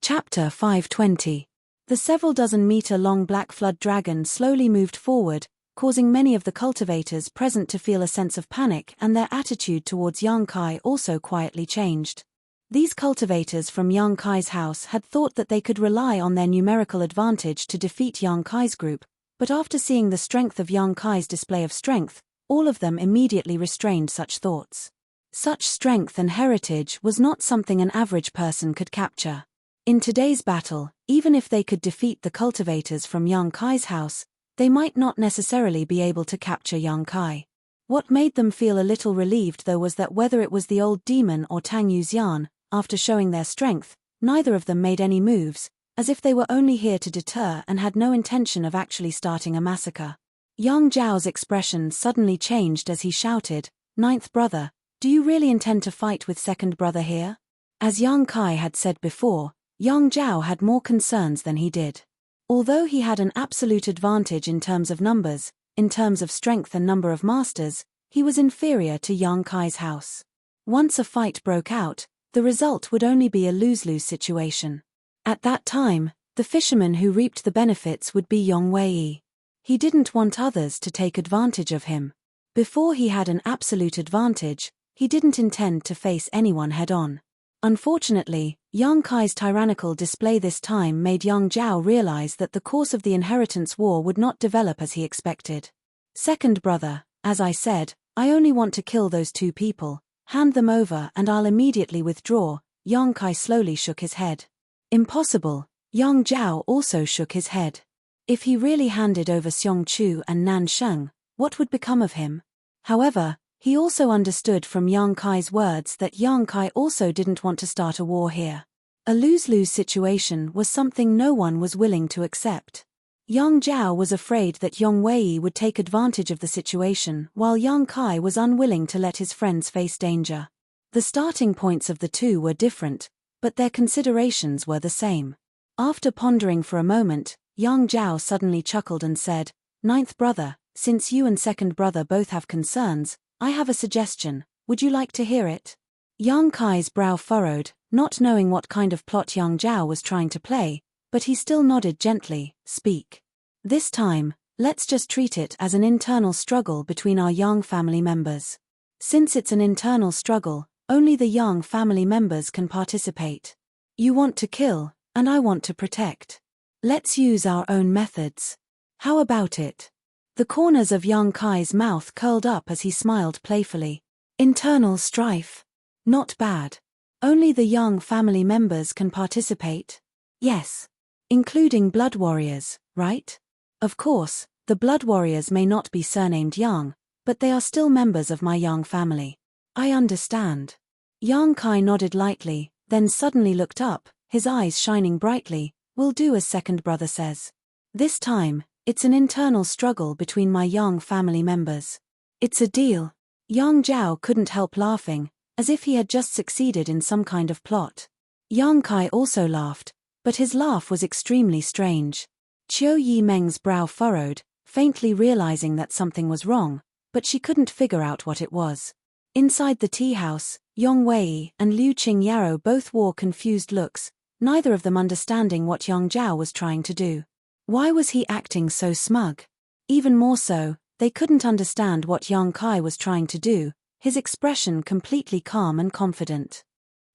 Chapter 520. The several dozen meter-long black flood dragon slowly moved forward, causing many of the cultivators present to feel a sense of panic, and their attitude towards Yang Kai also quietly changed. These cultivators from Yang Kai's house had thought that they could rely on their numerical advantage to defeat Yang Kai's group, but after seeing the strength of Yang Kai's display of strength, all of them immediately restrained such thoughts. Such strength and heritage was not something an average person could capture. In today's battle, even if they could defeat the cultivators from Yang Kai's house, they might not necessarily be able to capture Yang Kai. What made them feel a little relieved though was that whether it was the old demon or Tang Yuxian, after showing their strength, neither of them made any moves, as if they were only here to deter and had no intention of actually starting a massacre. Yang Zhao's expression suddenly changed as he shouted, "Ninth brother, do you really intend to fight with second brother here?" As Yang Kai had said before, Yang Zhao had more concerns than he did. Although he had an absolute advantage in terms of numbers, in terms of strength and number of masters, he was inferior to Yang Kai's house. Once a fight broke out, the result would only be a lose-lose situation. At that time, the fisherman who reaped the benefits would be Yong Wei. He didn't want others to take advantage of him. Before he had an absolute advantage, he didn't intend to face anyone head-on. Unfortunately, Yang Kai's tyrannical display this time made Yang Zhao realize that the course of the inheritance war would not develop as he expected. "Second brother, as I said, I only want to kill those two people. Hand them over and I'll immediately withdraw." Yang Kai slowly shook his head. "Impossible." Yang Zhao also shook his head. If he really handed over Xiong Chu and Nan Sheng, what would become of him? However, he also understood from Yang Kai's words that Yang Kai also didn't want to start a war here. A lose-lose situation was something no one was willing to accept. Yang Zhao was afraid that Yong Wei would take advantage of the situation, while Yang Kai was unwilling to let his friends face danger. The starting points of the two were different, but their considerations were the same. After pondering for a moment, Yang Zhao suddenly chuckled and said, "Ninth brother, since you and second brother both have concerns, I have a suggestion. Would you like to hear it?" Yang Kai's brow furrowed, not knowing what kind of plot Yang Zhao was trying to play, but he still nodded gently. "Speak. This time, let's just treat it as an internal struggle between our Yang family members. Since it's an internal struggle, only the Yang family members can participate. You want to kill, and I want to protect. Let's use our own methods. How about it?" The corners of Yang Kai's mouth curled up as he smiled playfully. "Internal strife. Not bad. Only the Yang family members can participate?" "Yes. Including blood warriors, right?" "Of course, the blood warriors may not be surnamed Yang, but they are still members of my Yang family." "I understand." Yang Kai nodded lightly, then suddenly looked up, his eyes shining brightly. "We'll do as second brother says. This time, it's an internal struggle between my Yang family members. It's a deal." Yang Zhao couldn't help laughing, as if he had just succeeded in some kind of plot. Yang Kai also laughed, but his laugh was extremely strange. Qiu Yimeng's brow furrowed, faintly realizing that something was wrong, but she couldn't figure out what it was. Inside the tea house, Yong Wei and Liu Qingyaro both wore confused looks, neither of them understanding what Yang Zhao was trying to do. Why was he acting so smug? Even more so, they couldn't understand what Yang Kai was trying to do, his expression completely calm and confident.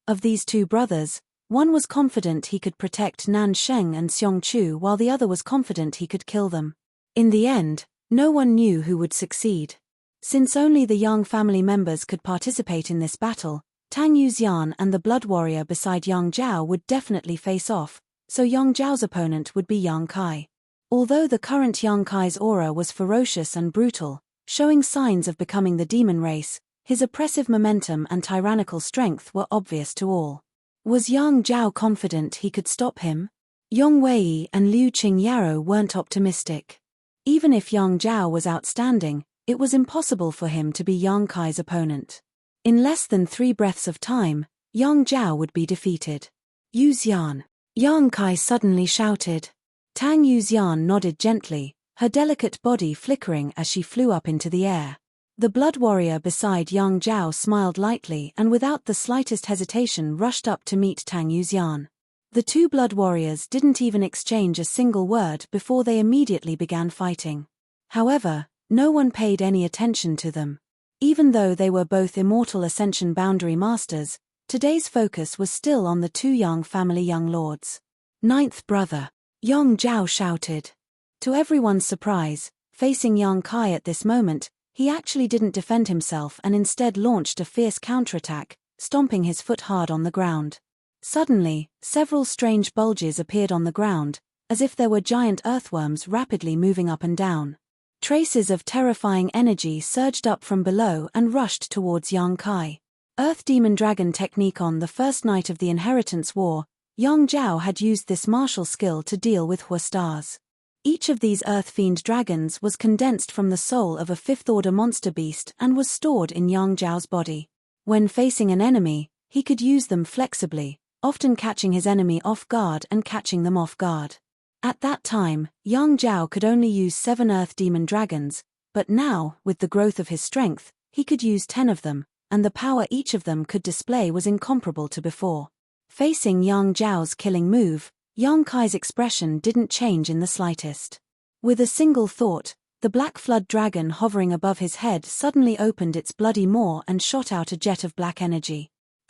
Of these two brothers, one was confident he could protect Nan Sheng and Xiong Chu while the other was confident he could kill them. In the end, no one knew who would succeed. Since only the Yang family members could participate in this battle, Tang Yuxian and the blood warrior beside Yang Zhao would definitely face off, so Yang Zhao's opponent would be Yang Kai. Although the current Yang Kai's aura was ferocious and brutal, showing signs of becoming the demon race, his oppressive momentum and tyrannical strength were obvious to all. Was Yang Zhao confident he could stop him? Yong Wei and Liu Qingyaro weren't optimistic. Even if Yang Zhao was outstanding, it was impossible for him to be Yang Kai's opponent. In less than 3 breaths of time, Yang Zhao would be defeated. "Yuxian!" Yang Kai suddenly shouted. Tang Yuxian nodded gently, her delicate body flickering as she flew up into the air. The blood warrior beside Yang Zhao smiled lightly and without the slightest hesitation rushed up to meet Tang Yuxian. The two blood warriors didn't even exchange a single word before they immediately began fighting. However, no one paid any attention to them. Even though they were both immortal Ascension Boundary Masters, today's focus was still on the two Yang family young lords. Ninth brother, Yang Zhao shouted. To everyone's surprise, facing Yang Kai at this moment, he actually didn't defend himself and instead launched a fierce counterattack, stomping his foot hard on the ground. Suddenly, several strange bulges appeared on the ground, as if there were giant earthworms rapidly moving up and down. Traces of terrifying energy surged up from below and rushed towards Yang Kai. Earth Demon Dragon technique. On the first night of the Inheritance War, Yang Zhao had used this martial skill to deal with Hua stars. Each of these Earth Fiend dragons was condensed from the soul of a fifth-order monster beast and was stored in Yang Zhao's body. When facing an enemy, he could use them flexibly, often catching his enemy off guard and catching them off guard. At that time, Yang Zhao could only use 7 Earth Demon Dragons, but now, with the growth of his strength, he could use 10 of them, and the power each of them could display was incomparable to before. Facing Yang Zhao's killing move, Yang Kai's expression didn't change in the slightest. With a single thought, the Black Flood Dragon hovering above his head suddenly opened its bloody maw and shot out a jet of black energy. ****.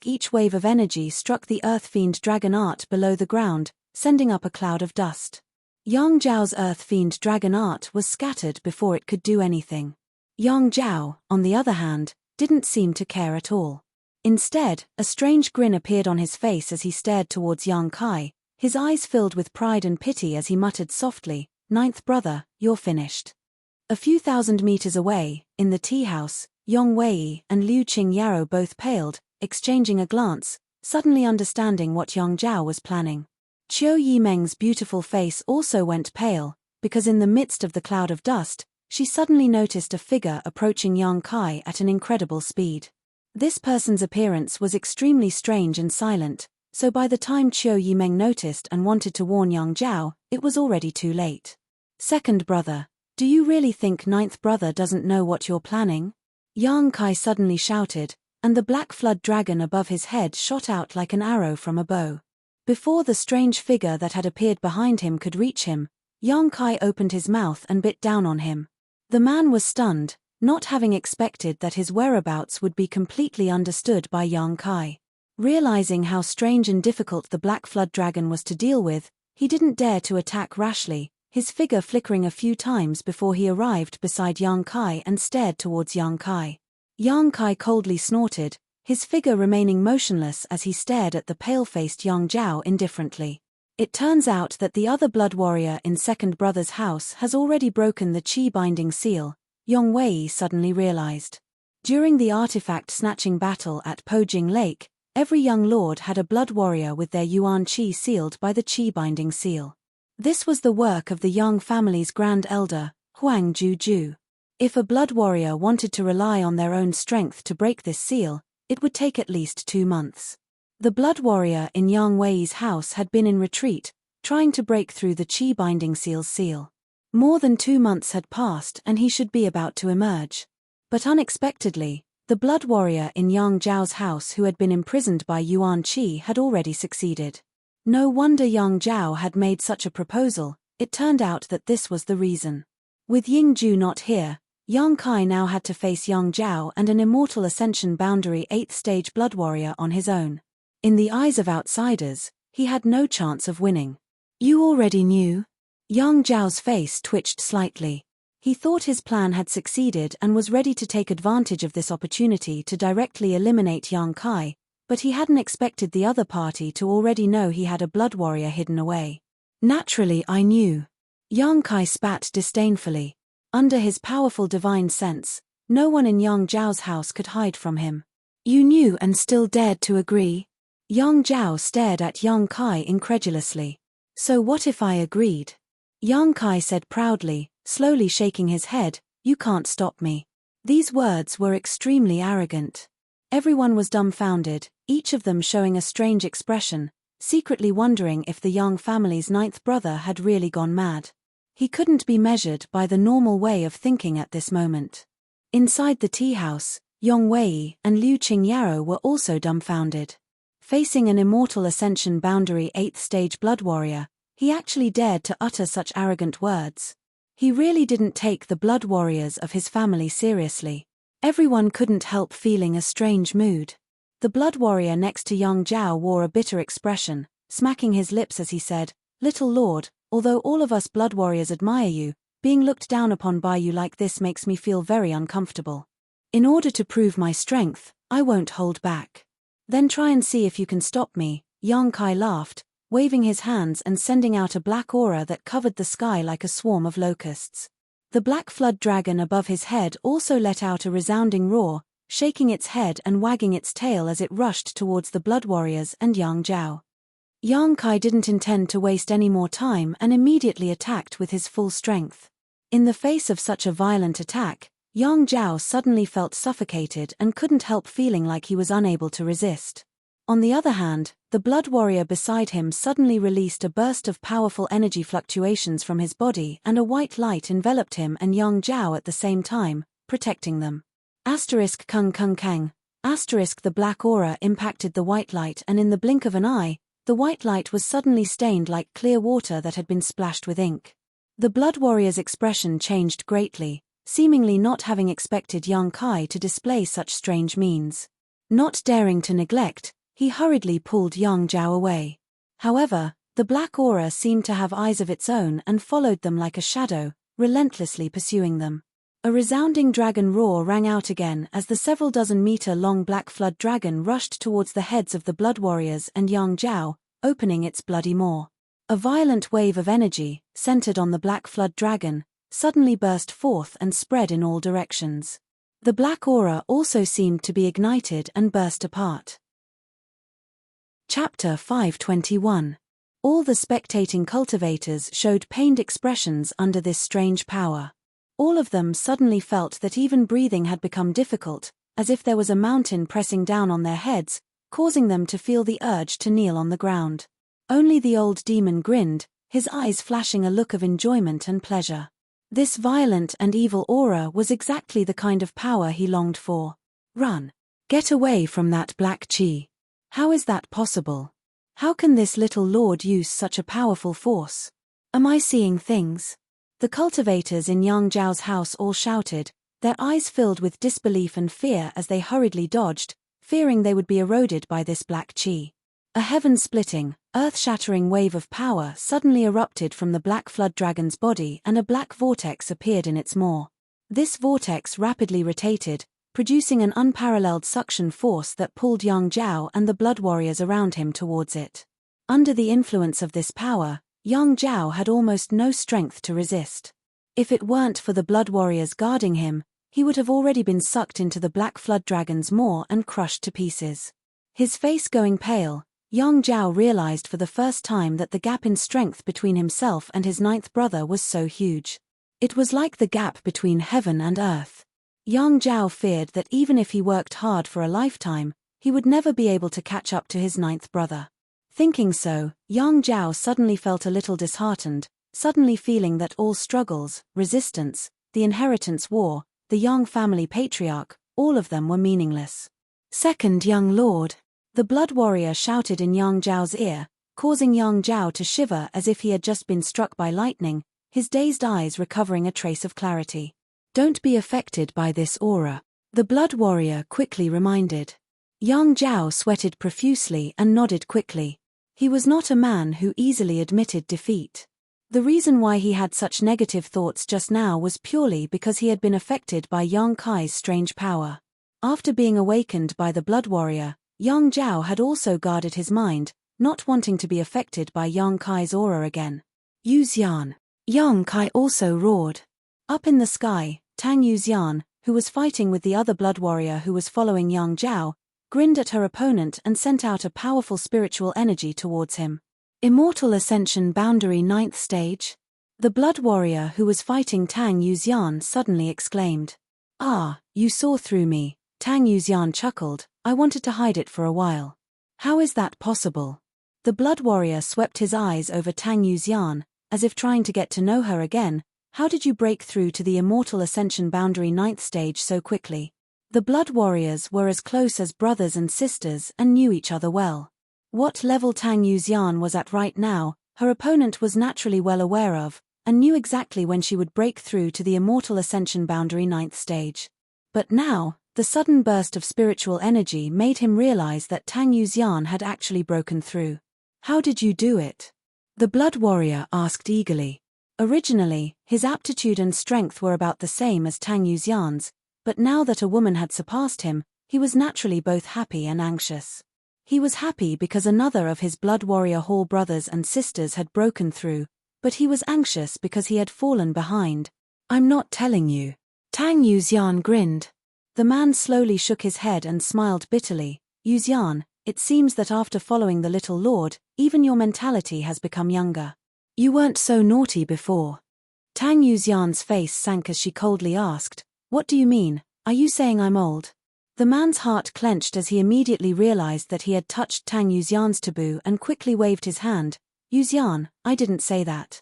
Each wave of energy struck the Earth Fiend Dragon art below the ground, sending up a cloud of dust. Yang Zhao's Earth Fiend Dragon art was scattered before it could do anything. Yang Zhao, on the other hand, didn't seem to care at all. Instead, a strange grin appeared on his face as he stared towards Yang Kai, his eyes filled with pride and pity as he muttered softly, "Ninth brother, you're finished." A few thousand meters away, in the tea house, Yong Wei and Liu Qingyao both paled, exchanging a glance, suddenly understanding what Yang Zhao was planning. Qiu Yimeng's beautiful face also went pale, because in the midst of the cloud of dust, she suddenly noticed a figure approaching Yang Kai at an incredible speed. This person's appearance was extremely strange and silent, so by the time Qiu Yimeng noticed and wanted to warn Yang Zhao, it was already too late. "Second brother, do you really think ninth brother doesn't know what you're planning?" Yang Kai suddenly shouted, and the Black Flood Dragon above his head shot out like an arrow from a bow. Before the strange figure that had appeared behind him could reach him, Yang Kai opened his mouth and bit down on him. The man was stunned, not having expected that his whereabouts would be completely understood by Yang Kai. Realizing how strange and difficult the Black Flood Dragon was to deal with, he didn't dare to attack rashly, his figure flickering a few times before he arrived beside Yang Kai and stared towards Yang Kai. Yang Kai coldly snorted, his figure remaining motionless as he stared at the pale-faced Yang Zhao indifferently. It turns out that the other blood warrior in second brother's house has already broken the Qi binding seal, Yong Wei suddenly realized. During the artifact-snatching battle at Pojing Lake, every young lord had a blood warrior with their Yuan Qi sealed by the Qi binding seal. This was the work of the Yang family's grand elder, Huang Juju. If a blood warrior wanted to rely on their own strength to break this seal, it would take at least 2 months. The blood warrior in Yang Wei's house had been in retreat, trying to break through the Qi binding seal's seal. More than 2 months had passed and he should be about to emerge. But unexpectedly, the blood warrior in Yang Zhao's house who had been imprisoned by Yuan Qi had already succeeded. No wonder Yang Zhao had made such a proposal, it turned out that this was the reason. With Yingju not here, Yang Kai now had to face Yang Zhao and an immortal Ascension Boundary 8th stage blood warrior on his own. In the eyes of outsiders, he had no chance of winning. "You already knew?" Yang Zhao's face twitched slightly. He thought his plan had succeeded and was ready to take advantage of this opportunity to directly eliminate Yang Kai, but he hadn't expected the other party to already know he had a blood warrior hidden away. "Naturally I knew." Yang Kai spat disdainfully. Under his powerful divine sense, no one in Yang Zhao's house could hide from him. "You knew and still dared to agree?" Yang Zhao stared at Yang Kai incredulously. "So what if I agreed?" Yang Kai said proudly, slowly shaking his head, "You can't stop me." These words were extremely arrogant. Everyone was dumbfounded, each of them showing a strange expression, secretly wondering if the Yang family's ninth brother had really gone mad. He couldn't be measured by the normal way of thinking at this moment. Inside the tea house, Yong Wei and Liu Qingyao were also dumbfounded. Facing an immortal ascension boundary 8th stage blood warrior, he actually dared to utter such arrogant words. He really didn't take the blood warriors of his family seriously. Everyone couldn't help feeling a strange mood. The blood warrior next to Yang Zhao wore a bitter expression, smacking his lips as he said, "Little lord, although all of us blood warriors admire you, being looked down upon by you like this makes me feel very uncomfortable. In order to prove my strength, I won't hold back. Then try and see if you can stop me." Yang Kai laughed, waving his hands and sending out a black aura that covered the sky like a swarm of locusts. The black flood dragon above his head also let out a resounding roar, shaking its head and wagging its tail as it rushed towards the blood warriors and Yang Zhao. Yang Kai didn't intend to waste any more time and immediately attacked with his full strength. In the face of such a violent attack, Yang Zhao suddenly felt suffocated and couldn't help feeling like he was unable to resist. On the other hand, the blood warrior beside him suddenly released a burst of powerful energy fluctuations from his body and a white light enveloped him and Yang Zhao at the same time, protecting them. Asterisk kung kung kang. Asterisk the black aura impacted the white light and in the blink of an eye, the white light was suddenly stained like clear water that had been splashed with ink. The blood warrior's expression changed greatly, seemingly not having expected Yang Kai to display such strange means. Not daring to neglect, he hurriedly pulled Yang Zhao away. However, the black aura seemed to have eyes of its own and followed them like a shadow, relentlessly pursuing them. A resounding dragon roar rang out again as the several dozen-meter-long black flood dragon rushed towards the heads of the blood warriors and Yang Zhao, opening its bloody maw. A violent wave of energy, centered on the black flood dragon, suddenly burst forth and spread in all directions. The black aura also seemed to be ignited and burst apart. Chapter 521. All the spectating cultivators showed pained expressions under this strange power. All of them suddenly felt that even breathing had become difficult, as if there was a mountain pressing down on their heads, causing them to feel the urge to kneel on the ground. Only the old demon grinned, his eyes flashing a look of enjoyment and pleasure. This violent and evil aura was exactly the kind of power he longed for. Run! Get away from that black chi! How is that possible? How can this little lord use such a powerful force? Am I seeing things? The cultivators in Yang Zhao's house all shouted, their eyes filled with disbelief and fear as they hurriedly dodged, fearing they would be eroded by this black chi. A heaven-splitting, earth-shattering wave of power suddenly erupted from the black flood dragon's body and a black vortex appeared in its maw. This vortex rapidly rotated, producing an unparalleled suction force that pulled Yang Zhao and the blood warriors around him towards it. Under the influence of this power, Yang Zhao had almost no strength to resist. If it weren't for the blood warriors guarding him, he would have already been sucked into the black flood dragon's maw and crushed to pieces. His face going pale, Yang Zhao realized for the first time that the gap in strength between himself and his ninth brother was so huge. It was like the gap between heaven and earth. Yang Zhao feared that even if he worked hard for a lifetime, he would never be able to catch up to his ninth brother. Thinking so, Yang Zhao suddenly felt a little disheartened, suddenly feeling that all struggles, resistance, the inheritance war, the Yang family patriarch, all of them were meaningless. Second young lord, the blood warrior shouted in Yang Zhao's ear, causing Yang Zhao to shiver as if he had just been struck by lightning, his dazed eyes recovering a trace of clarity. Don't be affected by this aura, the blood warrior quickly reminded. Yang Zhao sweated profusely and nodded quickly. He was not a man who easily admitted defeat. The reason why he had such negative thoughts just now was purely because he had been affected by Yang Kai's strange power. After being awakened by the blood warrior, Yang Zhao had also guarded his mind, not wanting to be affected by Yang Kai's aura again. Yuxian. Yang Kai also roared. Up in the sky, Tang Yuxian, who was fighting with the other blood warrior who was following Yang Zhao, grinned at her opponent and sent out a powerful spiritual energy towards him. Immortal Ascension Boundary 9th Stage? The blood warrior who was fighting Tang Yuxian suddenly exclaimed. Ah, you saw through me, Tang Yuxian chuckled, I wanted to hide it for a while. How is that possible? The blood warrior swept his eyes over Tang Yuxian, as if trying to get to know her again. How did you break through to the Immortal Ascension Boundary 9th Stage so quickly? The blood warriors were as close as brothers and sisters and knew each other well. What level Tang Yuxian was at right now, her opponent was naturally well aware of, and knew exactly when she would break through to the Immortal Ascension boundary 9th stage. But now, the sudden burst of spiritual energy made him realize that Tang Yuxian had actually broken through. How did you do it? The Blood Warrior asked eagerly. Originally, his aptitude and strength were about the same as Tang Yuxian's, but now that a woman had surpassed him, he was naturally both happy and anxious. He was happy because another of his Blood Warrior Hall brothers and sisters had broken through, but he was anxious because he had fallen behind. I'm not telling you. Tang Yuxian grinned. The man slowly shook his head and smiled bitterly. Yuxian, it seems that after following the Little Lord, even your mentality has become younger. You weren't so naughty before. Tang Yuxian's face sank as she coldly asked, What do you mean? Are you saying I'm old? The man's heart clenched as he immediately realized that he had touched Tang Yuxian's taboo and quickly waved his hand. Yuxian, I didn't say that.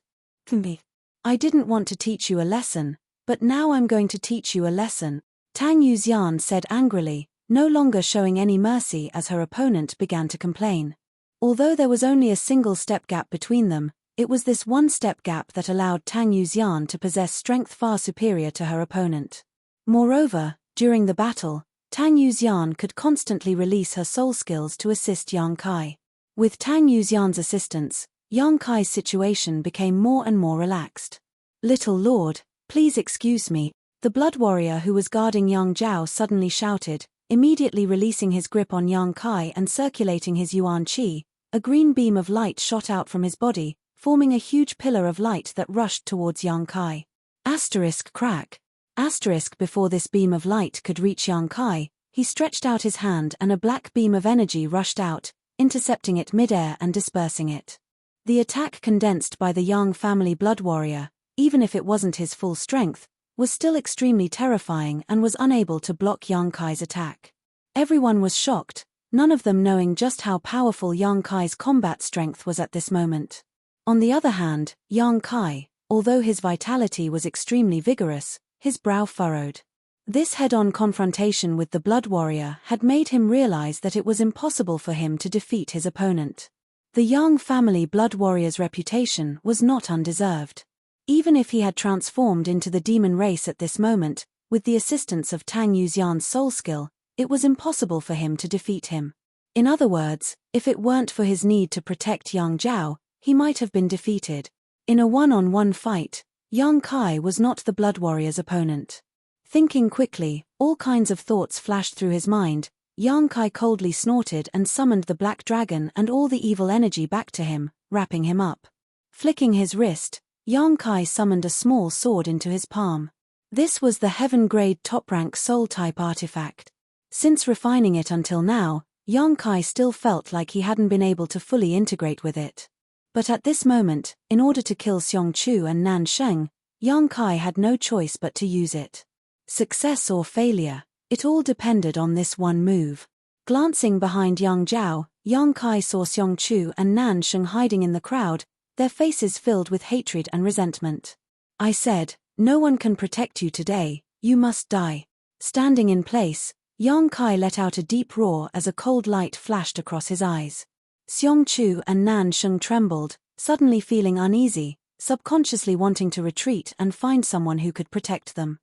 I didn't want to teach you a lesson, but now I'm going to teach you a lesson, Tang Yuxian said angrily, no longer showing any mercy as her opponent began to complain. Although there was only a single step gap between them, it was this one step gap that allowed Tang Yuxian to possess strength far superior to her opponent. Moreover, during the battle, Tang Yuxian could constantly release her soul skills to assist Yang Kai. With Tang Yuxian's assistance, Yang Kai's situation became more and more relaxed. Little Lord, please excuse me, the Blood Warrior who was guarding Yang Zhao suddenly shouted, immediately releasing his grip on Yang Kai and circulating his Yuan Qi. A green beam of light shot out from his body, forming a huge pillar of light that rushed towards Yang Kai. Crack. Before this beam of light could reach Yang Kai, he stretched out his hand and a black beam of energy rushed out, intercepting it mid-air and dispersing it. The attack condensed by the Yang family Blood Warrior, even if it wasn't his full strength, was still extremely terrifying and was unable to block Yang Kai's attack. Everyone was shocked, none of them knowing just how powerful Yang Kai's combat strength was at this moment. On the other hand, Yang Kai, although his vitality was extremely vigorous, his brow furrowed. This head-on confrontation with the Blood Warrior had made him realize that it was impossible for him to defeat his opponent. The Yang family Blood Warrior's reputation was not undeserved. Even if he had transformed into the demon race at this moment, with the assistance of Tang Yuxian's soul skill, it was impossible for him to defeat him. In other words, if it weren't for his need to protect Yang Zhao, he might have been defeated. In a one-on-one fight, Yang Kai was not the Blood Warrior's opponent. Thinking quickly, all kinds of thoughts flashed through his mind. Yang Kai coldly snorted and summoned the Black Dragon and all the evil energy back to him, wrapping him up. Flicking his wrist, Yang Kai summoned a small sword into his palm. This was the heaven-grade top-rank soul-type artifact. Since refining it until now, Yang Kai still felt like he hadn't been able to fully integrate with it. But at this moment, in order to kill Xiong Chu and Nan Sheng, Yang Kai had no choice but to use it. Success or failure, it all depended on this one move. Glancing behind Yang Zhao, Yang Kai saw Xiong Chu and Nan Sheng hiding in the crowd, their faces filled with hatred and resentment. I said, no one can protect you today, you must die. Standing in place, Yang Kai let out a deep roar as a cold light flashed across his eyes. Xiong Chu and Nan Sheng trembled, suddenly feeling uneasy, subconsciously wanting to retreat and find someone who could protect them.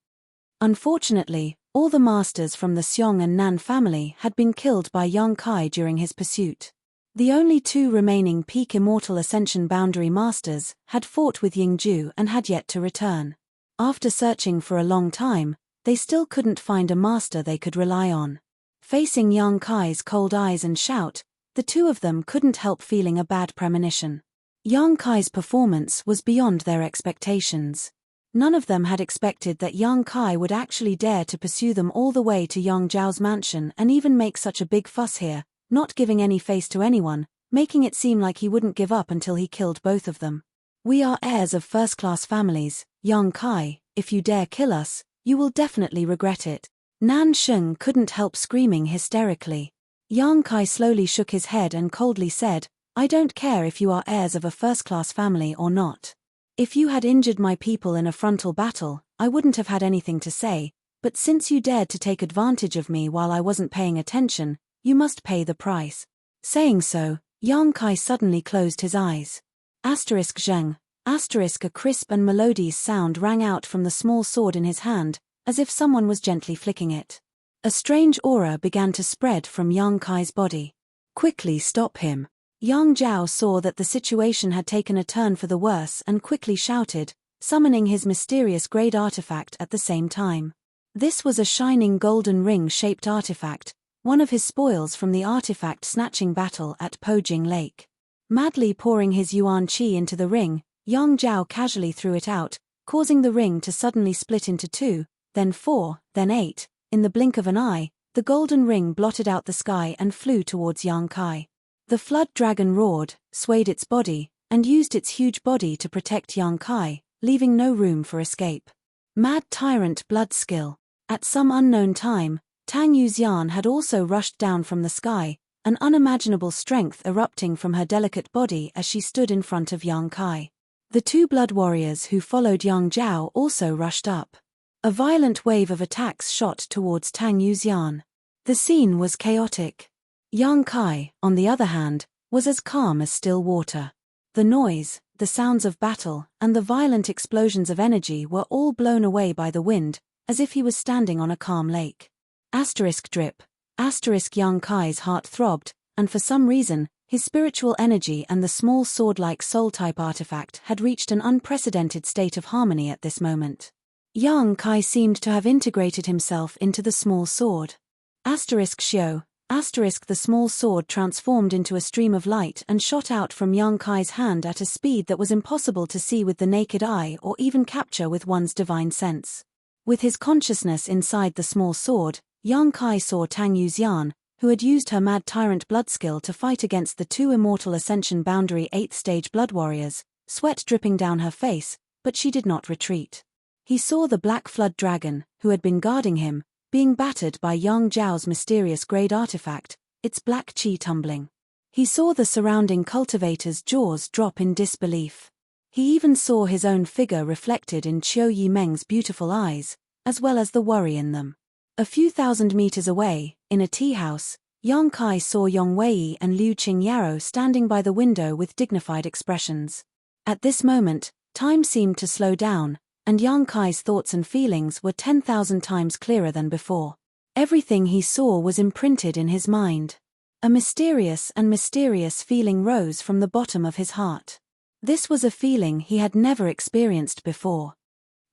Unfortunately, all the masters from the Xiong and Nan family had been killed by Yang Kai during his pursuit. The only two remaining peak Immortal Ascension boundary masters had fought with Yingju and had yet to return. After searching for a long time, they still couldn't find a master they could rely on. Facing Yang Kai's cold eyes and shout, the two of them couldn't help feeling a bad premonition. Yang Kai's performance was beyond their expectations. None of them had expected that Yang Kai would actually dare to pursue them all the way to Yang Zhao's mansion and even make such a big fuss here, not giving any face to anyone, making it seem like he wouldn't give up until he killed both of them. We are heirs of first-class families, Yang Kai, if you dare kill us, you will definitely regret it. Nan Sheng couldn't help screaming hysterically. Yang Kai slowly shook his head and coldly said, I don't care if you are heirs of a first-class family or not. If you had injured my people in a frontal battle, I wouldn't have had anything to say, but since you dared to take advantage of me while I wasn't paying attention, you must pay the price. Saying so, Yang Kai suddenly closed his eyes. Asterisk zheng, asterisk a crisp and melodious sound rang out from the small sword in his hand, as if someone was gently flicking it. A strange aura began to spread from Yang Kai's body. Quickly stop him. Yang Zhao saw that the situation had taken a turn for the worse and quickly shouted, summoning his mysterious grade artifact at the same time. This was a shining golden ring-shaped artifact, one of his spoils from the artifact snatching battle at Pojing Lake. Madly pouring his yuan qi into the ring, Yang Zhao casually threw it out, causing the ring to suddenly split into 2, then 4, then 8. In the blink of an eye, the golden ring blotted out the sky and flew towards Yang Kai. The flood dragon roared, swayed its body, and used its huge body to protect Yang Kai, leaving no room for escape. Mad Tyrant Blood Skill. At some unknown time, Tang Yuxian had also rushed down from the sky, an unimaginable strength erupting from her delicate body as she stood in front of Yang Kai. The 2 blood warriors who followed Yang Zhao also rushed up. A violent wave of attacks shot towards Tang Yuxian. The scene was chaotic. Yang Kai, on the other hand, was as calm as still water. The noise, the sounds of battle, and the violent explosions of energy were all blown away by the wind, as if he was standing on a calm lake. Asterisk drip. Asterisk Yang Kai's heart throbbed, and for some reason, his spiritual energy and the small sword-like soul-type artifact had reached an unprecedented state of harmony at this moment. Yang Kai seemed to have integrated himself into the small sword. Asterisk Xiao. Asterisk the small sword transformed into a stream of light and shot out from Yang Kai's hand at a speed that was impossible to see with the naked eye or even capture with one's divine sense. With his consciousness inside the small sword, Yang Kai saw Tang Yuxian, who had used her Mad Tyrant blood skill to fight against the 2 Immortal Ascension Boundary 8th stage blood warriors, sweat dripping down her face, but she did not retreat. He saw the Black Flood Dragon, who had been guarding him, being battered by Yang Zhao's mysterious grade artifact, its black qi tumbling. He saw the surrounding cultivators' jaws drop in disbelief. He even saw his own figure reflected in Qiu Yimeng's beautiful eyes, as well as the worry in them. A few thousand meters away, in a tea house, Yang Kai saw Yong Wei and Liu Qingyaro standing by the window with dignified expressions. At this moment, time seemed to slow down, and Yang Kai's thoughts and feelings were 10,000 times clearer than before. Everything he saw was imprinted in his mind. A mysterious feeling rose from the bottom of his heart. This was a feeling he had never experienced before.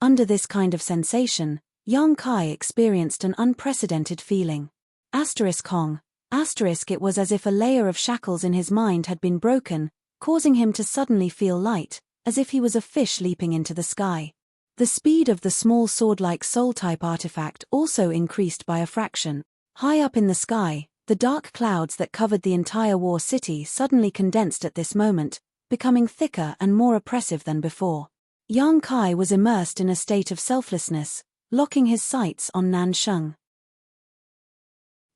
Under this kind of sensation, Yang Kai experienced an unprecedented feeling. Asterisk Hong. Asterisk it was as if a layer of shackles in his mind had been broken, causing him to suddenly feel light, as if he was a fish leaping into the sky. The speed of the small sword-like soul-type artifact also increased by a fraction. High up in the sky, the dark clouds that covered the entire war city suddenly condensed at this moment, becoming thicker and more oppressive than before. Yang Kai was immersed in a state of selflessness, locking his sights on Nansheng.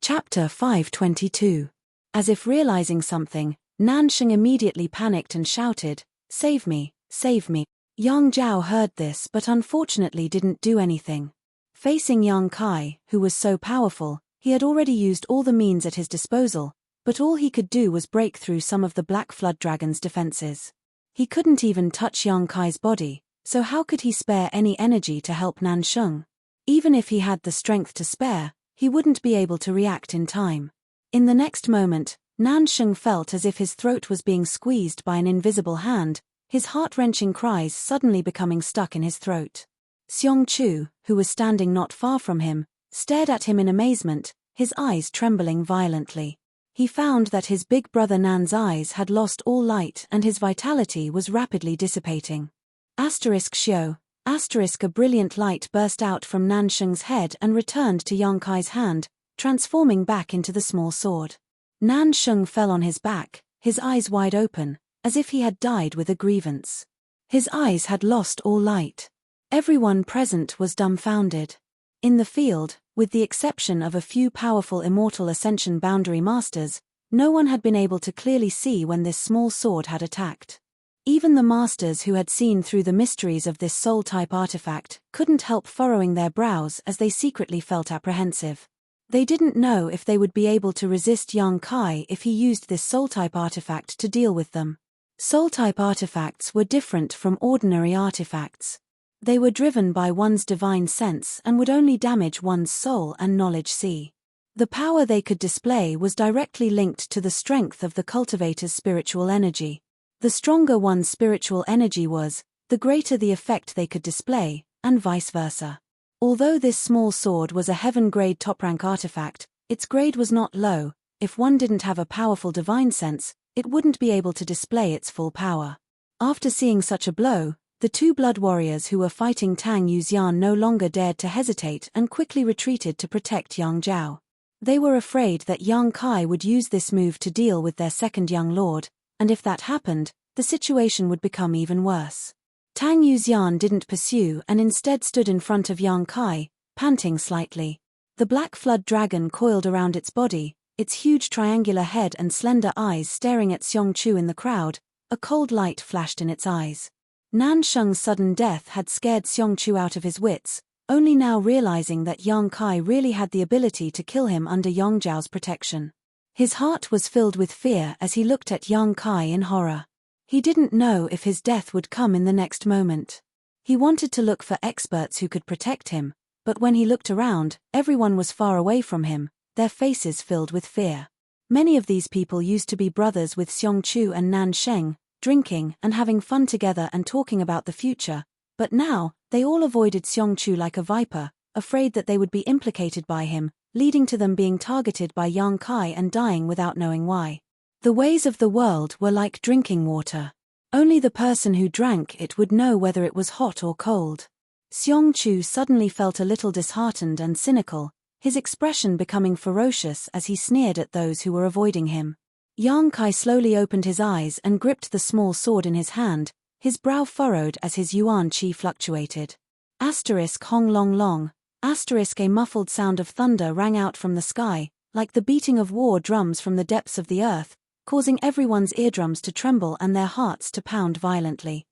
Chapter 522. As if realizing something, Nansheng immediately panicked and shouted, "Save me, save me." Yang Zhao heard this but unfortunately didn't do anything. Facing Yang Kai, who was so powerful, he had already used all the means at his disposal, but all he could do was break through some of the Black Flood Dragon's defenses. He couldn't even touch Yang Kai's body, so how could he spare any energy to help Nansheng? Even if he had the strength to spare, he wouldn't be able to react in time. In the next moment, Nansheng felt as if his throat was being squeezed by an invisible hand, his heart-wrenching cries suddenly becoming stuck in his throat. Xiong Chu, who was standing not far from him, stared at him in amazement, his eyes trembling violently. He found that his big brother Nan's eyes had lost all light and his vitality was rapidly dissipating. Asterisk Xiao. Asterisk a brilliant light burst out from Nansheng's head and returned to Yang Kai's hand, transforming back into the small sword. Nansheng fell on his back, his eyes wide open, as if he had died with a grievance. His eyes had lost all light. Everyone present was dumbfounded. In the field, with the exception of a few powerful Immortal Ascension Boundary Masters, no one had been able to clearly see when this small sword had attacked. Even the masters who had seen through the mysteries of this soul-type artifact couldn't help furrowing their brows as they secretly felt apprehensive. They didn't know if they would be able to resist Yang Kai if he used this soul-type artifact to deal with them. Soul-type artifacts were different from ordinary artifacts. They were driven by one's divine sense and would only damage one's soul and knowledge. See. The power they could display was directly linked to the strength of the cultivator's spiritual energy. The stronger one's spiritual energy was, the greater the effect they could display, and vice versa. Although this small sword was a heaven-grade top-rank artifact, its grade was not low. If one didn't have a powerful divine sense, it wouldn't be able to display its full power. After seeing such a blow, the two blood warriors who were fighting Tang Yuxian no longer dared to hesitate and quickly retreated to protect Yang Zhao. They were afraid that Yang Kai would use this move to deal with their second young lord, and if that happened, the situation would become even worse. Tang Yuxian didn't pursue and instead stood in front of Yang Kai, panting slightly. The black flood dragon coiled around its body, its huge triangular head and slender eyes staring at Xiong Chu in the crowd. A cold light flashed in its eyes. Nan Sheng's sudden death had scared Xiong Chu out of his wits, only now realizing that Yang Kai really had the ability to kill him under Yang Zhao's protection. His heart was filled with fear as he looked at Yang Kai in horror. He didn't know if his death would come in the next moment. He wanted to look for experts who could protect him, but when he looked around, everyone was far away from him, their faces filled with fear. Many of these people used to be brothers with Xiong Chu and Nan Sheng, drinking and having fun together and talking about the future, but now, they all avoided Xiong Chu like a viper, afraid that they would be implicated by him, leading to them being targeted by Yang Kai and dying without knowing why. The ways of the world were like drinking water. Only the person who drank it would know whether it was hot or cold. Xiong Chu suddenly felt a little disheartened and cynical, his expression becoming ferocious as he sneered at those who were avoiding him. Yang Kai slowly opened his eyes and gripped the small sword in his hand, his brow furrowed as his yuan qi fluctuated. Hong long long, a muffled sound of thunder rang out from the sky, like the beating of war drums from the depths of the earth, causing everyone's eardrums to tremble and their hearts to pound violently.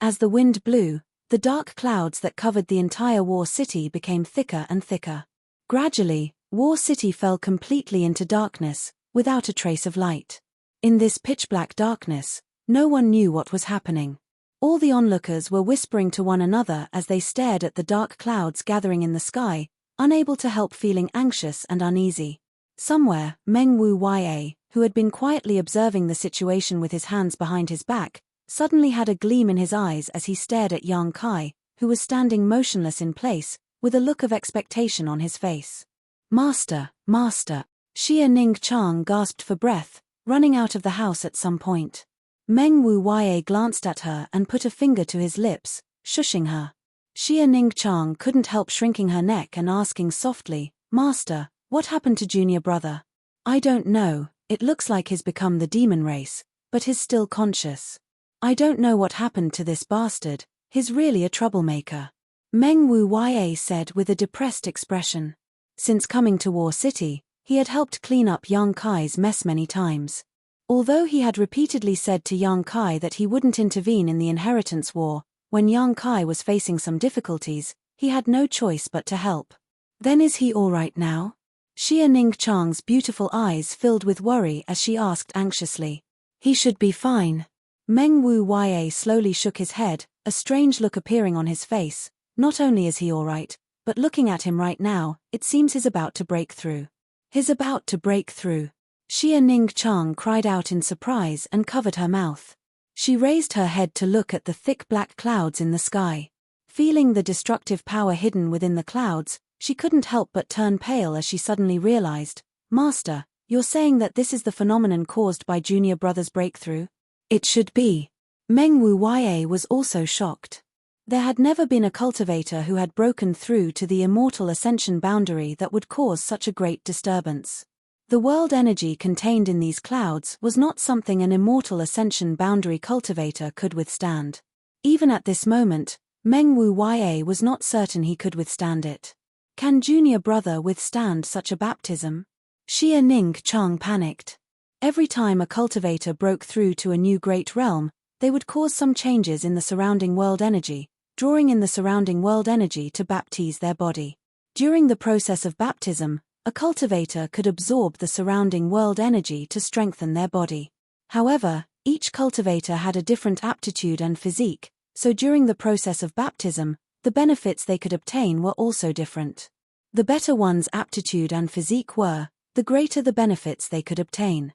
As the wind blew, the dark clouds that covered the entire War City became thicker and thicker. Gradually, War City fell completely into darkness, without a trace of light. In this pitch-black darkness, no one knew what was happening. All the onlookers were whispering to one another as they stared at the dark clouds gathering in the sky, unable to help feeling anxious and uneasy. Somewhere, Meng Wu Ya, who had been quietly observing the situation with his hands behind his back, suddenly had a gleam in his eyes as he stared at Yang Kai, who was standing motionless in place, with a look of expectation on his face. "Master, Master!" Xia Ning Chang gasped for breath, running out of the house at some point. Meng Wu Ya glanced at her and put a finger to his lips, shushing her. Xia Ning Chang couldn't help shrinking her neck and asking softly, "Master, what happened to junior brother?" "I don't know, it looks like he's become the demon race, but he's still conscious. I don't know what happened to this bastard, he's really a troublemaker," Meng Wu Ya said with a depressed expression. Since coming to War City, he had helped clean up Yang Kai's mess many times. Although he had repeatedly said to Yang Kai that he wouldn't intervene in the inheritance war, when Yang Kai was facing some difficulties, he had no choice but to help. "Then is he all right now?" Xia Ning Chang's beautiful eyes filled with worry as she asked anxiously. "He should be fine." Meng Wu Ya slowly shook his head, a strange look appearing on his face. "Not only is he all right, but looking at him right now, it seems he's about to break through." "He's about to break through." Xia Ning Chang cried out in surprise and covered her mouth. She raised her head to look at the thick black clouds in the sky. Feeling the destructive power hidden within the clouds, she couldn't help but turn pale as she suddenly realized, "Master, you're saying that this is the phenomenon caused by junior brother's breakthrough?" "It should be." Meng Wu Ya was also shocked. There had never been a cultivator who had broken through to the immortal ascension boundary that would cause such a great disturbance. The world energy contained in these clouds was not something an immortal ascension boundary cultivator could withstand. Even at this moment, Meng Wu Ya was not certain he could withstand it. Can junior brother withstand such a baptism? Xia Ning Chang panicked. Every time a cultivator broke through to a new great realm, they would cause some changes in the surrounding world energy, drawing in the surrounding world energy to baptize their body. During the process of baptism, a cultivator could absorb the surrounding world energy to strengthen their body. However, each cultivator had a different aptitude and physique, so during the process of baptism, the benefits they could obtain were also different. The better one's aptitude and physique were, the greater the benefits they could obtain.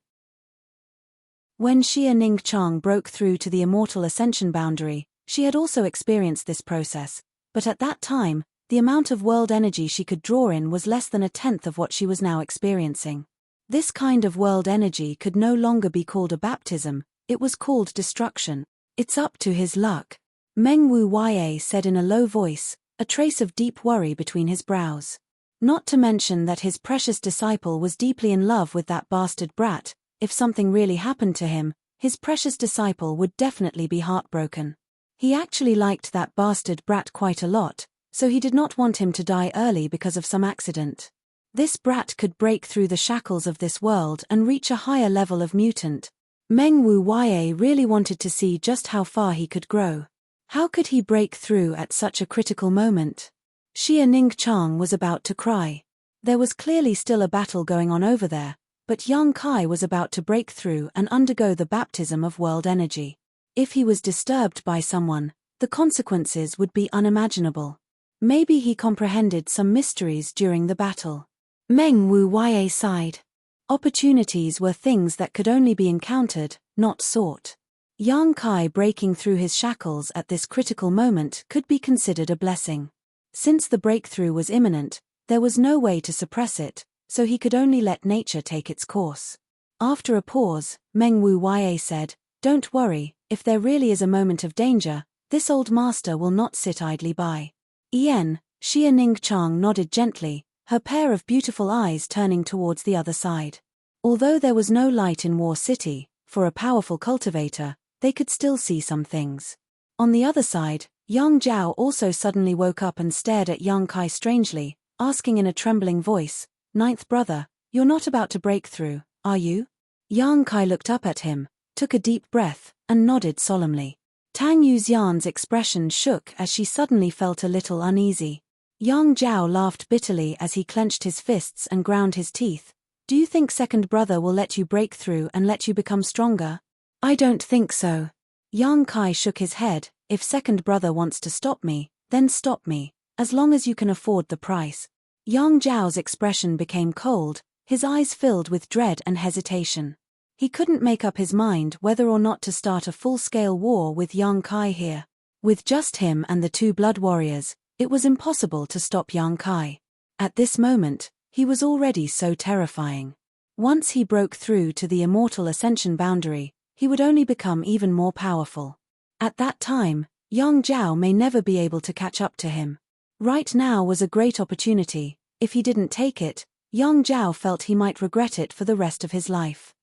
When Xia Ningchang broke through to the immortal ascension boundary, she had also experienced this process, but at that time, the amount of world energy she could draw in was less than a tenth of what she was now experiencing. This kind of world energy could no longer be called a baptism, it was called destruction. It's up to his luck. Meng Wu Yue said in a low voice, a trace of deep worry between his brows. Not to mention that his precious disciple was deeply in love with that bastard brat. If something really happened to him, his precious disciple would definitely be heartbroken. He actually liked that bastard brat quite a lot, so he did not want him to die early because of some accident. This brat could break through the shackles of this world and reach a higher level of mutant. Meng Wu Yue really wanted to see just how far he could grow. How could he break through at such a critical moment? Xia Ningchang was about to cry. There was clearly still a battle going on over there, but Yang Kai was about to break through and undergo the baptism of world energy. If he was disturbed by someone, the consequences would be unimaginable. Maybe he comprehended some mysteries during the battle. Meng Wu Yue sighed. Opportunities were things that could only be encountered, not sought. Yang Kai breaking through his shackles at this critical moment could be considered a blessing. Since the breakthrough was imminent, there was no way to suppress it, so he could only let nature take its course. After a pause, Meng Wu Yue said, "Don't worry, if there really is a moment of danger, this old master will not sit idly by." Xia Ningchang nodded gently, her pair of beautiful eyes turning towards the other side. Although there was no light in War City, for a powerful cultivator, they could still see some things. On the other side, Yang Zhao also suddenly woke up and stared at Yang Kai strangely, asking in a trembling voice, "Ninth brother, you're not about to break through, are you?" Yang Kai looked up at him, took a deep breath, and nodded solemnly. Tang Yuxian's expression shook as she suddenly felt a little uneasy. Yang Zhao laughed bitterly as he clenched his fists and ground his teeth. "Do you think second brother will let you break through and let you become stronger?" "I don't think so." Yang Kai shook his head. "If second brother wants to stop me, then stop me, as long as you can afford the price." Yang Zhao's expression became cold, his eyes filled with dread and hesitation. He couldn't make up his mind whether or not to start a full-scale war with Yang Kai here. With just him and the two blood warriors, it was impossible to stop Yang Kai. At this moment, he was already so terrifying. Once he broke through to the immortal ascension boundary, he would only become even more powerful. At that time, Yang Zhao may never be able to catch up to him. Right now was a great opportunity. If he didn't take it, Yang Zhao felt he might regret it for the rest of his life.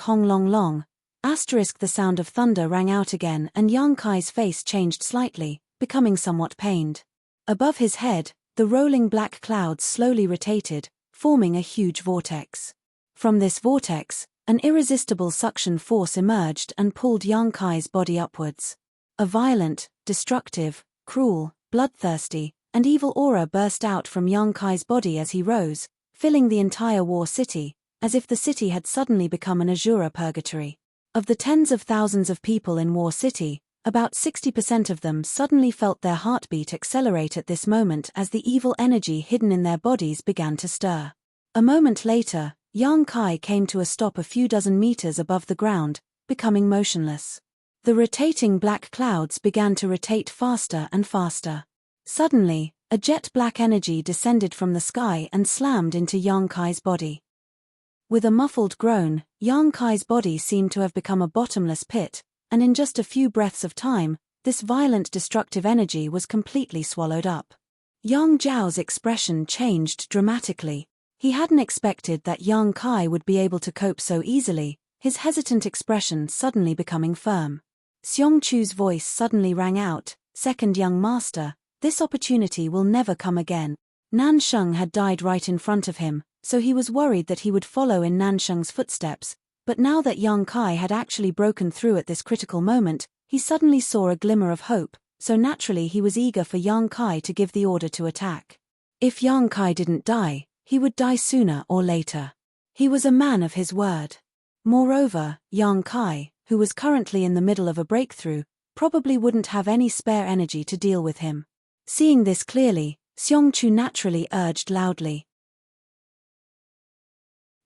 Hong long long. The sound of thunder rang out again and Yang Kai's face changed slightly, becoming somewhat pained. Above his head, the rolling black clouds slowly rotated, forming a huge vortex. From this vortex, an irresistible suction force emerged and pulled Yang Kai's body upwards. A violent, destructive, cruel, bloodthirsty, and evil aura burst out from Yang Kai's body as he rose, filling the entire War City, as if the city had suddenly become an Azura purgatory. Of the tens of thousands of people in War City, about 60% of them suddenly felt their heartbeat accelerate at this moment as the evil energy hidden in their bodies began to stir. A moment later, Yang Kai came to a stop a few dozen meters above the ground, becoming motionless. The rotating black clouds began to rotate faster and faster. Suddenly, a jet black energy descended from the sky and slammed into Yang Kai's body. With a muffled groan, Yang Kai's body seemed to have become a bottomless pit, and in just a few breaths of time, this violent destructive energy was completely swallowed up. Yang Zhao's expression changed dramatically. He hadn't expected that Yang Kai would be able to cope so easily, his hesitant expression suddenly becoming firm. Xiong Chu's voice suddenly rang out, "Second young master, this opportunity will never come again." Nansheng had died right in front of him, so he was worried that he would follow in Nansheng's footsteps, but now that Yang Kai had actually broken through at this critical moment, he suddenly saw a glimmer of hope, so naturally he was eager for Yang Kai to give the order to attack. If Yang Kai didn't die, he would die sooner or later. He was a man of his word. Moreover, Yang Kai, who was currently in the middle of a breakthrough, probably wouldn't have any spare energy to deal with him. Seeing this clearly, Xiongchu naturally urged loudly.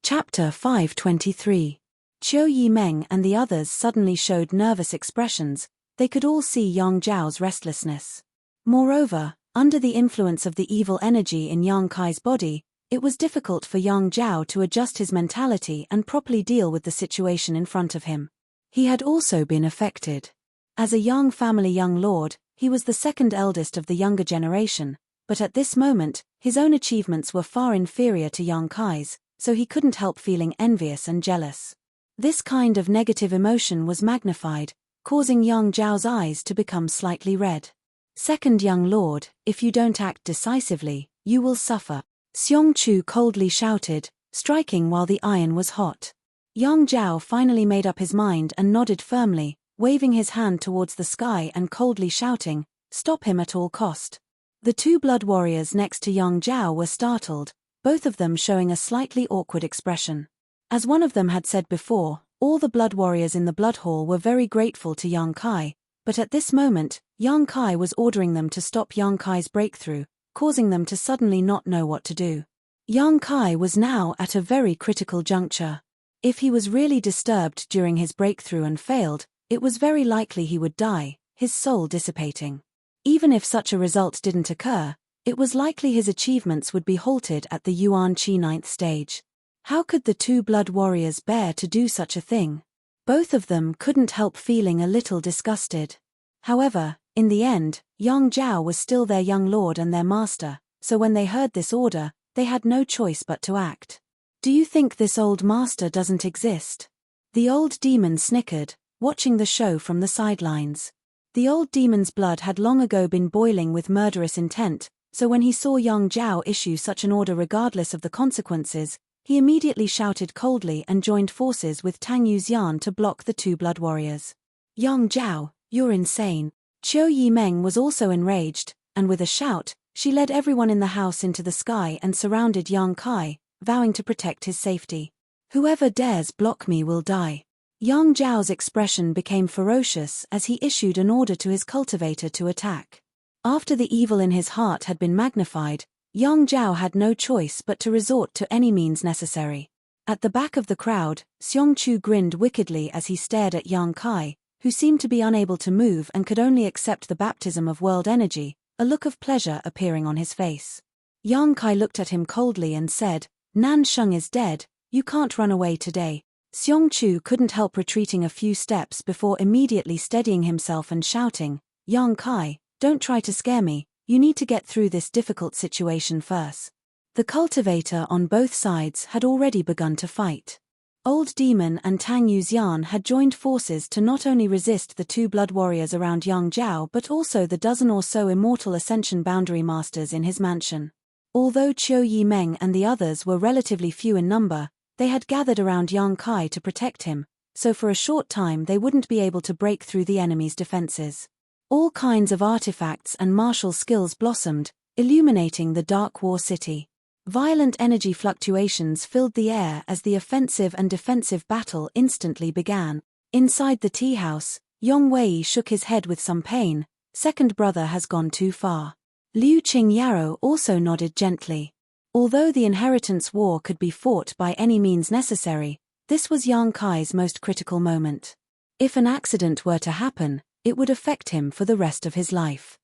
Chapter 523. Qiu Yimeng and the others suddenly showed nervous expressions. They could all see Yang Zhao's restlessness. Moreover, under the influence of the evil energy in Yang Kai's body, it was difficult for Yang Zhao to adjust his mentality and properly deal with the situation in front of him. He had also been affected. As a Yang family young lord, he was the second eldest of the younger generation, but at this moment, his own achievements were far inferior to Yang Kai's, so he couldn't help feeling envious and jealous. This kind of negative emotion was magnified, causing Yang Zhao's eyes to become slightly red. Second young lord, if you don't act decisively, you will suffer, Xiongchu coldly shouted, striking while the iron was hot. Yang Zhao finally made up his mind and nodded firmly, waving his hand towards the sky and coldly shouting, stop him at all cost. The two blood warriors next to Yang Zhao were startled, both of them showing a slightly awkward expression. As one of them had said before, all the blood warriors in the blood hall were very grateful to Yang Kai, but at this moment, Yang Kai was ordering them to stop Yang Kai's breakthrough, causing them to suddenly not know what to do. Yang Kai was now at a very critical juncture. If he was really disturbed during his breakthrough and failed, it was very likely he would die, his soul dissipating. Even if such a result didn't occur, it was likely his achievements would be halted at the Yuan Qi 9th stage. How could the two blood warriors bear to do such a thing? Both of them couldn't help feeling a little disgusted. However, in the end, Yang Zhao was still their young lord and their master, so when they heard this order, they had no choice but to act. Do you think this old master doesn't exist? The old demon snickered, watching the show from the sidelines. The old demon's blood had long ago been boiling with murderous intent, so when he saw Yang Zhao issue such an order regardless of the consequences, he immediately shouted coldly and joined forces with Tang Yuxian to block the two blood warriors. Yang Zhao, you're insane. Qiu Yimeng was also enraged, and with a shout, she led everyone in the house into the sky and surrounded Yang Kai, vowing to protect his safety. Whoever dares block me will die. Yang Zhao's expression became ferocious as he issued an order to his cultivator to attack. After the evil in his heart had been magnified, Yang Zhao had no choice but to resort to any means necessary. At the back of the crowd, Xiongchu grinned wickedly as he stared at Yang Kai, who seemed to be unable to move and could only accept the baptism of world energy, a look of pleasure appearing on his face. Yang Kai looked at him coldly and said, Nan Sheng is dead, you can't run away today. Xiongchu couldn't help retreating a few steps before immediately steadying himself and shouting, Yang Kai, don't try to scare me. You need to get through this difficult situation first. The cultivator on both sides had already begun to fight. Old Demon and Tang Yuxian had joined forces to not only resist the two blood warriors around Yang Zhao but also the dozen or so immortal ascension boundary masters in his mansion. Although Qiu Yimeng and the others were relatively few in number, they had gathered around Yang Kai to protect him, so for a short time they wouldn't be able to break through the enemy's defenses. All kinds of artifacts and martial skills blossomed, illuminating the Dark War City. Violent energy fluctuations filled the air as the offensive and defensive battle instantly began. Inside the tea house, Yong Wei shook his head with some pain. Second brother has gone too far. Liu Qingyaro also nodded gently. Although the inheritance war could be fought by any means necessary, this was Yang Kai's most critical moment. If an accident were to happen, it would affect him for the rest of his life.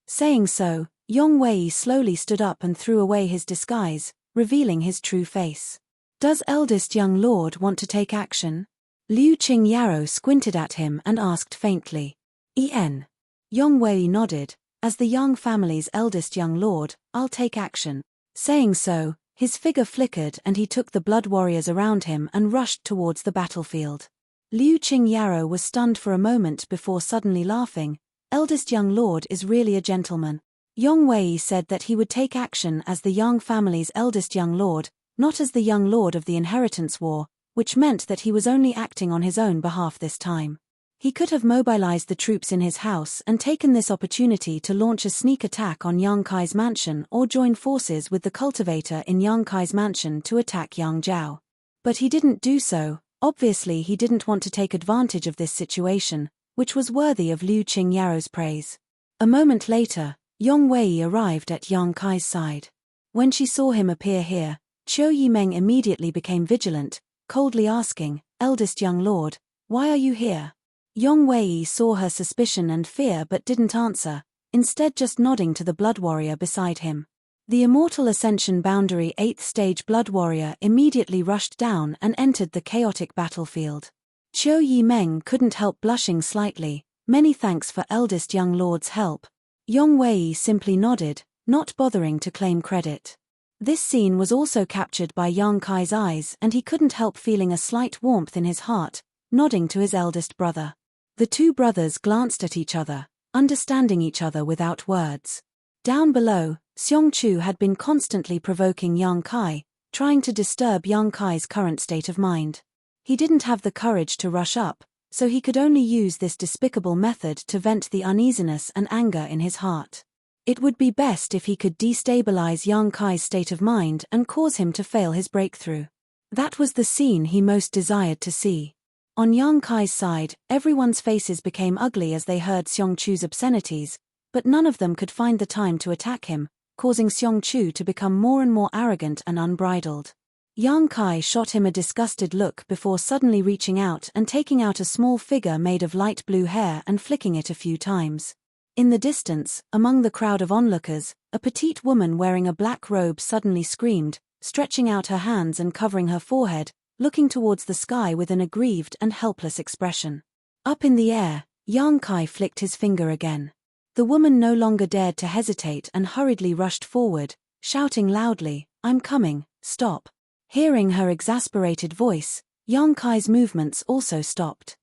Saying so, Yong Wei slowly stood up and threw away his disguise, revealing his true face. Does eldest young lord want to take action? Liu Qingyaro squinted at him and asked faintly. En. Yong Wei nodded. As the Yang family's eldest young lord, I'll take action. Saying so, his figure flickered and he took the blood warriors around him and rushed towards the battlefield. Liu Qingyaro was stunned for a moment before suddenly laughing. Eldest young lord is really a gentleman. Yong Wei said that he would take action as the Yang family's eldest young lord, not as the young lord of the inheritance war, which meant that he was only acting on his own behalf this time. He could have mobilized the troops in his house and taken this opportunity to launch a sneak attack on Yang Kai's mansion or join forces with the cultivator in Yang Kai's mansion to attack Yang Zhao. But he didn't do so. Obviously he didn't want to take advantage of this situation, which was worthy of Liu Qingyao's praise. A moment later, Yong Wei arrived at Yang Kai's side. When she saw him appear here, Qiu Yimeng immediately became vigilant, coldly asking, "Eldest young lord, why are you here?" Yong Wei saw her suspicion and fear but didn't answer, instead just nodding to the blood warrior beside him. The Immortal Ascension Boundary 8th Stage Blood Warrior immediately rushed down and entered the chaotic battlefield. Qiu Yimeng couldn't help blushing slightly. "Many thanks for eldest young lord's help." Yong Wei simply nodded, not bothering to claim credit. This scene was also captured by Yang Kai's eyes and he couldn't help feeling a slight warmth in his heart, nodding to his eldest brother. The two brothers glanced at each other, understanding each other without words. Down below, Xiong Chu had been constantly provoking Yang Kai, trying to disturb Yang Kai's current state of mind. He didn't have the courage to rush up, so he could only use this despicable method to vent the uneasiness and anger in his heart. It would be best if he could destabilize Yang Kai's state of mind and cause him to fail his breakthrough. That was the scene he most desired to see. On Yang Kai's side, everyone's faces became ugly as they heard Xiong Chu's obscenities, but none of them could find the time to attack him, causing Xiong Chu to become more and more arrogant and unbridled. Yang Kai shot him a disgusted look before suddenly reaching out and taking out a small figure made of light blue hair and flicking it a few times. In the distance, among the crowd of onlookers, a petite woman wearing a black robe suddenly screamed, stretching out her hands and covering her forehead, looking towards the sky with an aggrieved and helpless expression. Up in the air, Yang Kai flicked his finger again. The woman no longer dared to hesitate and hurriedly rushed forward, shouting loudly, "I'm coming, stop." Hearing her exasperated voice, Yang Kai's movements also stopped.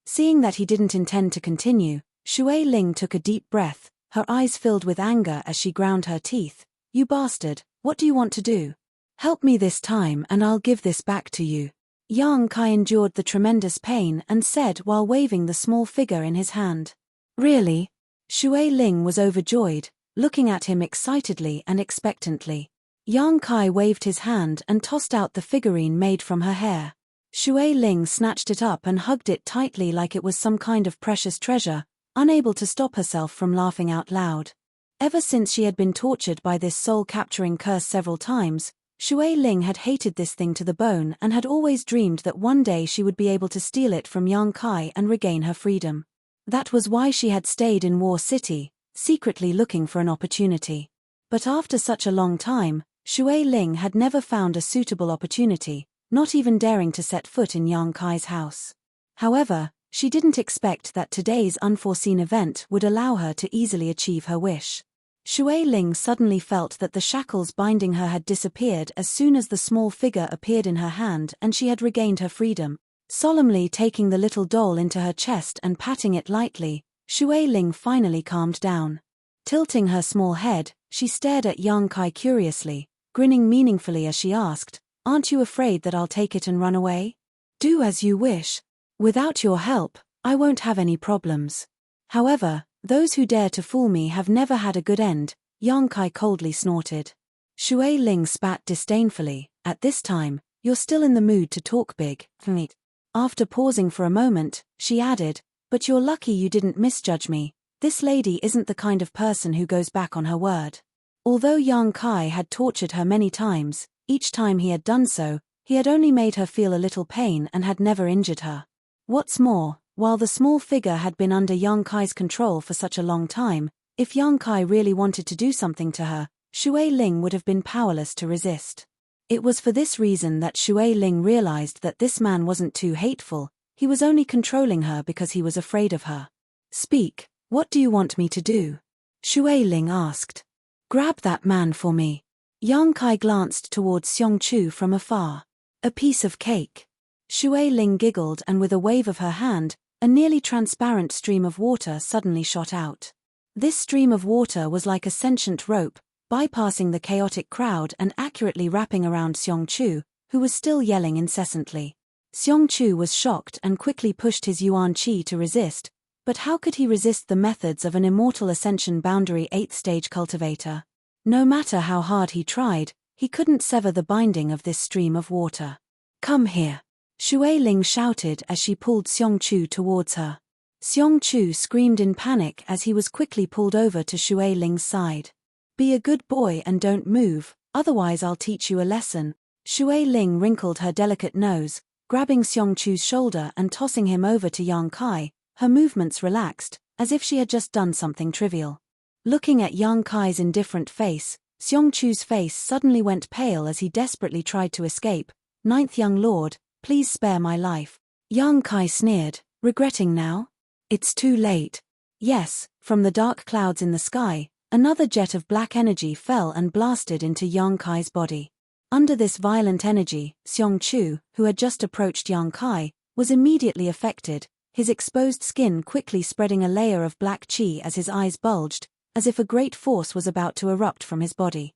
Seeing that he didn't intend to continue, Shui Ling took a deep breath, her eyes filled with anger as she ground her teeth. "You bastard, what do you want to do? Help me this time and I'll give this back to you." Yang Kai endured the tremendous pain and said while waving the small figure in his hand. "Really?" Shui Ling was overjoyed, looking at him excitedly and expectantly. Yang Kai waved his hand and tossed out the figurine made from her hair. Shui Ling snatched it up and hugged it tightly like it was some kind of precious treasure, unable to stop herself from laughing out loud. Ever since she had been tortured by this soul-capturing curse several times, Shui Ling had hated this thing to the bone and had always dreamed that one day she would be able to steal it from Yang Kai and regain her freedom. That was why she had stayed in War City, secretly looking for an opportunity. But after such a long time, Shui Ling had never found a suitable opportunity, not even daring to set foot in Yang Kai's house. However, she didn't expect that today's unforeseen event would allow her to easily achieve her wish. Shui Ling suddenly felt that the shackles binding her had disappeared as soon as the small figure appeared in her hand and she had regained her freedom. Solemnly taking the little doll into her chest and patting it lightly, Shui Ling finally calmed down. Tilting her small head, she stared at Yang Kai curiously, grinning meaningfully as she asked, "Aren't you afraid that I'll take it and run away?" "Do as you wish. Without your help, I won't have any problems. However, those who dare to fool me have never had a good end," Yang Kai coldly snorted. Shui Ling spat disdainfully. "At this time, you're still in the mood to talk big, right?" After pausing for a moment, she added, "But you're lucky you didn't misjudge me. This lady isn't the kind of person who goes back on her word." Although Yang Kai had tortured her many times, each time he had done so, he had only made her feel a little pain and had never injured her. What's more, while the small figure had been under Yang Kai's control for such a long time, if Yang Kai really wanted to do something to her, Shui Ling would have been powerless to resist. It was for this reason that Shui Ling realized that this man wasn't too hateful, he was only controlling her because he was afraid of her. "Speak, what do you want me to do?" Shui Ling asked. "Grab that man for me." Yang Kai glanced towards Xiong Chu from afar. "A piece of cake." Shui Ling giggled and with a wave of her hand, a nearly transparent stream of water suddenly shot out. This stream of water was like a sentient rope, bypassing the chaotic crowd and accurately wrapping around Xiong Chu, who was still yelling incessantly. Xiong Chu was shocked and quickly pushed his Yuan Qi to resist, but how could he resist the methods of an immortal ascension boundary 8th stage cultivator? No matter how hard he tried, he couldn't sever the binding of this stream of water. Come here. Shui Ling shouted as she pulled Xiong Chu towards her. Xiong Chu screamed in panic as he was quickly pulled over to Shui Ling's side. Be a good boy and don't move, otherwise I'll teach you a lesson. Shui Ling wrinkled her delicate nose, grabbing Xiong Chu's shoulder and tossing him over to Yang Kai, her movements relaxed, as if she had just done something trivial. Looking at Yang Kai's indifferent face, Xiong Chu's face suddenly went pale as he desperately tried to escape. Ninth young lord, please spare my life. Yang Kai sneered, regretting now? It's too late. Yes, from the dark clouds in the sky, another jet of black energy fell and blasted into Yang Kai's body. Under this violent energy, Xiong Chu, who had just approached Yang Kai, was immediately affected, his exposed skin quickly spreading a layer of black qi as his eyes bulged, as if a great force was about to erupt from his body.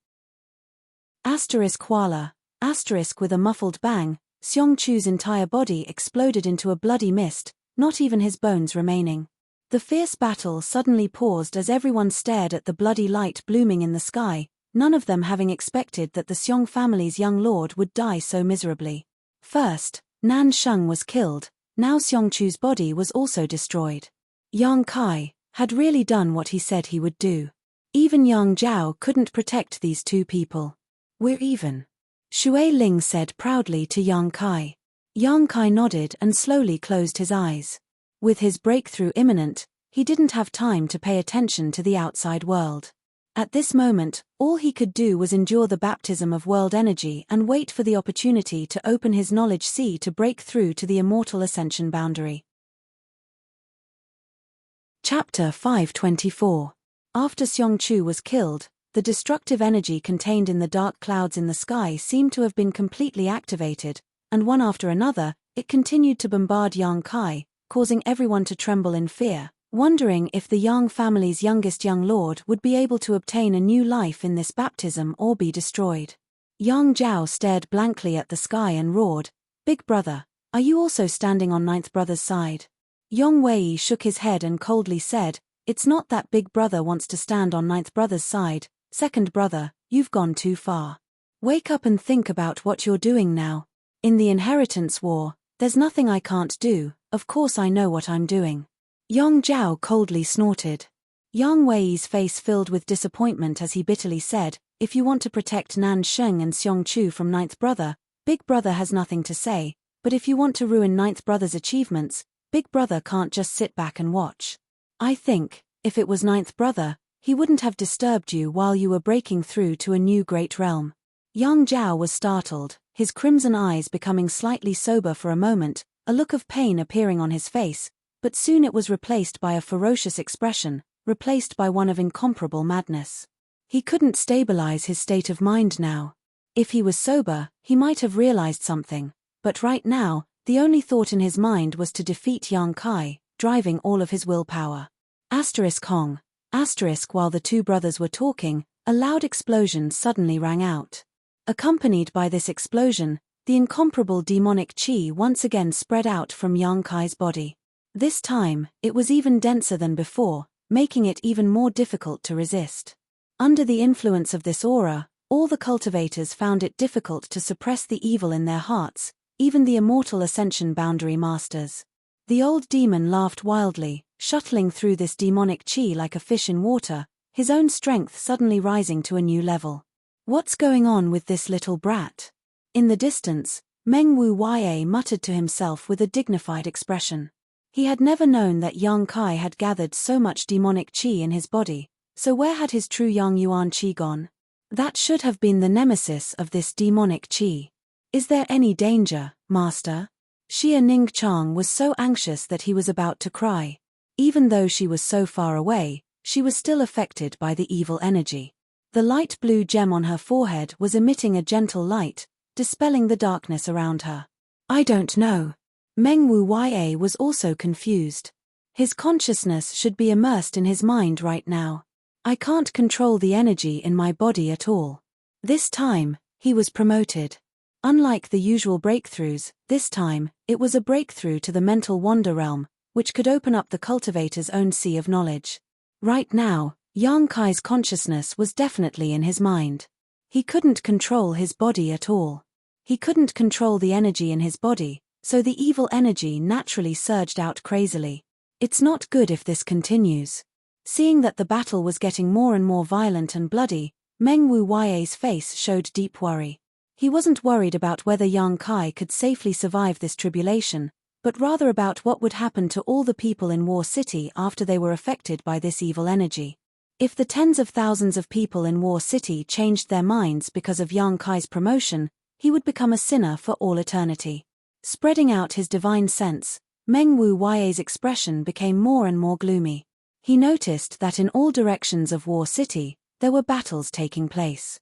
Wala. With a muffled bang, Xiong Chu's entire body exploded into a bloody mist, not even his bones remaining. The fierce battle suddenly paused as everyone stared at the bloody light blooming in the sky, none of them having expected that the Xiong family's young lord would die so miserably. First, Nan Sheng was killed, now Xiong Chu's body was also destroyed. Yang Kai had really done what he said he would do. Even Yang Zhao couldn't protect these two people. We're even. Shui Ling said proudly to Yang Kai. Yang Kai nodded and slowly closed his eyes. With his breakthrough imminent, he didn't have time to pay attention to the outside world. At this moment, all he could do was endure the baptism of world energy and wait for the opportunity to open his knowledge sea to break through to the immortal ascension boundary. Chapter 524. After Xiong Chu was killed, the destructive energy contained in the dark clouds in the sky seemed to have been completely activated, and one after another, it continued to bombard Yang Kai, causing everyone to tremble in fear, wondering if the Yang family's youngest young lord would be able to obtain a new life in this baptism or be destroyed. Yang Zhao stared blankly at the sky and roared, "Big brother, are you also standing on ninth brother's side?" Yong Wei shook his head and coldly said, "It's not that big brother wants to stand on ninth brother's side, second brother, you've gone too far. Wake up and think about what you're doing now. In the inheritance war, there's nothing I can't do, of course I know what I'm doing." Yang Zhao coldly snorted. Yang Wei's face filled with disappointment as he bitterly said, "If you want to protect Nan Sheng and Xiong Chu from ninth brother, big brother has nothing to say, but if you want to ruin ninth brother's achievements, big brother can't just sit back and watch. I think, if it was ninth brother, he wouldn't have disturbed you while you were breaking through to a new great realm." Yang Zhao was startled, his crimson eyes becoming slightly sober for a moment, a look of pain appearing on his face, but soon it was replaced by a ferocious expression, replaced by one of incomparable madness. He couldn't stabilize his state of mind now. If he was sober, he might have realized something, but right now, the only thought in his mind was to defeat Yang Kai, driving all of his willpower. Hong. While the two brothers were talking, a loud explosion suddenly rang out. Accompanied by this explosion, the incomparable demonic qi once again spread out from Yang Kai's body. This time, it was even denser than before, making it even more difficult to resist. Under the influence of this aura, all the cultivators found it difficult to suppress the evil in their hearts, even the immortal ascension boundary masters. The old demon laughed wildly, shuttling through this demonic qi like a fish in water, his own strength suddenly rising to a new level. What's going on with this little brat? In the distance, Meng Wu Ya muttered to himself with a dignified expression. He had never known that Yang Kai had gathered so much demonic qi in his body, so where had his true Yang Yuan qi gone? That should have been the nemesis of this demonic qi. Is there any danger, master? Xia Ningchang was so anxious that he was about to cry. Even though she was so far away, she was still affected by the evil energy. The light blue gem on her forehead was emitting a gentle light, dispelling the darkness around her. I don't know. Meng Wu Ya was also confused. His consciousness should be immersed in his mind right now. I can't control the energy in my body at all. This time, he was promoted. Unlike the usual breakthroughs, this time, it was a breakthrough to the mental wonder realm, which could open up the cultivator's own sea of knowledge. Right now, Yang Kai's consciousness was definitely in his mind. He couldn't control his body at all. He couldn't control the energy in his body, so the evil energy naturally surged out crazily. It's not good if this continues. Seeing that the battle was getting more and more violent and bloody, Meng Wu Ye's face showed deep worry. He wasn't worried about whether Yang Kai could safely survive this tribulation, but rather about what would happen to all the people in War City after they were affected by this evil energy. If the tens of thousands of people in War City changed their minds because of Yang Kai's promotion, he would become a sinner for all eternity. Spreading out his divine sense, Meng Wu Ye's expression became more and more gloomy. He noticed that in all directions of War City, there were battles taking place.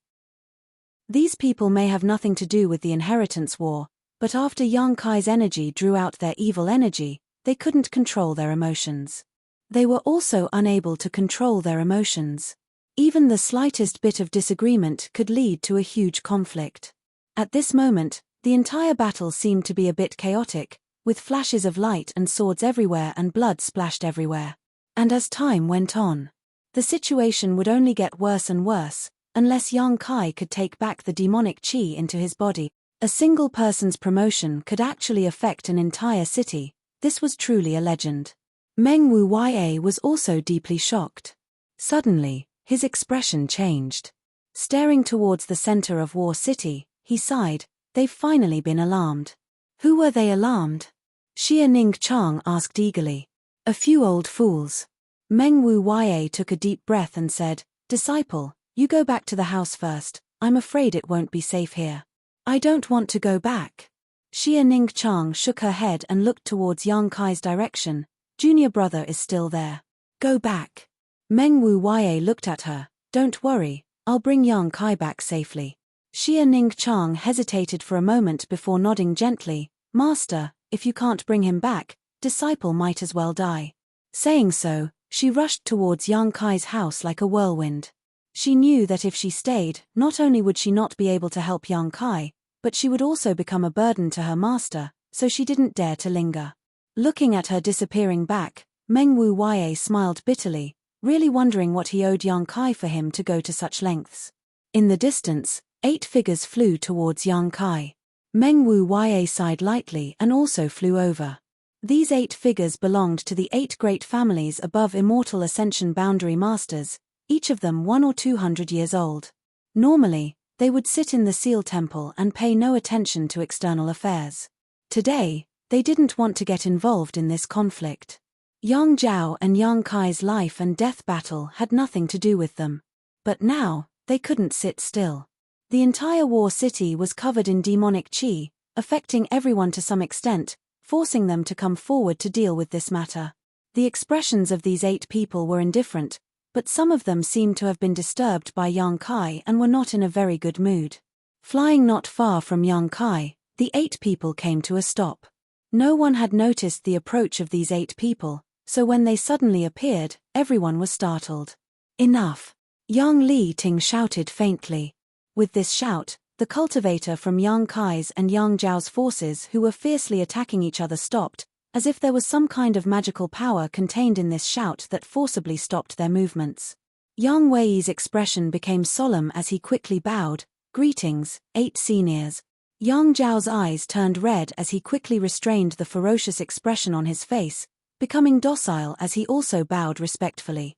These people may have nothing to do with the inheritance war, but after Yang Kai's energy drew out their evil energy, they couldn't control their emotions. They were also unable to control their emotions. Even the slightest bit of disagreement could lead to a huge conflict. At this moment, the entire battle seemed to be a bit chaotic, with flashes of light and swords everywhere and blood splashed everywhere. And as time went on, the situation would only get worse and worse, unless Yang Kai could take back the demonic qi into his body. A single person's promotion could actually affect an entire city. This was truly a legend. Meng Wu Ye was also deeply shocked. Suddenly, his expression changed. Staring towards the center of War City, he sighed. They've finally been alarmed. Who were they alarmed? Xia Ning Chang asked eagerly. A few old fools. Meng Wu Ye took a deep breath and said, Disciple, you go back to the house first. I'm afraid it won't be safe here. I don't want to go back. Xia Ning Chang shook her head and looked towards Yang Kai's direction. Junior brother is still there. Go back. Meng Wu Ye looked at her. Don't worry, I'll bring Yang Kai back safely. Xia Ning Chang hesitated for a moment before nodding gently. Master, if you can't bring him back, disciple might as well die. Saying so, she rushed towards Yang Kai's house like a whirlwind. She knew that if she stayed, not only would she not be able to help Yang Kai, but she would also become a burden to her master, so she didn't dare to linger. Looking at her disappearing back, Meng Wu Ye smiled bitterly, really wondering what he owed Yang Kai for him to go to such lengths. In the distance, 8 figures flew towards Yang Kai. Meng Wu Ye sighed lightly and also flew over. These 8 figures belonged to the 8 great families above Immortal Ascension Boundary Masters, each of them 100 or 200 years old. Normally, they would sit in the Seal Temple and pay no attention to external affairs. Today, they didn't want to get involved in this conflict. Yang Zhao and Yang Kai's life and death battle had nothing to do with them. But now, they couldn't sit still. The entire War City was covered in demonic qi, affecting everyone to some extent, forcing them to come forward to deal with this matter. The expressions of these 8 people were indifferent, but some of them seemed to have been disturbed by Yang Kai and were not in a very good mood. Flying not far from Yang Kai, the 8 people came to a stop. No one had noticed the approach of these 8 people, so when they suddenly appeared, everyone was startled. Enough! Yang Li Ting shouted faintly. With this shout, the cultivator from Yang Kai's and Yang Zhao's forces who were fiercely attacking each other stopped, as if there was some kind of magical power contained in this shout that forcibly stopped their movements. Yang Wei's expression became solemn as he quickly bowed. Greetings, 8 seniors. Yang Zhao's eyes turned red as he quickly restrained the ferocious expression on his face, becoming docile as he also bowed respectfully.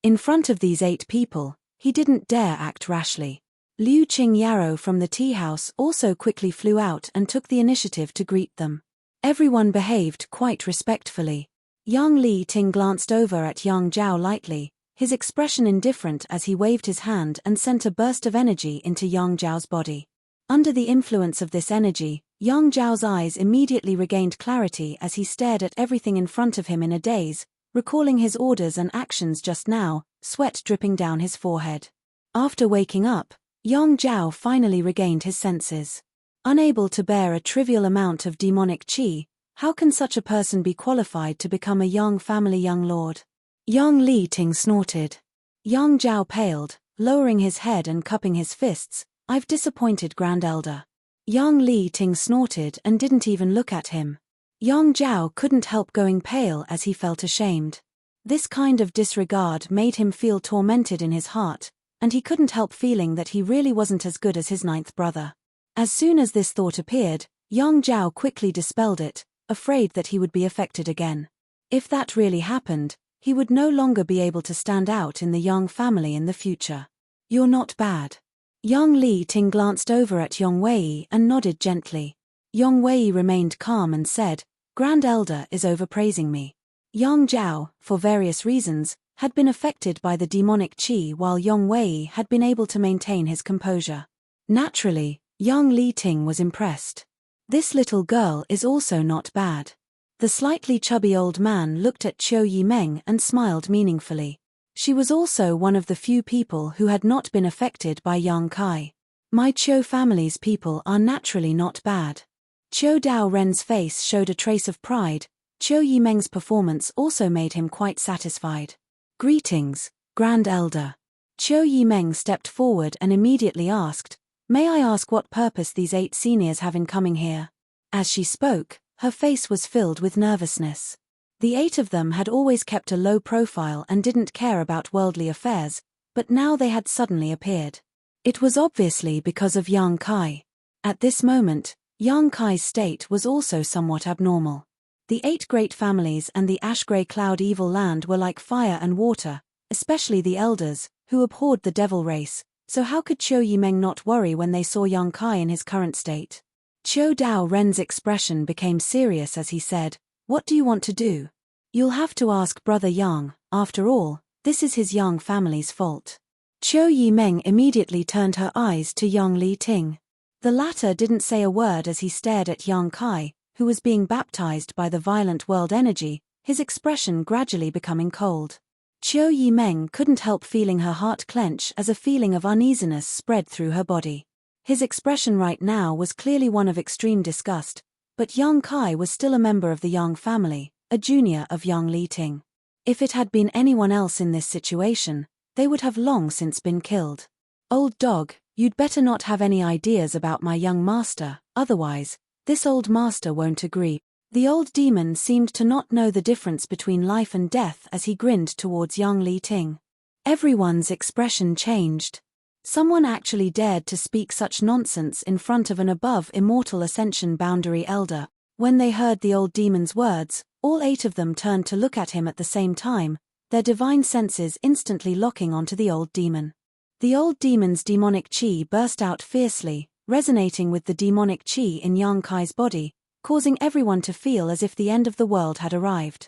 In front of these 8 people, he didn't dare act rashly. Liu Qing Yarrow from the tea house also quickly flew out and took the initiative to greet them. Everyone behaved quite respectfully. Yang Li Ting glanced over at Yang Zhao lightly, his expression indifferent as he waved his hand and sent a burst of energy into Yang Zhao's body. Under the influence of this energy, Yang Zhao's eyes immediately regained clarity as he stared at everything in front of him in a daze, recalling his orders and actions just now, sweat dripping down his forehead. After waking up, Yang Zhao finally regained his senses. Unable to bear a trivial amount of demonic qi, how can such a person be qualified to become a Yang family young lord? Yang Li Ting snorted. Yang Zhao paled, lowering his head and cupping his fists, I've disappointed Grand Elder. Yang Li Ting snorted and didn't even look at him. Yang Zhao couldn't help going pale as he felt ashamed. This kind of disregard made him feel tormented in his heart, and he couldn't help feeling that he really wasn't as good as his ninth brother. As soon as this thought appeared, Yang Zhao quickly dispelled it, afraid that he would be affected again. If that really happened, he would no longer be able to stand out in the Yang family in the future. You're not bad. Yang Li Ting glanced over at Yong Wei and nodded gently. Yong Wei remained calm and said, Grand Elder is overpraising me. Yang Zhao, for various reasons, had been affected by the demonic qi while Yong Wei had been able to maintain his composure. Naturally, Yang Li Ting was impressed. This little girl is also not bad. The slightly chubby old man looked at Qiu Yimeng and smiled meaningfully. She was also one of the few people who had not been affected by Yang Kai. My Qiu family's people are naturally not bad. Qiu Dao Ren's face showed a trace of pride. Qiu Yimeng's performance also made him quite satisfied. Greetings, Grand Elder. Qiu Yimeng stepped forward and immediately asked, May I ask what purpose these 8 seniors have in coming here? As she spoke, her face was filled with nervousness. The 8 of them had always kept a low profile and didn't care about worldly affairs, but now they had suddenly appeared. It was obviously because of Yang Kai. At this moment, Yang Kai's state was also somewhat abnormal. The 8 great families and the ash-grey cloud evil land were like fire and water, especially the elders, who abhorred the devil race, so how could Qiu Yimeng not worry when they saw Yang Kai in his current state? Qiu Dao Ren's expression became serious as he said, What do you want to do? You'll have to ask Brother Yang, after all, this is his Yang family's fault. Qiu Yimeng immediately turned her eyes to Yang Li Ting. The latter didn't say a word as he stared at Yang Kai, who was being baptized by the violent world energy, his expression gradually becoming cold. Qiu Yimeng couldn't help feeling her heart clench as a feeling of uneasiness spread through her body. His expression right now was clearly one of extreme disgust, but Yang Kai was still a member of the Yang family, a junior of Yang Li Ting. If it had been anyone else in this situation, they would have long since been killed. Old dog, you'd better not have any ideas about my young master, otherwise, this old master won't agree. The old demon seemed to not know the difference between life and death as he grinned towards Yang Li Ting. Everyone's expression changed. Someone actually dared to speak such nonsense in front of an above immortal ascension boundary elder. When they heard the old demon's words, all 8 of them turned to look at him at the same time, their divine senses instantly locking onto the old demon. The old demon's demonic qi burst out fiercely, resonating with the demonic qi in Yang Kai's body, causing everyone to feel as if the end of the world had arrived.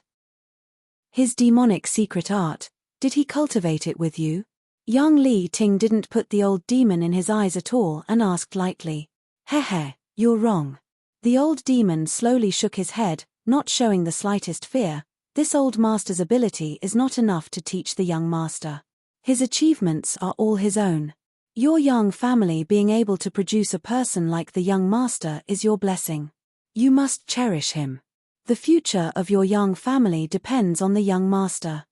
His demonic secret art, did he cultivate it with you? Yang Li Ting didn't put the old demon in his eyes at all and asked lightly. Hehe, you're wrong. The old demon slowly shook his head, not showing the slightest fear. This old master's ability is not enough to teach the young master. His achievements are all his own. Your young family being able to produce a person like the young master is your blessing. You must cherish him. The future of your young family depends on the young master.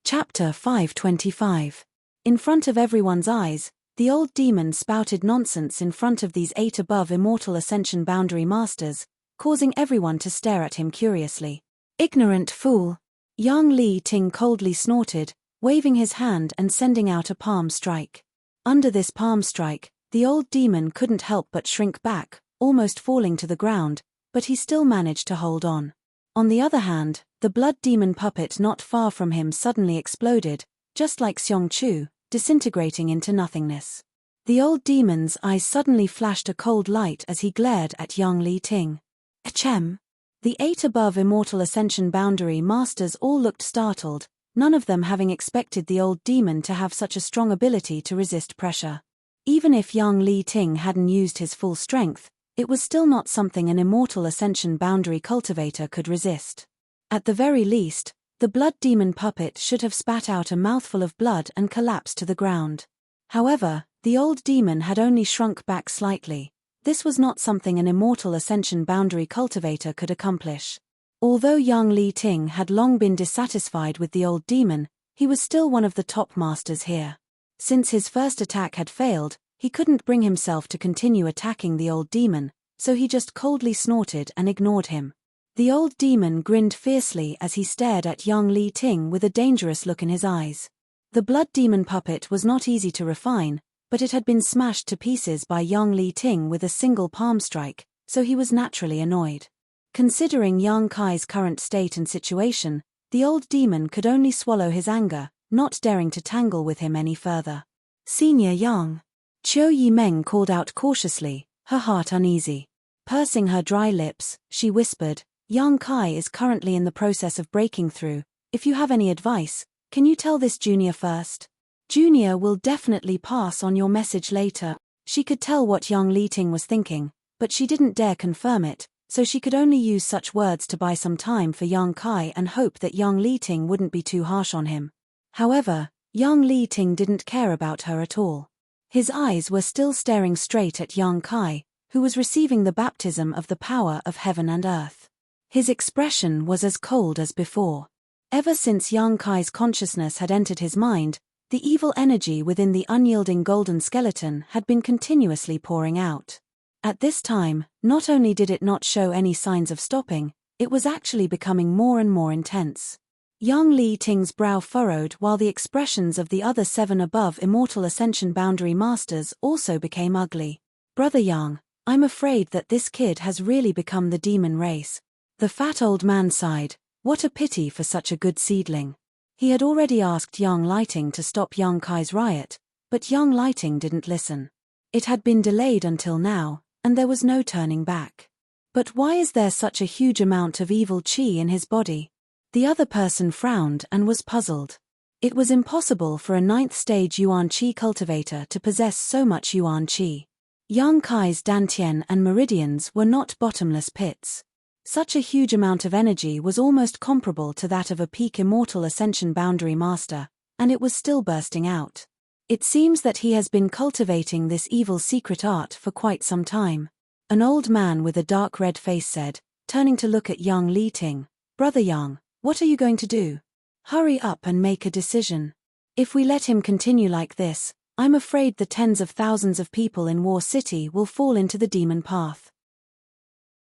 Chapter 525. In front of everyone's eyes, the old demon spouted nonsense in front of these 8 above immortal ascension boundary masters, causing everyone to stare at him curiously. Ignorant fool! Yang Li Ting coldly snorted, waving his hand and sending out a palm strike. Under this palm strike, the old demon couldn't help but shrink back, almost falling to the ground, but he still managed to hold on. On the other hand, the blood demon puppet not far from him suddenly exploded, just like Xiong Chu, disintegrating into nothingness. The old demon's eyes suddenly flashed a cold light as he glared at Yang Li Ting. Achem! The 8 above immortal ascension boundary masters all looked startled, none of them having expected the old demon to have such a strong ability to resist pressure. Even if Yang Li Ting hadn't used his full strength, it was still not something an immortal ascension boundary cultivator could resist. At the very least, the blood demon puppet should have spat out a mouthful of blood and collapsed to the ground. However, the old demon had only shrunk back slightly. This was not something an immortal ascension boundary cultivator could accomplish. Although Yang Li Ting had long been dissatisfied with the old demon, he was still one of the top masters here. Since his first attack had failed, he couldn't bring himself to continue attacking the old demon, so he just coldly snorted and ignored him. The old demon grinned fiercely as he stared at young Li Ting with a dangerous look in his eyes. The blood demon puppet was not easy to refine, but it had been smashed to pieces by young Li Ting with a single palm strike, so he was naturally annoyed. Considering Yang Kai's current state and situation, the old demon could only swallow his anger, not daring to tangle with him any further. Senior Yang. Qiu Yimeng called out cautiously, her heart uneasy. Pursing her dry lips, she whispered, Yang Kai is currently in the process of breaking through. If you have any advice, can you tell this junior first? Junior will definitely pass on your message later. She could tell what young Li Ting was thinking, but she didn't dare confirm it, so she could only use such words to buy some time for Yang Kai and hope that young Li Ting wouldn't be too harsh on him. However, young Li Ting didn't care about her at all. His eyes were still staring straight at Yang Kai, who was receiving the baptism of the power of heaven and earth. His expression was as cold as before. Ever since Yang Kai's consciousness had entered his mind, the evil energy within the unyielding golden skeleton had been continuously pouring out. At this time, not only did it not show any signs of stopping, it was actually becoming more and more intense. Young Li Ting's brow furrowed while the expressions of the other 7 above Immortal Ascension Boundary Masters also became ugly. Brother Yang, I'm afraid that this kid has really become the demon race. The fat old man sighed, what a pity for such a good seedling. He had already asked young Lighting to stop Yang Kai's riot, but young Lighting didn't listen. It had been delayed until now, and there was no turning back. But why is there such a huge amount of evil qi in his body? The other person frowned and was puzzled. It was impossible for a 9th stage Yuan Qi cultivator to possess so much Yuan Qi. Yang Kai's dantian and meridians were not bottomless pits. Such a huge amount of energy was almost comparable to that of a peak Immortal Ascension Boundary Master, and it was still bursting out. It seems that he has been cultivating this evil secret art for quite some time. An old man with a dark red face said, turning to look at young Li Ting, Brother Yang, what are you going to do? Hurry up and make a decision. If we let him continue like this, I'm afraid the tens of thousands of people in War City will fall into the demon path.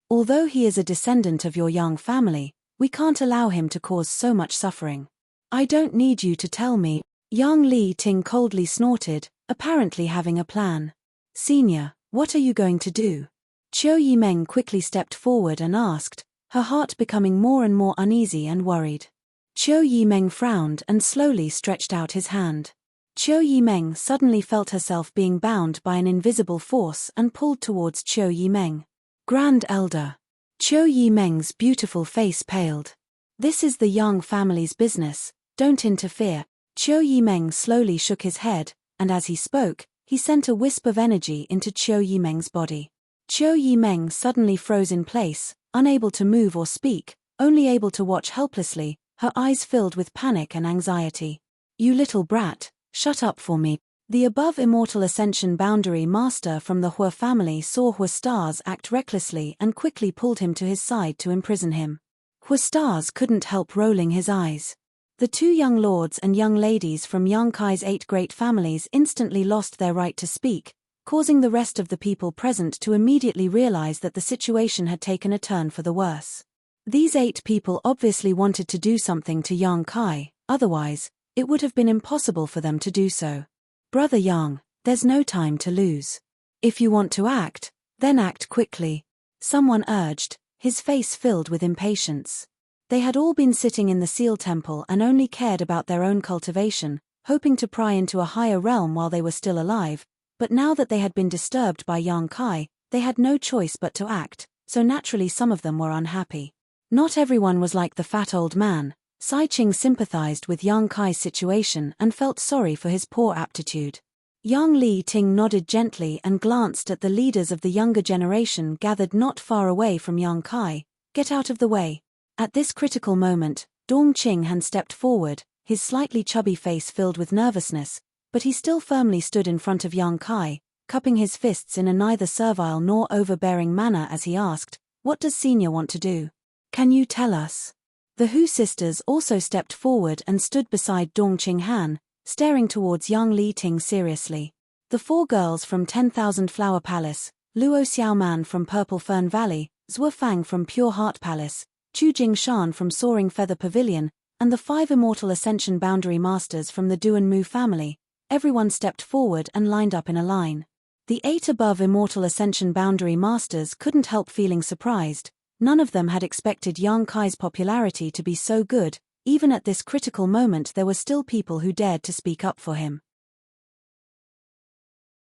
Although he is a descendant of your Yang family, we can't allow him to cause so much suffering. I don't need you to tell me. Young Li Ting coldly snorted, apparently having a plan. Senior, what are you going to do? Qiu Yimeng quickly stepped forward and asked, her heart becoming more and more uneasy and worried. Qiu Yimeng frowned and slowly stretched out his hand. Qiu Yimeng suddenly felt herself being bound by an invisible force and pulled towards Qiu Yimeng. Grand Elder. Qiu Yimeng's beautiful face paled. This is the Yang family's business, don't interfere. Qiu Yimeng slowly shook his head, and as he spoke, he sent a wisp of energy into Qiu Yimeng's body. Qiu Yimeng suddenly froze in place, unable to move or speak, only able to watch helplessly, her eyes filled with panic and anxiety. You little brat, shut up for me. The above Immortal Ascension Boundary Master from the Hua family saw Hua Stars act recklessly and quickly pulled him to his side to imprison him. Hua Stars couldn't help rolling his eyes. The 2 young lords and young ladies from Yang Kai's 8 great families instantly lost their right to speak, causing the rest of the people present to immediately realize that the situation had taken a turn for the worse. These 8 people obviously wanted to do something to Yang Kai, otherwise, it would have been impossible for them to do so. Brother Yang, there's no time to lose. If you want to act, then act quickly. Someone urged, his face filled with impatience. They had all been sitting in the Seal Temple and only cared about their own cultivation, hoping to pry into a higher realm while they were still alive, but now that they had been disturbed by Yang Kai, they had no choice but to act, so naturally some of them were unhappy. Not everyone was like the fat old man. Sai Qing sympathized with Yang Kai's situation and felt sorry for his poor aptitude. Young Li Ting nodded gently and glanced at the leaders of the younger generation gathered not far away from Yang Kai. Get out of the way. At this critical moment, Dong Qinghan stepped forward, his slightly chubby face filled with nervousness, but he still firmly stood in front of Yang Kai, cupping his fists in a neither servile nor overbearing manner as he asked, What does Senior want to do? Can you tell us? The Hu sisters also stepped forward and stood beside Dong Qinghan, staring towards young Li Ting seriously. The 4 girls from 10,000 Flower Palace, Luo Xiaoman from Purple Fern Valley, Zhuo Fang from Pure Heart Palace, Chu Jingshan from Soaring Feather Pavilion, and the 5 Immortal Ascension Boundary Masters from the Duan Mu family, everyone stepped forward and lined up in a line. The 8 above Immortal Ascension Boundary Masters couldn't help feeling surprised. None of them had expected Yang Kai's popularity to be so good. Even at this critical moment there were still people who dared to speak up for him.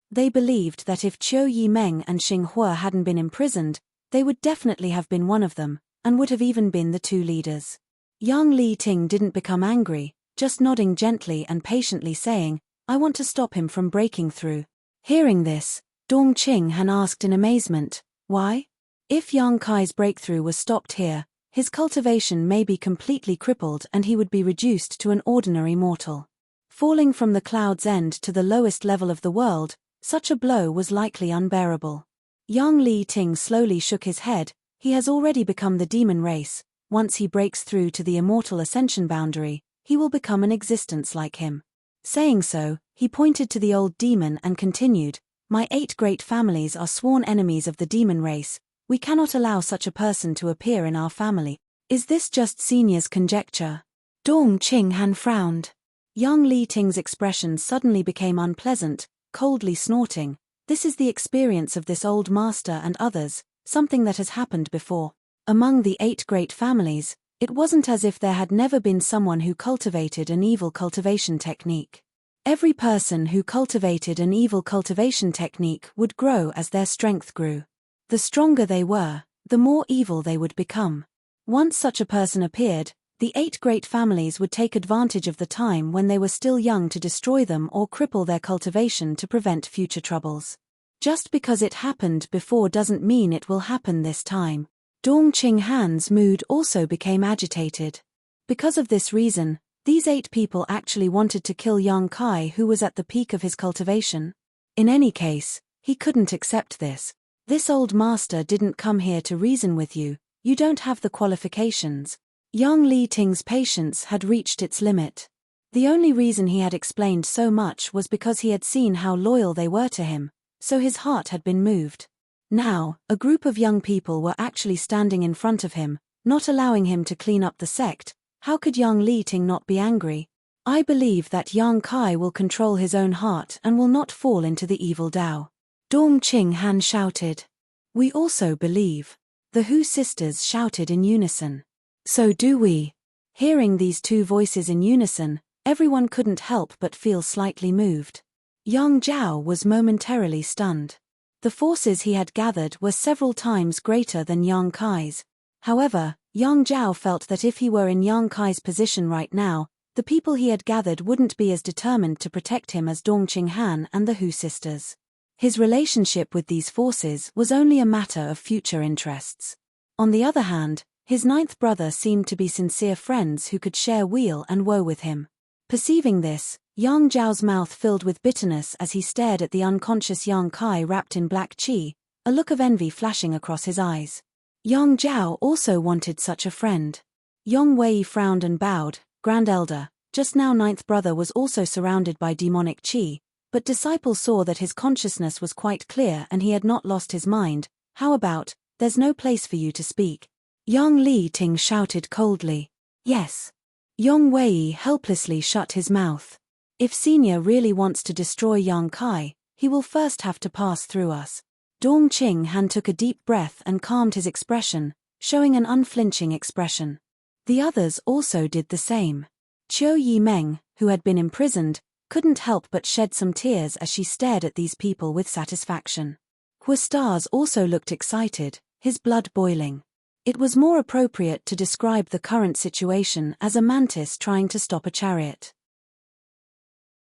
They believed that if Qiu Yimeng and Xing Hua hadn't been imprisoned, they would definitely have been one of them, and would have even been the 2 leaders. Young Li Ting didn't become angry, just nodding gently and patiently saying, "I want to stop him from breaking through." Hearing this, Dong Qinghan asked in amazement, "Why? If Yang Kai's breakthrough was stopped here, his cultivation may be completely crippled and he would be reduced to an ordinary mortal. Falling from the cloud's end to the lowest level of the world, such a blow was likely unbearable." Yang Li Ting slowly shook his head. He has already become the demon race. Once he breaks through to the immortal ascension boundary, he will become an existence like him. Saying so, he pointed to the old demon and continued, "My 8 great families are sworn enemies of the demon race. We cannot allow such a person to appear in our family. Is this just senior's conjecture?" Dong Qinghan frowned. Young Li Ting's expression suddenly became unpleasant, coldly snorting, "This is the experience of this old master and others, something that has happened before. Among the 8 great families, it wasn't as if there had never been someone who cultivated an evil cultivation technique. Every person who cultivated an evil cultivation technique would grow as their strength grew. The stronger they were, the more evil they would become. Once such a person appeared, the 8 great families would take advantage of the time when they were still young to destroy them or cripple their cultivation to prevent future troubles. Just because it happened before doesn't mean it will happen this time." Dong Qinghan's mood also became agitated. Because of this reason, these 8 people actually wanted to kill Yang Kai, who was at the peak of his cultivation. In any case, he couldn't accept this. "This old master didn't come here to reason with you. You don't have the qualifications." Young Li Ting's patience had reached its limit. The only reason he had explained so much was because he had seen how loyal they were to him, so his heart had been moved. Now, a group of young people were actually standing in front of him, not allowing him to clean up the sect. How could young Li Ting not be angry? "I believe that Yang Kai will control his own heart and will not fall into the evil Tao," Dong Qinghan shouted. "We also believe." The Hu sisters shouted in unison. "So do we." Hearing these 2 voices in unison, everyone couldn't help but feel slightly moved. Yang Zhao was momentarily stunned. The forces he had gathered were several times greater than Yang Kai's. However, Yang Zhao felt that if he were in Yang Kai's position right now, the people he had gathered wouldn't be as determined to protect him as Dong Qinghan and the Hu sisters. His relationship with these forces was only a matter of future interests. On the other hand, his 9th brother seemed to be sincere friends who could share weal and woe with him. Perceiving this, Yang Zhao's mouth filled with bitterness as he stared at the unconscious Yang Kai wrapped in black qi, a look of envy flashing across his eyes. Yang Zhao also wanted such a friend. Yong Wei frowned and bowed. "Grand Elder, just now 9th brother was also surrounded by demonic qi, but Disciple saw that his consciousness was quite clear and he had not lost his mind. How about, there's no place for you to speak?" Young Li Ting shouted coldly. "Yes." Yong Wei helplessly shut his mouth. "If Senior really wants to destroy Yang Kai, he will first have to pass through us." Dong Qinghan took a deep breath and calmed his expression, showing an unflinching expression. The others also did the same. Qiu Yimeng, who had been imprisoned, couldn't help but shed some tears as she stared at these people with satisfaction. Hua Stars also looked excited, his blood boiling. It was more appropriate to describe the current situation as a mantis trying to stop a chariot.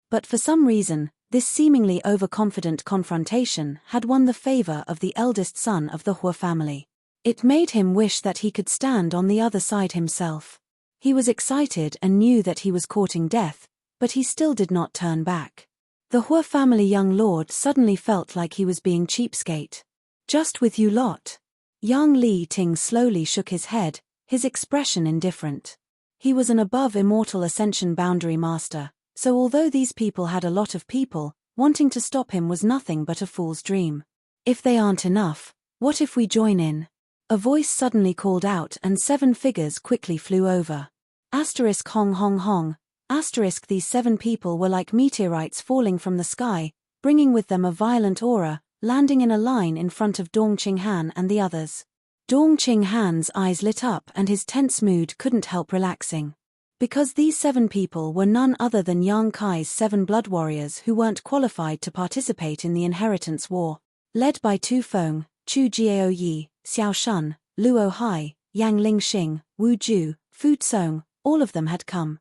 But for some reason, this seemingly overconfident confrontation had won the favor of the eldest son of the Hua family. It made him wish that he could stand on the other side himself. He was excited and knew that he was courting death, but he still did not turn back. The Hua family young lord suddenly felt like he was being cheapskate. "Just with you lot." Young Li Ting slowly shook his head, his expression indifferent. He was an above immortal ascension boundary master, So although these people had a lot of people, wanting to stop him was nothing but a fool's dream. If they aren't enough, what if we join in? A voice suddenly called out and 7 figures quickly flew over. Asterisk hong hong hong. Asterisk these 7 people were like meteorites falling from the sky, bringing with them a violent aura, landing in a line in front of Dong Qinghan and the others. Dong Qinghan's eyes lit up and his tense mood couldn't help relaxing. Because these 7 people were none other than Yang Kai's 7 blood warriors who weren't qualified to participate in the inheritance war. Led by Tu Feng, Chu Jiaoyi, Xiao Shun, Luo Hai, Yang Lingxing, Wu Ju, Fu Tsong, all of them had come.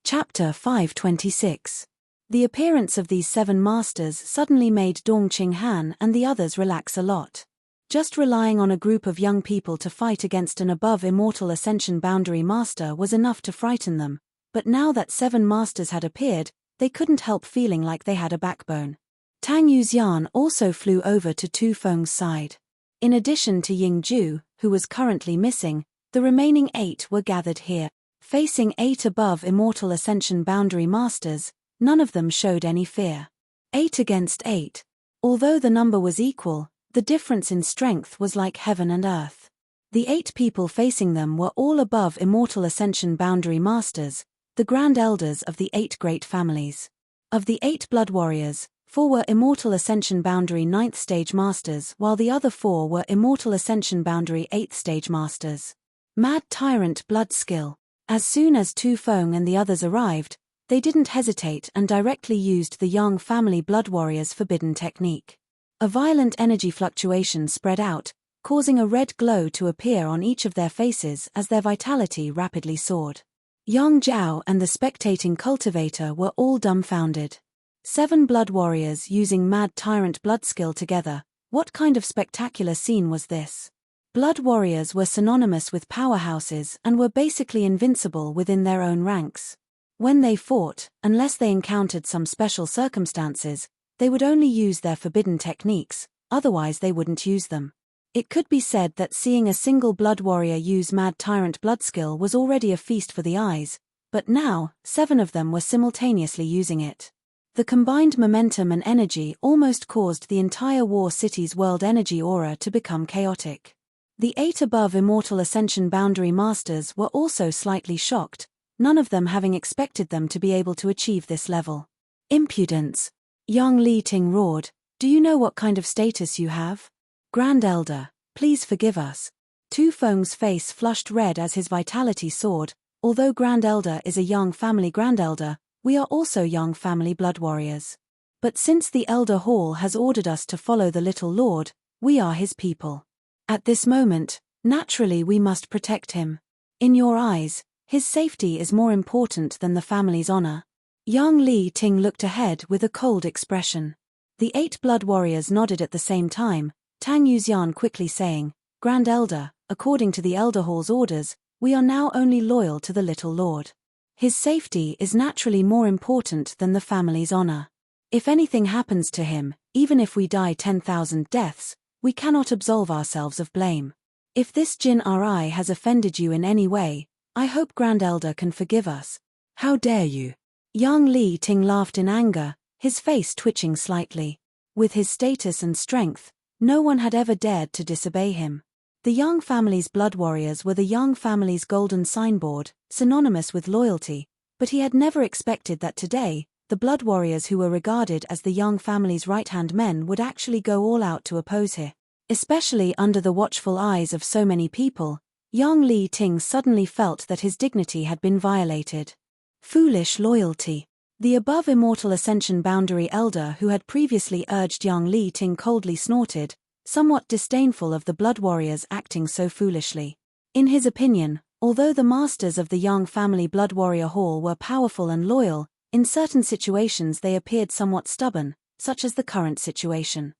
Chapter 526. The appearance of these 7 masters suddenly made Dong Qinghan and the others relax a lot. Just relying on a group of young people to fight against an above immortal ascension boundary master was enough to frighten them, but now that 7 masters had appeared, they couldn't help feeling like they had a backbone. Tang Yuxian also flew over to Tu Feng's side. In addition to Ying Ju, who was currently missing, the remaining 8 were gathered here. Facing 8 above immortal ascension boundary masters, none of them showed any fear. 8 against 8. Although the number was equal, the difference in strength was like heaven and earth. The 8 people facing them were all above immortal ascension boundary masters, the grand elders of the 8 great families. Of the 8 blood warriors, 4 were immortal ascension boundary 9th stage masters while the other 4 were immortal ascension boundary 8th stage masters. Mad Tyrant blood skill. As soon as Tu Feng and the others arrived, they didn't hesitate and directly used the Yang family blood warriors' forbidden technique. A violent energy fluctuation spread out, causing a red glow to appear on each of their faces as their vitality rapidly soared. Yang Zhao and the spectating cultivator were all dumbfounded. 7 blood warriors using Mad Tyrant blood skill together, what kind of spectacular scene was this? Blood warriors were synonymous with powerhouses and were basically invincible within their own ranks. When they fought, unless they encountered some special circumstances, they would only use their forbidden techniques, otherwise they wouldn't use them. It could be said that seeing a single blood warrior use Mad Tyrant blood skill was already a feast for the eyes, but now, 7 of them were simultaneously using it. The combined momentum and energy almost caused the entire War City's world energy aura to become chaotic. The 8 above immortal ascension boundary masters were also slightly shocked, none of them having expected them to be able to achieve this level. Impudence! Yang Li Ting roared, "Do you know what kind of status you have? Grand Elder, please forgive us." Tu Feng's face flushed red as his vitality soared. Although Grand Elder is a Yang family Grand Elder, we are also Yang family blood warriors. But since the Elder Hall has ordered us to follow the Little Lord, we are his people. At this moment, naturally we must protect him. In your eyes, his safety is more important than the family's honor. Yang Li Ting looked ahead with a cold expression. The 8 blood warriors nodded at the same time, Tang Yuxian quickly saying, "Grand Elder, according to the Elder Hall's orders, we are now only loyal to the Little Lord. His safety is naturally more important than the family's honor. If anything happens to him, even if we die 10,000 deaths, we cannot absolve ourselves of blame. If this Jin Ri has offended you in any way, I hope Grand Elder can forgive us." "How dare you?" Yang Li Ting laughed in anger, his face twitching slightly. With his status and strength, no one had ever dared to disobey him. The Yang family's blood warriors were the Yang family's golden signboard, synonymous with loyalty, but he had never expected that today, the blood warriors who were regarded as the Yang family's right-hand men would actually go all out to oppose him. Especially under the watchful eyes of so many people, Yang Li Ting suddenly felt that his dignity had been violated. Foolish loyalty. The above immortal ascension boundary elder who had previously urged Yang Li Ting coldly snorted, somewhat disdainful of the blood warriors acting so foolishly. In his opinion, although the masters of the Yang family blood warrior hall were powerful and loyal, in certain situations they appeared somewhat stubborn, such as the current situation.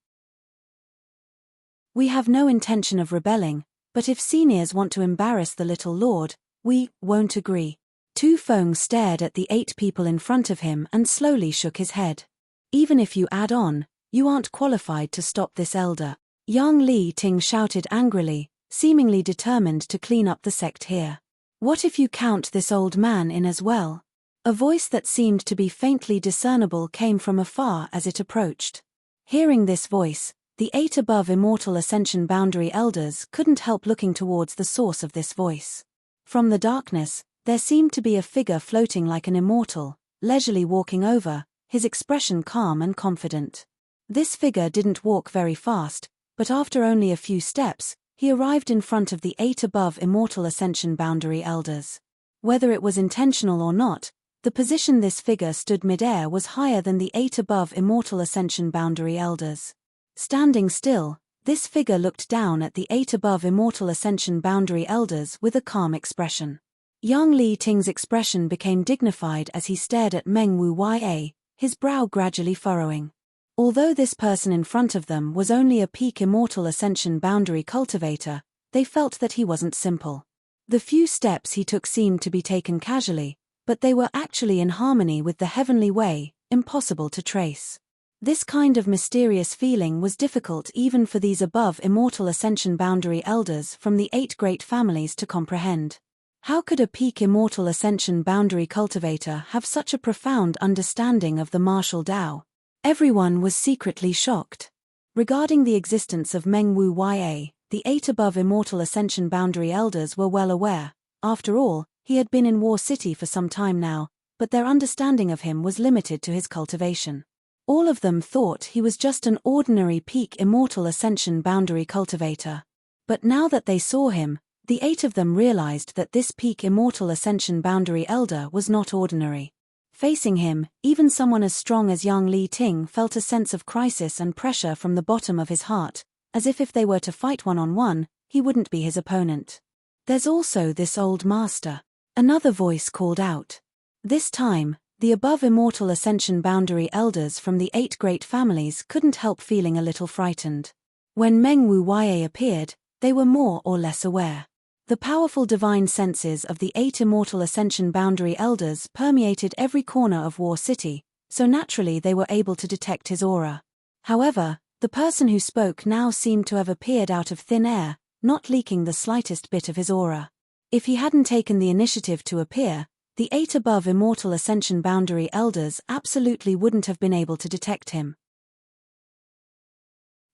"We have no intention of rebelling, but if seniors want to embarrass the Little Lord, we won't agree." Tu Feng stared at the 8 people in front of him and slowly shook his head. "Even if you add on, you aren't qualified to stop this elder." Yang Li Ting shouted angrily, seemingly determined to clean up the sect here. What if you count this old man in as well? A voice that seemed to be faintly discernible came from afar as it approached. Hearing this voice, the 8 above Immortal Ascension Boundary Elders couldn't help looking towards the source of this voice. From the darkness, there seemed to be a figure floating like an immortal, leisurely walking over, his expression calm and confident. This figure didn't walk very fast, but after only a few steps, he arrived in front of the 8 above Immortal Ascension Boundary Elders. Whether it was intentional or not, the position this figure stood mid-air was higher than the 8 above Immortal Ascension Boundary Elders. Standing still, this figure looked down at the 8 above Immortal Ascension Boundary Elders with a calm expression. Yang Li Ting's expression became dignified as he stared at Meng Wu Ya, his brow gradually furrowing. Although this person in front of them was only a peak Immortal Ascension Boundary cultivator, they felt that he wasn't simple. The few steps he took seemed to be taken casually, but they were actually in harmony with the heavenly way, impossible to trace. This kind of mysterious feeling was difficult even for these above Immortal Ascension Boundary Elders from the 8 great families to comprehend. How could a peak Immortal Ascension Boundary cultivator have such a profound understanding of the martial Tao? Everyone was secretly shocked. Regarding the existence of Meng Wu Ya, the 8 above Immortal Ascension Boundary Elders were well aware. After all, he had been in War City for some time now, but their understanding of him was limited to his cultivation. All of them thought he was just an ordinary peak Immortal Ascension Boundary cultivator. But now that they saw him, the 8 of them realized that this peak Immortal Ascension Boundary Elder was not ordinary. Facing him, even someone as strong as Yang Li Ting felt a sense of crisis and pressure from the bottom of his heart, as if they were to fight one-on-one, he wouldn't be his opponent. There's also this old master. Another voice called out. This time, the above Immortal Ascension Boundary Elders from the 8 great families couldn't help feeling a little frightened. When Meng Wu Ya appeared, they were more or less aware. The powerful divine senses of the 8 Immortal Ascension Boundary Elders permeated every corner of War City, so naturally they were able to detect his aura. However, the person who spoke now seemed to have appeared out of thin air, not leaking the slightest bit of his aura. If he hadn't taken the initiative to appear, the 8 above Immortal Ascension Boundary Elders absolutely wouldn't have been able to detect him.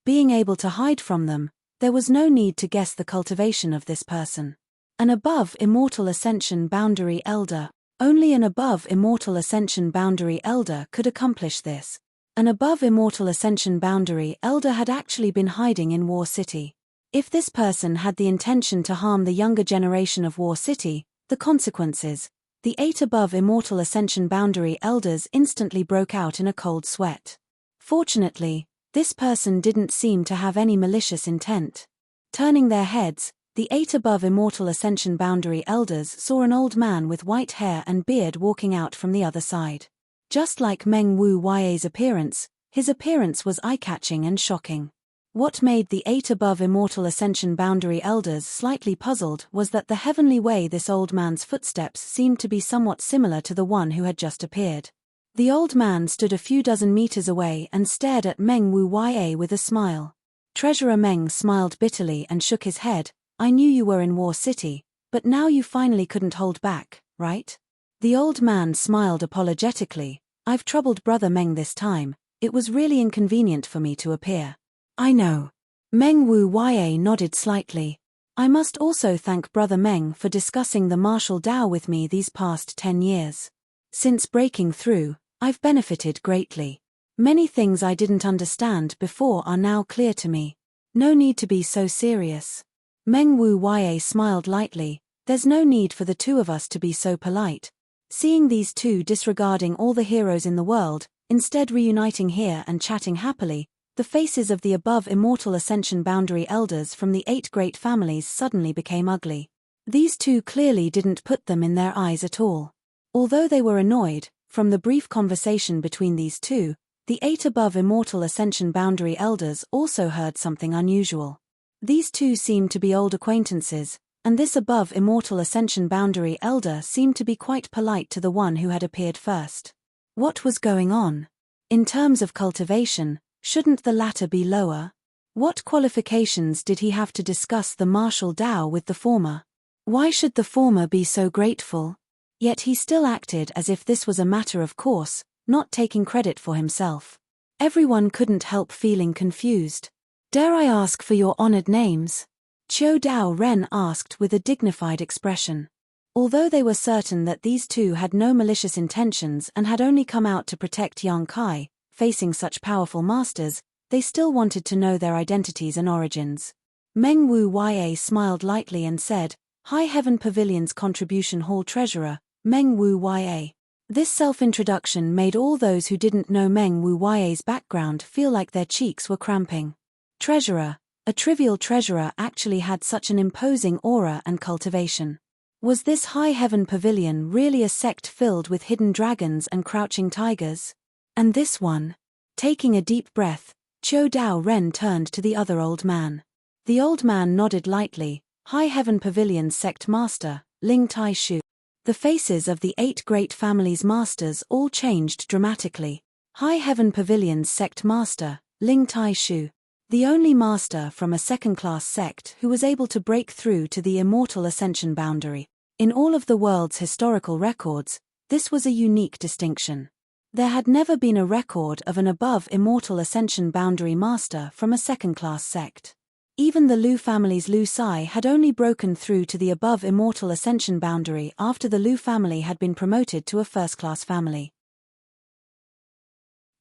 Being able to hide from them, there was no need to guess the cultivation of this person. An above Immortal Ascension Boundary Elder. Only an above Immortal Ascension Boundary Elder could accomplish this. An above Immortal Ascension Boundary Elder had actually been hiding in War City. If this person had the intention to harm the younger generation of War City, the consequences. The 8 above Immortal Ascension Boundary Elders instantly broke out in a cold sweat. Fortunately, this person didn't seem to have any malicious intent. Turning their heads, the 8 above Immortal Ascension Boundary Elders saw an old man with white hair and beard walking out from the other side. Just like Meng Wu Ya's appearance, his appearance was eye-catching and shocking. What made the 8 above Immortal Ascension Boundary Elders slightly puzzled was that the heavenly way this old man's footsteps seemed to be somewhat similar to the one who had just appeared. The old man stood a few dozen meters away and stared at Meng Wu Ya with a smile. Treasurer Meng smiled bitterly and shook his head. I knew you were in War City, but now you finally couldn't hold back, right? The old man smiled apologetically. I've troubled Brother Meng this time. It was really inconvenient for me to appear. I know. Meng Wu Ya nodded slightly. I must also thank Brother Meng for discussing the martial Tao with me these past 10 years. Since breaking through, I've benefited greatly. Many things I didn't understand before are now clear to me. No need to be so serious. Meng Wu Ya smiled lightly. There's no need for the two of us to be so polite. Seeing these two disregarding all the heroes in the world, instead reuniting here and chatting happily, the faces of the above Immortal Ascension Boundary Elders from the 8 great families suddenly became ugly. These two clearly didn't put them in their eyes at all. Although they were annoyed, from the brief conversation between these two, the 8 above Immortal Ascension Boundary Elders also heard something unusual. These two seemed to be old acquaintances, and this above Immortal Ascension Boundary Elder seemed to be quite polite to the one who had appeared first. What was going on? In terms of cultivation, shouldn't the latter be lower? What qualifications did he have to discuss the martial Tao with the former? Why should the former be so grateful? Yet he still acted as if this was a matter of course, not taking credit for himself. Everyone couldn't help feeling confused. Dare I ask for your honored names? Qiu Dao Ren asked with a dignified expression. Although they were certain that these two had no malicious intentions and had only come out to protect Yang Kai, facing such powerful masters, they still wanted to know their identities and origins. Meng Wu Ya smiled lightly and said, High Heaven Pavilion's Contribution Hall Treasurer, Meng Wu Ya. This self-introduction made all those who didn't know Meng Wu Ya's background feel like their cheeks were cramping. Treasurer. A trivial treasurer actually had such an imposing aura and cultivation. Was this High Heaven Pavilion really a sect filled with hidden dragons and crouching tigers? And this one? Taking a deep breath, Qiu Dao Ren turned to the other old man. The old man nodded lightly. High Heaven Pavilion's sect master, Ling Tai Shu. The faces of the 8 great families' masters all changed dramatically. High Heaven Pavilion's sect master, Ling Tai Shu. The only master from a second-class sect who was able to break through to the immortal ascension boundary. In all of the world's historical records, this was a unique distinction. There had never been a record of an above immortal ascension boundary master from a second-class sect. Even the Lu family's Lu Sai had only broken through to the above immortal ascension boundary after the Lu family had been promoted to a first-class family.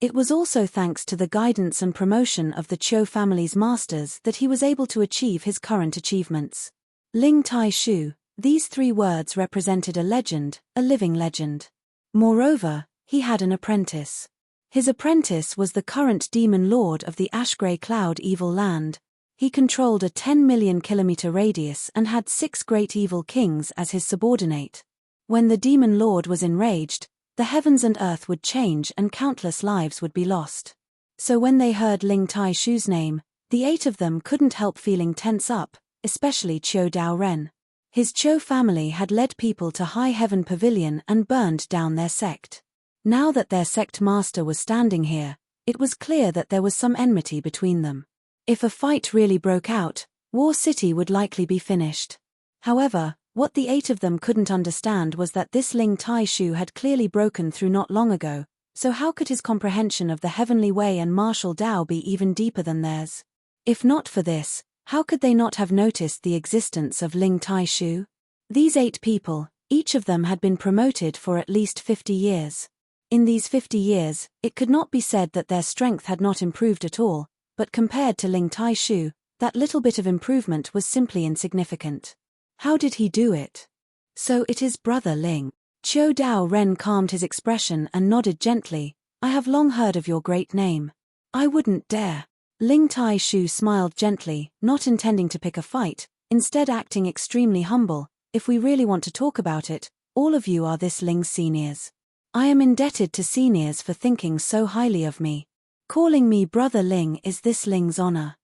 It was also thanks to the guidance and promotion of the Qiu family's masters that he was able to achieve his current achievements. Ling Tai Shu, these 3 words represented a legend, a living legend. Moreover, he had an apprentice. His apprentice was the current demon lord of the Ash-Grey Cloud Evil Land. He controlled a 10 million kilometer radius and had 6 great evil kings as his subordinate. When the demon lord was enraged, the heavens and earth would change and countless lives would be lost. So when they heard Ling Tai Shu's name, the 8 of them couldn't help feeling tense up, especially Qiu Dao Ren. His Qiu family had led people to High Heaven Pavilion and burned down their sect. Now that their sect master was standing here, it was clear that there was some enmity between them. If a fight really broke out, War City would likely be finished. However, what the 8 of them couldn't understand was that this Ling Tai Shu had clearly broken through not long ago, so how could his comprehension of the heavenly way and martial Tao be even deeper than theirs? If not for this, how could they not have noticed the existence of Ling Tai Shu? These 8 people, each of them had been promoted for at least 50 years. In these 50 years, it could not be said that their strength had not improved at all, but compared to Ling Tai Shu, that little bit of improvement was simply insignificant. How did he do it? So it is Brother Ling. Qiu Dao Ren calmed his expression and nodded gently. I have long heard of your great name. I wouldn't dare. Ling Tai Shu smiled gently, not intending to pick a fight, instead acting extremely humble. If we really want to talk about it, all of you are this Ling's seniors. I am indebted to seniors for thinking so highly of me. Calling me Brother Ling is this Ling's honor.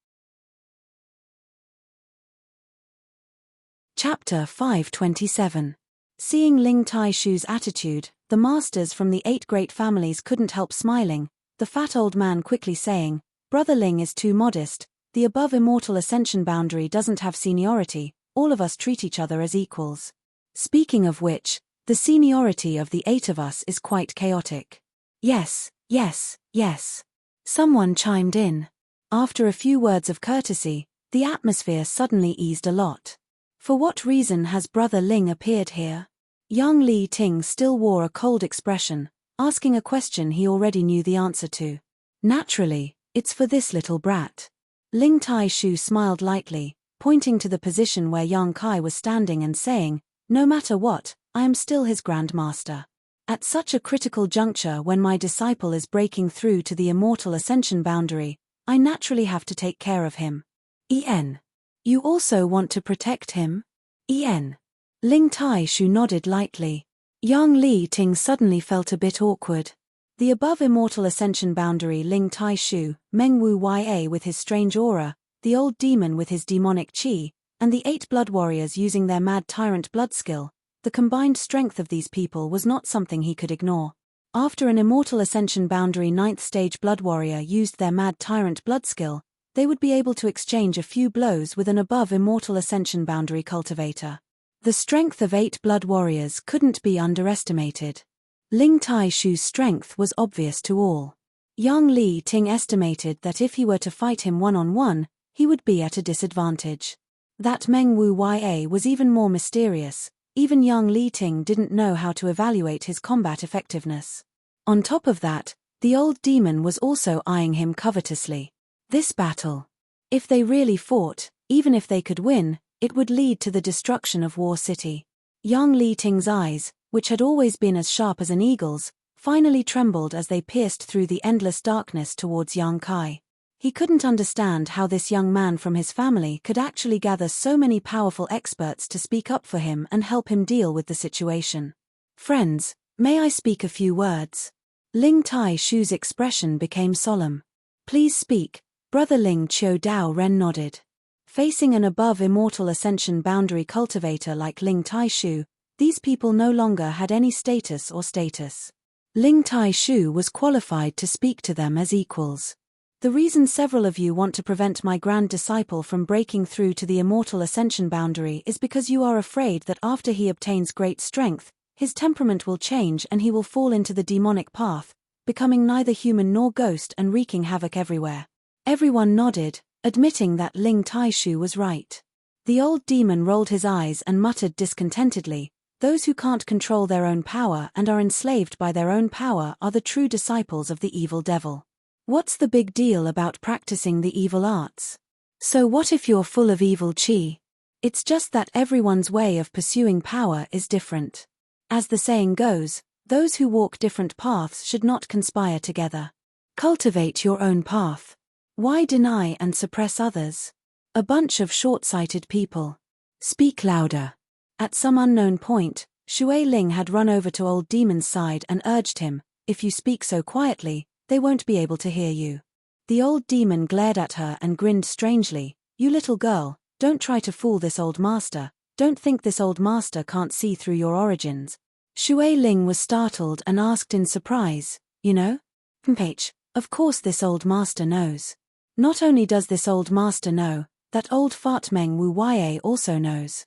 Chapter 527. Seeing Ling Tai Shu's attitude, the masters from the 8 great families couldn't help smiling, the fat old man quickly saying, Brother Ling is too modest, the above immortal ascension boundary doesn't have seniority, all of us treat each other as equals. Speaking of which, the seniority of the 8 of us is quite chaotic. Yes, yes, yes. Someone chimed in. After a few words of courtesy, the atmosphere suddenly eased a lot. For what reason has Brother Ling appeared here? Young Li Ting still wore a cold expression, asking a question he already knew the answer to. Naturally, it's for this little brat. Ling Tai Shu smiled lightly, pointing to the position where Yang Kai was standing and saying, no matter what, I am still his grandmaster. At such a critical juncture when my disciple is breaking through to the immortal ascension boundary, I naturally have to take care of him. En. You also want to protect him? En. Ling Tai Shu nodded lightly. Yang Li Ting suddenly felt a bit awkward. The above immortal ascension boundary Ling Tai Shu, Meng Wu Ya with his strange aura, the old demon with his demonic qi, and the 8 blood warriors using their mad tyrant blood skill, the combined strength of these people was not something he could ignore. After an immortal ascension boundary 9th stage blood warrior used their mad tyrant blood skill, they would be able to exchange a few blows with an above immortal ascension boundary cultivator. The strength of 8 blood warriors couldn't be underestimated. Ling Tai-shu's strength was obvious to all. Yang Li Ting estimated that if he were to fight him one-on-one, he would be at a disadvantage. That Meng Wu Ya was even more mysterious. Even Yang Li Ting didn't know how to evaluate his combat effectiveness. On top of that, the old demon was also eyeing him covetously. This battle. If they really fought, even if they could win, it would lead to the destruction of War City. Yang Li Ting's eyes, which had always been as sharp as an eagle's, finally trembled as they pierced through the endless darkness towards Yang Kai. He couldn't understand how this young man from his family could actually gather so many powerful experts to speak up for him and help him deal with the situation. "Friends, may I speak a few words?" Ling Tai-shu's expression became solemn. "Please speak." Brother Ling Chiu Dao Ren nodded. Facing an above immortal ascension boundary cultivator like Ling Tai-shu, these people no longer had any status or status. Ling Tai-shu was qualified to speak to them as equals. "The reason several of you want to prevent my grand disciple from breaking through to the immortal ascension boundary is because you are afraid that after he obtains great strength, his temperament will change and he will fall into the demonic path, becoming neither human nor ghost and wreaking havoc everywhere." Everyone nodded, admitting that Ling Tai-shu was right. The old demon rolled his eyes and muttered discontentedly, "Those who can't control their own power and are enslaved by their own power are the true disciples of the evil devil. What's the big deal about practicing the evil arts? So what if you're full of evil chi? It's just that everyone's way of pursuing power is different. As the saying goes, those who walk different paths should not conspire together. Cultivate your own path. Why deny and suppress others? A bunch of short-sighted people. Speak louder." At some unknown point, Shui Ling had run over to Old Demon's side and urged him, "If you speak so quietly, they won't be able to hear you." The old demon glared at her and grinned strangely. "You little girl, don't try to fool this old master. Don't think this old master can't see through your origins." Shui Ling was startled and asked in surprise, "You know?" "Mph, of course this old master knows. Not only does this old master know, that old fart Meng Wu Ya also knows.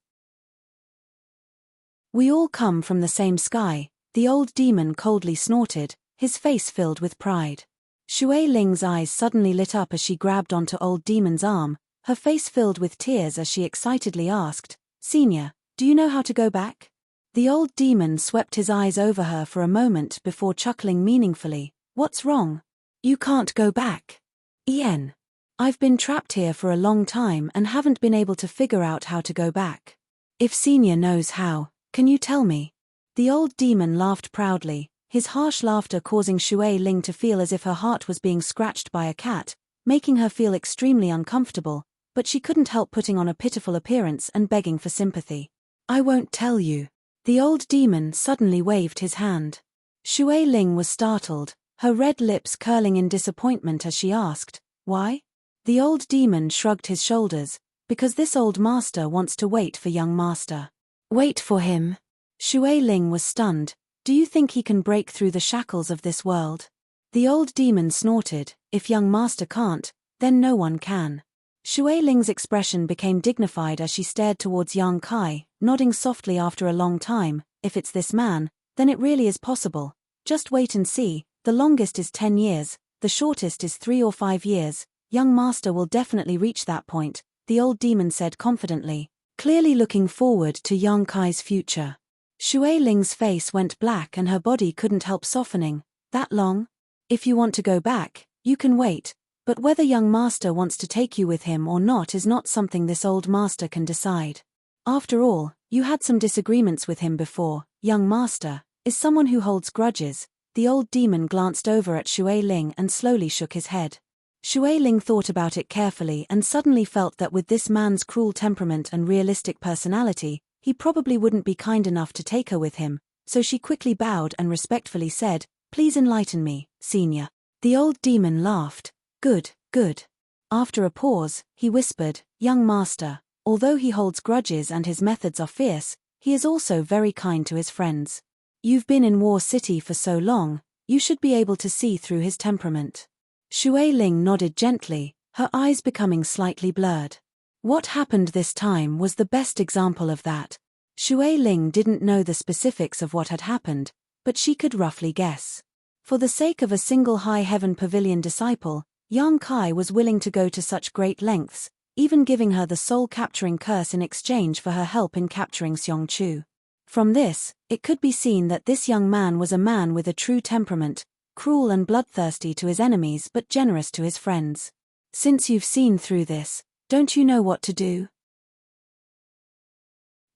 We all come from the same sky," the old demon coldly snorted, his face filled with pride. Shui Ling's eyes suddenly lit up as she grabbed onto Old Demon's arm, her face filled with tears as she excitedly asked, "Senior, do you know how to go back?" The old demon swept his eyes over her for a moment before chuckling meaningfully, "What's wrong? You can't go back. Ian. I've been trapped here for a long time and haven't been able to figure out how to go back. If Senior knows how, can you tell me?" The old demon laughed proudly, his harsh laughter causing Shui Ling to feel as if her heart was being scratched by a cat, making her feel extremely uncomfortable, but she couldn't help putting on a pitiful appearance and begging for sympathy. "I won't tell you." The old demon suddenly waved his hand. Shui Ling was startled, her red lips curling in disappointment as she asked, "Why?" The old demon shrugged his shoulders, "Because this old master wants to wait for young master." "Wait for him?" Shui Ling was stunned. "Do you think he can break through the shackles of this world?" The old demon snorted, "If young master can't, then no one can." Shui Ling's expression became dignified as she stared towards Yang Kai, nodding softly after a long time, "If it's this man, then it really is possible. Just wait and see, the longest is 10 years, the shortest is 3 or 5 years, young master will definitely reach that point," the old demon said confidently, clearly looking forward to Yang Kai's future. Shui Ling's face went black and her body couldn't help softening. "That long? If you want to go back, you can wait, but whether young master wants to take you with him or not is not something this old master can decide. After all, you had some disagreements with him before. Young master is someone who holds grudges." The old demon glanced over at Shui Ling and slowly shook his head. Shui Ling thought about it carefully and suddenly felt that with this man's cruel temperament and realistic personality, he probably wouldn't be kind enough to take her with him, so she quickly bowed and respectfully said, "Please enlighten me, Senior." The old demon laughed. Good, good." After a pause, he whispered, "Young master, although he holds grudges and his methods are fierce, he is also very kind to his friends. You've been in War City for so long, you should be able to see through his temperament." Shui Ling nodded gently, her eyes becoming slightly blurred. What happened this time was the best example of that. Shui Ling didn't know the specifics of what had happened, but she could roughly guess. For the sake of a single High Heaven Pavilion disciple, Yang Kai was willing to go to such great lengths, even giving her the soul-capturing curse in exchange for her help in capturing Xiong Chu. From this, it could be seen that this young man was a man with a true temperament, cruel and bloodthirsty to his enemies but generous to his friends. Since you've seen through this, don't you know what to do?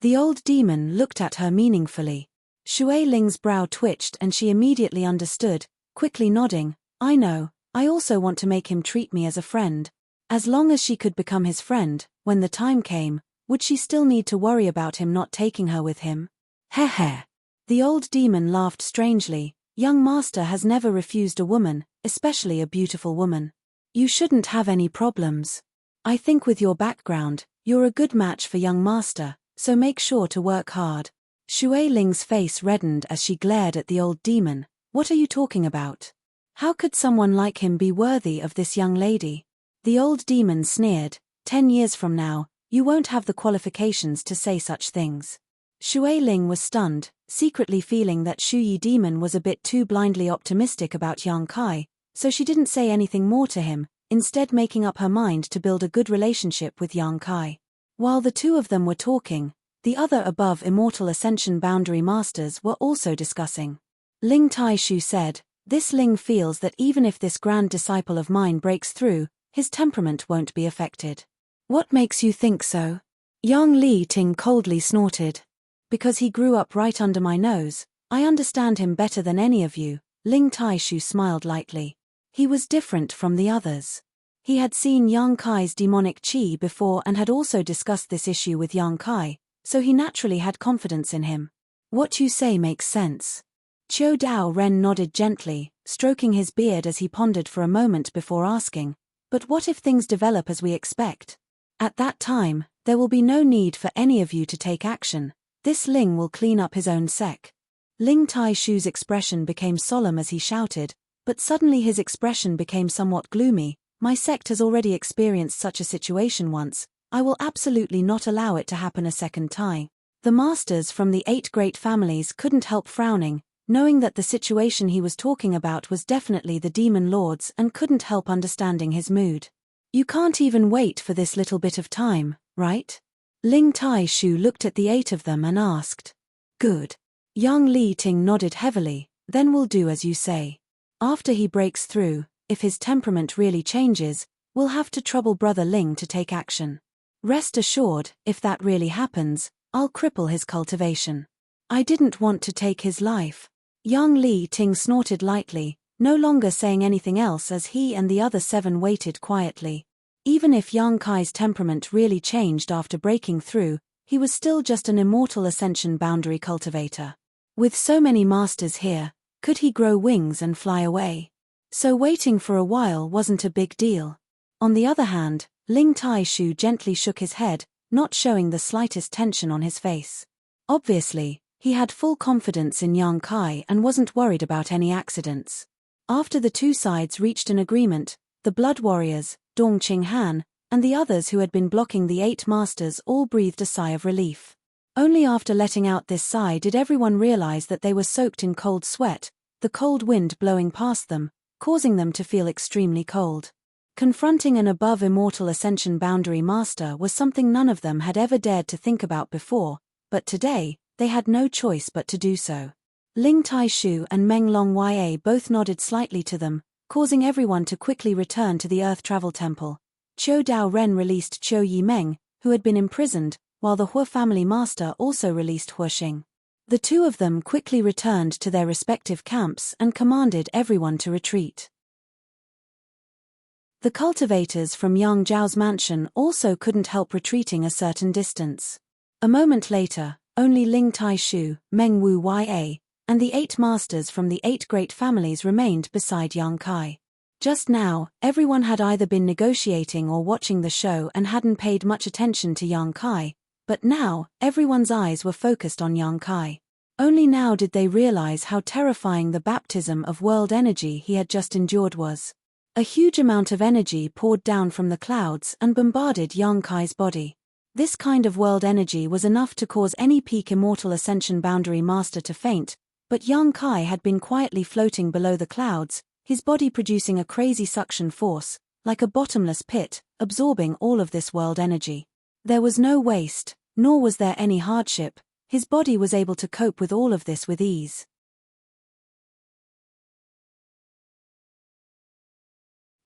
The old demon looked at her meaningfully. Shui Ling's brow twitched and she immediately understood, quickly nodding, I know, I also want to make him treat me as a friend. As long as she could become his friend, when the time came, would she still need to worry about him not taking her with him? Heh heh. The old demon laughed strangely. Young master has never refused a woman, especially a beautiful woman. You shouldn't have any problems. I think with your background, you're a good match for young master, so make sure to work hard. Shui Ling's face reddened as she glared at the old demon. What are you talking about? How could someone like him be worthy of this young lady? The old demon sneered, 10 years from now, you won't have the qualifications to say such things. Shui Ling was stunned, secretly feeling that Shu Yi demon was a bit too blindly optimistic about Yang Kai, so she didn't say anything more to him, instead making up her mind to build a good relationship with Yang Kai. While the two of them were talking, the other above Immortal Ascension Boundary Masters were also discussing. Ling Taishu said, this Ling feels that even if this grand disciple of mine breaks through, his temperament won't be affected. What makes you think so? Yang Li Ting coldly snorted. Because he grew up right under my nose, I understand him better than any of you. Ling Taishu smiled lightly. He was different from the others. He had seen Yang Kai's demonic qi before and had also discussed this issue with Yang Kai, so he naturally had confidence in him. What you say makes sense. Qiu Dao Ren nodded gently, stroking his beard as he pondered for a moment before asking, but what if things develop as we expect? At that time, there will be no need for any of you to take action. This Ling will clean up his own sec. Ling Taishu's expression became solemn as he shouted, but suddenly his expression became somewhat gloomy. My sect has already experienced such a situation once, I will absolutely not allow it to happen a second time. The masters from the 8 great families couldn't help frowning, knowing that the situation he was talking about was definitely the demon lord's and couldn't help understanding his mood. You can't even wait for this little bit of time, right? Ling Taishu looked at the 8 of them and asked. Good. Yang Li Ting nodded heavily, then we'll do as you say. After he breaks through, if his temperament really changes, we'll have to trouble Brother Ling to take action. Rest assured, if that really happens, I'll cripple his cultivation. I didn't want to take his life. Yang Li Ting snorted lightly, no longer saying anything else as he and the other 7 waited quietly. Even if Yang Kai's temperament really changed after breaking through, he was still just an Immortal Ascension boundary cultivator. With so many masters here, could he grow wings and fly away? So waiting for a while wasn't a big deal. On the other hand, Ling Taishu gently shook his head, not showing the slightest tension on his face. Obviously, he had full confidence in Yang Kai and wasn't worried about any accidents. After the two sides reached an agreement, the Blood Warriors, Dong Qing Han, and the others who had been blocking the 8 masters all breathed a sigh of relief. Only after letting out this sigh did everyone realize that they were soaked in cold sweat, the cold wind blowing past them, causing them to feel extremely cold. Confronting an above Immortal Ascension boundary master was something none of them had ever dared to think about before, but today, they had no choice but to do so. Ling Taishu and Meng Long Ya both nodded slightly to them, causing everyone to quickly return to the Earth Travel Temple. Qiu Dao Ren released Qiu Yi Meng, who had been imprisoned, while the Hua family master also released Hua Xing. The two of them quickly returned to their respective camps and commanded everyone to retreat. The cultivators from Yang Zhao's mansion also couldn't help retreating a certain distance. A moment later, only Ling Taishu, Meng Wu Ya, and the 8 masters from the 8 great families remained beside Yang Kai. Just now, everyone had either been negotiating or watching the show and hadn't paid much attention to Yang Kai, but now, everyone's eyes were focused on Yang Kai. Only now did they realize how terrifying the baptism of world energy he had just endured was. A huge amount of energy poured down from the clouds and bombarded Yang Kai's body. This kind of world energy was enough to cause any peak immortal ascension boundary master to faint, but young Kai had been quietly floating below the clouds, his body producing a crazy suction force, like a bottomless pit, absorbing all of this world energy. There was no waste, nor was there any hardship. His body was able to cope with all of this with ease.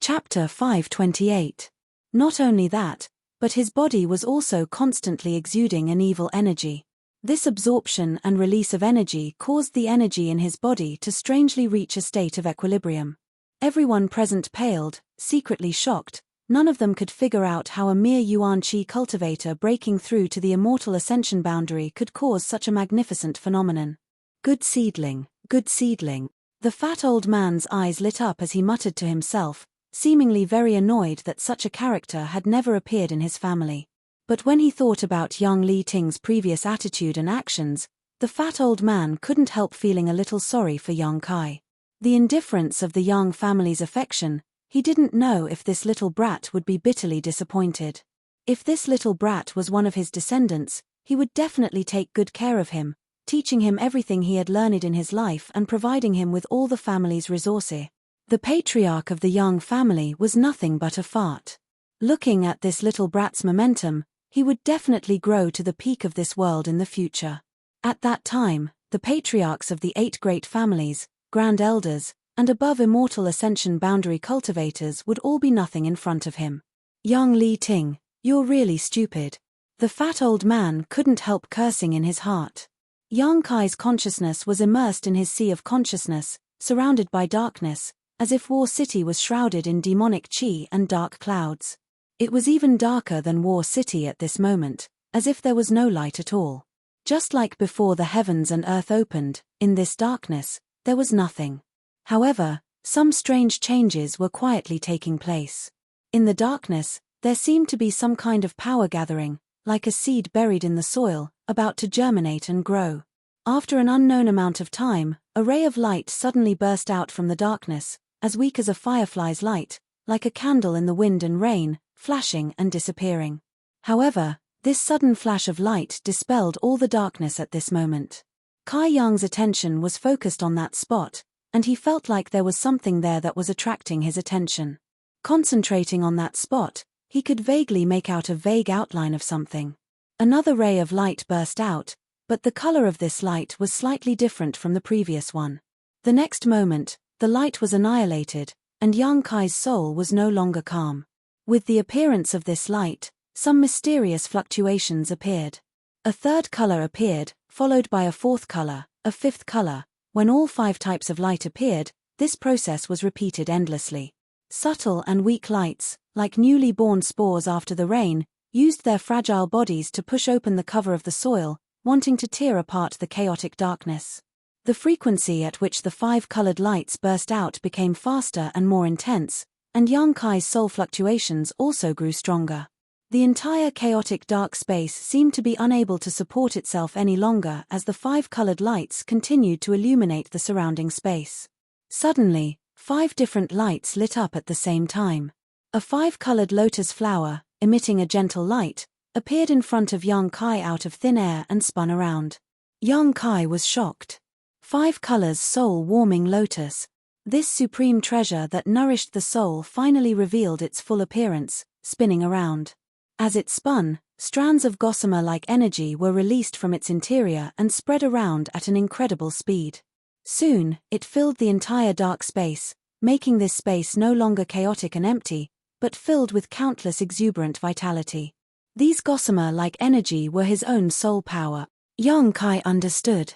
Chapter 528. Not only that, but his body was also constantly exuding an evil energy. This absorption and release of energy caused the energy in his body to strangely reach a state of equilibrium. Everyone present paled, secretly shocked. None of them could figure out how a mere Yuan Qi cultivator breaking through to the immortal ascension boundary could cause such a magnificent phenomenon. Good seedling, good seedling. The fat old man's eyes lit up as he muttered to himself, seemingly very annoyed that such a character had never appeared in his family. But when he thought about young Li Ting's previous attitude and actions, the fat old man couldn't help feeling a little sorry for young Kai. The indifference of the young family's affection, he didn't know if this little brat would be bitterly disappointed. If this little brat was one of his descendants, he would definitely take good care of him, teaching him everything he had learned in his life and providing him with all the family's resources. The patriarch of the young family was nothing but a fart. Looking at this little brat's momentum, he would definitely grow to the peak of this world in the future. At that time, the patriarchs of the 8 great families, grand elders, and above immortal ascension boundary cultivators would all be nothing in front of him. Young Li Ting, you're really stupid. The fat old man couldn't help cursing in his heart. Young Kai's consciousness was immersed in his sea of consciousness, surrounded by darkness, as if War City was shrouded in demonic qi and dark clouds. It was even darker than War City at this moment, as if there was no light at all. Just like before the heavens and earth opened, in this darkness, there was nothing. However, some strange changes were quietly taking place. In the darkness, there seemed to be some kind of power gathering, like a seed buried in the soil, about to germinate and grow. After an unknown amount of time, a ray of light suddenly burst out from the darkness, as weak as a firefly's light, like a candle in the wind and rain, flashing and disappearing. However, this sudden flash of light dispelled all the darkness at this moment. Kai Yang's attention was focused on that spot, and he felt like there was something there that was attracting his attention. Concentrating on that spot, he could vaguely make out a vague outline of something. Another ray of light burst out, but the color of this light was slightly different from the previous one. The next moment, the light was annihilated, and young Kai's soul was no longer calm. With the appearance of this light, some mysterious fluctuations appeared. A third color appeared, followed by a fourth color, a fifth color. When all 5 types of light appeared, this process was repeated endlessly. Subtle and weak lights, like newly born spores after the rain, used their fragile bodies to push open the cover of the soil, wanting to tear apart the chaotic darkness. The frequency at which the 5 colored lights burst out became faster and more intense, and young Kai's soul fluctuations also grew stronger. The entire chaotic dark space seemed to be unable to support itself any longer as the 5 colored lights continued to illuminate the surrounding space. Suddenly, 5 different lights lit up at the same time. A 5-colored lotus flower, emitting a gentle light, appeared in front of young Kai out of thin air and spun around. Young Kai was shocked. 5 colors soul-warming lotus. This supreme treasure that nourished the soul finally revealed its full appearance, spinning around. As it spun, strands of gossamer-like energy were released from its interior and spread around at an incredible speed. Soon, it filled the entire dark space, making this space no longer chaotic and empty, but filled with countless exuberant vitality. These gossamer-like energy were his own soul power. Young Kai understood.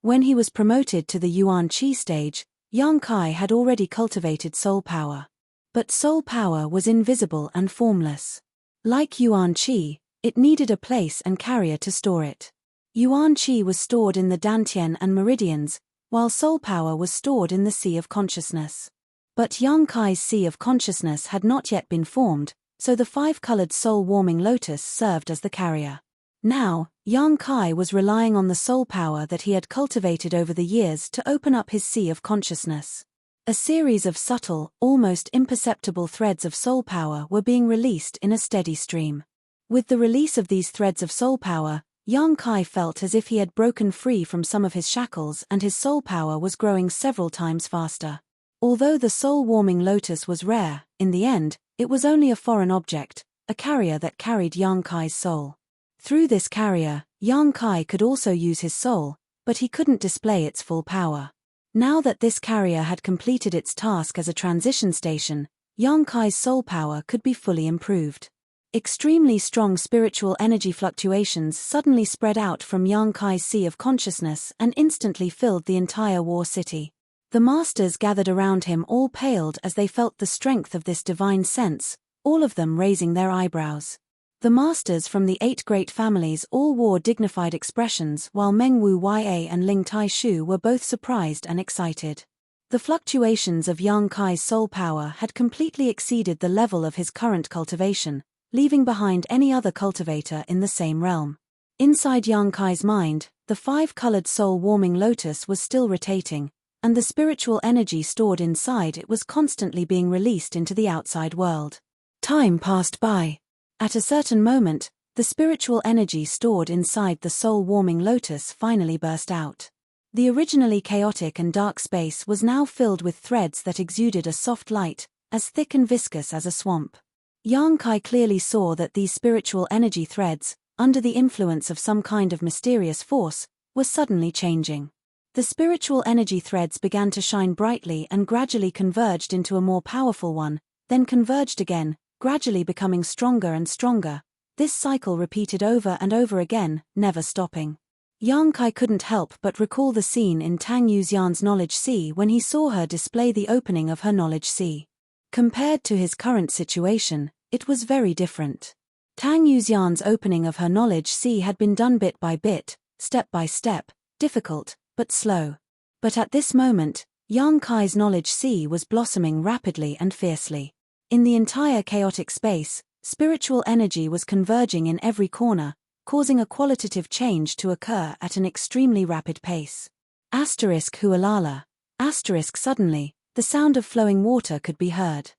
When he was promoted to the Yuan Qi stage, young Kai had already cultivated soul power. But soul power was invisible and formless. Like Yuan Qi, it needed a place and carrier to store it. Yuan Qi was stored in the dantian and meridians, while soul power was stored in the sea of consciousness. But young Kai's sea of consciousness had not yet been formed, so the 5-colored soul-warming lotus served as the carrier. Now, young Kai was relying on the soul power that he had cultivated over the years to open up his sea of consciousness. A series of subtle, almost imperceptible threads of soul power were being released in a steady stream. With the release of these threads of soul power, Yang Kai felt as if he had broken free from some of his shackles and his soul power was growing several times faster. Although the soul-warming lotus was rare, in the end, it was only a foreign object, a carrier that carried Yang Kai's soul. Through this carrier, Yang Kai could also use his soul, but he couldn't display its full power. Now that this carrier had completed its task as a transition station, Yang Kai's soul power could be fully improved. Extremely strong spiritual energy fluctuations suddenly spread out from Yang Kai's sea of consciousness and instantly filled the entire war city. The masters gathered around him all paled as they felt the strength of this divine sense, all of them raising their eyebrows. The masters from the 8 great families all wore dignified expressions while Meng Wu Ya and Ling Tai Shu were both surprised and excited. The fluctuations of Yang Kai's soul power had completely exceeded the level of his current cultivation, leaving behind any other cultivator in the same realm. Inside Yang Kai's mind, the 5-colored soul-warming lotus was still rotating, and the spiritual energy stored inside it was constantly being released into the outside world. Time passed by. At a certain moment, the spiritual energy stored inside the soul-warming lotus finally burst out. The originally chaotic and dark space was now filled with threads that exuded a soft light, as thick and viscous as a swamp. Yang Kai clearly saw that these spiritual energy threads, under the influence of some kind of mysterious force, were suddenly changing. The spiritual energy threads began to shine brightly and gradually converged into a more powerful one, then converged again, gradually becoming stronger and stronger. This cycle repeated over and over again, never stopping. Yang Kai couldn't help but recall the scene in Tang Yuxian's knowledge sea when he saw her display the opening of her knowledge sea. Compared to his current situation, it was very different. Tang Yuxian's opening of her knowledge sea had been done bit by bit, step by step, difficult, but slow. But at this moment, Yang Kai's knowledge sea was blossoming rapidly and fiercely. In the entire chaotic space, spiritual energy was converging in every corner, causing a qualitative change to occur at an extremely rapid pace. Hualala. Suddenly, the sound of flowing water could be heard.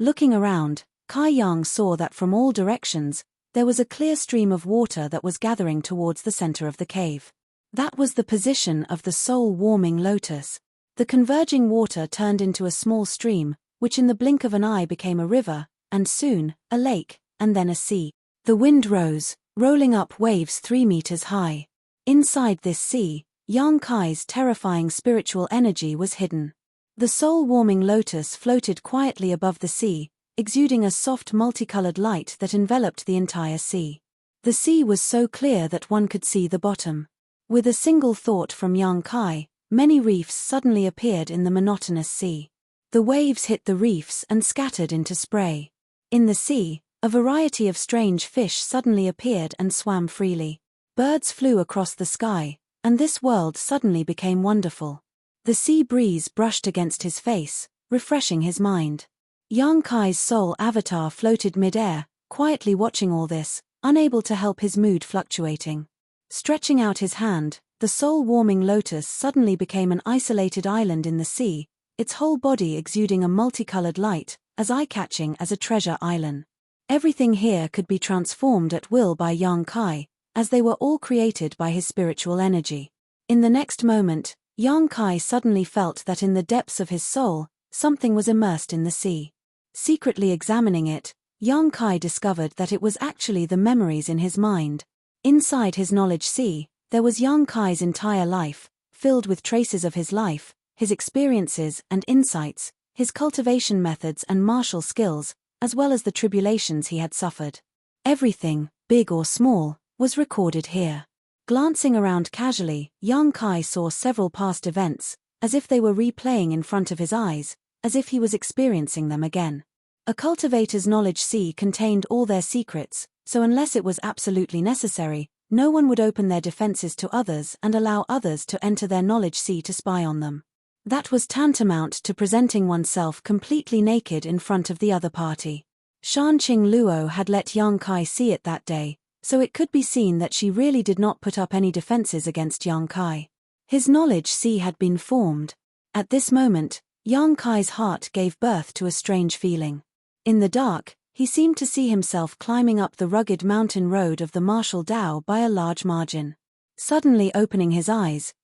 Looking around, Kai Yang saw that from all directions, there was a clear stream of water that was gathering towards the center of the cave. That was the position of the soul-warming lotus. The converging water turned into a small stream, which in the blink of an eye became a river, and soon, a lake, and then a sea. The wind rose, rolling up waves 3 meters high. Inside this sea, Yang Kai's terrifying spiritual energy was hidden. The soul-warming lotus floated quietly above the sea, exuding a soft multicolored light that enveloped the entire sea. The sea was so clear that one could see the bottom. With a single thought from Yang Kai, many reefs suddenly appeared in the monotonous sea. The waves hit the reefs and scattered into spray. In the sea, a variety of strange fish suddenly appeared and swam freely. Birds flew across the sky, and this world suddenly became wonderful. The sea breeze brushed against his face, refreshing his mind. Yang Kai's soul avatar floated mid-air, quietly watching all this, unable to help his mood fluctuating. Stretching out his hand, the soul-warming lotus suddenly became an isolated island in the sea, its whole body exuding a multicolored light, as eye-catching as a treasure island. Everything here could be transformed at will by Yang Kai, as they were all created by his spiritual energy. In the next moment, Yang Kai suddenly felt that in the depths of his soul, something was immersed in the sea. Secretly examining it, Yang Kai discovered that it was actually the memories in his mind. Inside his knowledge sea, there was Yang Kai's entire life, filled with traces of his life, his experiences and insights, his cultivation methods and martial skills, as well as the tribulations he had suffered. Everything, big or small, was recorded here. Glancing around casually, Yang Kai saw several past events, as if they were replaying in front of his eyes, as if he was experiencing them again. A cultivator's knowledge sea contained all their secrets, so unless it was absolutely necessary, no one would open their defenses to others and allow others to enter their knowledge sea to spy on them. That was tantamount to presenting oneself completely naked in front of the other party. Shanqing Luo had let Yang Kai see it that day, so it could be seen that she really did not put up any defenses against Yang Kai. His knowledge sea had been formed, At this moment, Yang Kai's heart gave birth to a strange feeling. In the dark, he seemed to see himself climbing up the rugged mountain road of the martial Tao by a large margin. Suddenly opening his eyes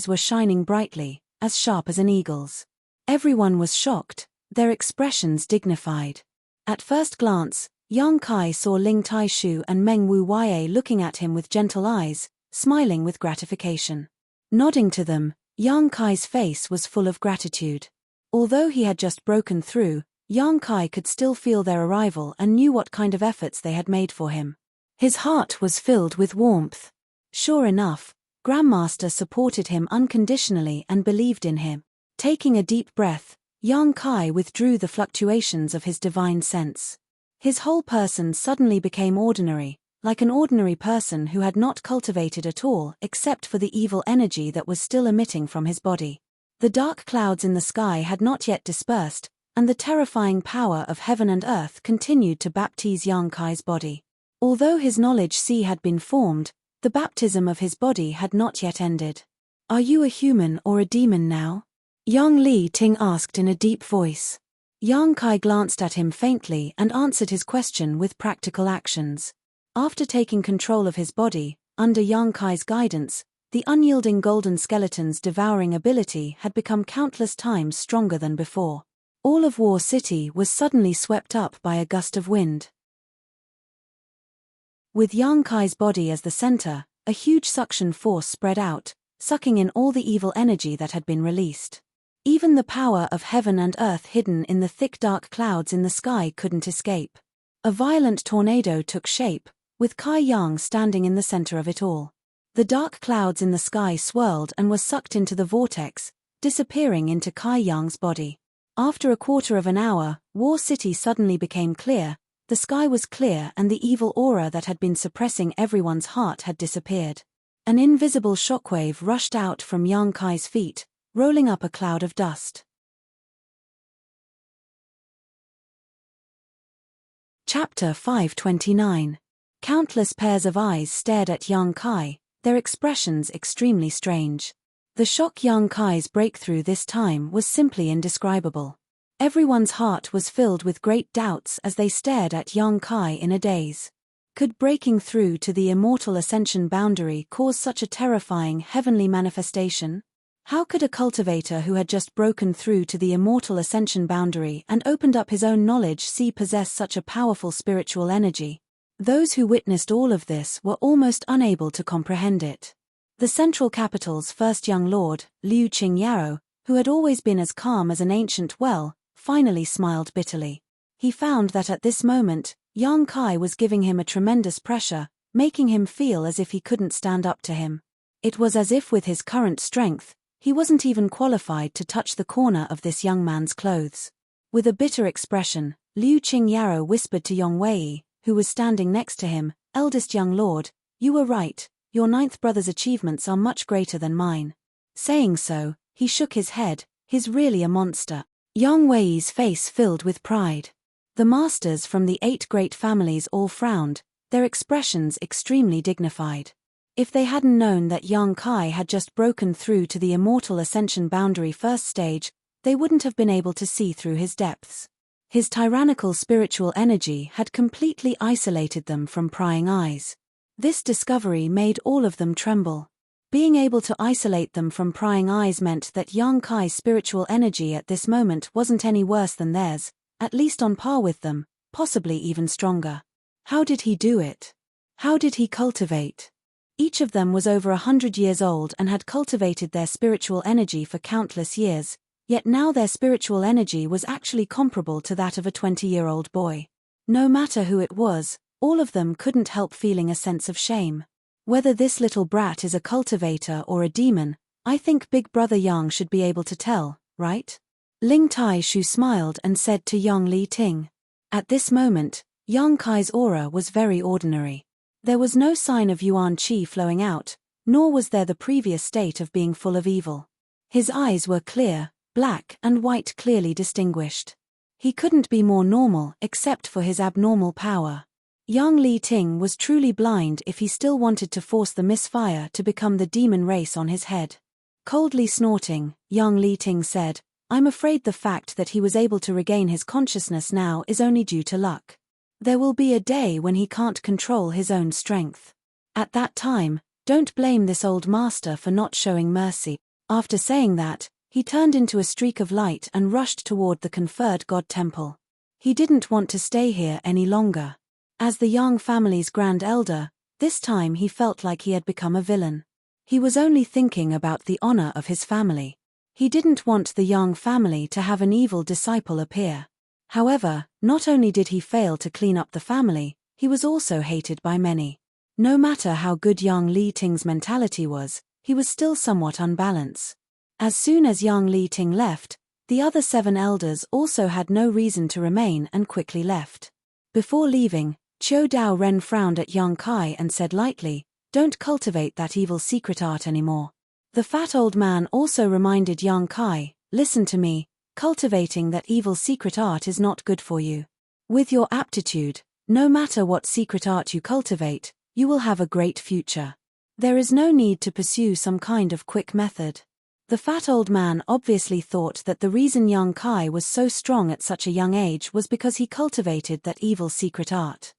were shining brightly, as sharp as an eagle's. Everyone was shocked, their expressions dignified. At first glance, Yang Kai saw Ling Taishu and Meng Wu Ye looking at him with gentle eyes, smiling with gratification. Nodding to them, Yang Kai's face was full of gratitude. Although he had just broken through, Yang Kai could still feel their arrival and knew what kind of efforts they had made for him. His heart was filled with warmth. Sure enough, Grandmaster supported him unconditionally and believed in him. Taking a deep breath, Yang Kai withdrew the fluctuations of his divine sense. His whole person suddenly became ordinary, like an ordinary person who had not cultivated at all except for the evil energy that was still emitting from his body. The dark clouds in the sky had not yet dispersed, and the terrifying power of heaven and earth continued to baptize Yang Kai's body. Although his knowledge sea had been formed, the baptism of his body had not yet ended. "Are you a human or a demon now?" Yang Li Ting asked in a deep voice. Yang Kai glanced at him faintly and answered his question with practical actions. After taking control of his body, under Yang Kai's guidance, the unyielding golden skeleton's devouring ability had become countless times stronger than before. All of War City was suddenly swept up by a gust of wind. With Yang Kai's body as the center, a huge suction force spread out, sucking in all the evil energy that had been released. Even the power of heaven and earth hidden in the thick dark clouds in the sky couldn't escape. A violent tornado took shape, with Kai Yang standing in the center of it all. The dark clouds in the sky swirled and were sucked into the vortex, disappearing into Kai Yang's body. After a quarter of an hour, War City suddenly became clear, the sky was clear and the evil aura that had been suppressing everyone's heart had disappeared. An invisible shockwave rushed out from Yang Kai's feet, rolling up a cloud of dust. Chapter 529. Countless pairs of eyes stared at Yang Kai, their expressions extremely strange. The shock Yang Kai's breakthrough this time was simply indescribable. Everyone's heart was filled with great doubts as they stared at Yang Kai in a daze. Could breaking through to the immortal ascension boundary cause such a terrifying heavenly manifestation? How could a cultivator who had just broken through to the immortal ascension boundary and opened up his own knowledge see possess such a powerful spiritual energy? Those who witnessed all of this were almost unable to comprehend it. The central capital's first young lord, Liu Qingyao, who had always been as calm as an ancient well, finally smiled bitterly. He found that at this moment, Yang Kai was giving him a tremendous pressure, making him feel as if he couldn't stand up to him. It was as if with his current strength, he wasn't even qualified to touch the corner of this young man's clothes. With a bitter expression, Liu Qingyao whispered to Yong Wei, who was standing next to him, "Eldest young lord, you were right, your ninth brother's achievements are much greater than mine." Saying so, he shook his head, "He's really a monster." Yong Wei's face filled with pride. The masters from the 8 great families all frowned, their expressions extremely dignified. If they hadn't known that Yang Kai had just broken through to the immortal ascension boundary first stage, they wouldn't have been able to see through his depths. His tyrannical spiritual energy had completely isolated them from prying eyes. This discovery made all of them tremble. Being able to isolate them from prying eyes meant that Yang Kai's spiritual energy at this moment wasn't any worse than theirs, at least on par with them, possibly even stronger. How did he do it? How did he cultivate? Each of them was over 100 years old and had cultivated their spiritual energy for countless years, yet now their spiritual energy was actually comparable to that of a 20-year-old boy. No matter who it was, all of them couldn't help feeling a sense of shame. Whether this little brat is a cultivator or a demon, I think Big Brother Yang should be able to tell, right? Ling Taishu smiled and said to Yang Li Ting. At this moment, Yang Kai's aura was very ordinary. There was no sign of Yuan Qi flowing out, nor was there the previous state of being full of evil. His eyes were clear, black and white, clearly distinguished. He couldn't be more normal except for his abnormal power. Yang Li Ting was truly blind if he still wanted to force the misfire to become the demon race on his head. Coldly snorting, young Li Ting said, I'm afraid the fact that he was able to regain his consciousness now is only due to luck. There will be a day when he can't control his own strength. At that time, don't blame this old master for not showing mercy. After saying that, he turned into a streak of light and rushed toward the conferred god temple. He didn't want to stay here any longer. As the Yang family's grand elder, this time he felt like he had become a villain. He was only thinking about the honor of his family. He didn't want the Yang family to have an evil disciple appear. However, not only did he fail to clean up the family, he was also hated by many. No matter how good Yang Li Ting's mentality was, he was still somewhat unbalanced. As soon as Yang Li Ting left, the other 7 elders also had no reason to remain and quickly left. Before leaving, Qiu Dao Ren frowned at Yang Kai and said lightly, don't cultivate that evil secret art anymore. The fat old man also reminded Yang Kai, listen to me, cultivating that evil secret art is not good for you. With your aptitude, no matter what secret art you cultivate, you will have a great future. There is no need to pursue some kind of quick method. The fat old man obviously thought that the reason Yang Kai was so strong at such a young age was because he cultivated that evil secret art.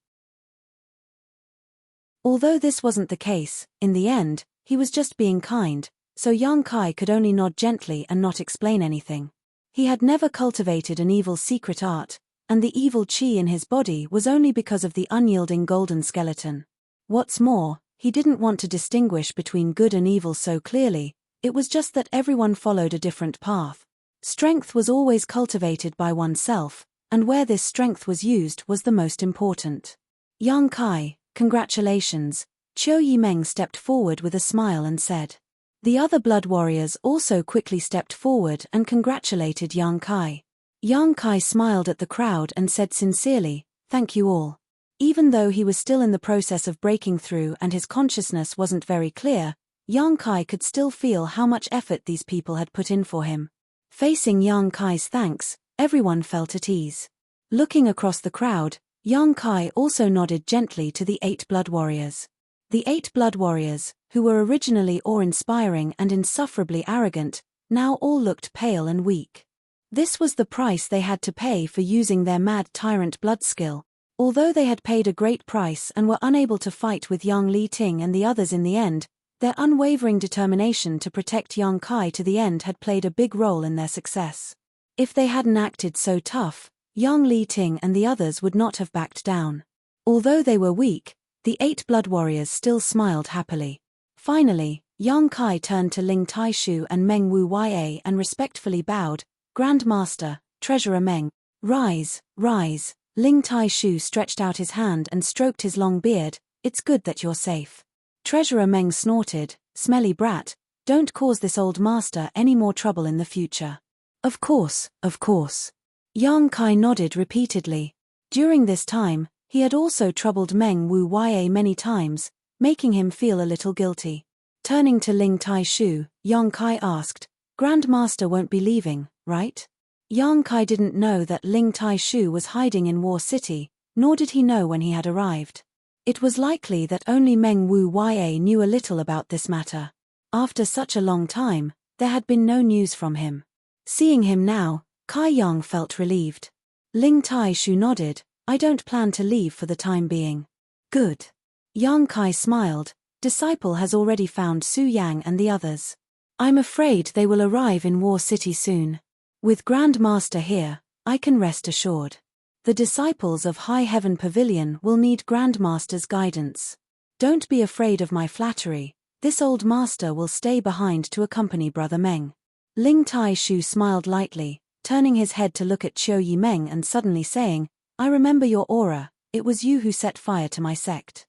Although this wasn't the case, in the end, he was just being kind, so Yang Kai could only nod gently and not explain anything. He had never cultivated an evil secret art, and the evil qi in his body was only because of the unyielding golden skeleton. What's more, he didn't want to distinguish between good and evil so clearly, it was just that everyone followed a different path. Strength was always cultivated by oneself, and where this strength was used was the most important. Yang Kai, congratulations, Qiu Yimeng stepped forward with a smile and said. The other blood warriors also quickly stepped forward and congratulated Yang Kai. Yang Kai smiled at the crowd and said sincerely, thank you all. Even though he was still in the process of breaking through and his consciousness wasn't very clear, Yang Kai could still feel how much effort these people had put in for him. Facing Yang Kai's thanks, everyone felt at ease. Looking across the crowd, Yang Kai also nodded gently to the 8 blood warriors. The 8 blood warriors, who were originally awe-inspiring and insufferably arrogant, now all looked pale and weak. This was the price they had to pay for using their mad tyrant blood skill. Although they had paid a great price and were unable to fight with Yang Li Ting and the others in the end, their unwavering determination to protect Yang Kai to the end had played a big role in their success. If they hadn't acted so tough, Yang Li Ting and the others would not have backed down. Although they were weak, the 8 blood warriors still smiled happily. Finally, Yang Kai turned to Ling Taishu and Meng Wu Ya and respectfully bowed, Grand Master, Treasurer Meng, rise, rise. Ling Taishu stretched out his hand and stroked his long beard, it's good that you're safe. Treasurer Meng snorted, smelly brat, don't cause this old master any more trouble in the future. Of course, of course. Yang Kai nodded repeatedly. During this time, he had also troubled Meng Wu Ya many times, making him feel a little guilty. Turning to Ling Taishu, Yang Kai asked, Grand Master won't be leaving, right? Yang Kai didn't know that Ling Taishu was hiding in War City, nor did he know when he had arrived. It was likely that only Meng Wu Ya knew a little about this matter. After such a long time, there had been no news from him. Seeing him now, Kai Yang felt relieved. Ling Taishu nodded, I don't plan to leave for the time being. Good. Yang Kai smiled, disciple has already found Su Yang and the others. I'm afraid they will arrive in War City soon. With Grand Master here, I can rest assured. The disciples of High Heaven Pavilion will need Grand Master's guidance. Don't be afraid of my flattery, this old master will stay behind to accompany Brother Meng. Ling Taishu smiled lightly, turning his head to look at Qiu Yimeng and suddenly saying, I remember your aura, it was you who set fire to my sect.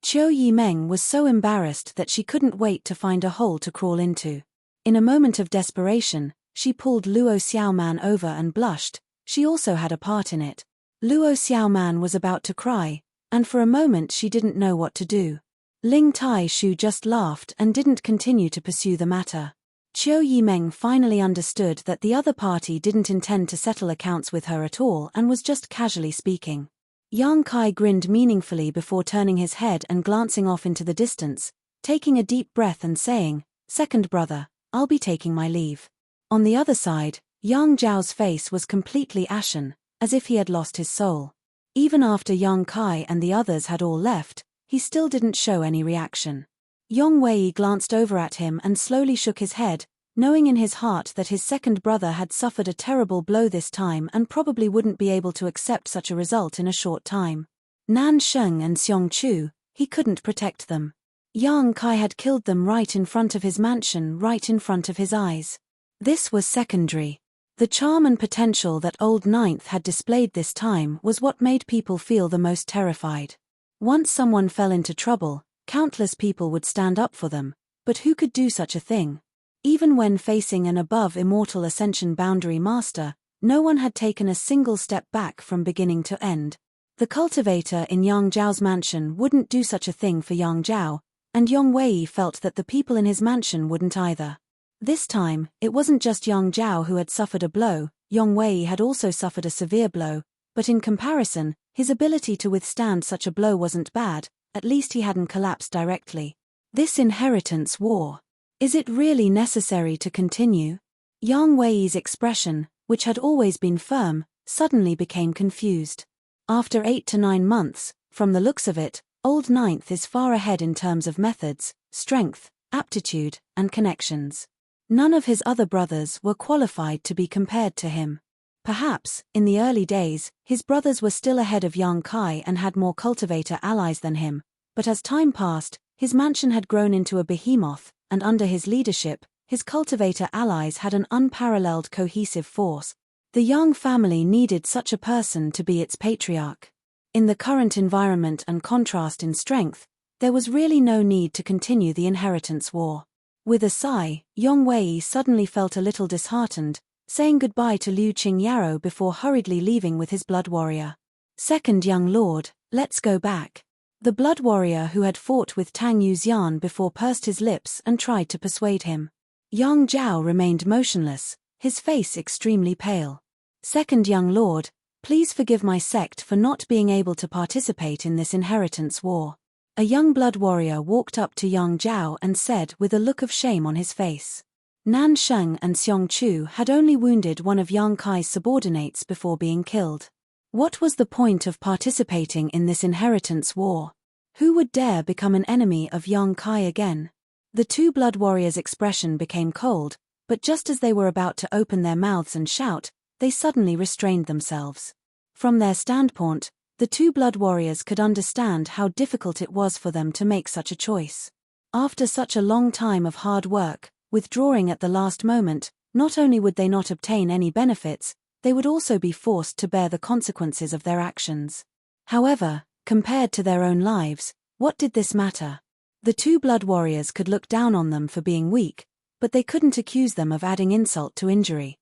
Qiu Yimeng was so embarrassed that she couldn't wait to find a hole to crawl into. In a moment of desperation, she pulled Luo Xiaoman over and blushed, she also had a part in it. Luo Xiaoman was about to cry, and for a moment she didn't know what to do. Ling Taishu just laughed and didn't continue to pursue the matter. Qiu Yimeng finally understood that the other party didn't intend to settle accounts with her at all and was just casually speaking. Yang Kai grinned meaningfully before turning his head and glancing off into the distance, taking a deep breath and saying, "Second brother, I'll be taking my leave." On the other side, Yang Zhao's face was completely ashen, as if he had lost his soul. Even after Yang Kai and the others had all left, he still didn't show any reaction. Yang Wei glanced over at him and slowly shook his head, knowing in his heart that his second brother had suffered a terrible blow this time and probably wouldn't be able to accept such a result in a short time. Nan Sheng and Xiong Chu, he couldn't protect them. Yang Kai had killed them right in front of his mansion, right in front of his eyes. This was secondary. The charm and potential that Old Ninth had displayed this time was what made people feel the most terrified. Once someone fell into trouble, countless people would stand up for them, but who could do such a thing? Even when facing an above-immortal ascension boundary master, no one had taken a single step back from beginning to end. The cultivator in Yang Zhao's mansion wouldn't do such a thing for Yang Zhao, and Yang Wei felt that the people in his mansion wouldn't either. This time, it wasn't just Yang Zhao who had suffered a blow, Yang Wei had also suffered a severe blow, but in comparison, his ability to withstand such a blow wasn't bad, at least he hadn't collapsed directly. This inheritance war. Is it really necessary to continue? Yang Wei's expression, which had always been firm, suddenly became confused. After 8 to 9 months, from the looks of it, Old Ninth is far ahead in terms of methods, strength, aptitude, and connections. None of his other brothers were qualified to be compared to him. Perhaps, in the early days, his brothers were still ahead of Yang Kai and had more cultivator allies than him, but as time passed, his mansion had grown into a behemoth, and under his leadership, his cultivator allies had an unparalleled cohesive force. The Yang family needed such a person to be its patriarch. In the current environment and contrast in strength, there was really no need to continue the inheritance war. With a sigh, Yang Wei suddenly felt a little disheartened, saying goodbye to Liu Qingyaro before hurriedly leaving with his blood warrior. "Second young lord, let's go back." The blood warrior who had fought with Tang Yuxian before pursed his lips and tried to persuade him. Yang Zhao remained motionless, his face extremely pale. "Second young lord, please forgive my sect for not being able to participate in this inheritance war." A young blood warrior walked up to Yang Zhao and said with a look of shame on his face. Nan Sheng and Xiong Chu had only wounded one of Yang Kai's subordinates before being killed. What was the point of participating in this inheritance war? Who would dare become an enemy of Yang Kai again? The two blood warriors' expression became cold, but just as they were about to open their mouths and shout, they suddenly restrained themselves. From their standpoint, the two blood warriors could understand how difficult it was for them to make such a choice. After such a long time of hard work, withdrawing at the last moment, not only would they not obtain any benefits, they would also be forced to bear the consequences of their actions. However, compared to their own lives, what did this matter? The two blood warriors could look down on them for being weak, but they couldn't accuse them of adding insult to injury.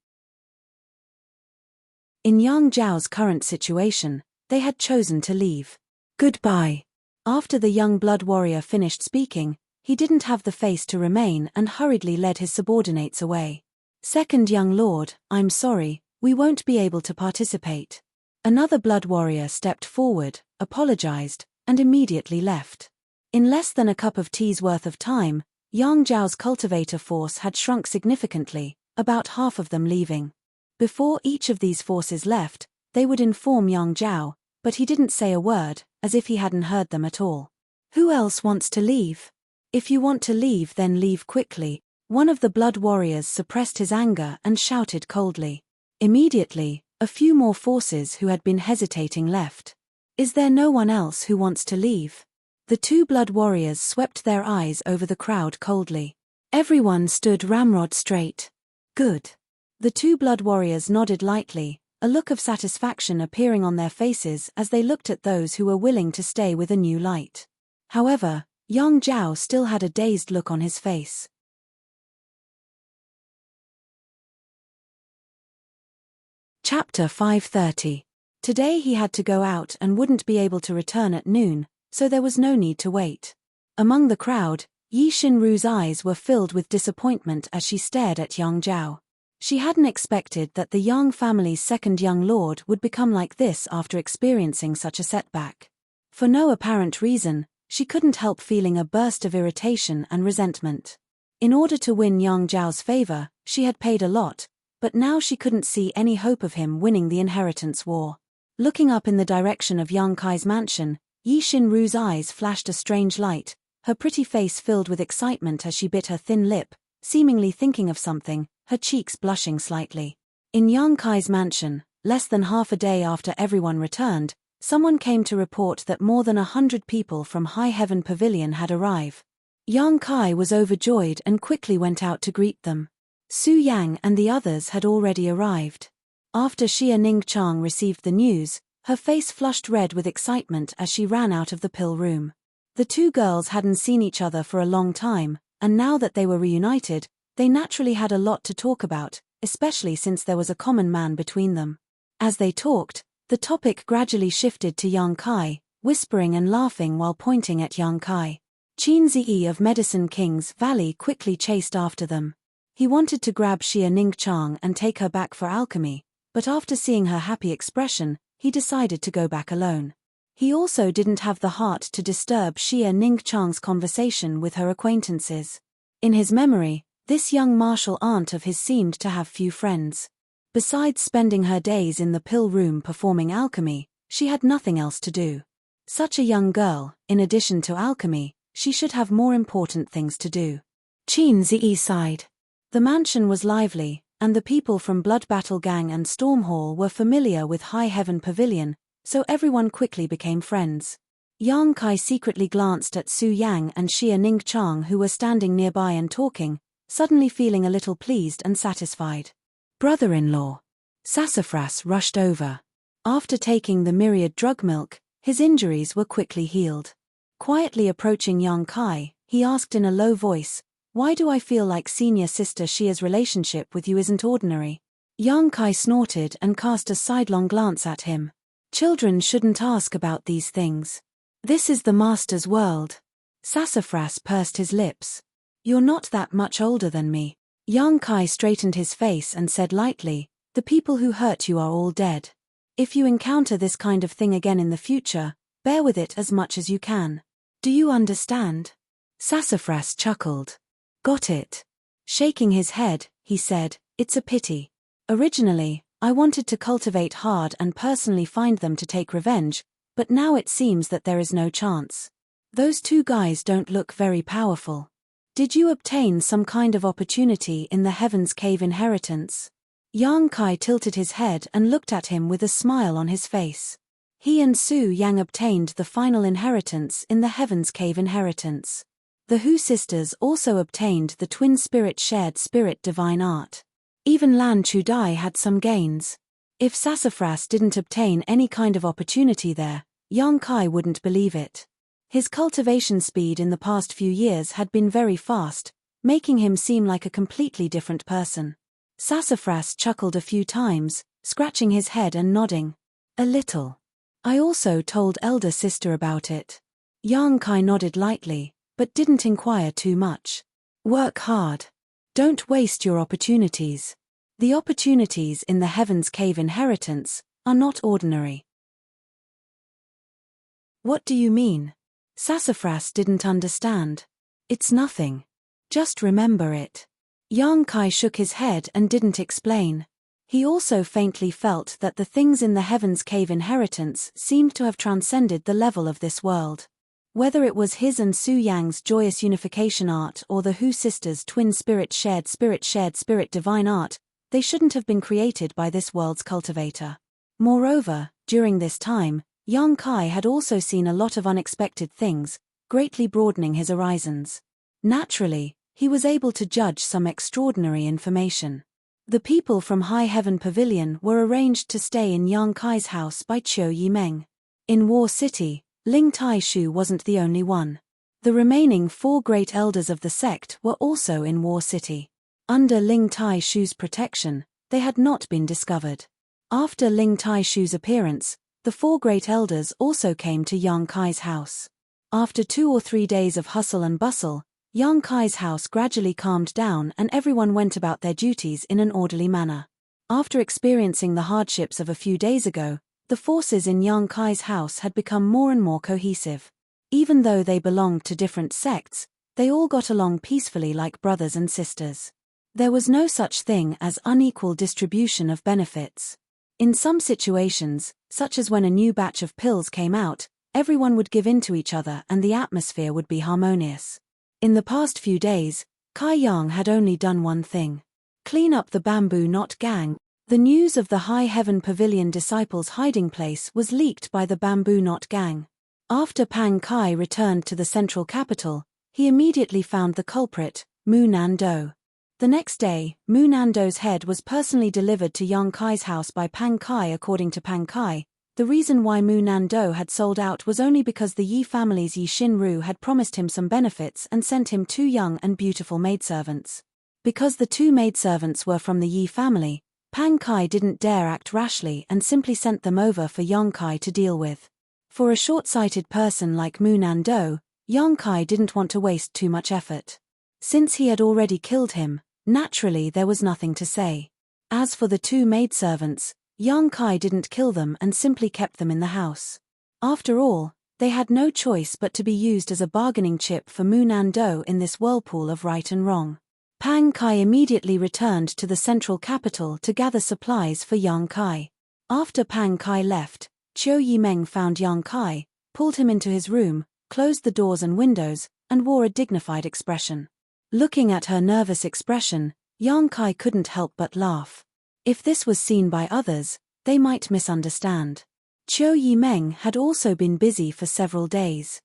In Yang Zhao's current situation, they had chosen to leave. "Goodbye." After the young blood warrior finished speaking, he didn't have the face to remain and hurriedly led his subordinates away. "Second young lord, I'm sorry, we won't be able to participate." Another blood warrior stepped forward, apologized, and immediately left. In less than a cup of tea's worth of time, Yang Zhao's cultivator force had shrunk significantly, about half of them leaving. Before each of these forces left, they would inform Yang Zhao, but he didn't say a word, as if he hadn't heard them at all. "Who else wants to leave? If you want to leave, then leave quickly." One of the blood warriors suppressed his anger and shouted coldly. Immediately, a few more forces who had been hesitating left. "Is there no one else who wants to leave?" The two blood warriors swept their eyes over the crowd coldly. Everyone stood ramrod straight. "Good." The two blood warriors nodded lightly, a look of satisfaction appearing on their faces as they looked at those who were willing to stay with a new light. However, Yang Zhao still had a dazed look on his face. Chapter 530. Today he had to go out and wouldn't be able to return at noon, so there was no need to wait. Among the crowd, Yi Xinru's eyes were filled with disappointment as she stared at Yang Zhao. She hadn't expected that the Yang family's second young lord would become like this after experiencing such a setback. For no apparent reason, she couldn't help feeling a burst of irritation and resentment. In order to win Yang Zhao's favor, she had paid a lot, but now she couldn't see any hope of him winning the inheritance war. Looking up in the direction of Yang Kai's mansion, Yi Xinru's eyes flashed a strange light, her pretty face filled with excitement as she bit her thin lip, seemingly thinking of something, her cheeks blushing slightly. In Yang Kai's mansion, less than half a day after everyone returned, someone came to report that more than 100 people from High Heaven Pavilion had arrived. Yang Kai was overjoyed and quickly went out to greet them. Su Yang and the others had already arrived. After Xia Ningchang received the news, her face flushed red with excitement as she ran out of the pill room. The two girls hadn't seen each other for a long time, and now that they were reunited, they naturally had a lot to talk about, especially since there was a common man between them. As they talked, the topic gradually shifted to Yang Kai, whispering and laughing while pointing at Yang Kai. Qin Ziyi of Medicine King's Valley quickly chased after them. He wanted to grab Xia Ningchang and take her back for alchemy, but after seeing her happy expression, he decided to go back alone. He also didn't have the heart to disturb Xia Ningchang's conversation with her acquaintances. In his memory, this young martial aunt of his seemed to have few friends. Besides spending her days in the pill room performing alchemy, she had nothing else to do. Such a young girl, in addition to alchemy, she should have more important things to do. Qin Ziyi sighed. The mansion was lively, and the people from Blood Battle Gang and Storm Hall were familiar with High Heaven Pavilion, so everyone quickly became friends. Yang Kai secretly glanced at Su Yang and Xia Ningchang who were standing nearby and talking, suddenly feeling a little pleased and satisfied. Brother-in-law. Sassafras rushed over. After taking the myriad drug milk, his injuries were quickly healed. Quietly approaching Yang Kai, he asked in a low voice, "Why do I feel like senior sister Xia's relationship with you isn't ordinary?" Yang Kai snorted and cast a sidelong glance at him. Children shouldn't ask about these things. This is the master's world. Sassafras pursed his lips. You're not that much older than me. Yang Kai straightened his face and said lightly, "The people who hurt you are all dead. If you encounter this kind of thing again in the future, bear with it as much as you can. Do you understand?" Sassafras chuckled. "Got it." Shaking his head, he said, "It's a pity. Originally, I wanted to cultivate hard and personally find them to take revenge, but now it seems that there is no chance. Those two guys don't look very powerful. Did you obtain some kind of opportunity in the Heaven's Cave inheritance?" Yang Kai tilted his head and looked at him with a smile on his face. He and Su Yang obtained the final inheritance in the Heaven's Cave inheritance. The Hu sisters also obtained the twin spirit shared spirit divine art. Even Lan Chudai had some gains. If Sassafras didn't obtain any kind of opportunity there, Yang Kai wouldn't believe it. His cultivation speed in the past few years had been very fast, making him seem like a completely different person. Sassafras chuckled a few times, scratching his head and nodding. "A little. I also told elder sister about it." Yang Kai nodded lightly, but didn't inquire too much. "Work hard. Don't waste your opportunities. The opportunities in the Heaven's Cave inheritance are not ordinary." "What do you mean?" Sassafras didn't understand. "It's nothing. Just remember it." Yang Kai shook his head and didn't explain. He also faintly felt that the things in the Heaven's Cave inheritance seemed to have transcended the level of this world. Whether it was his and Su Yang's joyous unification art or the Hu sisters' twin spirit shared spirit divine art, they shouldn't have been created by this world's cultivator. Moreover, during this time, Yang Kai had also seen a lot of unexpected things, greatly broadening his horizons. Naturally, he was able to judge some extraordinary information. The people from High Heaven Pavilion were arranged to stay in Yang Kai's house by Qiu Yimeng. In War City, Ling Taishu wasn't the only one. The remaining 4 great elders of the sect were also in War City. Under Ling Taishu's protection, they had not been discovered. After Ling Taishu's appearance, the 4 great elders also came to Yang Kai's house. After 2 or 3 days of hustle and bustle, Yang Kai's house gradually calmed down and everyone went about their duties in an orderly manner. After experiencing the hardships of a few days ago, the forces in Yang Kai's house had become more and more cohesive. Even though they belonged to different sects, They all got along peacefully like brothers and sisters. There was no such thing as unequal distribution of benefits. In some situations, such as when a new batch of pills came out, everyone would give in to each other and the atmosphere would be harmonious. In the past few days, Kai Yang had only done one thing: clean up the Bamboo Knot gang. The news of the High Heaven Pavilion disciples' hiding place was leaked by the Bamboo Knot gang. After Pang Kai returned to the central capital, he immediately found the culprit, Mu Nando. The next day, Mu Nando's head was personally delivered to Yang Kai's house by Pang Kai. According to Pang Kai, the reason why Mu Nando had sold out was only because the Yi family's Yi Shinru had promised him some benefits and sent him 2 young and beautiful maidservants. Because the 2 maidservants were from the Yi family, Pang Kai didn't dare act rashly and simply sent them over for Yang Kai to deal with. For a short-sighted person like Mu Nando, Yang Kai didn't want to waste too much effort. Since he had already killed him, naturally there was nothing to say. As for the 2 maidservants, Yang Kai didn't kill them and simply kept them in the house. After all, they had no choice but to be used as a bargaining chip for Mu Nando in this whirlpool of right and wrong. Pang Kai immediately returned to the central capital to gather supplies for Yang Kai. After Pang Kai left, Qiu Yimeng found Yang Kai, pulled him into his room, closed the doors and windows, and wore a dignified expression. Looking at her nervous expression, Yang Kai couldn't help but laugh. If this was seen by others, they might misunderstand. Qiu Yimeng had also been busy for several days.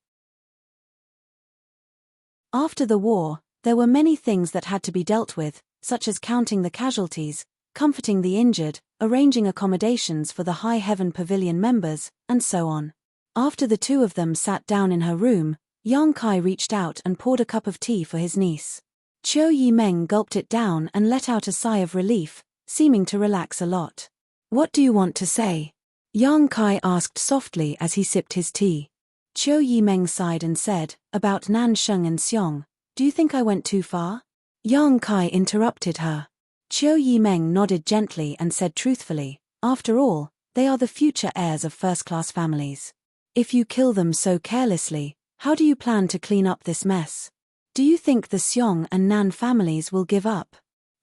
After the war, there were many things that had to be dealt with, such as counting the casualties, comforting the injured, arranging accommodations for the High Heaven Pavilion members, and so on. After the 2 of them sat down in her room, Yang Kai reached out and poured a cup of tea for his niece. Qiu Yimeng gulped it down and let out a sigh of relief, seeming to relax a lot. "What do you want to say?" Yang Kai asked softly as he sipped his tea. Qiu Yimeng sighed and said, "About Nan Sheng and Xiong. Do you think I went too far?" Yang Kai interrupted her. Qiu Yimeng nodded gently and said truthfully, "After all, they are the future heirs of first-class families. If you kill them so carelessly, how do you plan to clean up this mess? Do you think the Xiong and Nan families will give up?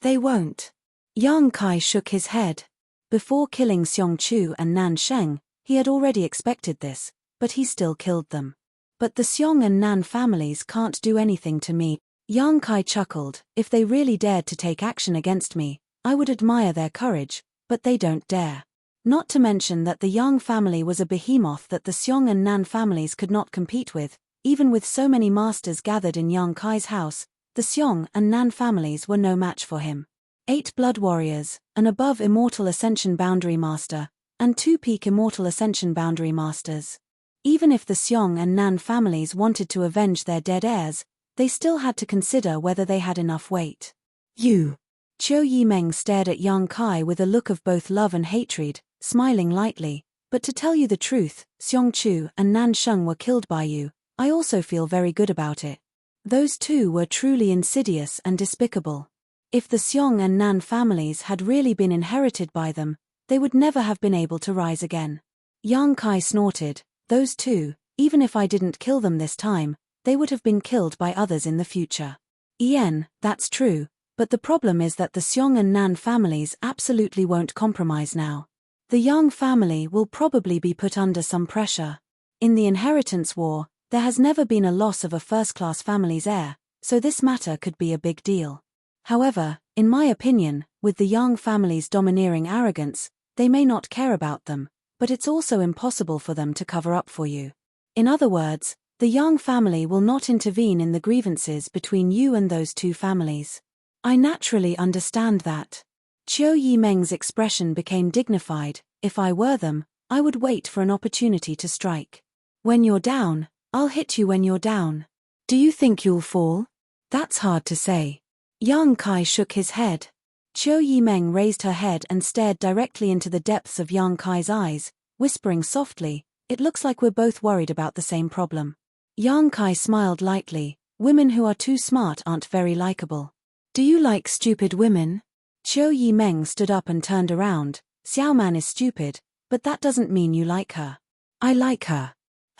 They won't." Yang Kai shook his head. Before killing Xiong Chu and Nan Sheng, he had already expected this, but he still killed them. "But the Xiong and Nan families can't do anything to me." Yang Kai chuckled. "If they really dared to take action against me, I would admire their courage, but they don't dare. Not to mention that the Yang family was a behemoth that the Xiong and Nan families could not compete with. Even with so many masters gathered in Yang Kai's house, the Xiong and Nan families were no match for him. 8 blood warriors, an above immortal ascension boundary master, and 2 peak immortal ascension boundary masters. Even if the Xiong and Nan families wanted to avenge their dead heirs, they still had to consider whether they had enough weight. "You." Qiu Yimeng stared at Yang Kai with a look of both love and hatred, smiling lightly. "But to tell you the truth, Xiong Chu and Nan Sheng were killed by you. I also feel very good about it. Those 2 were truly insidious and despicable. If the Xiong and Nan families had really been inherited by them, they would never have been able to rise again." Yang Kai snorted. "Those 2, even if I didn't kill them this time, they would have been killed by others in the future." "Yen, that's true, but the problem is that the Xiong and Nan families absolutely won't compromise now. The Yang family will probably be put under some pressure. In the inheritance war, there has never been a loss of a first-class family's heir, so this matter could be a big deal. However, in my opinion, with the Yang family's domineering arrogance, they may not care about them, but it's also impossible for them to cover up for you. In other words, the Yang family will not intervene in the grievances between you and those 2 families." "I naturally understand that." Qiu Yimeng's expression became dignified. "If I were them, I would wait for an opportunity to strike. When you're down, I'll hit you when you're down. Do you think you'll fall?" "That's hard to say." Yang Kai shook his head. Qiu Yimeng raised her head and stared directly into the depths of Yang Kai's eyes, whispering softly, "It looks like we're both worried about the same problem." Yang Kai smiled lightly. "Women who are too smart aren't very likable." "Do you like stupid women?" Qiu Yimeng stood up and turned around. "Xiaoman is stupid, but that doesn't mean you like her." "I like her.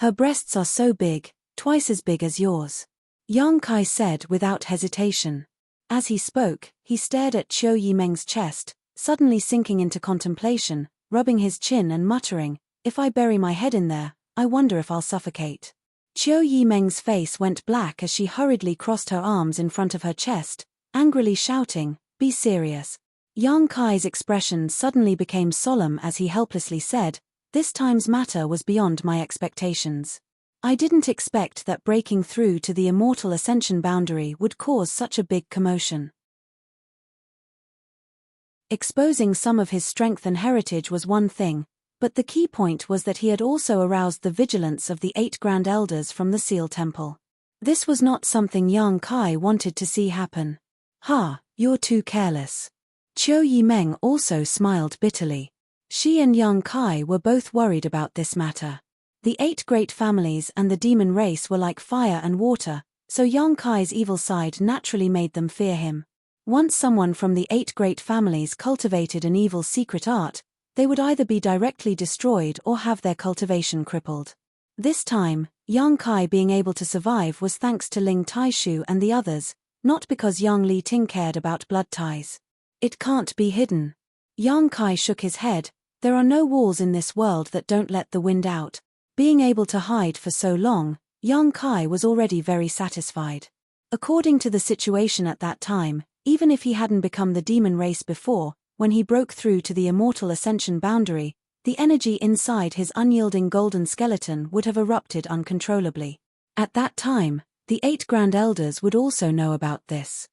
Her breasts are so big, twice as big as yours." Yang Kai said without hesitation. As he spoke, he stared at Qiu Yimeng's chest, suddenly sinking into contemplation, rubbing his chin and muttering, "If I bury my head in there, I wonder if I'll suffocate." Qiu Yimeng's face went black as she hurriedly crossed her arms in front of her chest, angrily shouting, "Be serious." Yang Kai's expression suddenly became solemn as he helplessly said, "This time's matter was beyond my expectations. I didn't expect that breaking through to the immortal ascension boundary would cause such a big commotion." Exposing some of his strength and heritage was one thing, but the key point was that he had also aroused the vigilance of the 8 Grand Elders from the Seal Temple. This was not something Yang Kai wanted to see happen. "Ha, you're too careless." Qiu Yimeng also smiled bitterly. She and Yang Kai were both worried about this matter. The 8 great families and the demon race were like fire and water, so Yang Kai's evil side naturally made them fear him. Once someone from the 8 great families cultivated an evil secret art, they would either be directly destroyed or have their cultivation crippled. This time, Yang Kai being able to survive was thanks to Ling Taishu and the others, not because Yang Li Ting cared about blood ties. "It can't be hidden." Yang Kai shook his head. "There are no walls in this world that don't let the wind out." Being able to hide for so long, Yang Kai was already very satisfied. According to the situation at that time, even if he hadn't become the demon race before, when he broke through to the immortal ascension boundary, the energy inside his unyielding golden skeleton would have erupted uncontrollably. At that time, the 8 Grand Elders would also know about this.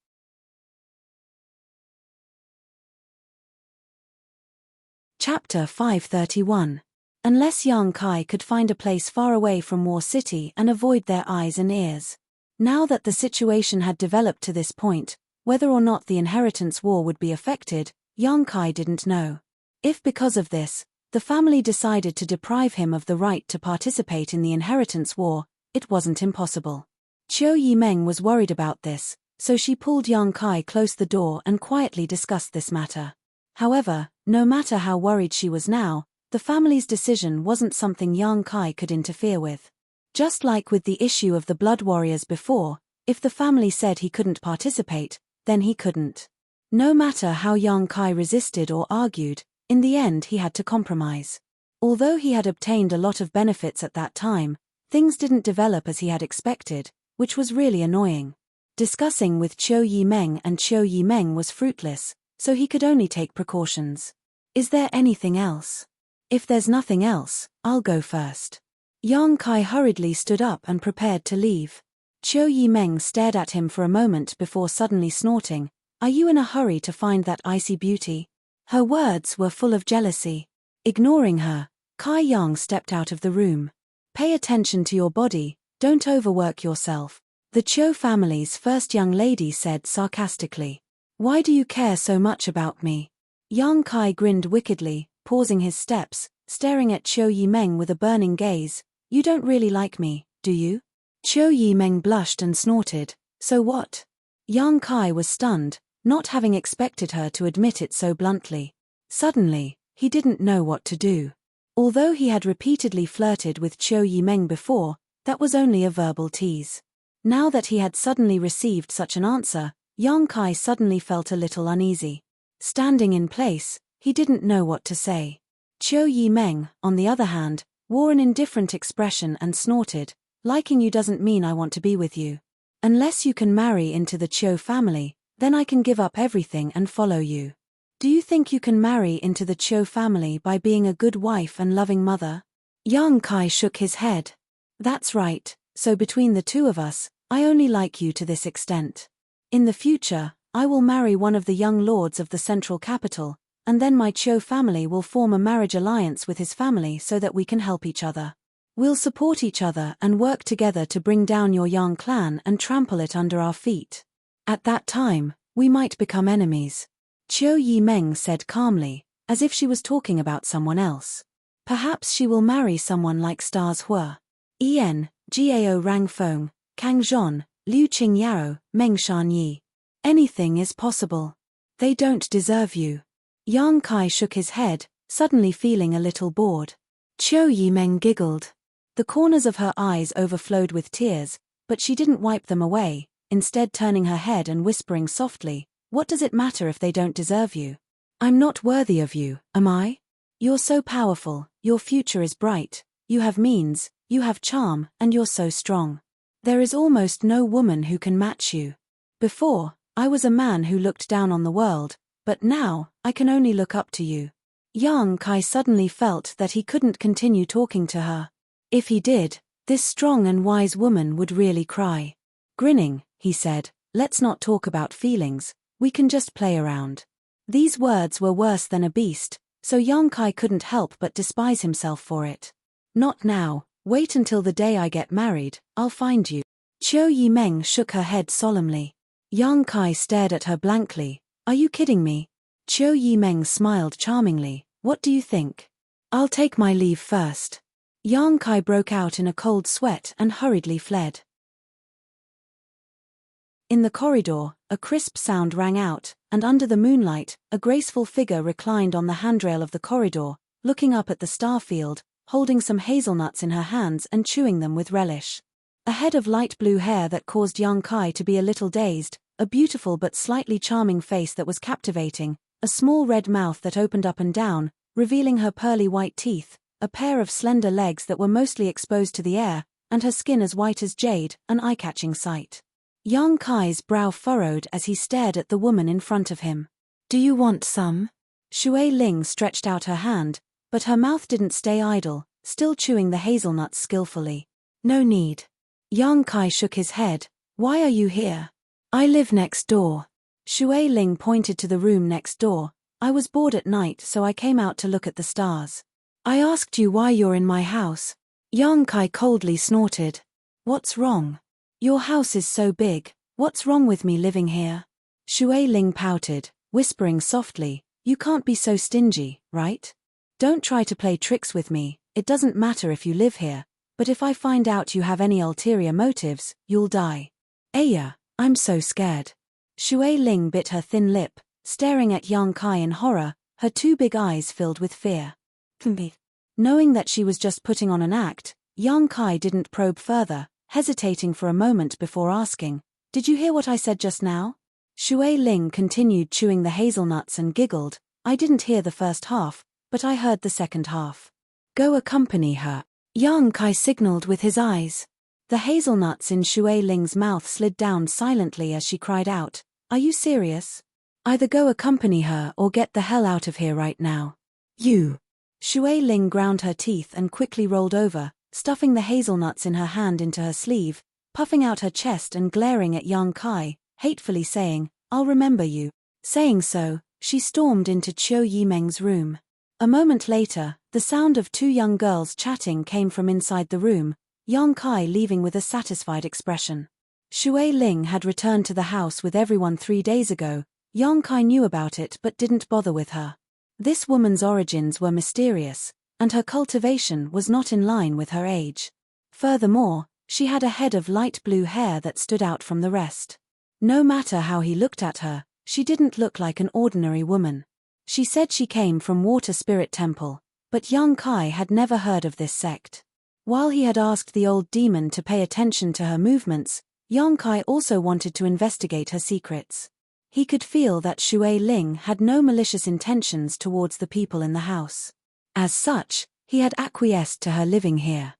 Chapter 531. Unless Yang Kai could find a place far away from War City and avoid their eyes and ears. Now that the situation had developed to this point, whether or not the inheritance war would be affected, Yang Kai didn't know. If because of this, the family decided to deprive him of the right to participate in the inheritance war, it wasn't impossible. Qiu Yimeng was worried about this, so she pulled Yang Kai close the door and quietly discussed this matter. However, no matter how worried she was now, the family's decision wasn't something Yang Kai could interfere with. Just like with the issue of the Blood Warriors before, if the family said he couldn't participate, then he couldn't. No matter how Yang Kai resisted or argued, in the end he had to compromise. Although he had obtained a lot of benefits at that time, things didn't develop as he had expected, which was really annoying. Discussing with Qiu Yimeng and Qiu Yimeng was fruitless, so he could only take precautions. "Is there anything else?" "If there's nothing else, I'll go first." Yang Kai hurriedly stood up and prepared to leave. Qiu Yimeng stared at him for a moment before suddenly snorting, "Are you in a hurry to find that icy beauty?" Her words were full of jealousy. Ignoring her, Kai Yang stepped out of the room. "Pay attention to your body, don't overwork yourself," the Qiu family's first young lady said sarcastically. "Why do you care so much about me?" Yang Kai grinned wickedly, pausing his steps, staring at Qiu Yimeng with a burning gaze. "You don't really like me, do you?" Qiu Yimeng blushed and snorted. "So what?" Yang Kai was stunned, not having expected her to admit it so bluntly. Suddenly, he didn't know what to do. Although he had repeatedly flirted with Qiu Yimeng before, that was only a verbal tease. Now that he had suddenly received such an answer, Yang Kai suddenly felt a little uneasy. Standing in place, he didn't know what to say. Qiu Yimeng, on the other hand, wore an indifferent expression and snorted, "Liking you doesn't mean I want to be with you. Unless you can marry into the Qiu family, then I can give up everything and follow you. Do you think you can marry into the Qiu family by being a good wife and loving mother?" Yang Kai shook his head. "That's right, so between the two of us, I only like you to this extent. In the future, I will marry one of the young lords of the central capital, and then my Qiu family will form a marriage alliance with his family so that we can help each other. We'll support each other and work together to bring down your Yang clan and trample it under our feet. At that time, we might become enemies." Qiu Yimeng said calmly, as if she was talking about someone else. "Perhaps she will marry someone like Stars Hua. Gao Rang Feng, Kang Zhon, Liu Qing Yao, Meng Shan Yi. Anything is possible. They don't deserve you." Yang Kai shook his head, suddenly feeling a little bored. Qiu Yimeng giggled. The corners of her eyes overflowed with tears, but she didn't wipe them away, instead turning her head and whispering softly, "What does it matter if they don't deserve you? I'm not worthy of you, am I? You're so powerful, your future is bright, you have means, you have charm, and you're so strong. There is almost no woman who can match you. Before, I was a man who looked down on the world, but now, I can only look up to you." Yang Kai suddenly felt that he couldn't continue talking to her. If he did, this strong and wise woman would really cry. Grinning, he said, "Let's not talk about feelings, we can just play around." These words were worse than a beast, so Yang Kai couldn't help but despise himself for it. "Not now, wait until the day I get married, I'll find you." Qiu Yimeng shook her head solemnly. Yang Kai stared at her blankly. "Are you kidding me?" Qiu Yimeng smiled charmingly. "What do you think? I'll take my leave first." Yang Kai broke out in a cold sweat and hurriedly fled. In the corridor, a crisp sound rang out, and under the moonlight, a graceful figure reclined on the handrail of the corridor, looking up at the starfield, holding some hazelnuts in her hands and chewing them with relish. A head of light blue hair that caused Yang Kai to be a little dazed, a beautiful but slightly charming face that was captivating, a small red mouth that opened up and down, revealing her pearly white teeth, a pair of slender legs that were mostly exposed to the air, and her skin as white as jade, an eye-catching sight. Yang Kai's brow furrowed as he stared at the woman in front of him. "Do you want some?" Shui Ling stretched out her hand, but her mouth didn't stay idle, still chewing the hazelnuts skillfully. "No need." Yang Kai shook his head. "Why are you here?" "I live next door." Shui Ling pointed to the room next door. "I was bored at night, so I came out to look at the stars." "I asked you why you're in my house." Yang Kai coldly snorted. "What's wrong? Your house is so big, what's wrong with me living here?" Shui Ling pouted, whispering softly, "You can't be so stingy, right? Don't try to play tricks with me, it doesn't matter if you live here, but if I find out you have any ulterior motives, you'll die." "Aya, I'm so scared." Shui Ling bit her thin lip, staring at Yang Kai in horror, her two big eyes filled with fear. Knowing that she was just putting on an act, Yang Kai didn't probe further, hesitating for a moment before asking, "Did you hear what I said just now?" Shui Ling continued chewing the hazelnuts and giggled, "I didn't hear the first half, but I heard the second half." "Go accompany her." Yang Kai signaled with his eyes. The hazelnuts in Shui Ling's mouth slid down silently as she cried out, "Are you serious? Either go accompany her or get the hell out of here right now." "You." Shui Ling ground her teeth and quickly rolled over, stuffing the hazelnuts in her hand into her sleeve, puffing out her chest and glaring at Yang Kai, hatefully saying, "I'll remember you." Saying so, she stormed into Qiu Yimeng's room. A moment later, the sound of two young girls chatting came from inside the room, Yang Kai leaving with a satisfied expression. Shui Ling had returned to the house with everyone 3 days ago. Yang Kai knew about it but didn't bother with her. This woman's origins were mysterious, and her cultivation was not in line with her age. Furthermore, she had a head of light blue hair that stood out from the rest. No matter how he looked at her, she didn't look like an ordinary woman. She said she came from Water Spirit Temple, but Yang Kai had never heard of this sect. While he had asked the old demon to pay attention to her movements, Yang Kai also wanted to investigate her secrets. He could feel that Shui Ling had no malicious intentions towards the people in the house. As such, he had acquiesced to her living here.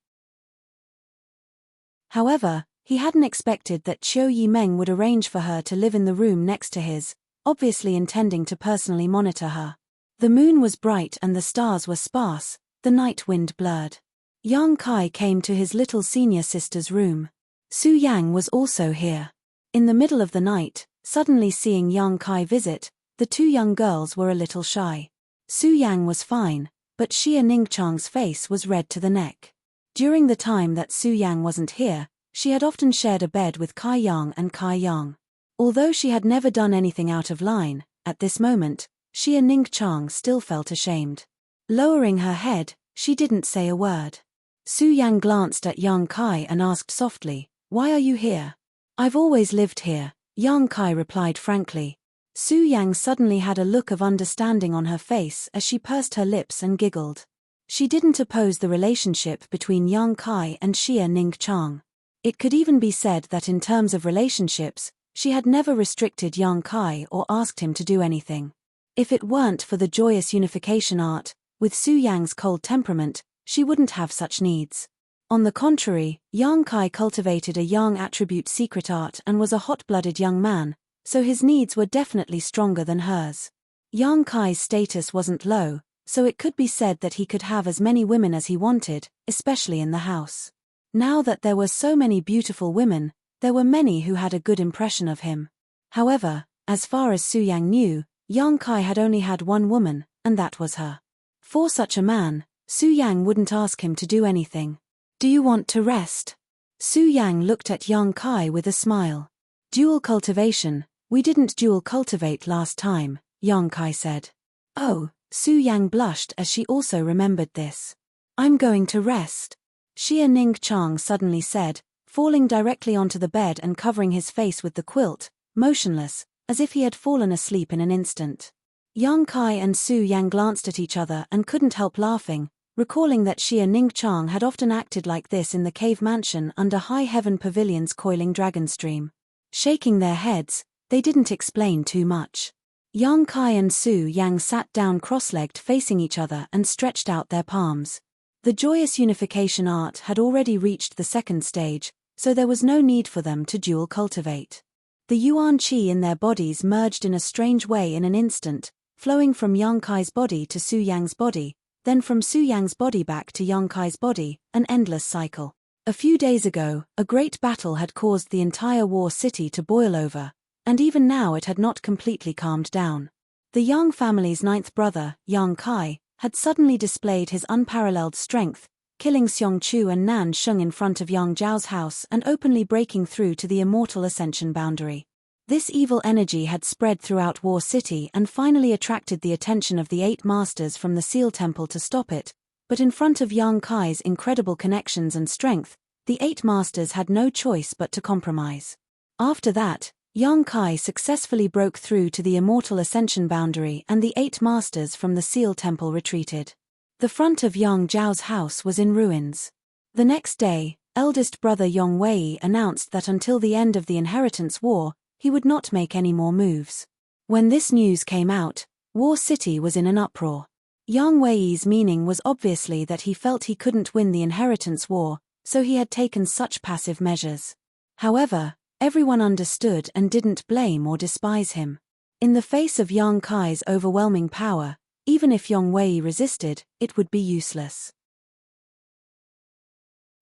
However, he hadn't expected that Qiu Yimeng would arrange for her to live in the room next to his, obviously intending to personally monitor her. The moon was bright and the stars were sparse, the night wind blurred. Yang Kai came to his little senior sister's room. Su Yang was also here. In the middle of the night, suddenly seeing Yang Kai visit, the two young girls were a little shy. Su Yang was fine, but Xia Ningchang's face was red to the neck. During the time that Su Yang wasn't here, she had often shared a bed with Kai Yang and Kai Yang. Although she had never done anything out of line, at this moment, Xia Ningchang still felt ashamed. Lowering her head, she didn't say a word. Su Yang glanced at Yang Kai and asked softly, "Why are you here?" "I've always lived here," Yang Kai replied frankly. Su Yang suddenly had a look of understanding on her face as she pursed her lips and giggled. She didn't oppose the relationship between Yang Kai and Xia Ningchang. It could even be said that in terms of relationships, she had never restricted Yang Kai or asked him to do anything. If it weren't for the joyous unification art, with Su Yang's cold temperament, she wouldn't have such needs. On the contrary, Yang Kai cultivated a Yang attribute secret art and was a hot-blooded young man, so his needs were definitely stronger than hers. Yang Kai's status wasn't low, so it could be said that he could have as many women as he wanted, especially in the house. Now that there were so many beautiful women, there were many who had a good impression of him. However, as far as Su Yang knew, Yang Kai had only had one woman, and that was her. For such a man, Su Yang wouldn't ask him to do anything. Do you want to rest? Su Yang looked at Yang Kai with a smile. Dual cultivation, we didn't dual cultivate last time, Yang Kai said. Oh, Su Yang blushed as she also remembered this. I'm going to rest. Xia Ning Chang suddenly said, falling directly onto the bed and covering his face with the quilt, motionless, as if he had fallen asleep in an instant. Yang Kai and Su Yang glanced at each other and couldn't help laughing, recalling that Xia Ning Chang had often acted like this in the cave mansion under High Heaven Pavilion's coiling dragon stream. Shaking their heads, they didn't explain too much. Yang Kai and Su Yang sat down cross-legged facing each other and stretched out their palms. The joyous unification art had already reached the second stage, so there was no need for them to dual cultivate. The Yuan Qi in their bodies merged in a strange way in an instant, flowing from Yang Kai's body to Su Yang's body, then from Su Yang's body back to Yang Kai's body, an endless cycle. A few days ago, a great battle had caused the entire war city to boil over, and even now it had not completely calmed down. The Yang family's ninth brother, Yang Kai, had suddenly displayed his unparalleled strength, killing Xiong Chu and Nan Sheng in front of Yang Zhao's house and openly breaking through to the immortal ascension boundary. This evil energy had spread throughout War City and finally attracted the attention of the 8 masters from the Seal Temple to stop it, but in front of Yang Kai's incredible connections and strength, the 8 masters had no choice but to compromise. After that, Yang Kai successfully broke through to the immortal ascension boundary and the 8 masters from the Seal Temple retreated. The front of Yang Zhao's house was in ruins. The next day, eldest brother Yong Wei announced that until the end of the inheritance war, he would not make any more moves. When this news came out, War City was in an uproar. Yang Wei's meaning was obviously that he felt he couldn't win the inheritance war, so he had taken such passive measures. However, everyone understood and didn't blame or despise him. In the face of Yang Kai's overwhelming power, even if Yong Wei resisted, it would be useless.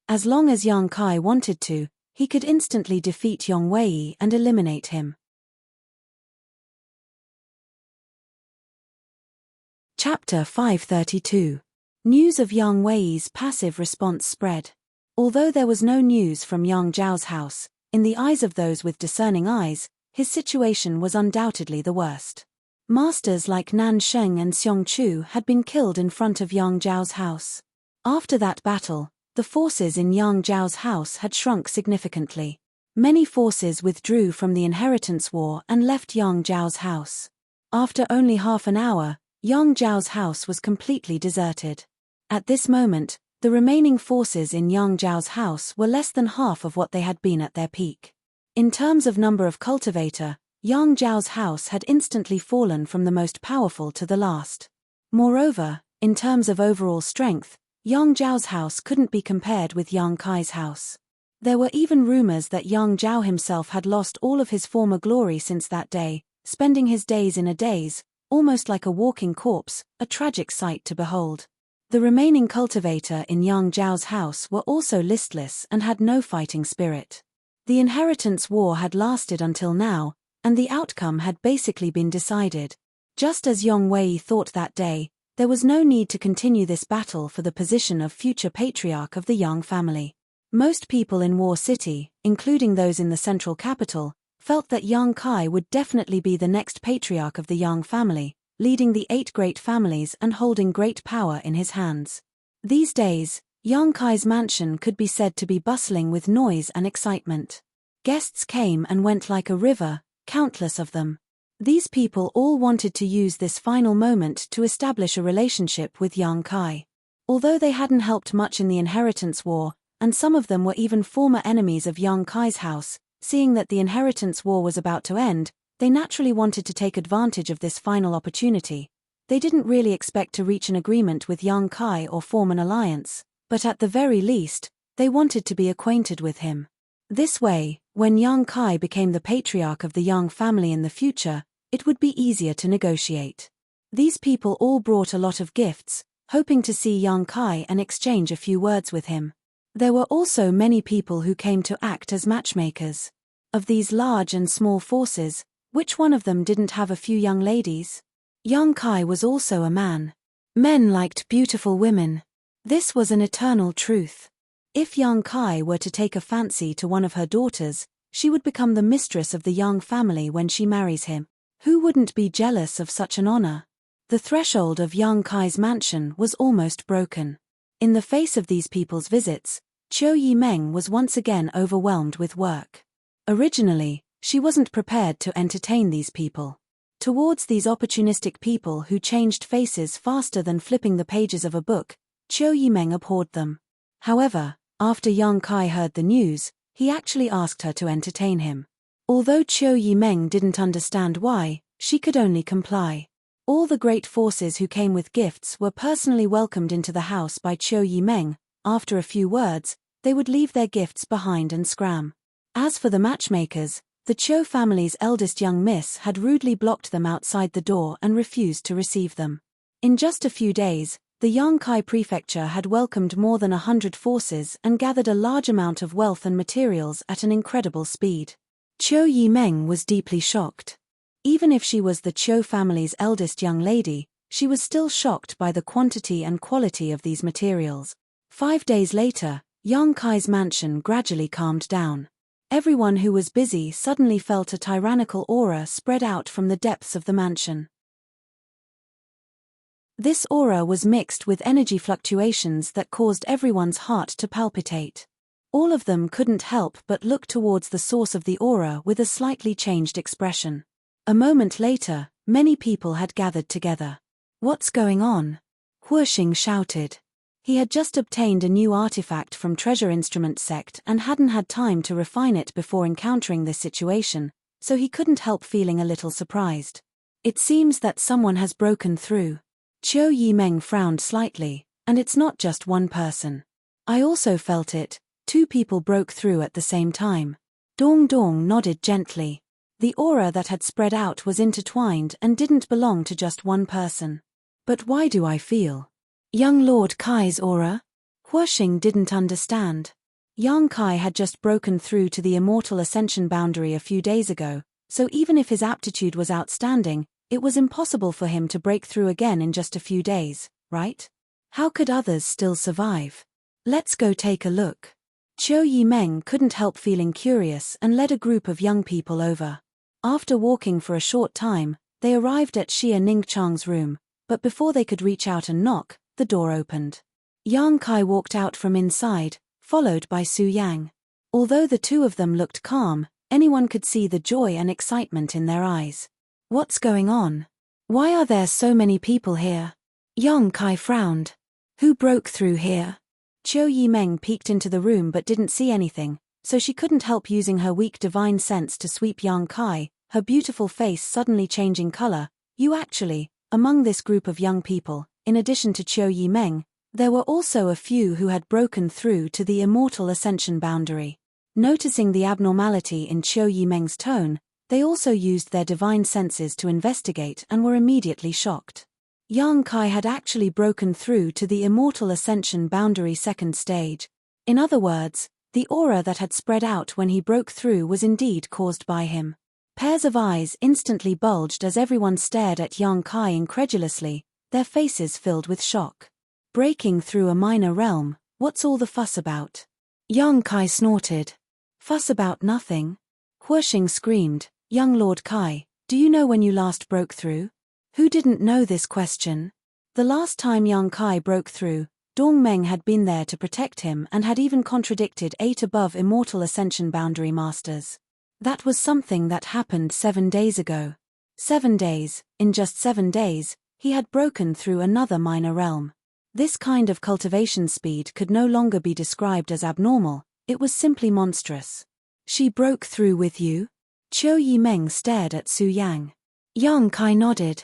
As long as Yang Kai wanted to, he could instantly defeat Yong Wei and eliminate him. Chapter 532. News of Yang Wei's passive response spread. Although there was no news from Yang Zhao's house, in the eyes of those with discerning eyes, his situation was undoubtedly the worst. Masters like Nan Sheng and Xiong Chu had been killed in front of Yang Zhao's house. After that battle, the forces in Yang Zhao's house had shrunk significantly. Many forces withdrew from the inheritance war and left Yang Zhao's house. After only half an hour, Yang Zhao's house was completely deserted. At this moment, the remaining forces in Yang Zhao's house were less than half of what they had been at their peak. In terms of number of cultivator, Yang Zhao's house had instantly fallen from the most powerful to the last. Moreover, in terms of overall strength, Yang Zhao's house couldn't be compared with Yang Kai's house. There were even rumors that Yang Zhao himself had lost all of his former glory since that day, spending his days in a daze, almost like a walking corpse, a tragic sight to behold. The remaining cultivator in Yang Zhao's house were also listless and had no fighting spirit. The inheritance war had lasted until now, and the outcome had basically been decided. Just as Yong Wei thought that day, there was no need to continue this battle for the position of future patriarch of the Yang family. Most people in War City, including those in the central capital, felt that Yang Kai would definitely be the next patriarch of the Yang family, leading the 8 great families and holding great power in his hands. These days, Yang Kai's mansion could be said to be bustling with noise and excitement. Guests came and went like a river, countless of them. These people all wanted to use this final moment to establish a relationship with Yang Kai. Although they hadn't helped much in the inheritance war, and some of them were even former enemies of Yang Kai's house. Seeing that the inheritance war was about to end, they naturally wanted to take advantage of this final opportunity. They didn't really expect to reach an agreement with Yang Kai or form an alliance, but at the very least, they wanted to be acquainted with him. This way, when Yang Kai became the patriarch of the Yang family in the future, it would be easier to negotiate. These people all brought a lot of gifts, hoping to see Yang Kai and exchange a few words with him. There were also many people who came to act as matchmakers. Of these large and small forces, which one of them didn't have a few young ladies? Yang Kai was also a man. Men liked beautiful women. This was an eternal truth. If Yang Kai were to take a fancy to one of her daughters, she would become the mistress of the Yang family when she marries him. Who wouldn't be jealous of such an honor? The threshold of Yang Kai's mansion was almost broken. In the face of these people's visits, Qiu Yimeng was once again overwhelmed with work. Originally, she wasn't prepared to entertain these people. Towards these opportunistic people who changed faces faster than flipping the pages of a book, Qiu Yimeng abhorred them. However, after Yang Kai heard the news, he actually asked her to entertain him. Although Qiu Yimeng didn't understand why, she could only comply. All the great forces who came with gifts were personally welcomed into the house by Qiu Yimeng. After a few words, they would leave their gifts behind and scram. As for the matchmakers, the Qiu family's eldest young miss had rudely blocked them outside the door and refused to receive them. In just a few days, the Yang Kai prefecture had welcomed more than 100 forces and gathered a large amount of wealth and materials at an incredible speed. Qiu Yimeng was deeply shocked. Even if she was the Qiu family's eldest young lady, she was still shocked by the quantity and quality of these materials. 5 days later, Yang Kai's mansion gradually calmed down. Everyone who was busy suddenly felt a tyrannical aura spread out from the depths of the mansion. This aura was mixed with energy fluctuations that caused everyone's heart to palpitate. All of them couldn't help but look towards the source of the aura with a slightly changed expression. A moment later, many people had gathered together. "What's going on?" Huoxing shouted. He had just obtained a new artifact from Treasure Instrument Sect and hadn't had time to refine it before encountering this situation, so he couldn't help feeling a little surprised. "It seems that someone has broken through." Qiu Yimeng frowned slightly, "and it's not just one person. I also felt it, 2 people broke through at the same time." Dong Dong nodded gently. The aura that had spread out was intertwined and didn't belong to just one person. "But why do I feel Young Lord Kai's aura?" Huoxing didn't understand. Yang Kai had just broken through to the immortal ascension boundary a few days ago, so even if his aptitude was outstanding, it was impossible for him to break through again in just a few days, right? How could others still survive? "Let's go take a look." Qiu Yimeng couldn't help feeling curious and led a group of young people over. After walking for a short time, they arrived at Xia Ningchang's room, but before they could reach out and knock, the door opened. Yang Kai walked out from inside, followed by Su Yang. Although the 2 of them looked calm, anyone could see the joy and excitement in their eyes. "What's going on? Why are there so many people here?" Yang Kai frowned. "Who broke through here?" Qiu Yimeng peeked into the room but didn't see anything, so she couldn't help using her weak divine sense to sweep Yang Kai, her beautiful face suddenly changing color. "You actually, among this group of young people, in addition to Qiu Yimeng, there were also a few who had broken through to the immortal ascension boundary." Noticing the abnormality in Qiu Yimeng's tone, they also used their divine senses to investigate and were immediately shocked. Yang Kai had actually broken through to the immortal ascension boundary 2nd stage. In other words, the aura that had spread out when he broke through was indeed caused by him. Pairs of eyes instantly bulged as everyone stared at Yang Kai incredulously, their faces filled with shock. "Breaking through a minor realm, what's all the fuss about?" Yang Kai snorted. "Fuss about nothing." Huoxing screamed, "Young Lord Kai, do you know when you last broke through?" Who didn't know this question? The last time Yang Kai broke through, Dong Meng had been there to protect him and had even contradicted 8 above immortal ascension boundary masters. That was something that happened 7 days ago. 7 days, in just 7 days, he had broken through another minor realm. This kind of cultivation speed could no longer be described as abnormal, it was simply monstrous. She broke through with you? Qiu Yimeng stared at Su Yang. Yang Kai nodded.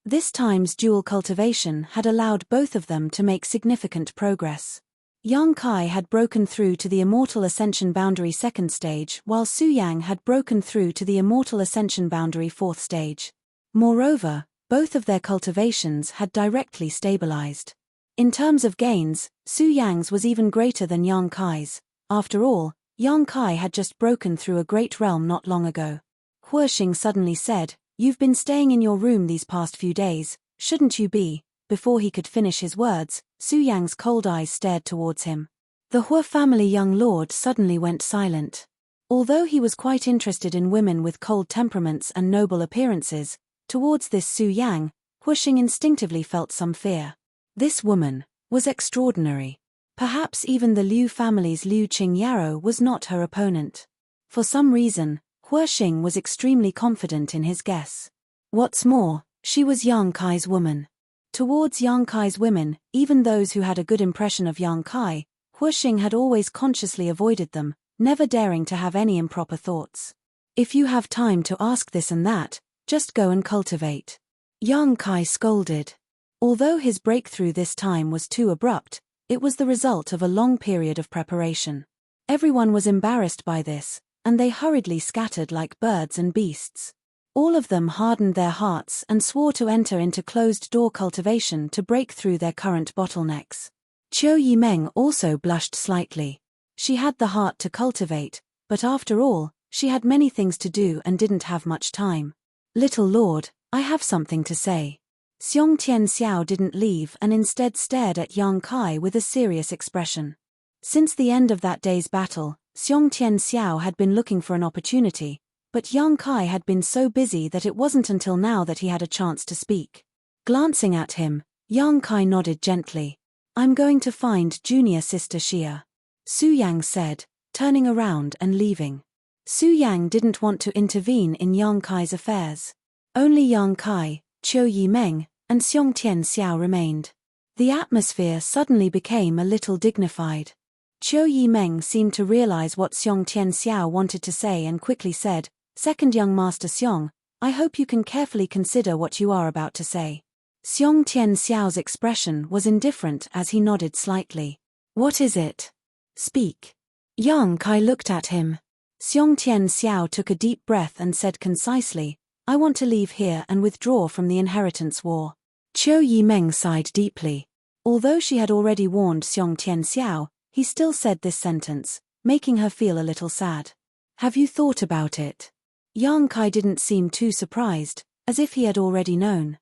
This time's dual cultivation had allowed both of them to make significant progress. Yang Kai had broken through to the Immortal Ascension Boundary 2nd stage, while Su Yang had broken through to the Immortal Ascension Boundary 4th stage. Moreover, both of their cultivations had directly stabilized. In terms of gains, Su Yang's was even greater than Yang Kai's. After all, Yang Kai had just broken through a great realm not long ago. Huoxing suddenly said, "You've been staying in your room these past few days, shouldn't you be?" Before he could finish his words, Su Yang's cold eyes stared towards him. The Hua family young lord suddenly went silent. Although he was quite interested in women with cold temperaments and noble appearances, towards this Su Yang, Huoxing instinctively felt some fear. This woman was extraordinary. Perhaps even the Liu family's Liu Qingyaro was not her opponent. For some reason, Huoxing was extremely confident in his guess. What's more, she was Yang Kai's woman. Towards Yang Kai's women, even those who had a good impression of Yang Kai, Huoxing had always consciously avoided them, never daring to have any improper thoughts. If you have time to ask this and that, just go and cultivate. Yang Kai scolded. Although his breakthrough this time was too abrupt, it was the result of a long period of preparation. Everyone was embarrassed by this, and they hurriedly scattered like birds and beasts. All of them hardened their hearts and swore to enter into closed-door cultivation to break through their current bottlenecks. Qiu Yimeng also blushed slightly. She had the heart to cultivate, but after all, she had many things to do and didn't have much time. "Little lord, I have something to say." Xiong Tianxiao didn't leave and instead stared at Yang Kai with a serious expression. Since the end of that day's battle, Xiong Tianxiao had been looking for an opportunity, but Yang Kai had been so busy that it wasn't until now that he had a chance to speak. Glancing at him, Yang Kai nodded gently. "I'm going to find junior sister Xia," Su Yang said, turning around and leaving. Su Yang didn't want to intervene in Yang Kai's affairs. Only Yang Kai, Qiu Yimeng, and Xiong Tianxiao remained. The atmosphere suddenly became a little dignified. Qiu Yimeng seemed to realize what Xiong Tianxiao wanted to say and quickly said, "Second young master Xiong, I hope you can carefully consider what you are about to say." Xiong Tianxiao's expression was indifferent as he nodded slightly. "What is it? Speak." Yang Kai looked at him. Xiong Tianxiao took a deep breath and said concisely, "I want to leave here and withdraw from the inheritance war." Qiu Yimeng sighed deeply. Although she had already warned Xiong Tianxiao, he still said this sentence, making her feel a little sad. "Have you thought about it?" Yang Kai didn't seem too surprised, as if he had already known.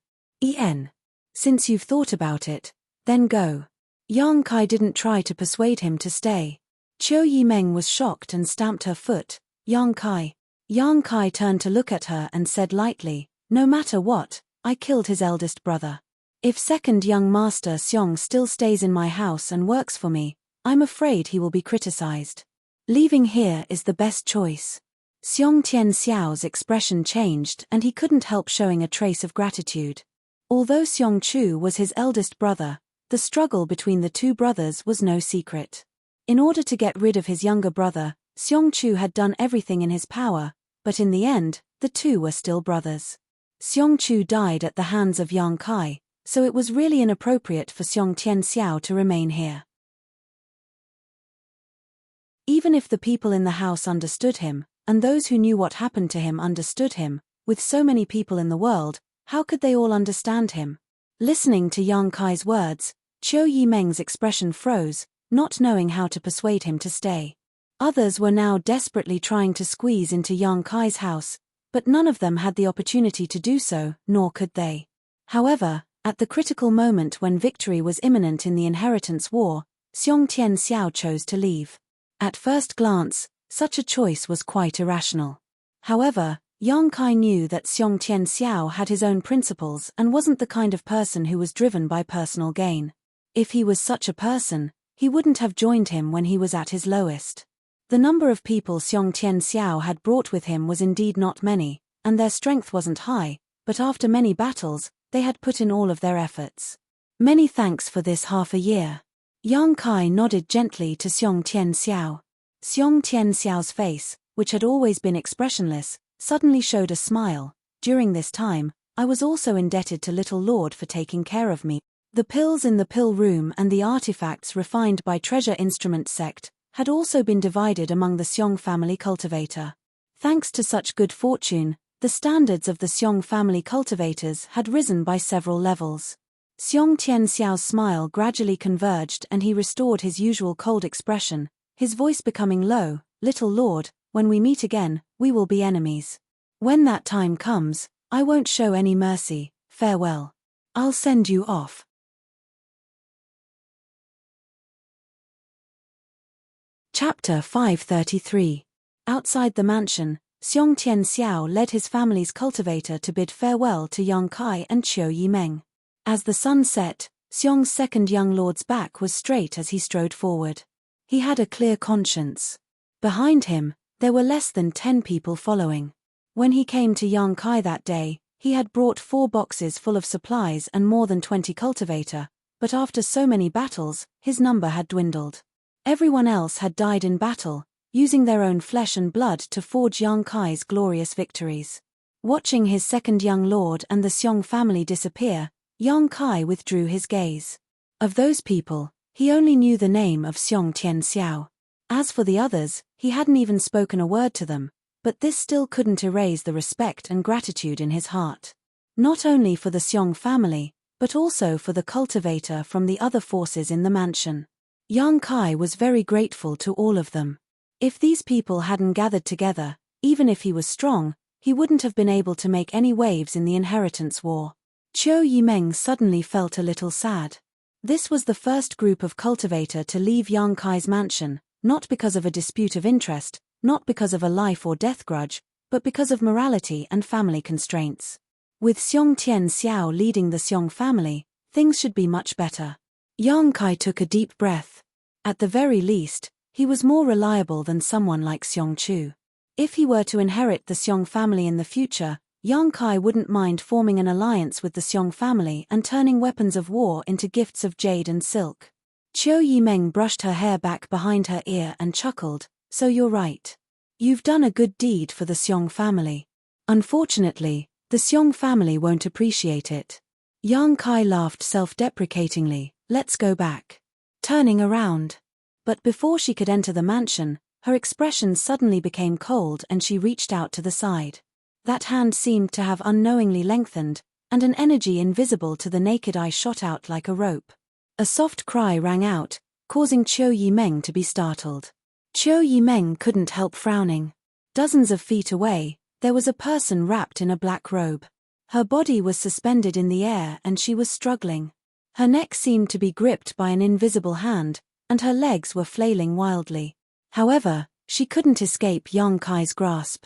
Since you've thought about it, then go." Yang Kai didn't try to persuade him to stay. Qiu Yimeng was shocked and stamped her foot. "Yang Kai." Yang Kai turned to look at her and said lightly, "No matter what, I killed his eldest brother. If second young master Xiong still stays in my house and works for me, I'm afraid he will be criticized. Leaving here is the best choice." Xiong Tianxiao's expression changed and he couldn't help showing a trace of gratitude. Although Xiong Chu was his eldest brother, the struggle between the two brothers was no secret. In order to get rid of his younger brother, Xiong Chu had done everything in his power, but in the end, the two were still brothers. Xiong Chu died at the hands of Yang Kai, so it was really inappropriate for Xiong Tianxiao to remain here. Even if the people in the house understood him, and those who knew what happened to him understood him, with so many people in the world, how could they all understand him? Listening to Yang Kai's words, Qiu Yimeng's expression froze, not knowing how to persuade him to stay. Others were now desperately trying to squeeze into Yang Kai's house, but none of them had the opportunity to do so, nor could they. However, at the critical moment when victory was imminent in the inheritance war, Xiong Tianxiao chose to leave. At first glance, such a choice was quite irrational. However, Yang Kai knew that Xiong Tianxiao had his own principles and wasn't the kind of person who was driven by personal gain. If he was such a person, he wouldn't have joined him when he was at his lowest. The number of people Xiong Tianxiao had brought with him was indeed not many, and their strength wasn't high, but after many battles, they had put in all of their efforts. Many thanks for this half a year. Yang Kai nodded gently to Xiong Tianxiao. Xiong Tianxiao's face, which had always been expressionless, suddenly showed a smile. During this time, I was also indebted to Little Lord for taking care of me. The pills in the pill room and the artifacts refined by Treasure Instrument Sect had also been divided among the Xiong family cultivator. Thanks to such good fortune, the standards of the Xiong family cultivators had risen by several levels. Xiong Tianxiao's smile gradually converged and he restored his usual cold expression, his voice becoming low. Little Lord, when we meet again, we will be enemies. When that time comes, I won't show any mercy. Farewell. I'll send you off. Chapter 533. Outside the mansion, Xiong Tianxiao led his family's cultivator to bid farewell to Yang Kai and Qiu Yimeng. As the sun set, Xiong's second young lord's back was straight as he strode forward. He had a clear conscience. Behind him, there were less than 10 people following. When he came to Yang Kai that day, he had brought 4 boxes full of supplies and more than 20 cultivator, but after so many battles, his number had dwindled. Everyone else had died in battle, using their own flesh and blood to forge Yang Kai's glorious victories. Watching his second young lord and the Xiong family disappear, Yang Kai withdrew his gaze. Of those people, he only knew the name of Xiong Tianxiao. As for the others, he hadn't even spoken a word to them, but this still couldn't erase the respect and gratitude in his heart. Not only for the Xiong family, but also for the cultivator from the other forces in the mansion. Yang Kai was very grateful to all of them. If these people hadn't gathered together, even if he was strong, he wouldn't have been able to make any waves in the inheritance war. Qiu Yimeng suddenly felt a little sad. This was the first group of cultivator to leave Yang Kai's mansion, not because of a dispute of interest, not because of a life or death grudge, but because of morality and family constraints. With Xiong Tianxiao leading the Xiong family, things should be much better. Yang Kai took a deep breath. At the very least, he was more reliable than someone like Xiong Chu. If he were to inherit the Xiong family in the future, Yang Kai wouldn't mind forming an alliance with the Xiong family and turning weapons of war into gifts of jade and silk. Qiu Yimeng brushed her hair back behind her ear and chuckled, "So you're right. You've done a good deed for the Xiong family. Unfortunately, the Xiong family won't appreciate it." Yang Kai laughed self-deprecatingly, "Let's go back." Turning around. But before she could enter the mansion, her expression suddenly became cold and she reached out to the side. That hand seemed to have unknowingly lengthened, and an energy invisible to the naked eye shot out like a rope. A soft cry rang out, causing Qiu Yimeng to be startled. Qiu Yimeng couldn't help frowning. Dozens of feet away, there was a person wrapped in a black robe. Her body was suspended in the air and she was struggling. Her neck seemed to be gripped by an invisible hand, and her legs were flailing wildly. However, she couldn't escape Yang Kai's grasp.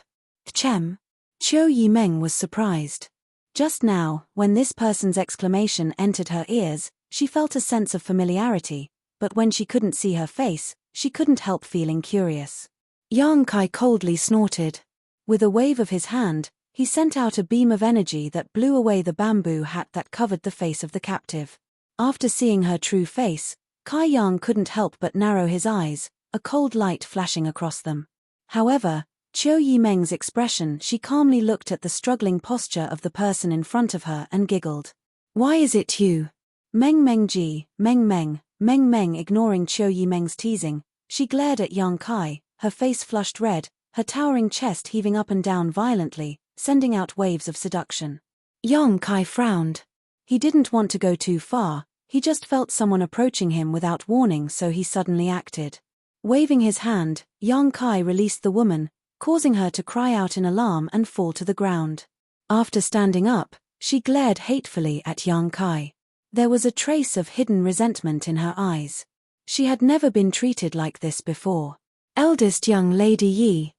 "Chem?" Qiu Yimeng was surprised. Just now, when this person's exclamation entered her ears, she felt a sense of familiarity, but when she couldn't see her face, she couldn't help feeling curious. Yang Kai coldly snorted. With a wave of his hand, he sent out a beam of energy that blew away the bamboo hat that covered the face of the captive. After seeing her true face, Kai Yang couldn't help but narrow his eyes, a cold light flashing across them. However, Qiu Yimeng's expression, she calmly looked at the struggling posture of the person in front of her and giggled. "Why is it you?" Meng Meng Ji, Meng Meng, Meng Meng. Ignoring Qiu Yimeng's teasing, she glared at Yang Kai, her face flushed red, her towering chest heaving up and down violently, sending out waves of seduction. Yang Kai frowned. He didn't want to go too far, he just felt someone approaching him without warning, so he suddenly acted. Waving his hand, Yang Kai released the woman, causing her to cry out in alarm and fall to the ground. After standing up, she glared hatefully at Yang Kai. There was a trace of hidden resentment in her eyes. She had never been treated like this before. "Eldest young lady Yi."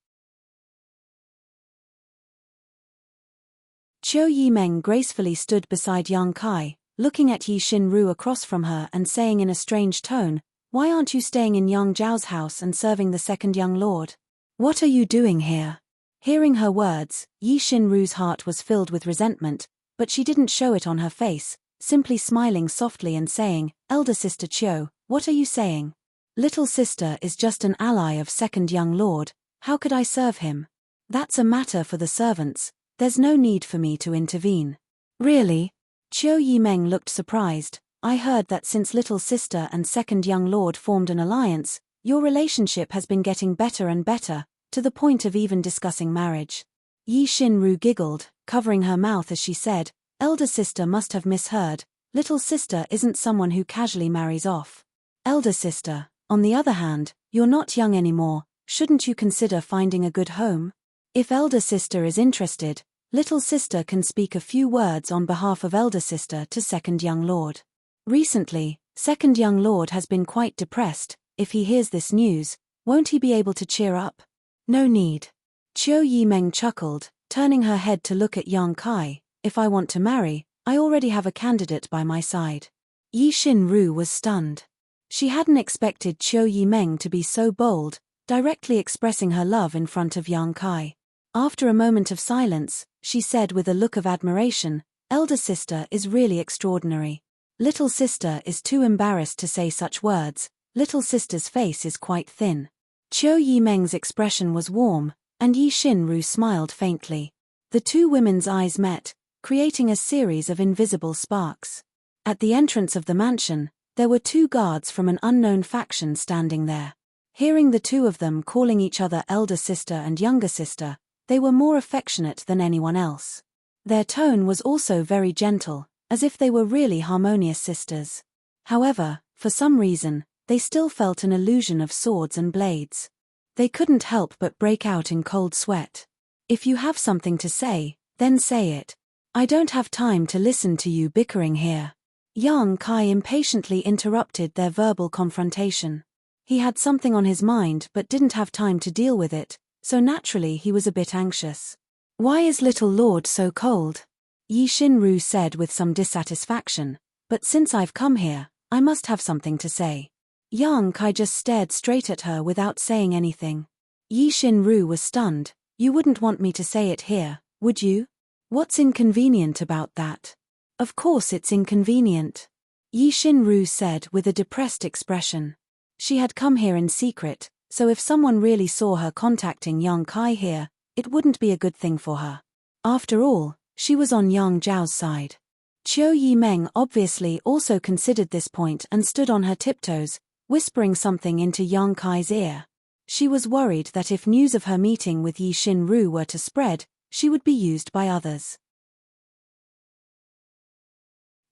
Qiu Yimeng gracefully stood beside Yang Kai, looking at Yi Xinru across from her and saying in a strange tone, "Why aren't you staying in Yang Zhao's house and serving the second young lord? What are you doing here?" Hearing her words, Yi Xinru's heart was filled with resentment, but she didn't show it on her face, simply smiling softly and saying, "Elder sister Chiu, what are you saying? Little sister is just an ally of second young lord, how could I serve him? That's a matter for the servants, there's no need for me to intervene." "Really?" Chiu Yimeng looked surprised. "I heard that since little sister and second young lord formed an alliance, your relationship has been getting better and better, to the point of even discussing marriage." Yi Xinru giggled, covering her mouth as she said, "Elder sister must have misheard, little sister isn't someone who casually marries off. Elder sister, on the other hand, you're not young anymore, shouldn't you consider finding a good home? If elder sister is interested, little sister can speak a few words on behalf of elder sister to second young lord. Recently, second young lord has been quite depressed, if he hears this news, won't he be able to cheer up?" "No need." Chiu Yimeng chuckled, turning her head to look at Yang Kai. "If I want to marry, I already have a candidate by my side." Yi Xinru was stunned. She hadn't expected Chiu Yimeng to be so bold, directly expressing her love in front of Yang Kai. After a moment of silence, she said with a look of admiration, "Elder sister is really extraordinary. Little sister is too embarrassed to say such words, little sister's face is quite thin." Chiu Yimeng's expression was warm, and Yi Xinru smiled faintly. The two women's eyes met, creating a series of invisible sparks. At the entrance of the mansion, there were two guards from an unknown faction standing there. Hearing the two of them calling each other elder sister and younger sister, they were more affectionate than anyone else. Their tone was also very gentle, as if they were really harmonious sisters. However, for some reason, they still felt an illusion of swords and blades. They couldn't help but break out in cold sweat. "If you have something to say, then say it. I don't have time to listen to you bickering here." Yang Kai impatiently interrupted their verbal confrontation. He had something on his mind but didn't have time to deal with it, so naturally he was a bit anxious. "Why is little lord so cold?" Yi Xinru said with some dissatisfaction, "But since I've come here, I must have something to say." Yang Kai just stared straight at her without saying anything. Yi Xinru was stunned. "You wouldn't want me to say it here, would you? What's inconvenient about that?" "Of course it's inconvenient," Yi Xinru said with a depressed expression. She had come here in secret, so if someone really saw her contacting Yang Kai here, it wouldn't be a good thing for her. After all, she was on Yang Zhao's side. Chiu Yimeng obviously also considered this point and stood on her tiptoes, whispering something into Yang Kai's ear. She was worried that if news of her meeting with Yi Xinru were to spread, she would be used by others.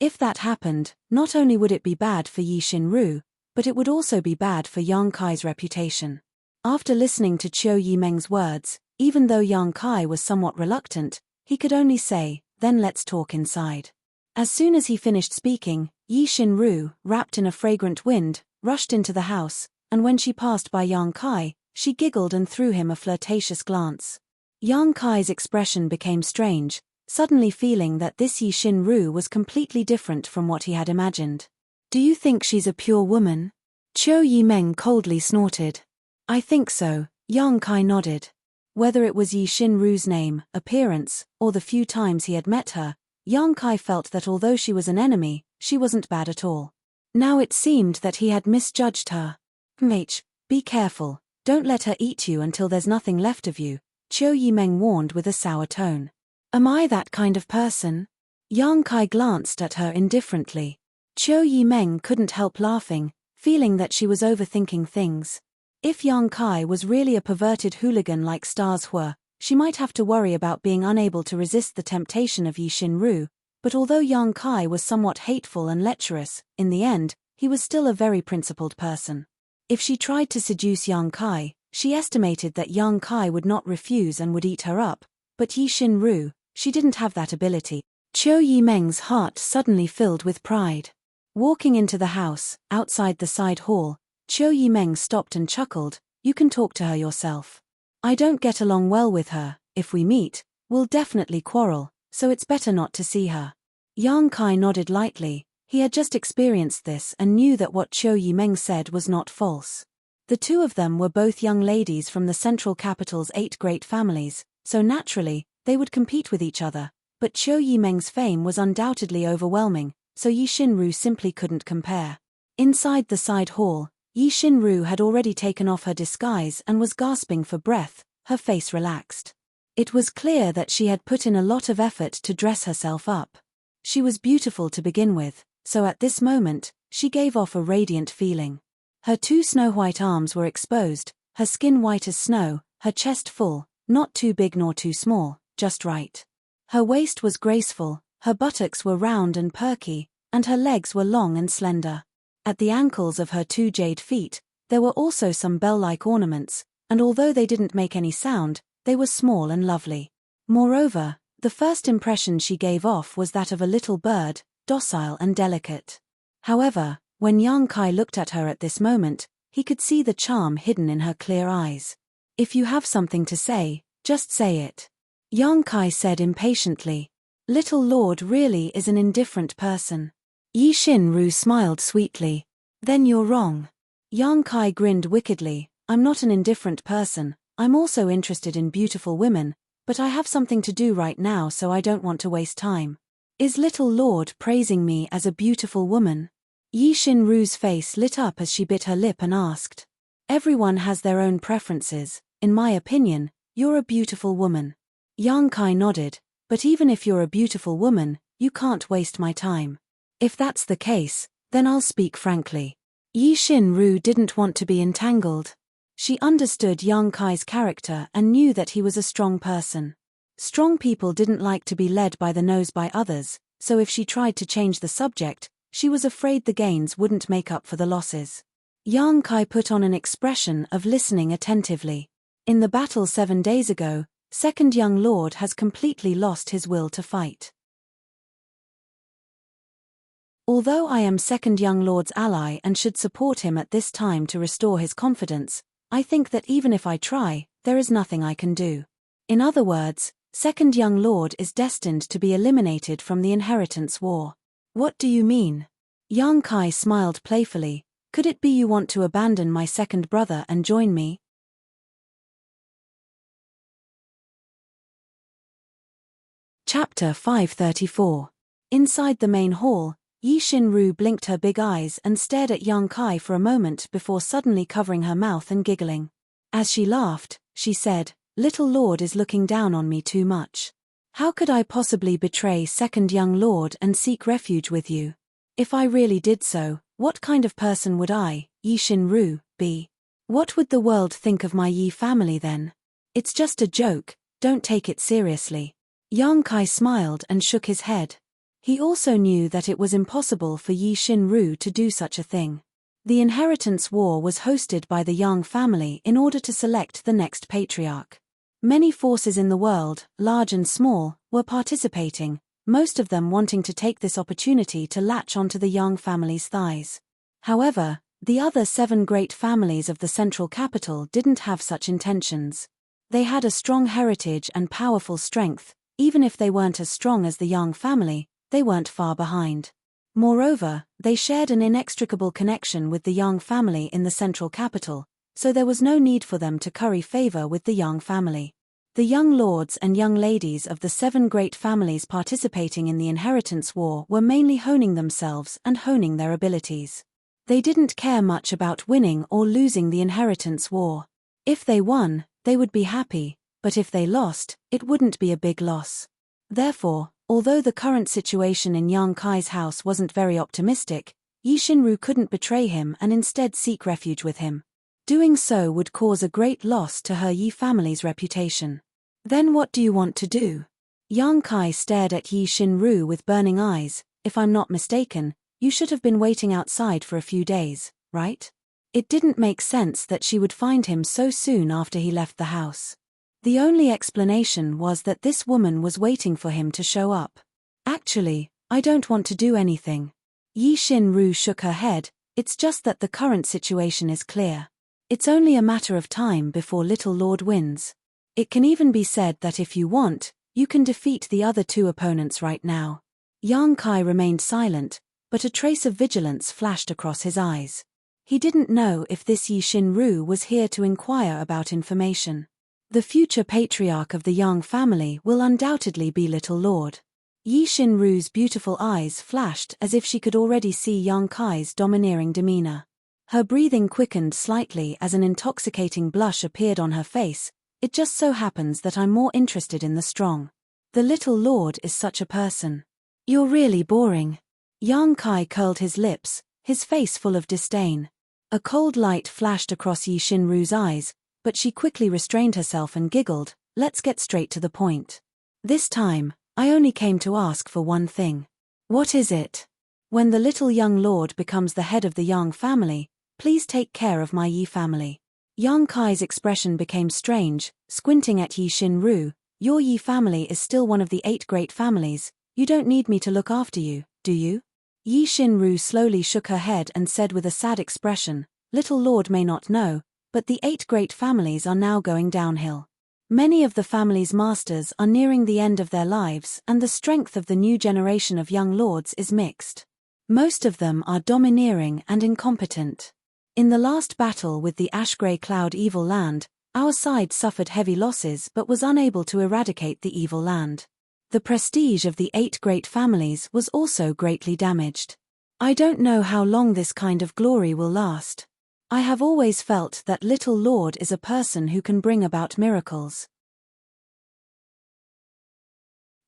If that happened, not only would it be bad for Yi Xinru, but it would also be bad for Yang Kai's reputation. After listening to Chiu Yimeng's words, even though Yang Kai was somewhat reluctant, he could only say, "Then let's talk inside." As soon as he finished speaking, Yi Xinru, wrapped in a fragrant wind, rushed into the house, and when she passed by Yang Kai, she giggled and threw him a flirtatious glance. Yang Kai's expression became strange, suddenly feeling that this Yi Xinru was completely different from what he had imagined. "Do you think she's a pure woman?" Chiu Yimeng coldly snorted. "I think so," Yang Kai nodded. Whether it was Yi Xinru's name, appearance, or the few times he had met her, Yang Kai felt that although she was an enemy, she wasn't bad at all. Now it seemed that he had misjudged her. Be careful, don't let her eat you until there's nothing left of you," Chiu Yimeng warned with a sour tone. "Am I that kind of person?" Yang Kai glanced at her indifferently. Chiu Yimeng couldn't help laughing, feeling that she was overthinking things. If Yang Kai was really a perverted hooligan like Stars Hua, she might have to worry about being unable to resist the temptation of Yi Xinru, but although Yang Kai was somewhat hateful and lecherous, in the end, he was still a very principled person. If she tried to seduce Yang Kai, she estimated that Yang Kai would not refuse and would eat her up, but Yi Xinru, she didn't have that ability. Chiu Yimeng's heart suddenly filled with pride. Walking into the house, outside the side hall, Chiu Yimeng stopped and chuckled, "You can talk to her yourself. I don't get along well with her, if we meet, we'll definitely quarrel, so it's better not to see her." Yang Kai nodded lightly. He had just experienced this and knew that what Chiu Yimeng said was not false. The two of them were both young ladies from the central capital's 8 great families, so naturally, they would compete with each other, but Qiu Yimeng's fame was undoubtedly overwhelming, so Yi Xinru simply couldn't compare. Inside the side hall, Yi Xinru had already taken off her disguise and was gasping for breath, her face relaxed. It was clear that she had put in a lot of effort to dress herself up. She was beautiful to begin with, so at this moment, she gave off a radiant feeling. Her two snow-white arms were exposed, her skin white as snow, her chest full, not too big nor too small, just right. Her waist was graceful, her buttocks were round and perky, and her legs were long and slender. At the ankles of her two jade feet, there were also some bell-like ornaments, and although they didn't make any sound, they were small and lovely. Moreover, the first impression she gave off was that of a little bird, docile and delicate. However, when Yang Kai looked at her at this moment, he could see the charm hidden in her clear eyes. If you have something to say, just say it. Yang Kai said impatiently. Little Lord really is an indifferent person. Yi Xinru smiled sweetly. Then you're wrong. Yang Kai grinned wickedly. I'm not an indifferent person, I'm also interested in beautiful women, but I have something to do right now so I don't want to waste time. Is Little Lord praising me as a beautiful woman? Yi Xinru's face lit up as she bit her lip and asked. Everyone has their own preferences. In my opinion, you're a beautiful woman. Yang Kai nodded, but even if you're a beautiful woman, you can't waste my time. If that's the case, then I'll speak frankly. Yi Xinru didn't want to be entangled. She understood Yang Kai's character and knew that he was a strong person. Strong people didn't like to be led by the nose by others, so if she tried to change the subject, she was afraid the gains wouldn't make up for the losses. Yang Kai put on an expression of listening attentively. In the battle 7 days ago, Second Young Lord has completely lost his will to fight. Although I am Second Young Lord's ally and should support him at this time to restore his confidence, I think that even if I try, there is nothing I can do. In other words, Second Young Lord is destined to be eliminated from the inheritance war. What do you mean? Yang Kai smiled playfully. Could it be you want to abandon my second brother and join me? Chapter 534. Inside the main hall, Yi Xinru blinked her big eyes and stared at Yang Kai for a moment before suddenly covering her mouth and giggling. As she laughed, she said, Little Lord is looking down on me too much. How could I possibly betray Second Young Lord and seek refuge with you? If I really did so, what kind of person would I, Yi Xinru, be? What would the world think of my Yi family then? It's just a joke, don't take it seriously. Yang Kai smiled and shook his head. He also knew that it was impossible for Yi Xinru to do such a thing. The inheritance war was hosted by the Yang family in order to select the next patriarch. Many forces in the world, large and small, were participating, most of them wanting to take this opportunity to latch onto the Yang family's thighs. However, the other 7 great families of the central capital didn't have such intentions. They had a strong heritage and powerful strength. Even if they weren't as strong as the Yang family, they weren't far behind. Moreover, they shared an inextricable connection with the Yang family in the central capital, so there was no need for them to curry favor with the Yang family. The young lords and young ladies of the 7 great families participating in the inheritance war were mainly honing themselves and honing their abilities. They didn't care much about winning or losing the inheritance war. If they won, they would be happy, but if they lost, it wouldn't be a big loss. Therefore, although the current situation in Yang Kai's house wasn't very optimistic, Yi Xinru couldn't betray him and instead seek refuge with him. Doing so would cause a great loss to her Yi family's reputation. Then what do you want to do? Yang Kai stared at Yi Xinru with burning eyes. If I'm not mistaken, you should have been waiting outside for a few days, right? It didn't make sense that she would find him so soon after he left the house. The only explanation was that this woman was waiting for him to show up. Actually, I don't want to do anything. Yi Xinru shook her head. It's just that the current situation is clear. It's only a matter of time before Little Lord wins. It can even be said that if you want, you can defeat the other 2 opponents right now. Yang Kai remained silent, but a trace of vigilance flashed across his eyes. He didn't know if this Yi Xinru was here to inquire about information. The future patriarch of the Yang family will undoubtedly be Little Lord. Yi Shinru's beautiful eyes flashed as if she could already see Yang Kai's domineering demeanor. Her breathing quickened slightly as an intoxicating blush appeared on her face. It just so happens that I'm more interested in the strong. The little lord is such a person. You're really boring. Yang Kai curled his lips, his face full of disdain. A cold light flashed across Yi Shinru's eyes, but she quickly restrained herself and giggled. Let's get straight to the point. This time, I only came to ask for one thing. What is it? When the little young lord becomes the head of the Yang family, please take care of my Yi family. Yang Kai's expression became strange, squinting at Yi Shinru. Your Yi family is still one of the 8 great families. You don't need me to look after you, do you? Yi Shinru slowly shook her head and said with a sad expression, Little Lord may not know, but the 8 great families are now going downhill. Many of the family's masters are nearing the end of their lives, and the strength of the new generation of young lords is mixed. Most of them are domineering and incompetent. In the last battle with the ash-grey cloud evil land, our side suffered heavy losses but was unable to eradicate the evil land. The prestige of the 8 great families was also greatly damaged. I don't know how long this kind of glory will last. I have always felt that Little Lord is a person who can bring about miracles.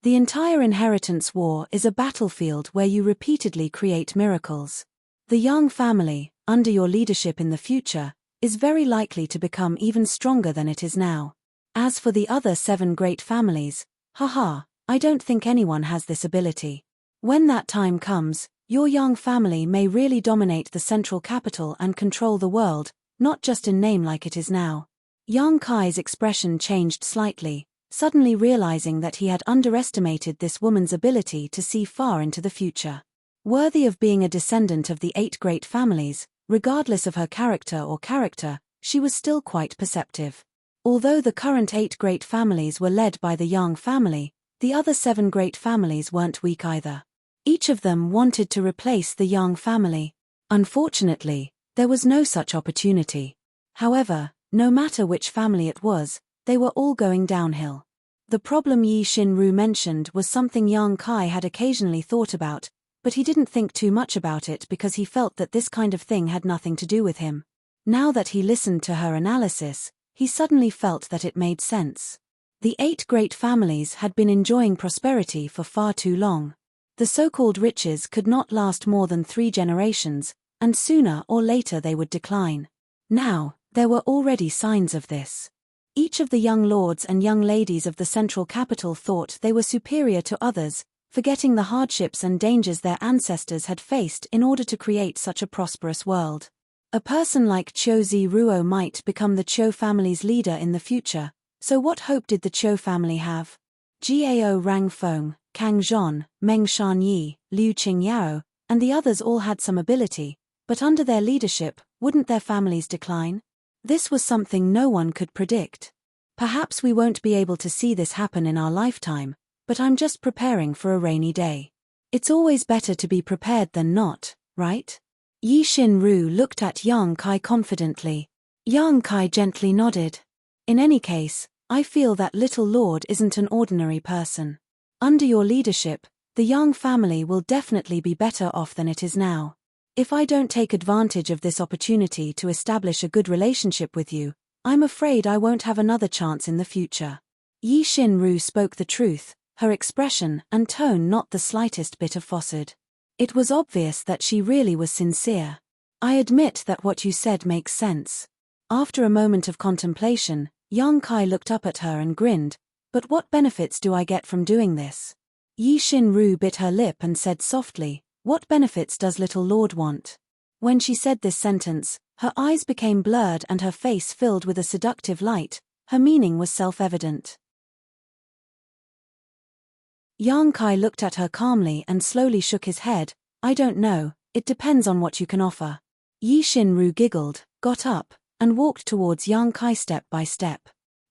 The entire inheritance war is a battlefield where you repeatedly create miracles. The Yang family, under your leadership in the future, is very likely to become even stronger than it is now. As for the other 7 great families, I don't think anyone has this ability. When that time comes, your Yang family may really dominate the central capital and control the world, not just in name like it is now. Yang Kai's expression changed slightly, suddenly realizing that he had underestimated this woman's ability to see far into the future. Worthy of being a descendant of the 8 great families, regardless of her character, she was still quite perceptive. Although the current 8 great families were led by the Yang family, the other 7 great families weren't weak either. Each of them wanted to replace the Yang family. Unfortunately, there was no such opportunity. However, no matter which family it was, they were all going downhill. The problem Yi Shinru mentioned was something Yang Kai had occasionally thought about, but he didn't think too much about it because he felt that this kind of thing had nothing to do with him. Now that he listened to her analysis, he suddenly felt that it made sense. The 8 great families had been enjoying prosperity for far too long. The so-called riches could not last more than 3 generations, and sooner or later they would decline. Now, there were already signs of this. Each of the young lords and young ladies of the central capital thought they were superior to others, forgetting the hardships and dangers their ancestors had faced in order to create such a prosperous world. A person like Qiu Ziruo might become the Qiu family's leader in the future, so what hope did the Qiu family have? Gao Rangfeng, Kang Zhon, Meng Shanyi, Liu Qingyao, and the others all had some ability, but under their leadership, wouldn't their families decline? This was something no one could predict. Perhaps we won't be able to see this happen in our lifetime, but I'm just preparing for a rainy day. It's always better to be prepared than not, right? Yi Shinru looked at Yang Kai confidently. Yang Kai gently nodded. In any case, I feel that Little Lord isn't an ordinary person. Under your leadership, the Yang family will definitely be better off than it is now. If I don't take advantage of this opportunity to establish a good relationship with you, I'm afraid I won't have another chance in the future. Yi Shinru spoke the truth, her expression and tone not the slightest bit of falsehood. It was obvious that she really was sincere. I admit that what you said makes sense. After a moment of contemplation, Yang Kai looked up at her and grinned. But what benefits do I get from doing this? Yi Shinru bit her lip and said softly, What benefits does Little Lord want? When she said this sentence, her eyes became blurred and her face filled with a seductive light. Her meaning was self-evident. Yang Kai looked at her calmly and slowly shook his head. I don't know, it depends on what you can offer. Yi Shinru giggled, got up, and walked towards Yang Kai step by step.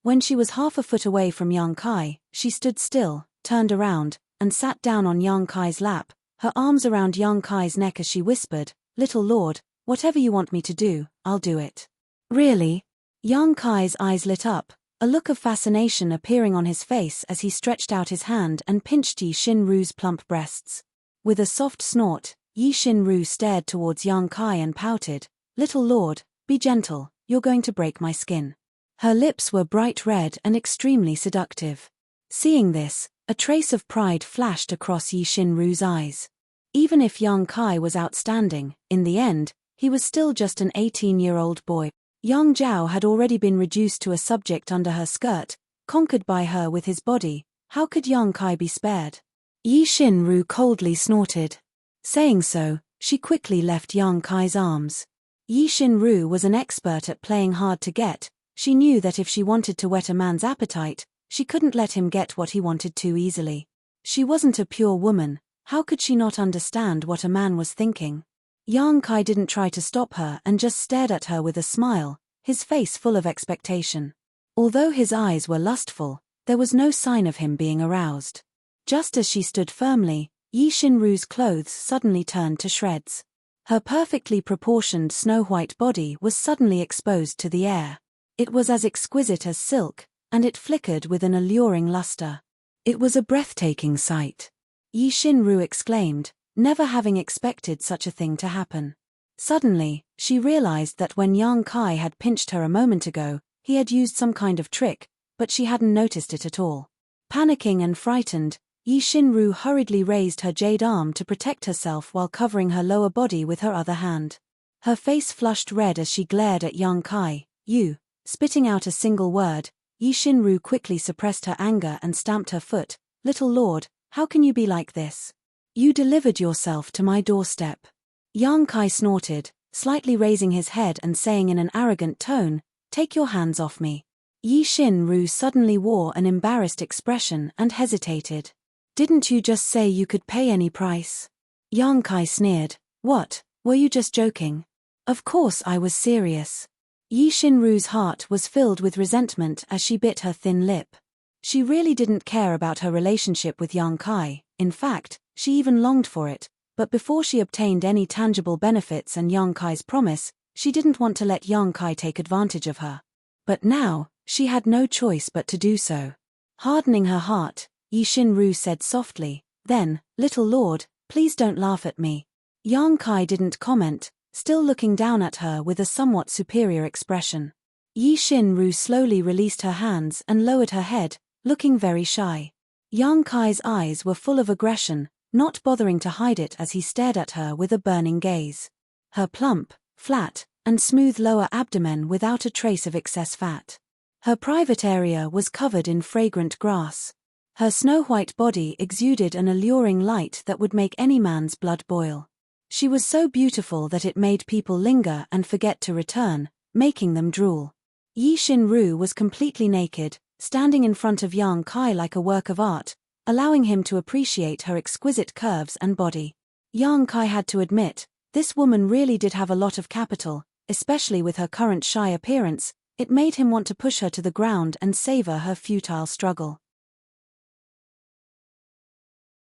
When she was half a foot away from Yang Kai, she stood still, turned around, and sat down on Yang Kai's lap, her arms around Yang Kai's neck as she whispered, Little Lord, whatever you want me to do, I'll do it. Really? Yang Kai's eyes lit up, a look of fascination appearing on his face as he stretched out his hand and pinched Yi Shin-ru's plump breasts. With a soft snort, Yi Shin-ru stared towards Yang Kai and pouted, "Little lord, be gentle, you're going to break my skin." Her lips were bright red and extremely seductive. Seeing this, a trace of pride flashed across Yi Shin-ru's eyes. Even if Yang Kai was outstanding, in the end, he was still just an 18-year-old boy. Yang Zhao had already been reduced to a subject under her skirt, conquered by her with his body. How could Yang Kai be spared? Yi Shin-ru coldly snorted. Saying so, she quickly left Yang Kai's arms. Yi Shin-ru was an expert at playing hard to get. She knew that if she wanted to whet a man's appetite, she couldn't let him get what he wanted too easily. She wasn't a pure woman. How could she not understand what a man was thinking? Yang Kai didn't try to stop her and just stared at her with a smile, his face full of expectation. Although his eyes were lustful, there was no sign of him being aroused. Just as she stood firmly, Yi Shin-ru's clothes suddenly turned to shreds. Her perfectly proportioned snow-white body was suddenly exposed to the air. It was as exquisite as silk, and it flickered with an alluring luster. It was a breathtaking sight. Yi Shin-ru exclaimed, never having expected such a thing to happen. Suddenly, she realized that when Yang Kai had pinched her a moment ago, he had used some kind of trick, but she hadn't noticed it at all. Panicking and frightened, Yi Shin-ru hurriedly raised her jade arm to protect herself while covering her lower body with her other hand. Her face flushed red as she glared at Yang Kai. "You." Spitting out a single word, Yi Shin-ru quickly suppressed her anger and stamped her foot. "Little lord, how can you be like this? You delivered yourself to my doorstep." Yang Kai snorted, slightly raising his head and saying in an arrogant tone, "Take your hands off me." Yi Shin-ru suddenly wore an embarrassed expression and hesitated. "Didn't you just say you could pay any price?" Yang Kai sneered. "What, were you just joking?" "Of course I was serious." Yi Shin-ru's heart was filled with resentment as she bit her thin lip. She really didn't care about her relationship with Yang Kai. In fact, she even longed for it, but before she obtained any tangible benefits and Yang Kai's promise, she didn't want to let Yang Kai take advantage of her. But now, she had no choice but to do so. Hardening her heart, Yi Shin-ru said softly, "Then, little lord, please don't laugh at me." Yang Kai didn't comment, still looking down at her with a somewhat superior expression. Yi Shin-ru slowly released her hands and lowered her head, looking very shy. Yang Kai's eyes were full of aggression, not bothering to hide it as he stared at her with a burning gaze. Her plump, flat, and smooth lower abdomen without a trace of excess fat. Her private area was covered in fragrant grass. Her snow-white body exuded an alluring light that would make any man's blood boil. She was so beautiful that it made people linger and forget to return, making them drool. Yi Shin-ru was completely naked, standing in front of Yang Kai like a work of art, allowing him to appreciate her exquisite curves and body. Yang Kai had to admit, this woman really did have a lot of capital, especially with her current shy appearance. It made him want to push her to the ground and savor her futile struggle.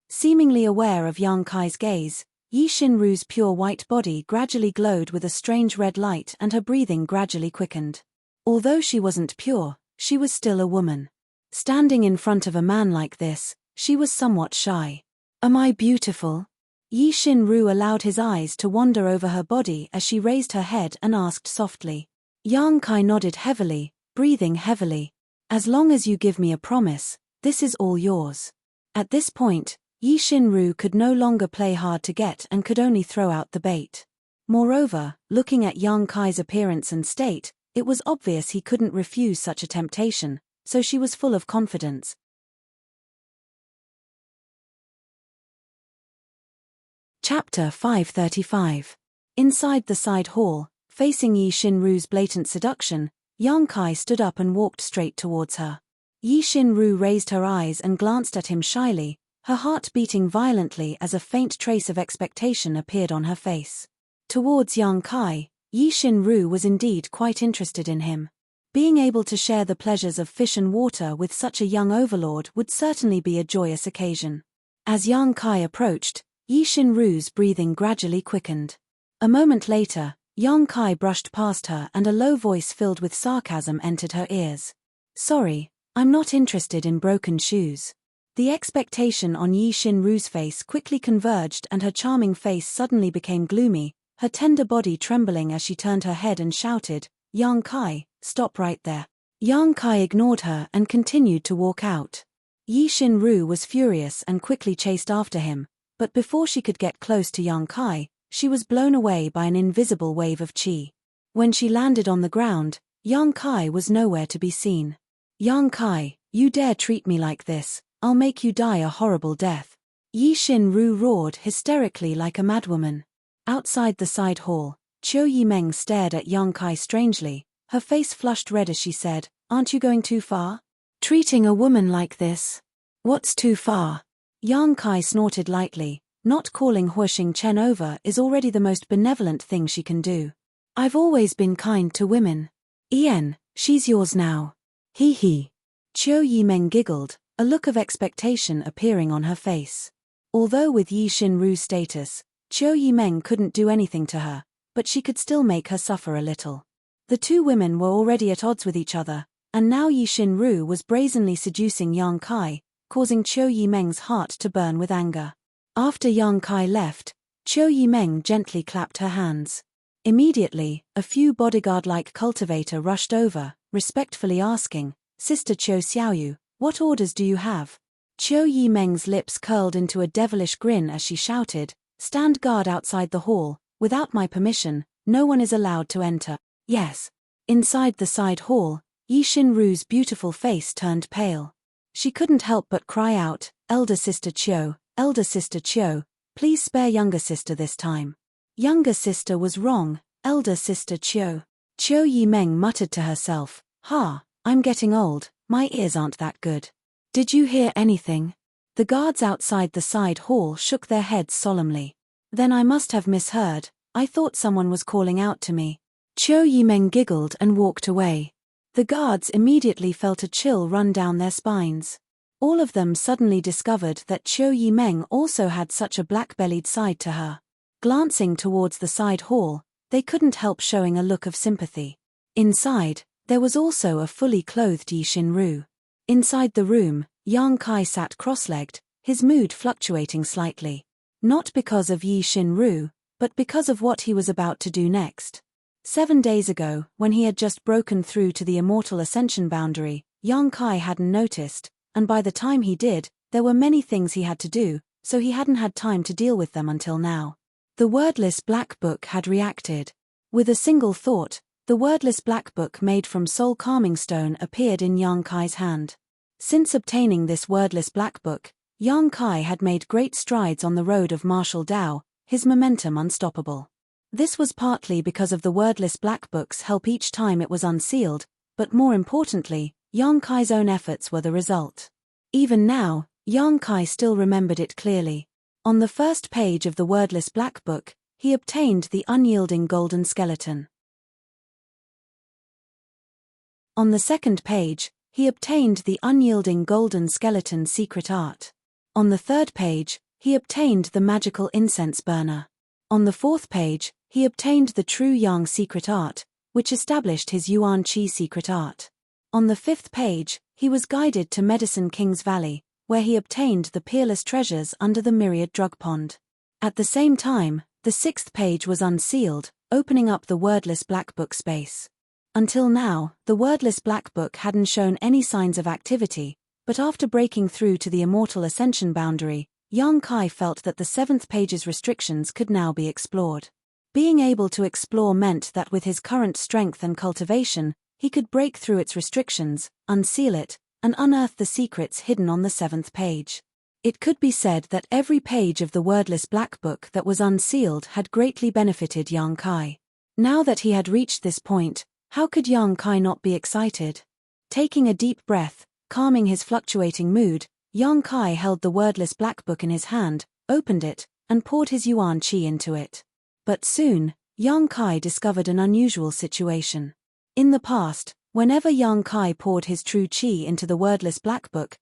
Seemingly aware of Yang Kai's gaze, Yi Shin-ru's pure white body gradually glowed with a strange red light and her breathing gradually quickened. Although she wasn't pure, she was still a woman. Standing in front of a man like this, she was somewhat shy. "Am I beautiful?" Yi Shin-ru allowed his eyes to wander over her body as she raised her head and asked softly. Yang Kai nodded heavily, breathing heavily. "As long as you give me a promise, this is all yours." At this point, Yi Shin-ru could no longer play hard to get and could only throw out the bait. Moreover, looking at Yang Kai's appearance and state, it was obvious he couldn't refuse such a temptation, so she was full of confidence. Chapter 535. Inside the side hall, facing Yi Shin-ru's blatant seduction, Yang Kai stood up and walked straight towards her. Yi Shin-ru raised her eyes and glanced at him shyly, her heart beating violently as a faint trace of expectation appeared on her face. Towards Yang Kai, Yi Shin-ru was indeed quite interested in him. Being able to share the pleasures of fish and water with such a young overlord would certainly be a joyous occasion. As Yang Kai approached, Yi Shin-ru's breathing gradually quickened. A moment later, Yang Kai brushed past her and a low voice filled with sarcasm entered her ears. Sorry, I'm not interested in broken shoes. The expectation on Yi Shinru's face quickly converged and her charming face suddenly became gloomy, her tender body trembling as she turned her head and shouted, "Yang Kai, stop right there." Yang Kai ignored her and continued to walk out. Yi Shinru was furious and quickly chased after him, but before she could get close to Yang Kai, she was blown away by an invisible wave of qi. When she landed on the ground, Yang Kai was nowhere to be seen. "Yang Kai, you dare treat me like this, I'll make you die a horrible death." Yi Shinru roared hysterically like a madwoman. Outside the side hall, Qiu Yimeng stared at Yang Kai strangely, her face flushed red as she said, "Aren't you going too far? Treating a woman like this? What's too far?" Yang Kai snorted lightly, not calling Huoxing Chen over is already the most benevolent thing she can do. "I've always been kind to women. Ian, she's yours now." Hee hee. Qiu Yimeng giggled, a look of expectation appearing on her face. Although with Yi Shinru's status, Qiu Yimeng couldn't do anything to her, but she could still make her suffer a little. The two women were already at odds with each other, and now Yi Shinru was brazenly seducing Yang Kai, causing Qiu Yimeng's heart to burn with anger. After Yang Kai left, Qiu Yimeng gently clapped her hands. Immediately, a few bodyguard-like cultivator rushed over, respectfully asking, "Sister Qiu Xiaoyu, what orders do you have?" Qiu Yimeng's lips curled into a devilish grin as she shouted, "Stand guard outside the hall, without my permission, no one is allowed to enter." "Yes." Inside the side hall, Yi Shinru's beautiful face turned pale. She couldn't help but cry out, Elder Sister Qiu, please spare younger sister this time." Younger sister was wrong, Elder Sister Qiu. Qiu Yimeng muttered to herself, "Ha, I'm getting old, my ears aren't that good. Did you hear anything?" The guards outside the side hall shook their heads solemnly. "Then I must have misheard, I thought someone was calling out to me." Qiu Yimeng giggled and walked away. The guards immediately felt a chill run down their spines. All of them suddenly discovered that Qiu Yimeng also had such a black-bellied side to her. Glancing towards the side hall, they couldn't help showing a look of sympathy. Inside, there was also a fully clothed Yi Shinru. Inside the room, Yang Kai sat cross-legged, his mood fluctuating slightly. Not because of Yi Shinru, but because of what he was about to do next. 7 days ago, when he had just broken through to the immortal ascension boundary, Yang Kai hadn't noticed, and by the time he did, there were many things he had to do, so he hadn't had time to deal with them until now. The wordless black book had reacted. With a single thought, the wordless black book made from soul calming stone appeared in Yang Kai's hand. Since obtaining this wordless black book, Yang Kai had made great strides on the road of martial Tao, his momentum unstoppable. This was partly because of the wordless black book's help each time it was unsealed, but more importantly, Yang Kai's own efforts were the result. Even now, Yang Kai still remembered it clearly. On the first page of the wordless black book, he obtained the unyielding golden skeleton. On the second page, he obtained the unyielding golden skeleton secret art. On the third page, he obtained the magical incense burner. On the fourth page, he obtained the true Yang secret art, which established his Yuan Qi secret art. On the fifth page, he was guided to Medicine King's Valley, where he obtained the peerless treasures under the myriad drug pond. At the same time, the sixth page was unsealed, opening up the wordless black book space. Until now, the wordless black book hadn't shown any signs of activity, but after breaking through to the immortal ascension boundary, Yang Kai felt that the seventh page's restrictions could now be explored. Being able to explore meant that with his current strength and cultivation, he could break through its restrictions, unseal it, and unearth the secrets hidden on the seventh page. It could be said that every page of the wordless black book that was unsealed had greatly benefited Yang Kai. Now that he had reached this point, how could Yang Kai not be excited? Taking a deep breath, calming his fluctuating mood, Yang Kai held the wordless black book in his hand, opened it, and poured his Yuan Qi into it. But soon, Yang Kai discovered an unusual situation. In the past, whenever Yang Kai poured his true Qi into the wordless black book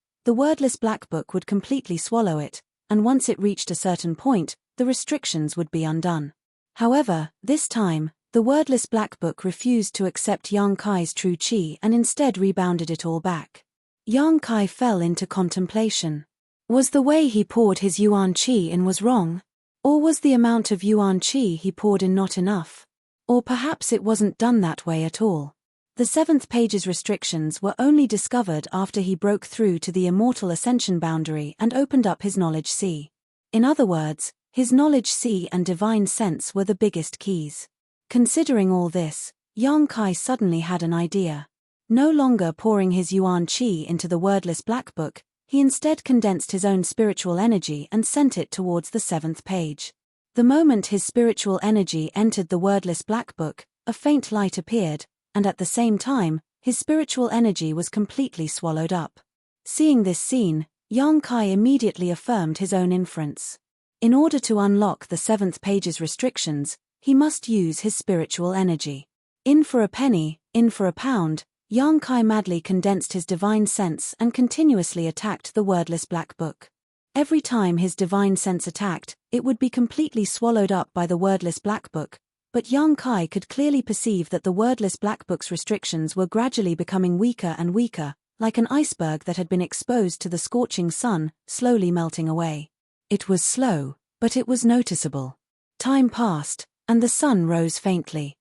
would completely swallow it, and once it reached a certain point, the restrictions would be undone. However, this time, The wordless black book refused to accept Yang Kai's true qi and instead rebounded it all back. Yang Kai fell into contemplation. Was the way he poured his yuan qi in was wrong? Or was the amount of yuan qi he poured in not enough? Or perhaps it wasn't done that way at all. The 7th page's restrictions were only discovered after he broke through to the immortal ascension boundary and opened up his knowledge sea. In other words, his knowledge sea and divine sense were the biggest keys. Considering all this, Yang Kai suddenly had an idea. No longer pouring his yuan qi into the wordless black book, he instead condensed his own spiritual energy and sent it towards the 7th page. The moment his spiritual energy entered the wordless black book, a faint light appeared, and at the same time, his spiritual energy was completely swallowed up. Seeing this scene, Yang Kai immediately affirmed his own inference. In order to unlock the 7th page's restrictions, he must use his spiritual energy. In for a penny, in for a pound, Yang Kai madly condensed his divine sense and continuously attacked the wordless black book. Every time his divine sense attacked, it would be completely swallowed up by the wordless black book, but Yang Kai could clearly perceive that the wordless black book's restrictions were gradually becoming weaker and weaker, like an iceberg that had been exposed to the scorching sun, slowly melting away. It was slow, but it was noticeable. Time passed, and the sun rose faintly.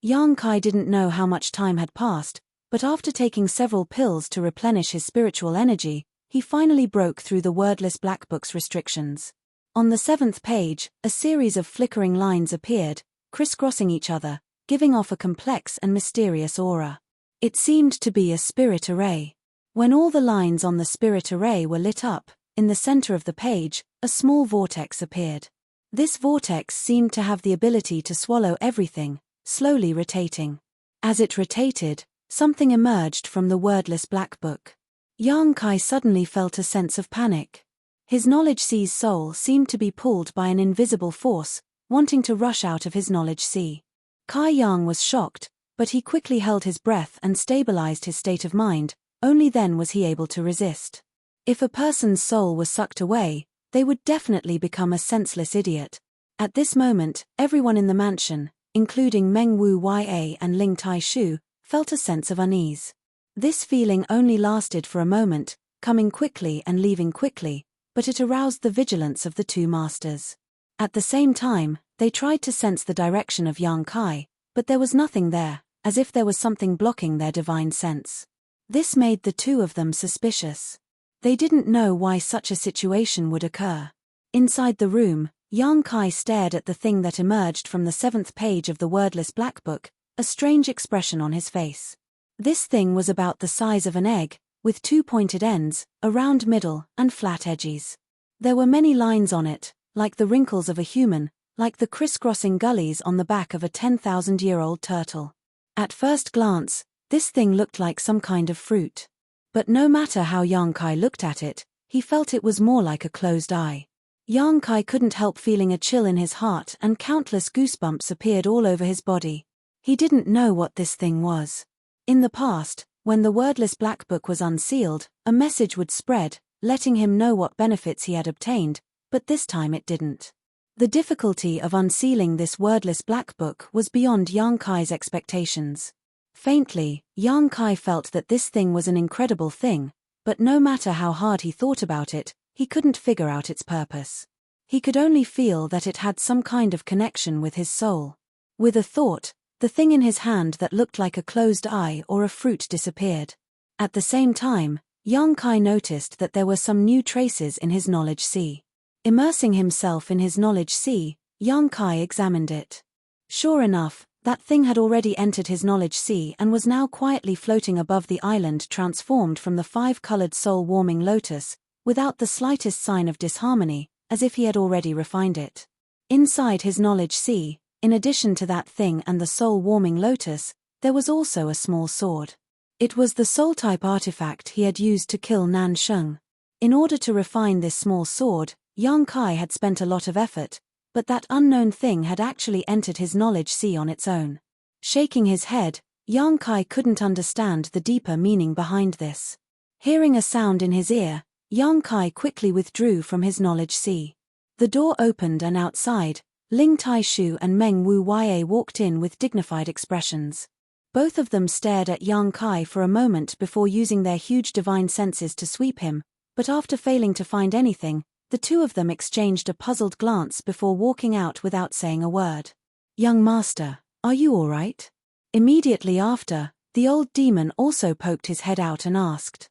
Yang Kai didn't know how much time had passed, but after taking several pills to replenish his spiritual energy, he finally broke through the wordless black book's restrictions. On the 7th page, a series of flickering lines appeared, crisscrossing each other, giving off a complex and mysterious aura. It seemed to be a spirit array. When all the lines on the spirit array were lit up, in the center of the page, a small vortex appeared. This vortex seemed to have the ability to swallow everything, slowly rotating. As it rotated, something emerged from the wordless black book. Yang Kai suddenly felt a sense of panic. His knowledge sea's soul seemed to be pulled by an invisible force, wanting to rush out of his knowledge sea. Kai Yang was shocked, but he quickly held his breath and stabilized his state of mind. Only then was he able to resist. If a person's soul was sucked away, they would definitely become a senseless idiot. At this moment, everyone in the mansion, including Meng Wu Ya and Ling Tai Shu, felt a sense of unease. This feeling only lasted for a moment, coming quickly and leaving quickly, but it aroused the vigilance of the two masters. At the same time, they tried to sense the direction of Yang Kai, but there was nothing there, as if there was something blocking their divine sense. This made the two of them suspicious. They didn't know why such a situation would occur. Inside the room, Yang Kai stared at the thing that emerged from the 7th page of the wordless black book, a strange expression on his face. This thing was about the size of an egg, with two pointed ends, a round middle, and flat edges. There were many lines on it, like the wrinkles of a human, like the crisscrossing gullies on the back of a 10,000-year-old turtle. At first glance, this thing looked like some kind of fruit. But no matter how Yang Kai looked at it, he felt it was more like a closed eye. Yang Kai couldn't help feeling a chill in his heart and countless goosebumps appeared all over his body. He didn't know what this thing was. In the past, when the wordless black book was unsealed, a message would spread, letting him know what benefits he had obtained, but this time it didn't. The difficulty of unsealing this wordless black book was beyond Yang Kai's expectations. Faintly, Yang Kai felt that this thing was an incredible thing, but no matter how hard he thought about it, he couldn't figure out its purpose. He could only feel that it had some kind of connection with his soul. With a thought, the thing in his hand that looked like a closed eye or a fruit disappeared. At the same time, Yang Kai noticed that there were some new traces in his knowledge sea. Immersing himself in his knowledge sea, Yang Kai examined it. Sure enough, that thing had already entered his knowledge sea and was now quietly floating above the island transformed from the 5-colored soul-warming lotus, without the slightest sign of disharmony, as if he had already refined it. Inside his knowledge sea, in addition to that thing and the soul-warming lotus, there was also a small sword. It was the soul-type artifact he had used to kill Nan Sheng. In order to refine this small sword, Yang Kai had spent a lot of effort, but that unknown thing had actually entered his knowledge sea on its own. Shaking his head, Yang Kai couldn't understand the deeper meaning behind this. Hearing a sound in his ear, Yang Kai quickly withdrew from his knowledge sea. The door opened and outside, Ling Taishu and Meng Wu Ye walked in with dignified expressions. Both of them stared at Yang Kai for a moment before using their huge divine senses to sweep him, but after failing to find anything, the two of them exchanged a puzzled glance before walking out without saying a word. "Young master, are you all right?" Immediately after, the old demon also poked his head out and asked.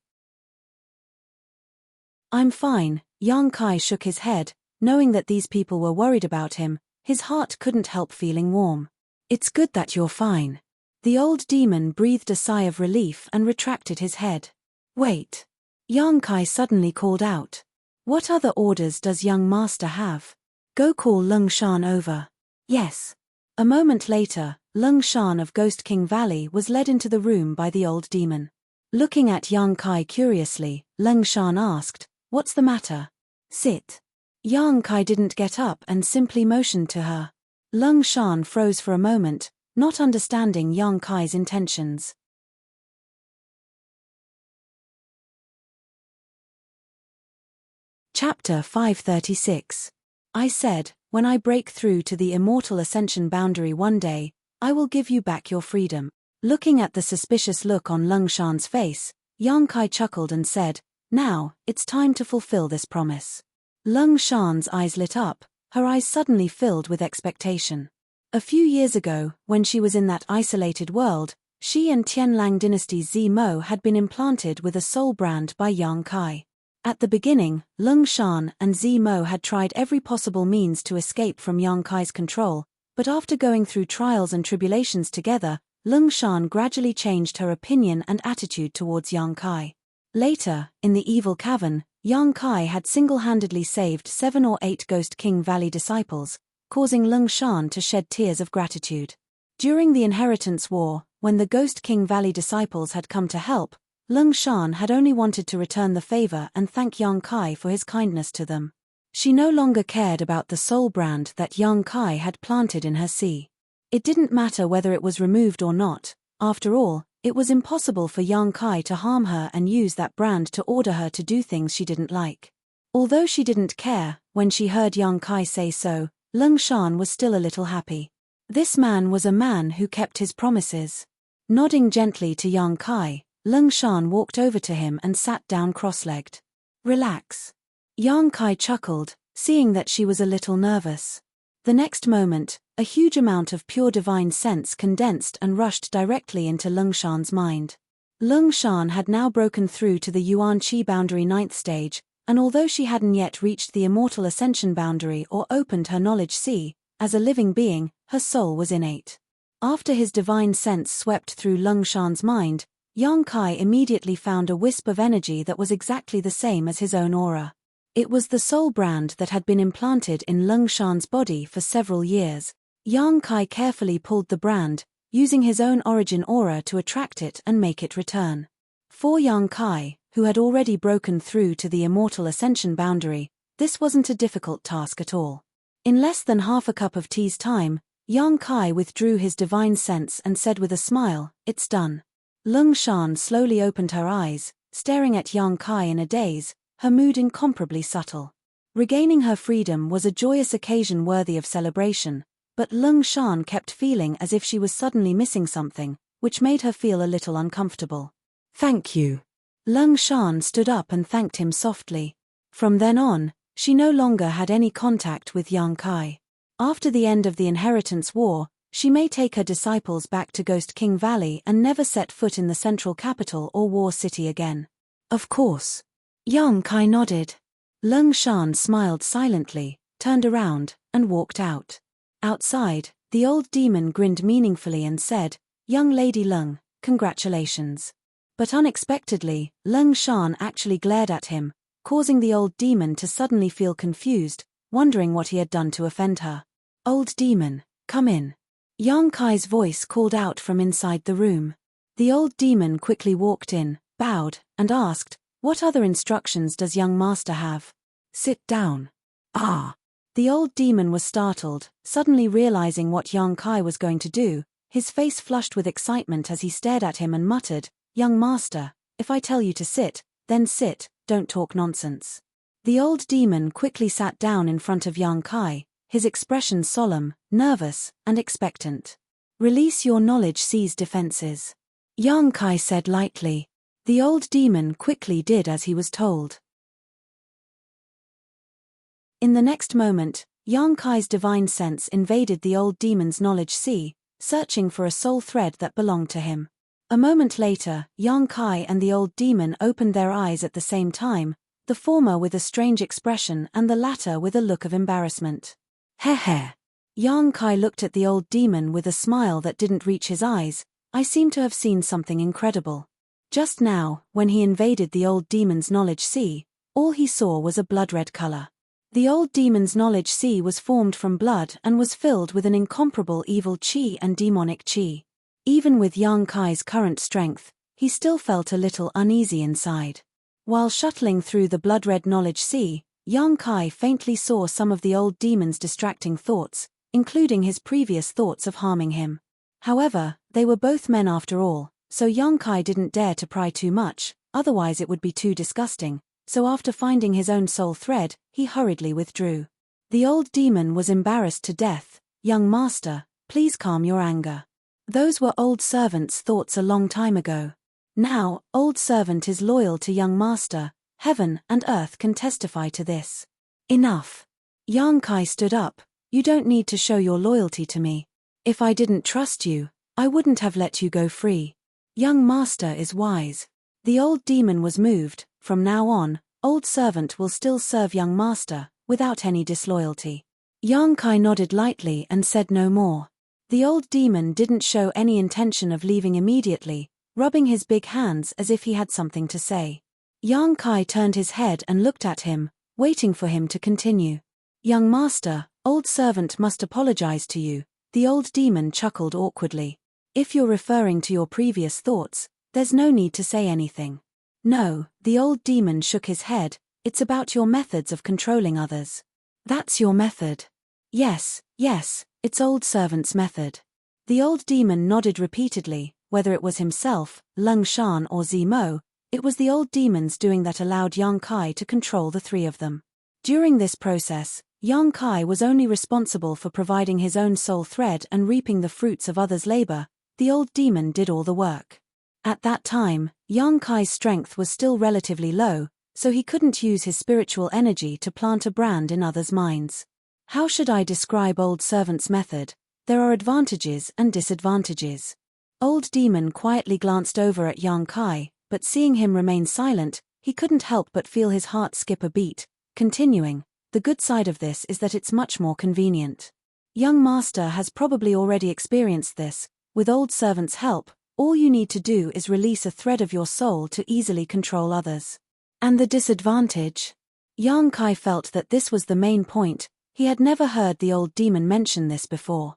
"I'm fine." Yang Kai shook his head, knowing that these people were worried about him. His heart couldn't help feeling warm. "It's good that you're fine." The old demon breathed a sigh of relief and retracted his head. "Wait." Yang Kai suddenly called out. "What other orders does young master have?" "Go call Lung Shan over." "Yes." A moment later, Lung Shan of Ghost King Valley was led into the room by the old demon. Looking at Yang Kai curiously, Lung Shan asked, "What's the matter?" "Sit." Yang Kai didn't get up and simply motioned to her. Lung Shan froze for a moment, not understanding Yang Kai's intentions. Chapter 536. I said, "When I break through to the immortal ascension boundary one day, I will give you back your freedom." Looking at the suspicious look on Lung Shan's face, Yang Kai chuckled and said, "Now, it's time to fulfill this promise." Lung Shan's eyes lit up, her eyes suddenly filled with expectation. A few years ago, when she was in that isolated world, she and Tianlang dynasty's Zimo had been implanted with a soul brand by Yang Kai. At the beginning, Lung Shan and Zimo had tried every possible means to escape from Yang Kai's control, but after going through trials and tribulations together, Lung Shan gradually changed her opinion and attitude towards Yang Kai. Later, in the evil cavern, Yang Kai had single-handedly saved 7 or 8 Ghost King Valley disciples, causing Lung Shan to shed tears of gratitude. During the Inheritance War, when the Ghost King Valley disciples had come to help, Lung Shan had only wanted to return the favor and thank Yang Kai for his kindness to them. She no longer cared about the soul brand that Yang Kai had planted in her sea. It didn't matter whether it was removed or not. After all, it was impossible for Yang Kai to harm her and use that brand to order her to do things she didn't like. Although she didn't care, when she heard Yang Kai say so, Lung Shan was still a little happy. This man was a man who kept his promises. Nodding gently to Yang Kai, Lung Shan walked over to him and sat down cross-legged. "Relax." Yang Kai chuckled, seeing that she was a little nervous. The next moment, a huge amount of pure divine sense condensed and rushed directly into Lung Shan's mind. Lung Shan had now broken through to the Yuan Qi boundary 9th stage, and although she hadn't yet reached the immortal ascension boundary or opened her knowledge sea, as a living being, her soul was innate. After his divine sense swept through Lung Shan's mind, Yang Kai immediately found a wisp of energy that was exactly the same as his own aura. It was the soul brand that had been implanted in Lung Shan's body for several years. Yang Kai carefully pulled the brand, using his own origin aura to attract it and make it return. For Yang Kai, who had already broken through to the immortal ascension boundary, this wasn't a difficult task at all. In less than half a cup of tea's time, Yang Kai withdrew his divine sense and said with a smile, "It's done." Lung Shan slowly opened her eyes, staring at Yang Kai in a daze, her mood incomparably subtle. Regaining her freedom was a joyous occasion worthy of celebration, but Lung Shan kept feeling as if she was suddenly missing something, which made her feel a little uncomfortable. "Thank you." Lung Shan stood up and thanked him softly. From then on, she no longer had any contact with Yang Kai. After the end of the Inheritance War, she may take her disciples back to Ghost King Valley and never set foot in the central capital or war city again. "Of course." Yang Kai nodded. Lung Shan smiled silently, turned around, and walked out. Outside, the old demon grinned meaningfully and said, "Young Lady Lung, congratulations." But unexpectedly, Lung Shan actually glared at him, causing the old demon to suddenly feel confused, wondering what he had done to offend her. "Old demon, come in." Yang Kai's voice called out from inside the room. The old demon quickly walked in, bowed, and asked, "What other instructions does young master have?" "Sit down." "Ah." The old demon was startled, suddenly realizing what Yang Kai was going to do. His face flushed with excitement as he stared at him and muttered, "Young master, if I tell you to sit, then sit, don't talk nonsense." The old demon quickly sat down in front of Yang Kai, his expression solemn, nervous, and expectant. "Release your knowledge, seize defenses," Yang Kai said lightly. The old demon quickly did as he was told. In the next moment, Yang Kai's divine sense invaded the old demon's knowledge sea, searching for a soul thread that belonged to him. A moment later, Yang Kai and the old demon opened their eyes at the same time, the former with a strange expression and the latter with a look of embarrassment. "Heh." Yang Kai looked at the old demon with a smile that didn't reach his eyes. "I seem to have seen something incredible." Just now, when he invaded the old demon's knowledge sea, all he saw was a blood-red color. The old demon's knowledge sea was formed from blood and was filled with an incomparable evil chi and demonic chi. Even with Yang Kai's current strength, he still felt a little uneasy inside. While shuttling through the blood-red knowledge sea, Yang Kai faintly saw some of the old demon's distracting thoughts, including his previous thoughts of harming him. However, they were both men after all, so Yang Kai didn't dare to pry too much, otherwise it would be too disgusting, so after finding his own soul thread, he hurriedly withdrew. The old demon was embarrassed to death. "Young master, please calm your anger. Those were old servant's thoughts a long time ago. Now, old servant is loyal to young master. Heaven and earth can testify to this." "Enough." Yang Kai stood up. "You don't need to show your loyalty to me. If I didn't trust you, I wouldn't have let you go free. Young master is wise." The old demon was moved. From now on, old servant will still serve young master, without any disloyalty. Yang Kai nodded lightly and said no more. The old demon didn't show any intention of leaving immediately, rubbing his big hands as if he had something to say. Yang Kai turned his head and looked at him, waiting for him to continue. "Young master, old servant must apologize to you." The old demon chuckled awkwardly. "If you're referring to your previous thoughts, there's no need to say anything." "No," the old demon shook his head, "it's about your methods of controlling others." "That's your method?" Yes, it's old servant's method." The old demon nodded repeatedly. Whether it was himself, Lung Shan or Zimo, it was the old demon's doing that allowed Yang Kai to control the three of them. During this process, Yang Kai was only responsible for providing his own soul thread and reaping the fruits of others' labor. The old demon did all the work. At that time, Yang Kai's strength was still relatively low, so he couldn't use his spiritual energy to plant a brand in others' minds. How should I describe old servant's method? There are advantages and disadvantages. Old demon quietly glanced over at Yang Kai, but seeing him remain silent, he couldn't help but feel his heart skip a beat. Continuing, "The good side of this is that it's much more convenient. Young master has probably already experienced this. With old servant's help, all you need to do is release a thread of your soul to easily control others." And the disadvantage? Yang Kai felt that this was the main point. He had never heard the old demon mention this before.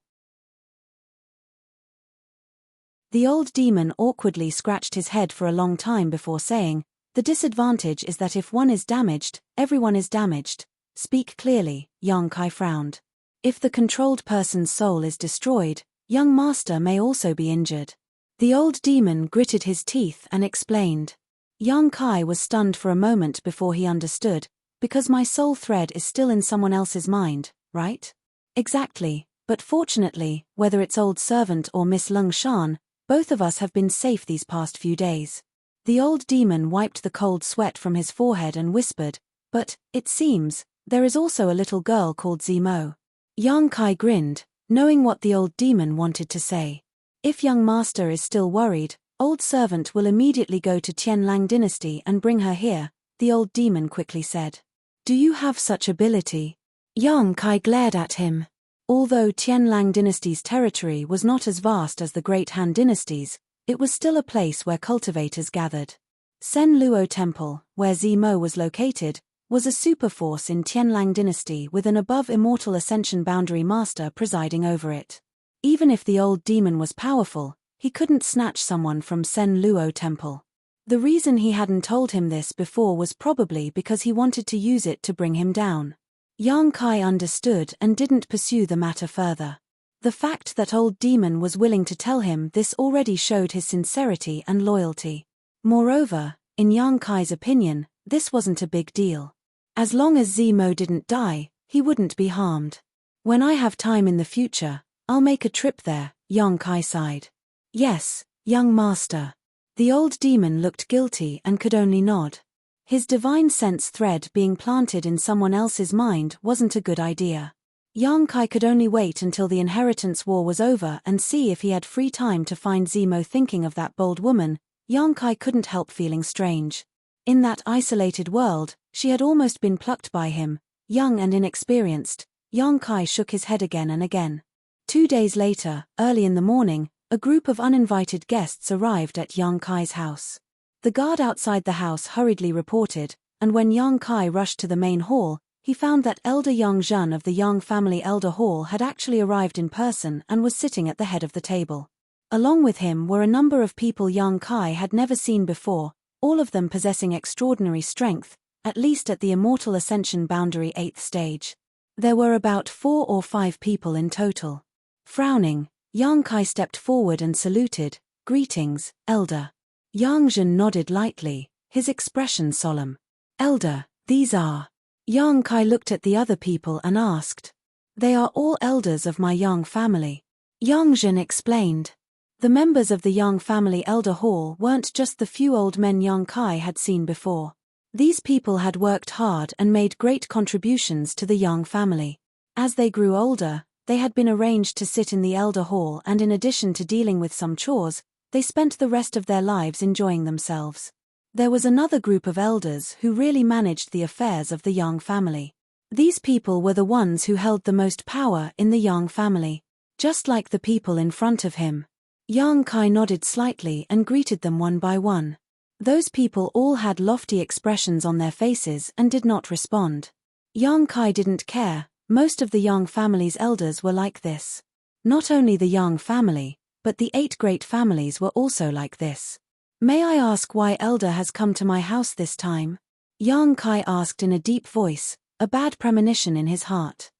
The old demon awkwardly scratched his head for a long time before saying, "The disadvantage is that if one is damaged, everyone is damaged." "Speak clearly," Yang Kai frowned. "If the controlled person's soul is destroyed, young master may also be injured." The old demon gritted his teeth and explained. Yang Kai was stunned for a moment before he understood. "Because my soul thread is still in someone else's mind, right?" "Exactly, but fortunately, whether it's old servant or Miss Lung Shan, both of us have been safe these past few days." The old demon wiped the cold sweat from his forehead and whispered, "But, it seems, there is also a little girl called Zimo." Yang Kai grinned, knowing what the old demon wanted to say. "If young master is still worried, old servant will immediately go to Tianlang dynasty and bring her here," the old demon quickly said. "Do you have such ability?" Yang Kai glared at him. Although Tianlang dynasty's territory was not as vast as the Great Han dynasties, it was still a place where cultivators gathered. Sen Luo Temple, where Zimo was located, was a superforce in Tianlang dynasty with an above-immortal ascension boundary master presiding over it. Even if the old demon was powerful, he couldn't snatch someone from Sen Luo Temple. The reason he hadn't told him this before was probably because he wanted to use it to bring him down. Yang Kai understood and didn't pursue the matter further. The fact that old demon was willing to tell him this already showed his sincerity and loyalty. Moreover, in Yang Kai's opinion, this wasn't a big deal. As long as Zemo didn't die, he wouldn't be harmed. When I have time in the future, I'll make a trip there, Yang Kai sighed. Yes, young master. The old demon looked guilty and could only nod. His divine sense thread being planted in someone else's mind wasn't a good idea. Yang Kai could only wait until the inheritance war was over and see if he had free time to find Zemo. Thinking of that bold woman, Yang Kai couldn't help feeling strange. In that isolated world, she had almost been plucked by him, young and inexperienced. Yang Kai shook his head again and again. 2 days later, early in the morning, a group of uninvited guests arrived at Yang Kai's house. The guard outside the house hurriedly reported, and when Yang Kai rushed to the main hall, he found that Elder Yang Zhen of the Yang family Elder Hall had actually arrived in person and was sitting at the head of the table. Along with him were a number of people Yang Kai had never seen before, all of them possessing extraordinary strength, at least at the Immortal Ascension Boundary 8th stage. There were about 4 or 5 people in total. Frowning, Yang Kai stepped forward and saluted. Greetings, Elder. Yang Zhen nodded lightly, his expression solemn. Elder, these are. Yang Kai looked at the other people and asked. They are all elders of my Yang family. Yang Zhen explained. The members of the Yang family Elder Hall weren't just the few old men Yang Kai had seen before. These people had worked hard and made great contributions to the Yang family. As they grew older, they had been arranged to sit in the Elder Hall, and in addition to dealing with some chores, they spent the rest of their lives enjoying themselves. There was another group of elders who really managed the affairs of the Yang family. These people were the ones who held the most power in the Yang family. Just like the people in front of him. Yang Kai nodded slightly and greeted them one by one. Those people all had lofty expressions on their faces and did not respond. Yang Kai didn't care. Most of the Yang family's elders were like this. Not only the Yang family, but the 8 great families were also like this. May I ask why Elder has come to my house this time? Yang Kai asked in a deep voice, a bad premonition in his heart.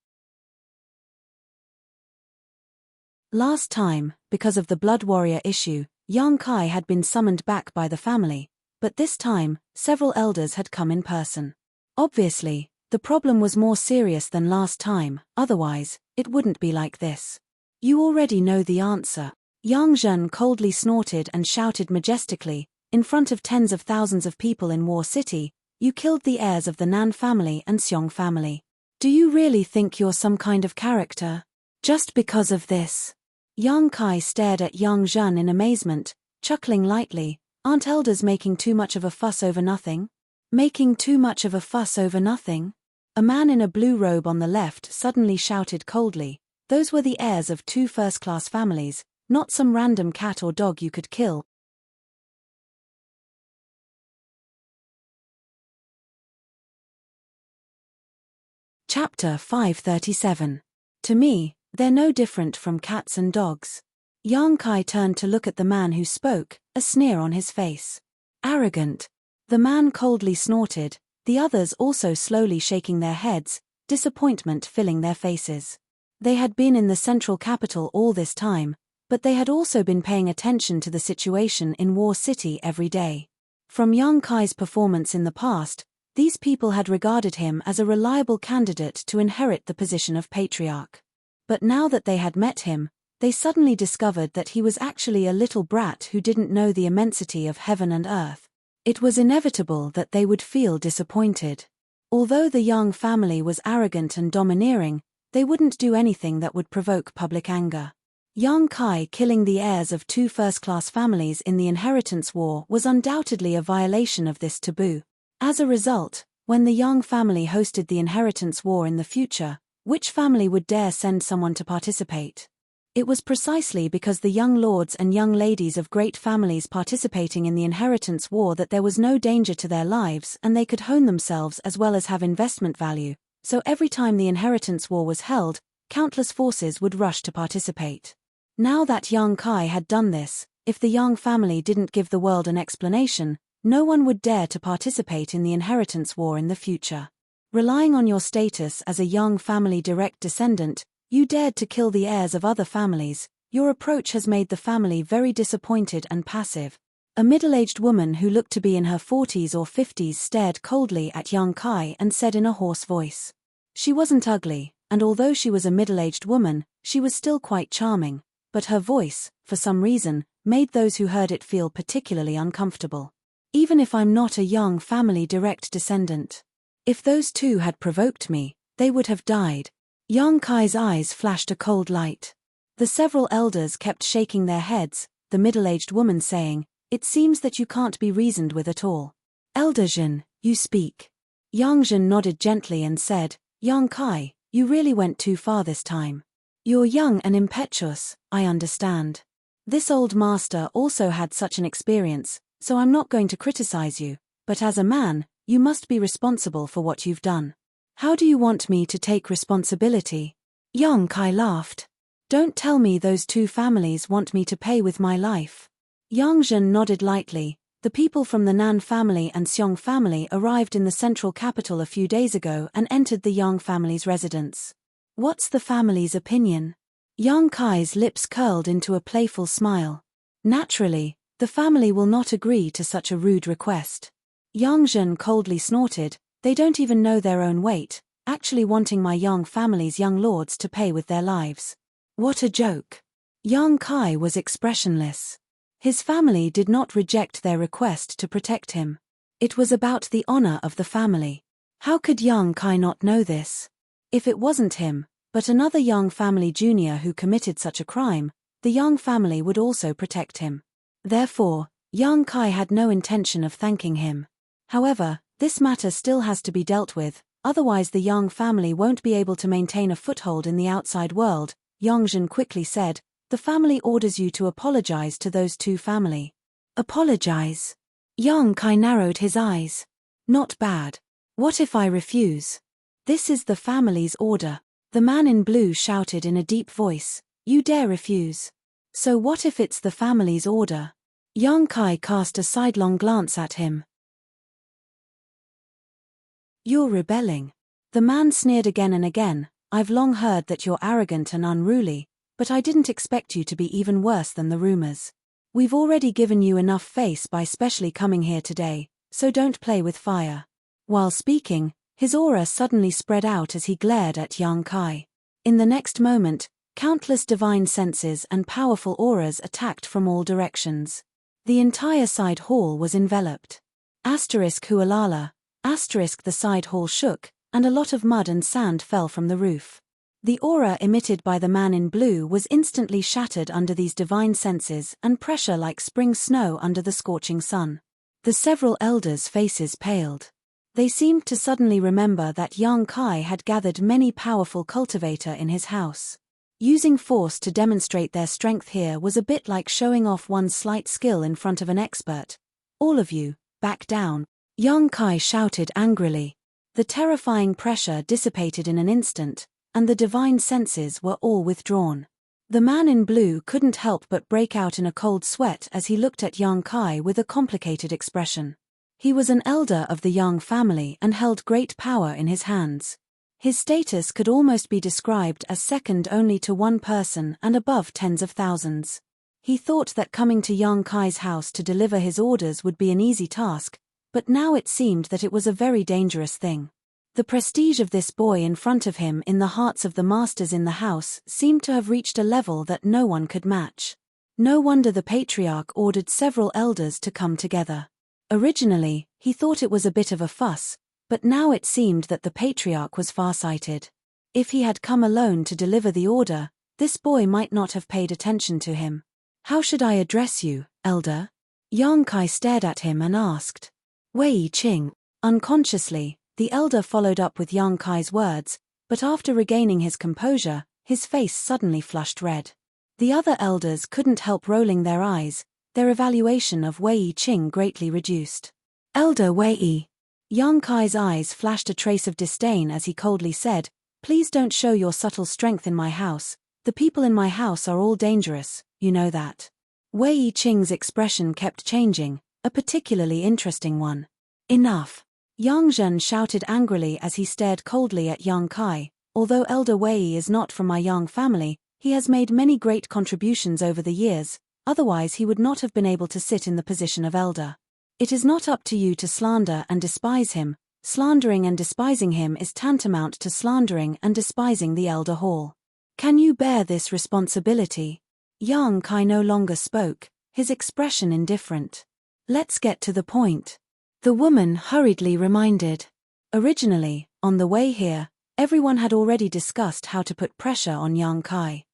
Last time, because of the Blood Warrior issue, Yang Kai had been summoned back by the family, but this time, several elders had come in person. Obviously, the problem was more serious than last time, otherwise, it wouldn't be like this. You already know the answer. Yang Zhen coldly snorted and shouted majestically, in front of tens of thousands of people in War City, you killed the heirs of the Nan family and Xiong family. Do you really think you're some kind of character? Just because of this? Yang Kai stared at Yang Zhen in amazement, chuckling lightly. Aren't elders making too much of a fuss over nothing? Making too much of a fuss over nothing? A man in a blue robe on the left suddenly shouted coldly. Those were the heirs of 2 first-class families, not some random cat or dog you could kill. Chapter 537. To me, they're no different from cats and dogs. Yang Kai turned to look at the man who spoke, a sneer on his face. Arrogant. The man coldly snorted, the others also slowly shaking their heads, disappointment filling their faces. They had been in the central capital all this time, but they had also been paying attention to the situation in War City every day. From Yang Kai's performance in the past, these people had regarded him as a reliable candidate to inherit the position of patriarch. But now that they had met him, they suddenly discovered that he was actually a little brat who didn't know the immensity of heaven and earth. It was inevitable that they would feel disappointed. Although the Yang family was arrogant and domineering, they wouldn't do anything that would provoke public anger. Yang Kai killing the heirs of 2 first-class families in the inheritance war was undoubtedly a violation of this taboo. As a result, when the Yang family hosted the inheritance war in the future, which family would dare send someone to participate? It was precisely because the young lords and young ladies of great families participating in the inheritance war that there was no danger to their lives and they could hone themselves as well as have investment value, so every time the inheritance war was held, countless forces would rush to participate. Now that Yang Kai had done this, if the Yang family didn't give the world an explanation, no one would dare to participate in the inheritance war in the future. Relying on your status as a Yang family direct descendant, you dared to kill the heirs of other families. Your approach has made the family very disappointed and passive. A middle-aged woman who looked to be in her 40s or 50s stared coldly at Yang Kai and said in a hoarse voice. She wasn't ugly, and although she was a middle-aged woman, she was still quite charming, but her voice, for some reason, made those who heard it feel particularly uncomfortable. Even if I'm not a Yang family direct descendant. If those two had provoked me, they would have died. Yang Kai's eyes flashed a cold light. The several elders kept shaking their heads, the middle-aged woman saying, "It seems that you can't be reasoned with at all." "Elder Jin, you speak." Yang Jin nodded gently and said, "Yang Kai, you really went too far this time. You're young and impetuous, I understand. This old master also had such an experience, so I'm not going to criticize you, but as a man, you must be responsible for what you've done." "How do you want me to take responsibility?" Yang Kai laughed. "Don't tell me those two families want me to pay with my life." Yang Jin nodded lightly. The people from the Nan family and Xiong family arrived in the central capital a few days ago and entered the Yang family's residence. "What's the family's opinion?" Yang Kai's lips curled into a playful smile. "Naturally, the family will not agree to such a rude request." Yang Jin coldly snorted, "They don't even know their own weight, actually wanting my Yang family's young lords to pay with their lives. What a joke." Yang Kai was expressionless. His family did not reject their request to protect him. It was about the honor of the family. How could Yang Kai not know this? If it wasn't him, but another Yang family junior who committed such a crime, the Yang family would also protect him. Therefore, Yang Kai had no intention of thanking him. However, this matter still has to be dealt with, otherwise the Yang family won't be able to maintain a foothold in the outside world. Yang Jin quickly said, "The family orders you to apologize to those two family." "Apologize?" Yang Kai narrowed his eyes. "Not bad. What if I refuse?" "This is the family's order." The man in blue shouted in a deep voice, "You dare refuse? So what if it's the family's order?" Yang Kai cast a sidelong glance at him. "You're rebelling." The man sneered again and again, "I've long heard that you're arrogant and unruly, but I didn't expect you to be even worse than the rumors. We've already given you enough face by specially coming here today, so don't play with fire." While speaking, his aura suddenly spread out as he glared at Yang Kai. In the next moment, countless divine senses and powerful auras attacked from all directions. The entire side hall was enveloped. Hualala. The side hall shook, and a lot of mud and sand fell from the roof. The aura emitted by the man in blue was instantly shattered under these divine senses and pressure like spring snow under the scorching sun. The several elders' faces paled. They seemed to suddenly remember that Yang Kai had gathered many powerful cultivator in his house. Using force to demonstrate their strength here was a bit like showing off one's slight skill in front of an expert. "All of you, back down," Yang Kai shouted angrily. The terrifying pressure dissipated in an instant, and the divine senses were all withdrawn. The man in blue couldn't help but break out in a cold sweat as he looked at Yang Kai with a complicated expression. He was an elder of the Yang family and held great power in his hands. His status could almost be described as second only to one person and above tens of thousands. He thought that coming to Yang Kai's house to deliver his orders would be an easy task, but now it seemed that it was a very dangerous thing. The prestige of this boy in front of him in the hearts of the masters in the house seemed to have reached a level that no one could match. No wonder the patriarch ordered several elders to come together. Originally, he thought it was a bit of a fuss, but now it seemed that the patriarch was farsighted. If he had come alone to deliver the order, this boy might not have paid attention to him. "How should I address you, elder?" Yang Kai stared at him and asked. "Wei Qing." Unconsciously, the elder followed up with Yang Kai's words, but after regaining his composure, his face suddenly flushed red. The other elders couldn't help rolling their eyes, their evaluation of Wei Qing greatly reduced. "Elder Wei." Yang Kai's eyes flashed a trace of disdain as he coldly said, "Please don't show your subtle strength in my house. The people in my house are all dangerous, you know that." Wei Qing's expression kept changing, a particularly interesting one. "Enough." Yang Zhen shouted angrily as he stared coldly at Yang Kai. "Although Elder Wei is not from my Yang family, he has made many great contributions over the years, otherwise he would not have been able to sit in the position of elder. It is not up to you to slander and despise him, Slandering and despising him is tantamount to slandering and despising the elder hall. Can you bear this responsibility? Yang Kai no longer spoke, his expression indifferent. Let's get to the point. The woman hurriedly reminded. Originally, on the way here, everyone had already discussed how to put pressure on Yang Kai.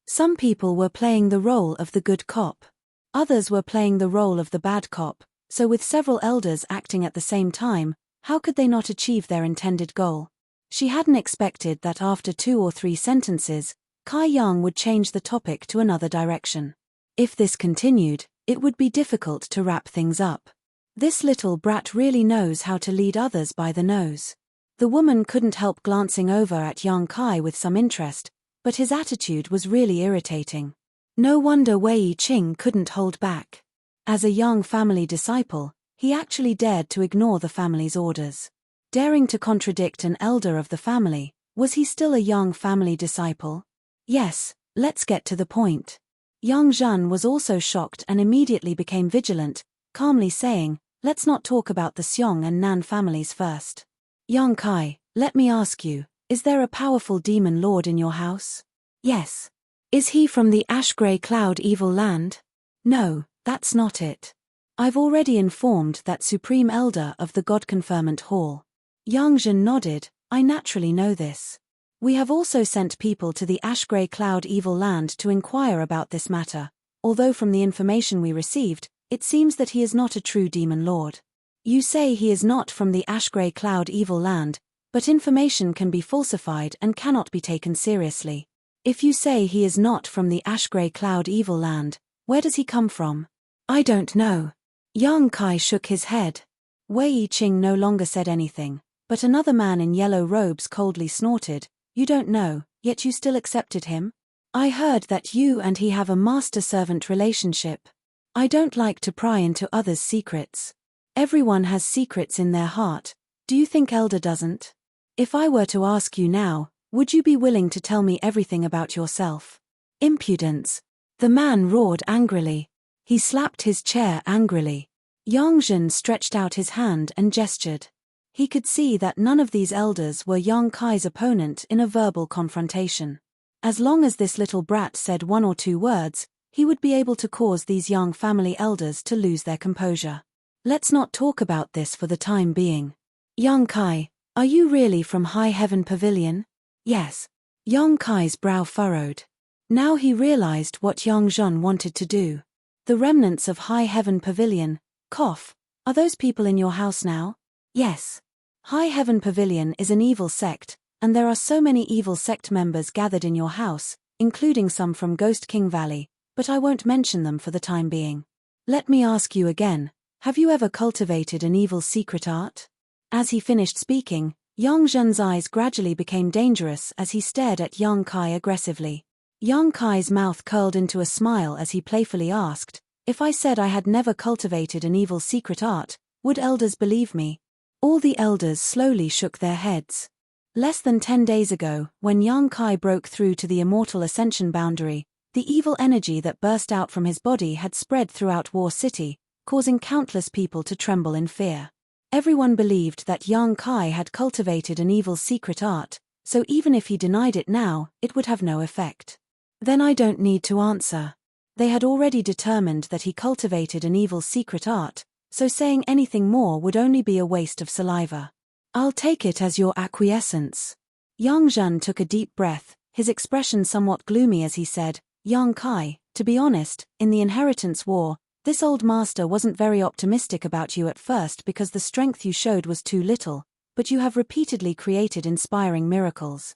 Some people were playing the role of the good cop. Others were playing the role of the bad cop, so with several elders acting at the same time, how could they not achieve their intended goal? She hadn't expected that after 2 or 3 sentences, Kai Yang would change the topic to another direction. If this continued, it would be difficult to wrap things up. This little brat really knows how to lead others by the nose. The woman couldn't help glancing over at Yang Kai with some interest, but his attitude was really irritating. No wonder Wei Qing couldn't hold back. As a young family disciple, he actually dared to ignore the family's orders. Daring to contradict an elder of the family, was he still a young family disciple? Yes, let's get to the point. Yang Zhan was also shocked and immediately became vigilant, calmly saying, let's not talk about the Xiong and Nan families first. Yang Kai, let me ask you, is there a powerful demon lord in your house? Yes. Is he from the ash-grey cloud evil land? No, that's not it. I've already informed that Supreme Elder of the God Conferment Hall. Yang Zhan nodded, I naturally know this. We have also sent people to the ash-grey cloud evil land to inquire about this matter, although from the information we received, it seems that he is not a true demon lord. You say he is not from the ash-grey cloud evil land, but information can be falsified and cannot be taken seriously. If you say he is not from the ash-grey cloud evil land, where does he come from? I don't know. Yang Kai shook his head. Wei Qing no longer said anything, but another man in yellow robes coldly snorted, You don't know, yet you still accepted him? I heard that you and he have a master-servant relationship. I don't like to pry into others' secrets. Everyone has secrets in their heart, do you think Elder doesn't? If I were to ask you now, would you be willing to tell me everything about yourself? Impudence. The man roared angrily. He slapped his chair angrily. Yang Zhan stretched out his hand and gestured. He could see that none of these elders were Yang Kai's opponent in a verbal confrontation. As long as this little brat said 1 or 2 words, he would be able to cause these young family elders to lose their composure. Let's not talk about this for the time being. Yang Kai, are you really from High Heaven Pavilion? Yes. Yang Kai's brow furrowed. Now he realized what Yang Zhan wanted to do. The remnants of High Heaven Pavilion, cough, are those people in your house now? Yes. High Heaven Pavilion is an evil sect, and there are so many evil sect members gathered in your house, including some from Ghost King Valley, but I won't mention them for the time being. Let me ask you again, have you ever cultivated an evil secret art? As he finished speaking, Yang Zhan's eyes gradually became dangerous as he stared at Yang Kai aggressively. Yang Kai's mouth curled into a smile as he playfully asked, If I said I had never cultivated an evil secret art, would elders believe me? All the elders slowly shook their heads. Less than 10 days ago, when Yang Kai broke through to the immortal ascension boundary, the evil energy that burst out from his body had spread throughout War City, causing countless people to tremble in fear. Everyone believed that Yang Kai had cultivated an evil secret art, so even if he denied it now, it would have no effect. Then I don't need to answer. They had already determined that he cultivated an evil secret art, so saying anything more would only be a waste of saliva. I'll take it as your acquiescence. Yang Zhan took a deep breath, his expression somewhat gloomy as he said, Yang Kai, to be honest, in the inheritance war, this old master wasn't very optimistic about you at first because the strength you showed was too little, but you have repeatedly created inspiring miracles.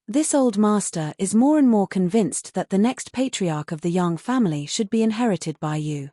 This old master is more and more convinced that the next patriarch of the Yang family should be inherited by you.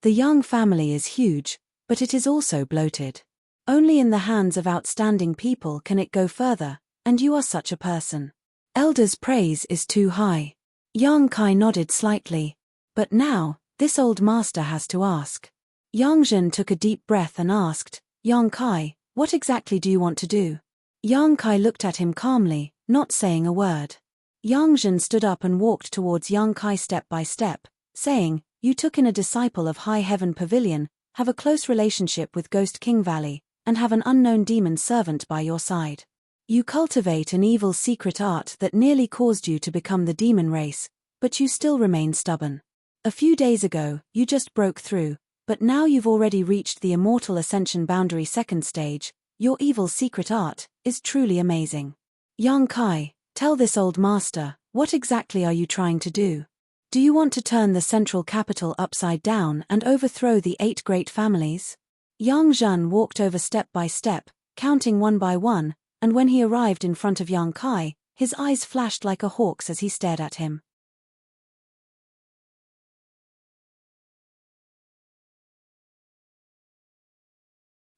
The Yang family is huge, but it is also bloated. Only in the hands of outstanding people can it go further, and you are such a person. Elder's praise is too high. Yang Kai nodded slightly. But now, this old master has to ask. Yang Zhan took a deep breath and asked, Yang Kai, what exactly do you want to do? Yang Kai looked at him calmly, not saying a word. Yang Zhan stood up and walked towards Yang Kai step by step, saying, You took in a disciple of High Heaven Pavilion, have a close relationship with Ghost King Valley, and have an unknown demon servant by your side. You cultivate an evil secret art that nearly caused you to become the demon race, but you still remain stubborn. A few days ago, you just broke through, but now you've already reached the Immortal Ascension Boundary 2nd stage. Your evil secret art is truly amazing. Yang Kai, tell this old master, what exactly are you trying to do? Do you want to turn the central capital upside down and overthrow the 8 great families? Yang Zhen walked over step by step, counting one by one, and when he arrived in front of Yang Kai, his eyes flashed like a hawk's as he stared at him.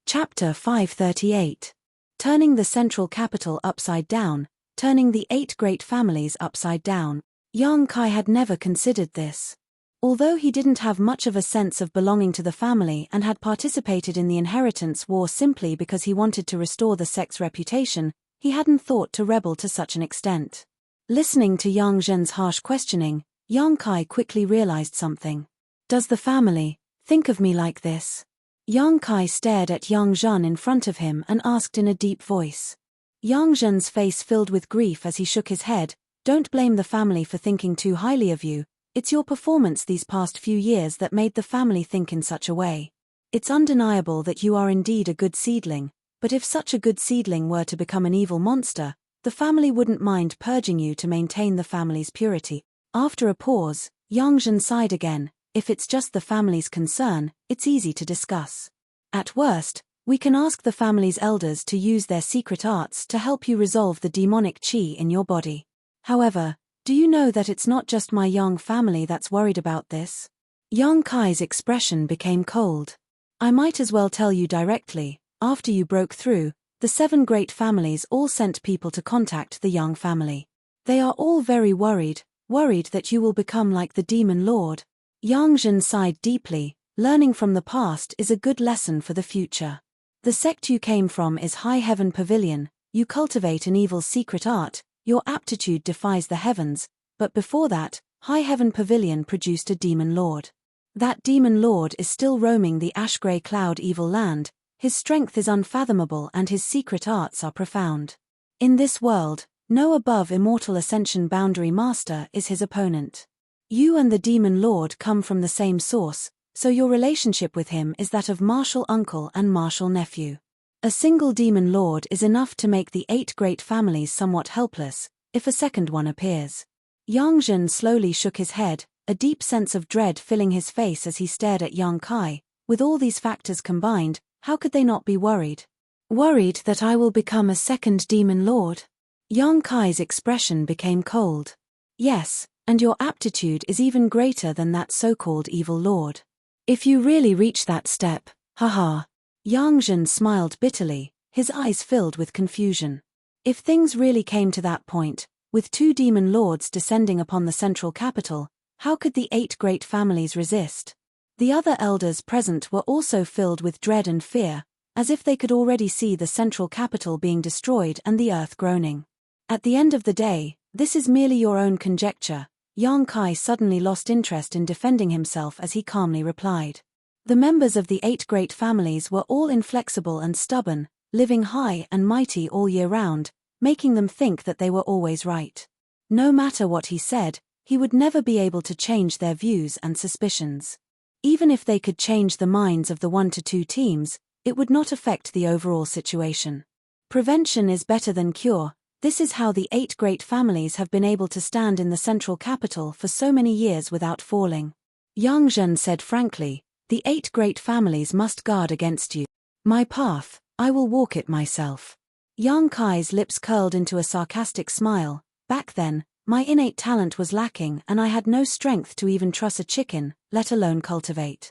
Chapter 538. Turning the central capital upside down, turning the 8 great families upside down. Yang Kai had never considered this. Although he didn't have much of a sense of belonging to the family and had participated in the inheritance war simply because he wanted to restore the sect's reputation, he hadn't thought to rebel to such an extent. Listening to Yang Zhen's harsh questioning, Yang Kai quickly realized something. Does the family think of me like this? Yang Kai stared at Yang Zhen in front of him and asked in a deep voice. Yang Zhen's face filled with grief as he shook his head. Don't blame the family for thinking too highly of you. It's your performance these past few years that made the family think in such a way. It's undeniable that you are indeed a good seedling, but if such a good seedling were to become an evil monster, the family wouldn't mind purging you to maintain the family's purity. After a pause, Yang Zhen sighed again. If it's just the family's concern, it's easy to discuss. At worst, we can ask the family's elders to use their secret arts to help you resolve the demonic qi in your body. However, do you know that it's not just my Yang family that's worried about this? Yang Kai's expression became cold. I might as well tell you directly, after you broke through, the 7 great families all sent people to contact the Yang family. They are all very worried that you will become like the Demon Lord. Yang Zhen sighed deeply. Learning from the past is a good lesson for the future. The sect you came from is High Heaven Pavilion. You cultivate an evil secret art. Your aptitude defies the heavens, but before that, High Heaven Pavilion produced a demon lord. That demon lord is still roaming the ash-grey cloud evil land. His strength is unfathomable and his secret arts are profound. In this world, no above Immortal Ascension Boundary Master is his opponent. You and the demon lord come from the same source, so your relationship with him is that of martial uncle and martial nephew. A single demon lord is enough to make the 8 great families somewhat helpless, if a second one appears. Yang Zhen slowly shook his head, a deep sense of dread filling his face as he stared at Yang Kai. With all these factors combined, how could they not be worried? Worried that I will become a second demon lord? Yang Kai's expression became cold. Yes, and your aptitude is even greater than that so-called evil lord. If you really reach that step, haha. Yang Zhen smiled bitterly, his eyes filled with confusion. If things really came to that point, with 2 demon lords descending upon the central capital, how could the 8 great families resist? The other elders present were also filled with dread and fear, as if they could already see the central capital being destroyed and the earth groaning. At the end of the day, this is merely your own conjecture. Yang Kai suddenly lost interest in defending himself as he calmly replied. The members of the 8 great families were all inflexible and stubborn, living high and mighty all year round, making them think that they were always right. No matter what he said, he would never be able to change their views and suspicions. Even if they could change the minds of the 1 to 2 teams, it would not affect the overall situation. Prevention is better than cure. This is how the 8 great families have been able to stand in the central capital for so many years without falling. Yang Zhen said frankly, the 8 great families must guard against you. My path, I will walk it myself. Yang Kai's lips curled into a sarcastic smile. Back then, my innate talent was lacking and I had no strength to even truss a chicken, let alone cultivate.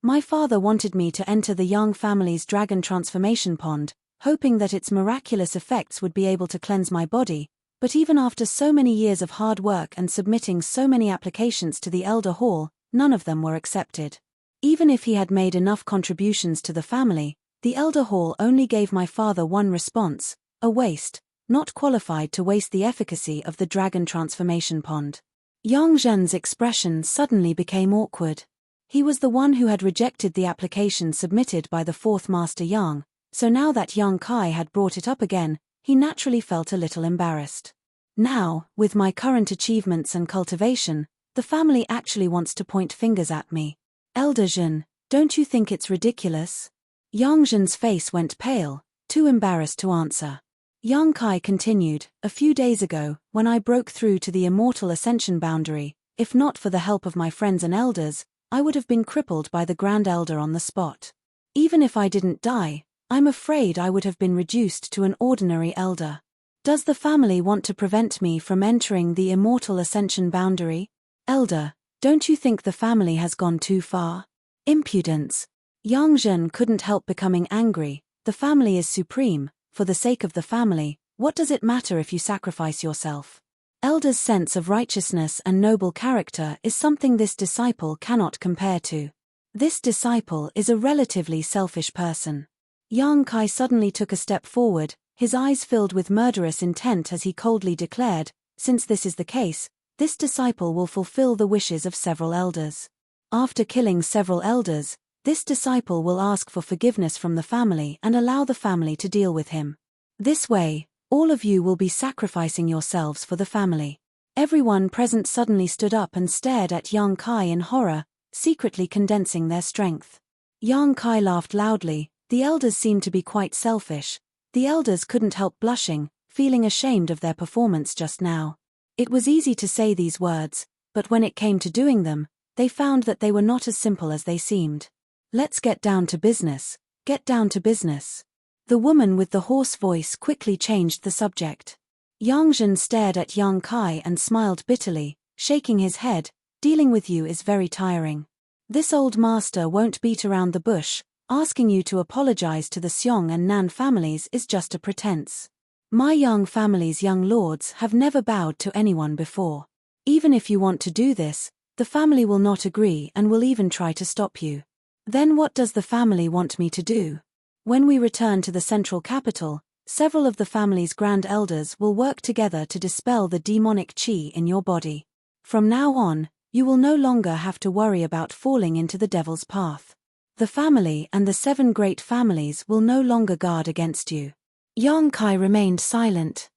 My father wanted me to enter the Yang family's dragon transformation pond, hoping that its miraculous effects would be able to cleanse my body, but even after so many years of hard work and submitting so many applications to the Elder Hall, none of them were accepted. Even if he had made enough contributions to the family, the Elder Hall only gave my father one response: a waste, not qualified to waste the efficacy of the dragon transformation pond. Yang Zhen's expression suddenly became awkward. He was the one who had rejected the application submitted by the fourth Master Yang, so now that Yang Kai had brought it up again, he naturally felt a little embarrassed. Now, with my current achievements and cultivation, the family actually wants to point fingers at me. Elder Zhen, don't you think it's ridiculous? Yang Zhen's face went pale, too embarrassed to answer. Yang Kai continued, a few days ago, when I broke through to the immortal ascension boundary, if not for the help of my friends and elders, I would have been crippled by the Grand Elder on the spot. Even if I didn't die, I'm afraid I would have been reduced to an ordinary elder. Does the family want to prevent me from entering the immortal ascension boundary? Elder, don't you think the family has gone too far? Impudence. Yang Zhen couldn't help becoming angry. The family is supreme. For the sake of the family, what does it matter if you sacrifice yourself? Elder's sense of righteousness and noble character is something this disciple cannot compare to. This disciple is a relatively selfish person. Yang Kai suddenly took a step forward, his eyes filled with murderous intent as he coldly declared, since this is the case, this disciple will fulfill the wishes of several elders. After killing several elders, this disciple will ask for forgiveness from the family and allow the family to deal with him. This way, all of you will be sacrificing yourselves for the family. Everyone present suddenly stood up and stared at Yang Kai in horror, secretly condensing their strength. Yang Kai laughed loudly. The elders seemed to be quite selfish. The elders couldn't help blushing, feeling ashamed of their performance just now. It was easy to say these words, but when it came to doing them, they found that they were not as simple as they seemed. Let's get down to business. Get down to business. The woman with the hoarse voice quickly changed the subject. Yang Zhen stared at Yang Kai and smiled bitterly, shaking his head. Dealing with you is very tiring. This old master won't beat around the bush. Asking you to apologize to the Xiong and Nan families is just a pretense. My Yang family's young lords have never bowed to anyone before. Even if you want to do this, the family will not agree and will even try to stop you. Then what does the family want me to do? When we return to the central capital, several of the family's grand elders will work together to dispel the demonic qi in your body. From now on, you will no longer have to worry about falling into the devil's path. The family and the 7 great families will no longer guard against you. Yang Kai remained silent.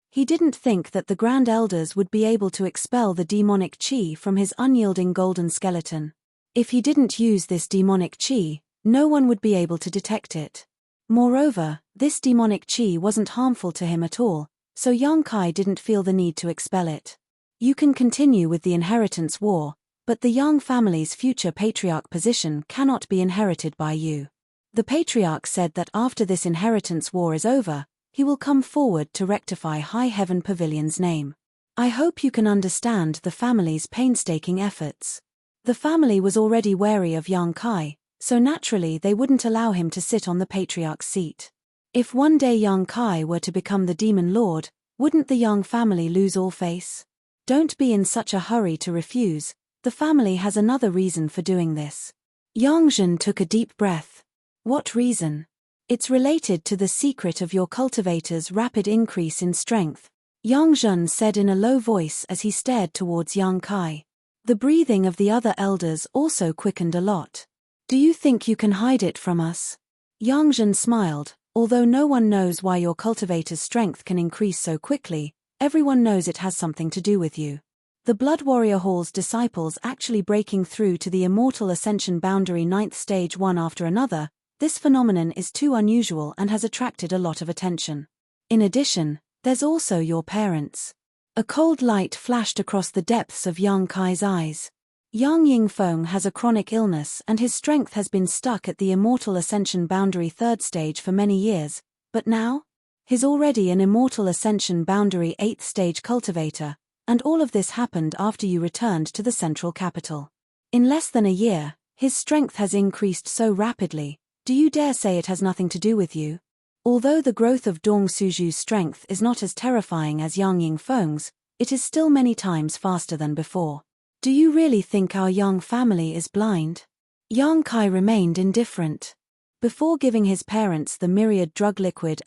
He didn't think that the Grand Elders would be able to expel the demonic qi from his unyielding golden skeleton. If he didn't use this demonic qi, no one would be able to detect it. Moreover, this demonic qi wasn't harmful to him at all, so Yang Kai didn't feel the need to expel it. You can continue with the inheritance war, but the Yang family's future patriarch position cannot be inherited by you. The patriarch said that after this inheritance war is over, he will come forward to rectify High Heaven Pavilion's name. I hope you can understand the family's painstaking efforts. The family was already wary of Yang Kai, so naturally they wouldn't allow him to sit on the patriarch's seat. If one day Yang Kai were to become the demon lord, wouldn't the Yang family lose all face? Don't be in such a hurry to refuse, the family has another reason for doing this. Yang Zhen took a deep breath. What reason? It's related to the secret of your cultivator's rapid increase in strength, Yang Zhen said in a low voice as he stared towards Yang Kai. The breathing of the other elders also quickened a lot. Do you think you can hide it from us? Yang Zhen smiled. Although no one knows why your cultivator's strength can increase so quickly, everyone knows it has something to do with you. The Blood Warrior Hall's disciples actually breaking through to the Immortal Ascension boundary 9th stage one after another. This phenomenon is too unusual and has attracted a lot of attention. In addition, there's also your parents. A cold light flashed across the depths of Yang Kai's eyes. Yang Yingfeng has a chronic illness and his strength has been stuck at the Immortal Ascension boundary 3rd stage for many years, but now? He's already an Immortal Ascension boundary 8th stage cultivator, and all of this happened after you returned to the central capital. In less than a year, his strength has increased so rapidly. Do you dare say it has nothing to do with you? Although the growth of Dong Suju's strength is not as terrifying as Yang Yingfeng's, it is still many times faster than before. Do you really think our Yang family is blind? Yang Kai remained indifferent. Before giving his parents the myriad drug liquid,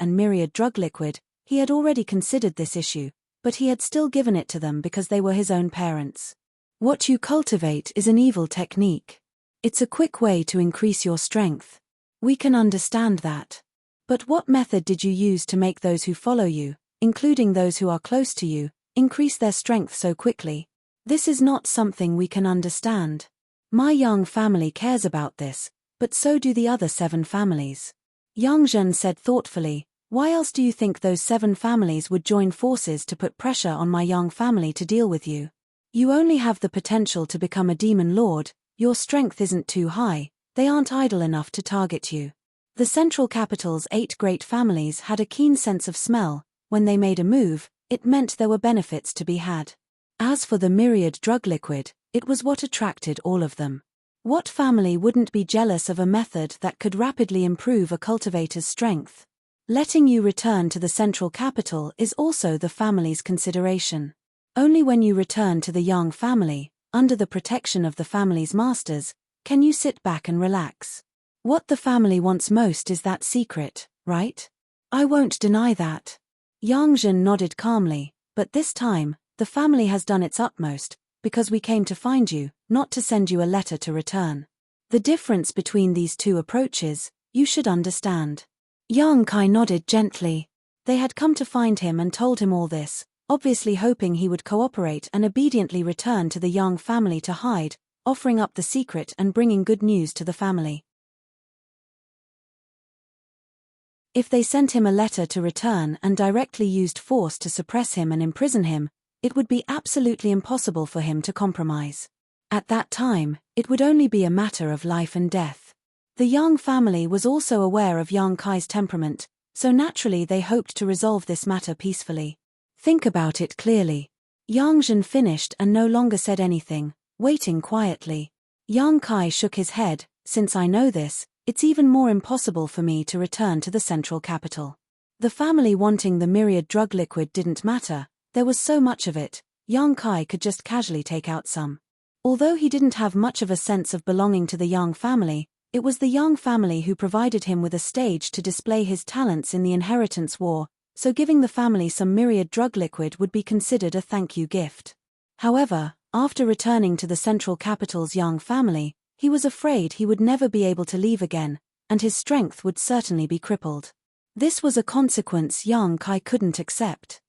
He had already considered this issue, but he had still given it to them because they were his own parents. What you cultivate is an evil technique. It's a quick way to increase your strength. We can understand that. But what method did you use to make those who follow you, including those who are close to you, increase their strength so quickly? This is not something we can understand. My Yang family cares about this, but so do the other 7 families. Yang Zhen said thoughtfully, why else do you think those 7 families would join forces to put pressure on my Yang family to deal with you? You only have the potential to become a demon lord, your strength isn't too high, they aren't idle enough to target you. The central capital's 8 great families had a keen sense of smell. When they made a move, it meant there were benefits to be had. As for the myriad drug liquid, it was what attracted all of them. What family wouldn't be jealous of a method that could rapidly improve a cultivator's strength? Letting you return to the central capital is also the family's consideration. Only when you return to the Yang family, under the protection of the family's masters, can you sit back and relax. What the family wants most is that secret, right? I won't deny that. Yang Zhen nodded calmly, but this time, the family has done its utmost, because we came to find you, not to send you a letter to return. The difference between these 2 approaches, you should understand. Yang Kai nodded gently. They had come to find him and told him all this, obviously hoping he would cooperate and obediently return to the Yang family to hide, offering up the secret and bringing good news to the family. If they sent him a letter to return and directly used force to suppress him and imprison him, it would be absolutely impossible for him to compromise. At that time, it would only be a matter of life and death. The Yang family was also aware of Yang Kai's temperament, so naturally they hoped to resolve this matter peacefully. Think about it clearly. Yang Zhen finished and no longer said anything, waiting quietly. Yang Kai shook his head, since I know this, it's even more impossible for me to return to the central capital. The family wanting the myriad drug liquid didn't matter, there was so much of it, Yang Kai could just casually take out some. Although he didn't have much of a sense of belonging to the Yang family, it was the Yang family who provided him with a stage to display his talents in the inheritance war, so giving the family some myriad drug liquid would be considered a thank you gift. However, after returning to the central capital's Yang family, he was afraid he would never be able to leave again, and his strength would certainly be crippled. This was a consequence Yang Kai couldn't accept.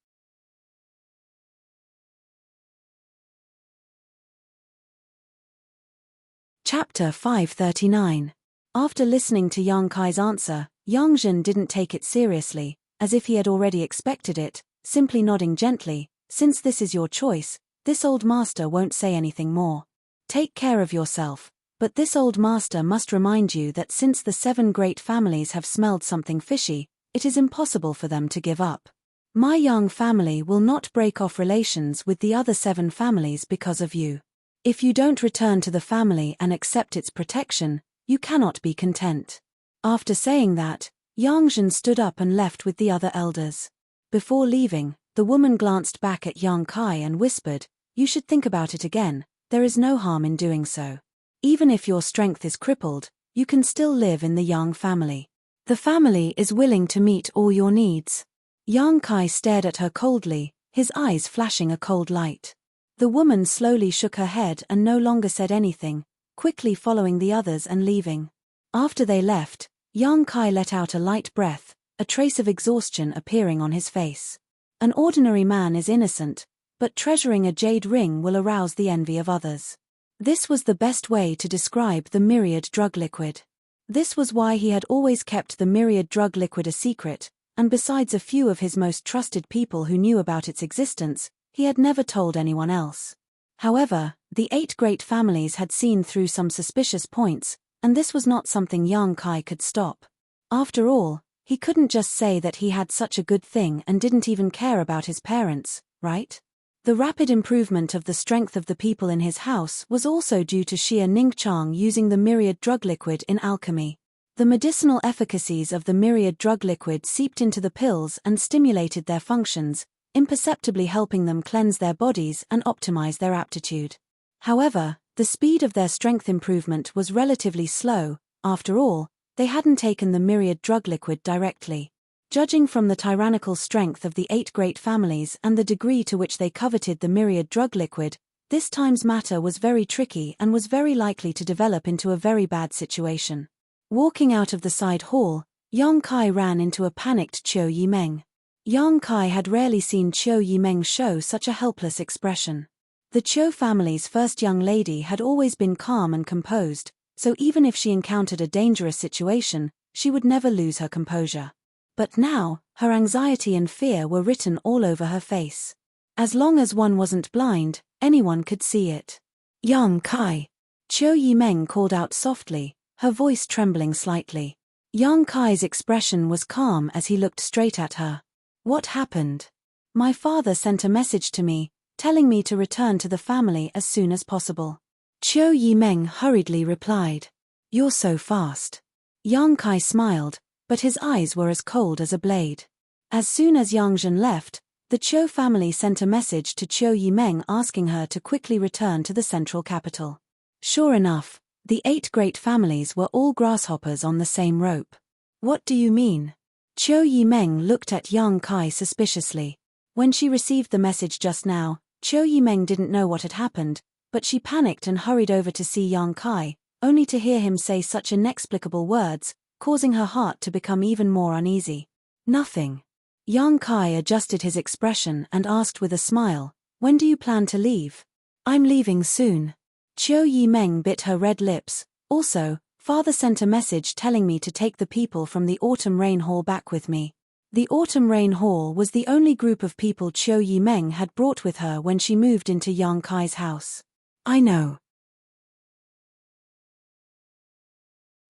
Chapter 539. After listening to Yang Kai's answer, Yang Zhen didn't take it seriously, as if he had already expected it, simply nodding gently, since this is your choice, this old master won't say anything more. Take care of yourself, but this old master must remind you that since the 7 great families have smelled something fishy, it is impossible for them to give up. My Yang family will not break off relations with the other 7 families because of you. If you don't return to the family and accept its protection, you cannot be content. After saying that, Yang Zhen stood up and left with the other elders. Before leaving, the woman glanced back at Yang Kai and whispered, "You should think about it again, there is no harm in doing so. Even if your strength is crippled, you can still live in the Yang family. The family is willing to meet all your needs." Yang Kai stared at her coldly, his eyes flashing a cold light. The woman slowly shook her head and no longer said anything, quickly following the others and leaving. After they left, Yang Kai let out a light breath, a trace of exhaustion appearing on his face. An ordinary man is innocent, but treasuring a jade ring will arouse the envy of others. This was the best way to describe the myriad drug liquid. This was why he had always kept the myriad drug liquid a secret, and besides a few of his most trusted people who knew about its existence, he had never told anyone else. However, the 8 great families had seen through some suspicious points, and this was not something Yang Kai could stop. After all, he couldn't just say that he had such a good thing and didn't even care about his parents, right? The rapid improvement of the strength of the people in his house was also due to Xia Ningchang using the myriad drug liquid in alchemy. The medicinal efficacies of the myriad drug liquid seeped into the pills and stimulated their functions, imperceptibly helping them cleanse their bodies and optimize their aptitude. However, the speed of their strength improvement was relatively slow. After all, they hadn't taken the myriad drug liquid directly. Judging from the tyrannical strength of the 8 great families and the degree to which they coveted the myriad drug liquid, this time's matter was very tricky and was very likely to develop into a very bad situation. Walking out of the side hall, Yang Kai ran into a panicked Qiu Yimeng. Yang Kai had rarely seen Qiu Yimeng show such a helpless expression. The Qiu family's first young lady had always been calm and composed, so even if she encountered a dangerous situation, she would never lose her composure. But now, her anxiety and fear were written all over her face. As long as one wasn't blind, anyone could see it. Yang Kai. Qiu Yimeng called out softly, her voice trembling slightly. Yang Kai's expression was calm as he looked straight at her. What happened? My father sent a message to me, telling me to return to the family as soon as possible. Qiu Yimeng hurriedly replied. You're so fast. Yang Kai smiled, but his eyes were as cold as a blade. As soon as Yang Zhen left, the Qiu family sent a message to Qiu Yimeng asking her to quickly return to the central capital. Sure enough, the 8 great families were all grasshoppers on the same rope. What do you mean? Qiu Yimeng looked at Yang Kai suspiciously. When she received the message just now, Qiu Yimeng didn't know what had happened, but she panicked and hurried over to see Yang Kai, only to hear him say such inexplicable words, causing her heart to become even more uneasy. Nothing. Yang Kai adjusted his expression and asked with a smile, when do you plan to leave? I'm leaving soon. Qiu Yimeng bit her red lips. Also, father sent a message telling me to take the people from the Autumn Rain Hall back with me. The Autumn Rain Hall was the only group of people Qiu Yimeng had brought with her when she moved into Yang Kai's house. I know.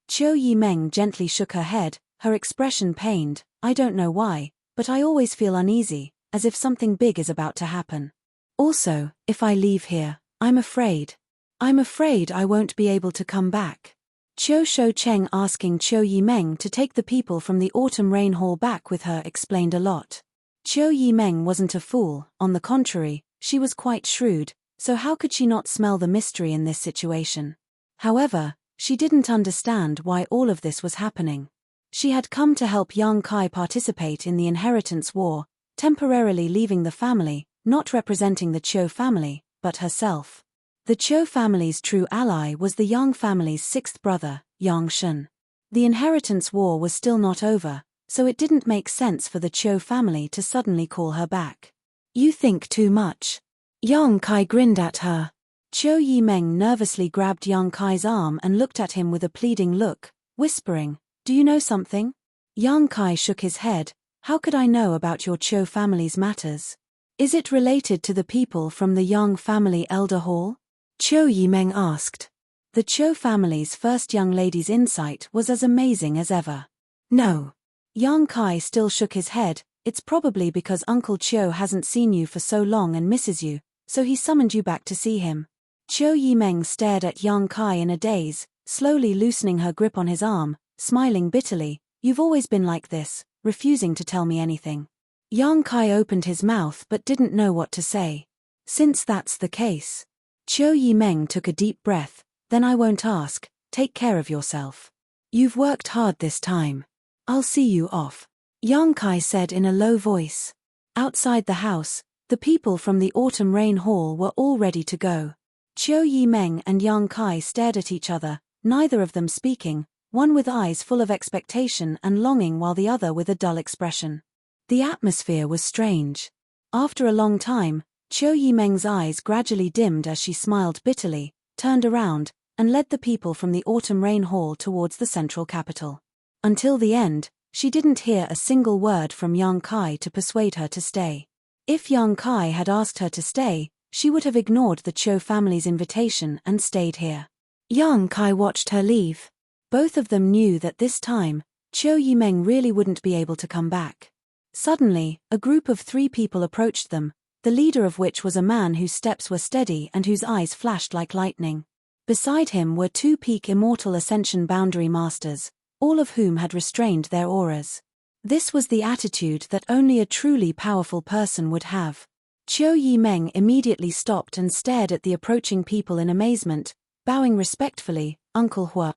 Qiu Yimeng gently shook her head, her expression pained. I don't know why, but I always feel uneasy, as if something big is about to happen. Also, if I leave here, I'm afraid I won't be able to come back. Qiu Shoucheng asking Qiu Yimeng to take the people from the Autumn Rain Hall back with her explained a lot. Qiu Yimeng wasn't a fool, on the contrary, she was quite shrewd, so how could she not smell the mystery in this situation? However, she didn't understand why all of this was happening. She had come to help Yang Kai participate in the inheritance war, temporarily leaving the family, not representing the Qiu family, but herself. The Qiu family's true ally was the Yang family's 6th brother, Yang Shen. The inheritance war was still not over, so it didn't make sense for the Qiu family to suddenly call her back. You think too much. Yang Kai grinned at her. Qiu Yimeng nervously grabbed Yang Kai's arm and looked at him with a pleading look, whispering, do you know something? Yang Kai shook his head. How could I know about your Qiu family's matters? Is it related to the people from the Yang family elder hall? Qiu Yimeng asked. The Qiu family's first young lady's insight was as amazing as ever. No. Yang Kai still shook his head. It's probably because Uncle Qiu hasn't seen you for so long and misses you, so he summoned you back to see him. Qiu Yimeng stared at Yang Kai in a daze, slowly loosening her grip on his arm, smiling bitterly. You've always been like this, refusing to tell me anything. Yang Kai opened his mouth but didn't know what to say. Since that's the case. Qiu Yimeng took a deep breath. Then I won't ask, take care of yourself. You've worked hard this time. I'll see you off. Yang Kai said in a low voice. Outside the house, the people from the Autumn Rain Hall were all ready to go. Qiu Yimeng and Yang Kai stared at each other, neither of them speaking, one with eyes full of expectation and longing while the other with a dull expression. The atmosphere was strange. After a long time, Qiu Yimeng's eyes gradually dimmed as she smiled bitterly, turned around, and led the people from the Autumn Rain Hall towards the central capital. Until the end, she didn't hear a single word from Yang Kai to persuade her to stay. If Yang Kai had asked her to stay, she would have ignored the Qiu family's invitation and stayed here. Yang Kai watched her leave. Both of them knew that this time, Qiu Yimeng really wouldn't be able to come back. Suddenly, a group of 3 people approached them, the leader of which was a man whose steps were steady and whose eyes flashed like lightning. Beside him were 2 peak immortal ascension boundary masters, all of whom had restrained their auras. This was the attitude that only a truly powerful person would have. Qiu Yimeng immediately stopped and stared at the approaching people in amazement, bowing respectfully, Uncle Hua.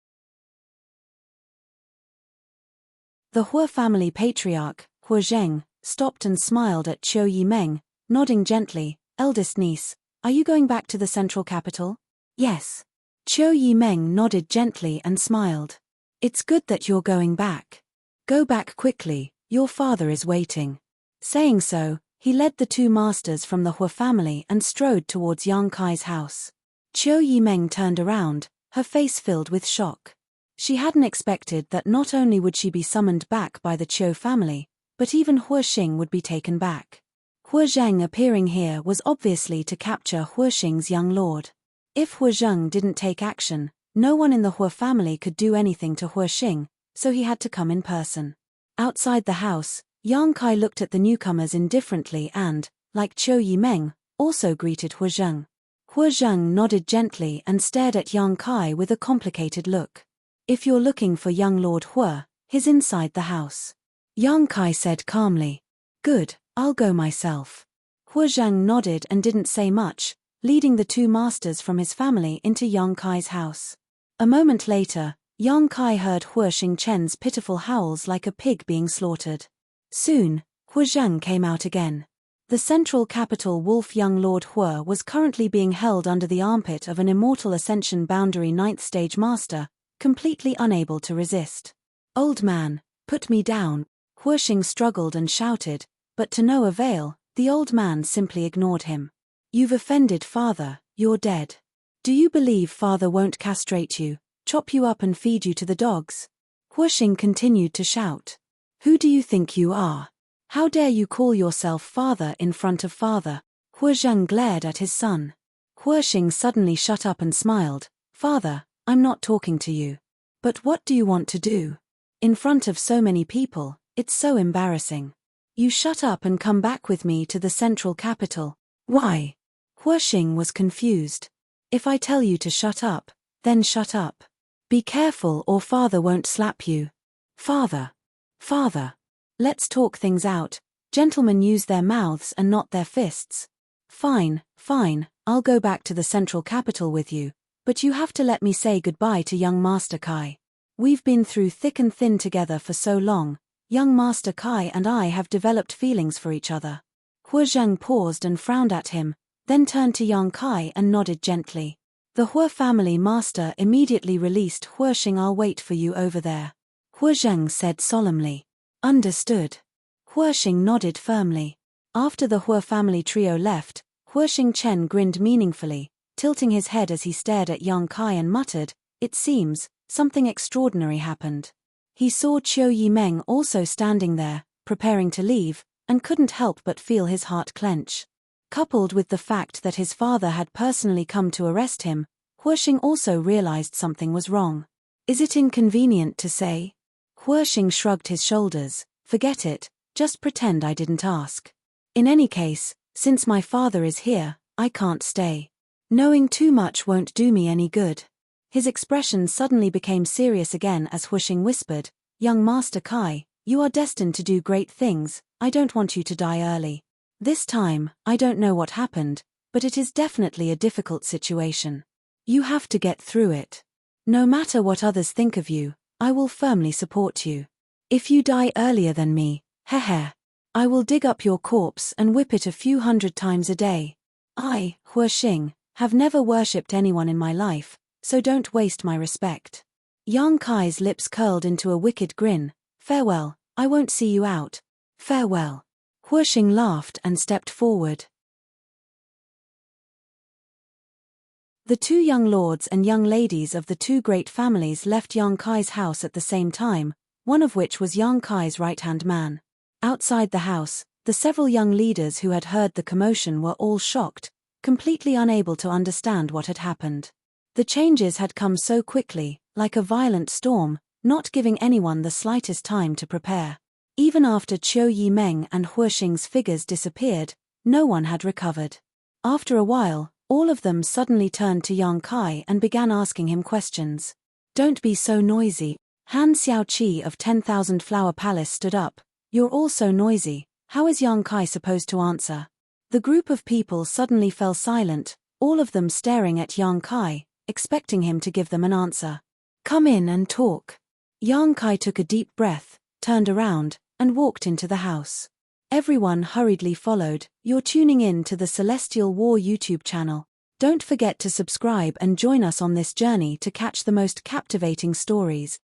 The Hua family patriarch, Hua Zheng, stopped and smiled at Qiu Yimeng, nodding gently. Eldest niece, are you going back to the central capital? Yes. Qiu Yimeng nodded gently and smiled. It's good that you're going back. Go back quickly, your father is waiting. Saying so, he led the two masters from the Hua family and strode towards Yang Kai's house. Qiu Yimeng turned around, her face filled with shock. She hadn't expected that not only would she be summoned back by the Qiu family, but even Hua Xing would be taken back. Hua Zheng appearing here was obviously to capture Hua Xing's young lord. If Hua Zheng didn't take action, no one in the Hua family could do anything to Hua Xing, so he had to come in person. Outside the house, Yang Kai looked at the newcomers indifferently and, like Qiu Yimeng, also greeted Hua Zheng. Hua Zheng nodded gently and stared at Yang Kai with a complicated look. If you're looking for young Lord Hua, he's inside the house. Yang Kai said calmly. Good, I'll go myself. Hua Zheng nodded and didn't say much, leading the two masters from his family into Yang Kai's house. A moment later, Yang Kai heard Hua Xingchen's pitiful howls like a pig being slaughtered. Soon, Hua Zheng came out again. The central capital Wolf young Lord Hua was currently being held under the armpit of an immortal ascension boundary 9th stage master, completely unable to resist. Old man, put me down, Hua Xing struggled and shouted, but to no avail, the old man simply ignored him. You've offended father, you're dead. Do you believe father won't castrate you, chop you up and feed you to the dogs? Hua Xing continued to shout. Who do you think you are? How dare you call yourself father in front of father? Hua Zheng glared at his son. Hua Xing suddenly shut up and smiled. Father, I'm not talking to you. But what do you want to do? In front of so many people, it's so embarrassing. You shut up and come back with me to the central capital. Why? Hua Xing was confused. If I tell you to shut up, then shut up. Be careful or father won't slap you. Father. Father. Let's talk things out. Gentlemen use their mouths and not their fists. Fine, fine, I'll go back to the central capital with you, but you have to let me say goodbye to young Master Kai. We've been through thick and thin together for so long, young Master Kai and I have developed feelings for each other. Hua Zheng paused and frowned at him, then turned to Yang Kai and nodded gently. The Hua family master immediately released Hua Xing. I'll wait for you over there. Hua Zheng said solemnly. Understood. Hua Xing nodded firmly. After the Hua family trio left, Hua Xingchen grinned meaningfully, tilting his head as he stared at Yang Kai and muttered, it seems, something extraordinary happened. He saw Qiu Yimeng also standing there, preparing to leave, and couldn't help but feel his heart clench. Coupled with the fact that his father had personally come to arrest him, Hua Xing also realized something was wrong. Is it inconvenient to say? Hua Xing shrugged his shoulders. Forget it, just pretend I didn't ask. In any case, since my father is here, I can't stay. Knowing too much won't do me any good. His expression suddenly became serious again as Hua Xing whispered, Young Master Kai, you are destined to do great things, I don't want you to die early. This time, I don't know what happened, but it is definitely a difficult situation. You have to get through it. No matter what others think of you, I will firmly support you. If you die earlier than me, I will dig up your corpse and whip it a few 100 times a day. I, Hua Xing, have never worshipped anyone in my life, so don't waste my respect. Yang Kai's lips curled into a wicked grin. Farewell, I won't see you out. Farewell. Hua Xing laughed and stepped forward. The two young lords and young ladies of the two great families left Yang Kai's house at the same time, one of which was Yang Kai's right-hand man. Outside the house, the several young leaders who had heard the commotion were all shocked, completely unable to understand what had happened. The changes had come so quickly, like a violent storm, not giving anyone the slightest time to prepare. Even after Qiu Yimeng and Hua Xing's figures disappeared, no one had recovered. After a while, all of them suddenly turned to Yang Kai and began asking him questions. Don't be so noisy. Han Xiaoqi of 10,000 Flower Palace stood up. You're all so noisy, how is Yang Kai supposed to answer? The group of people suddenly fell silent, all of them staring at Yang Kai, expecting him to give them an answer. Come in and talk. Yang Kai took a deep breath, turned around, and walked into the house. Everyone hurriedly followed. You're tuning in to the Celestial War YouTube channel. Don't forget to subscribe and join us on this journey to catch the most captivating stories.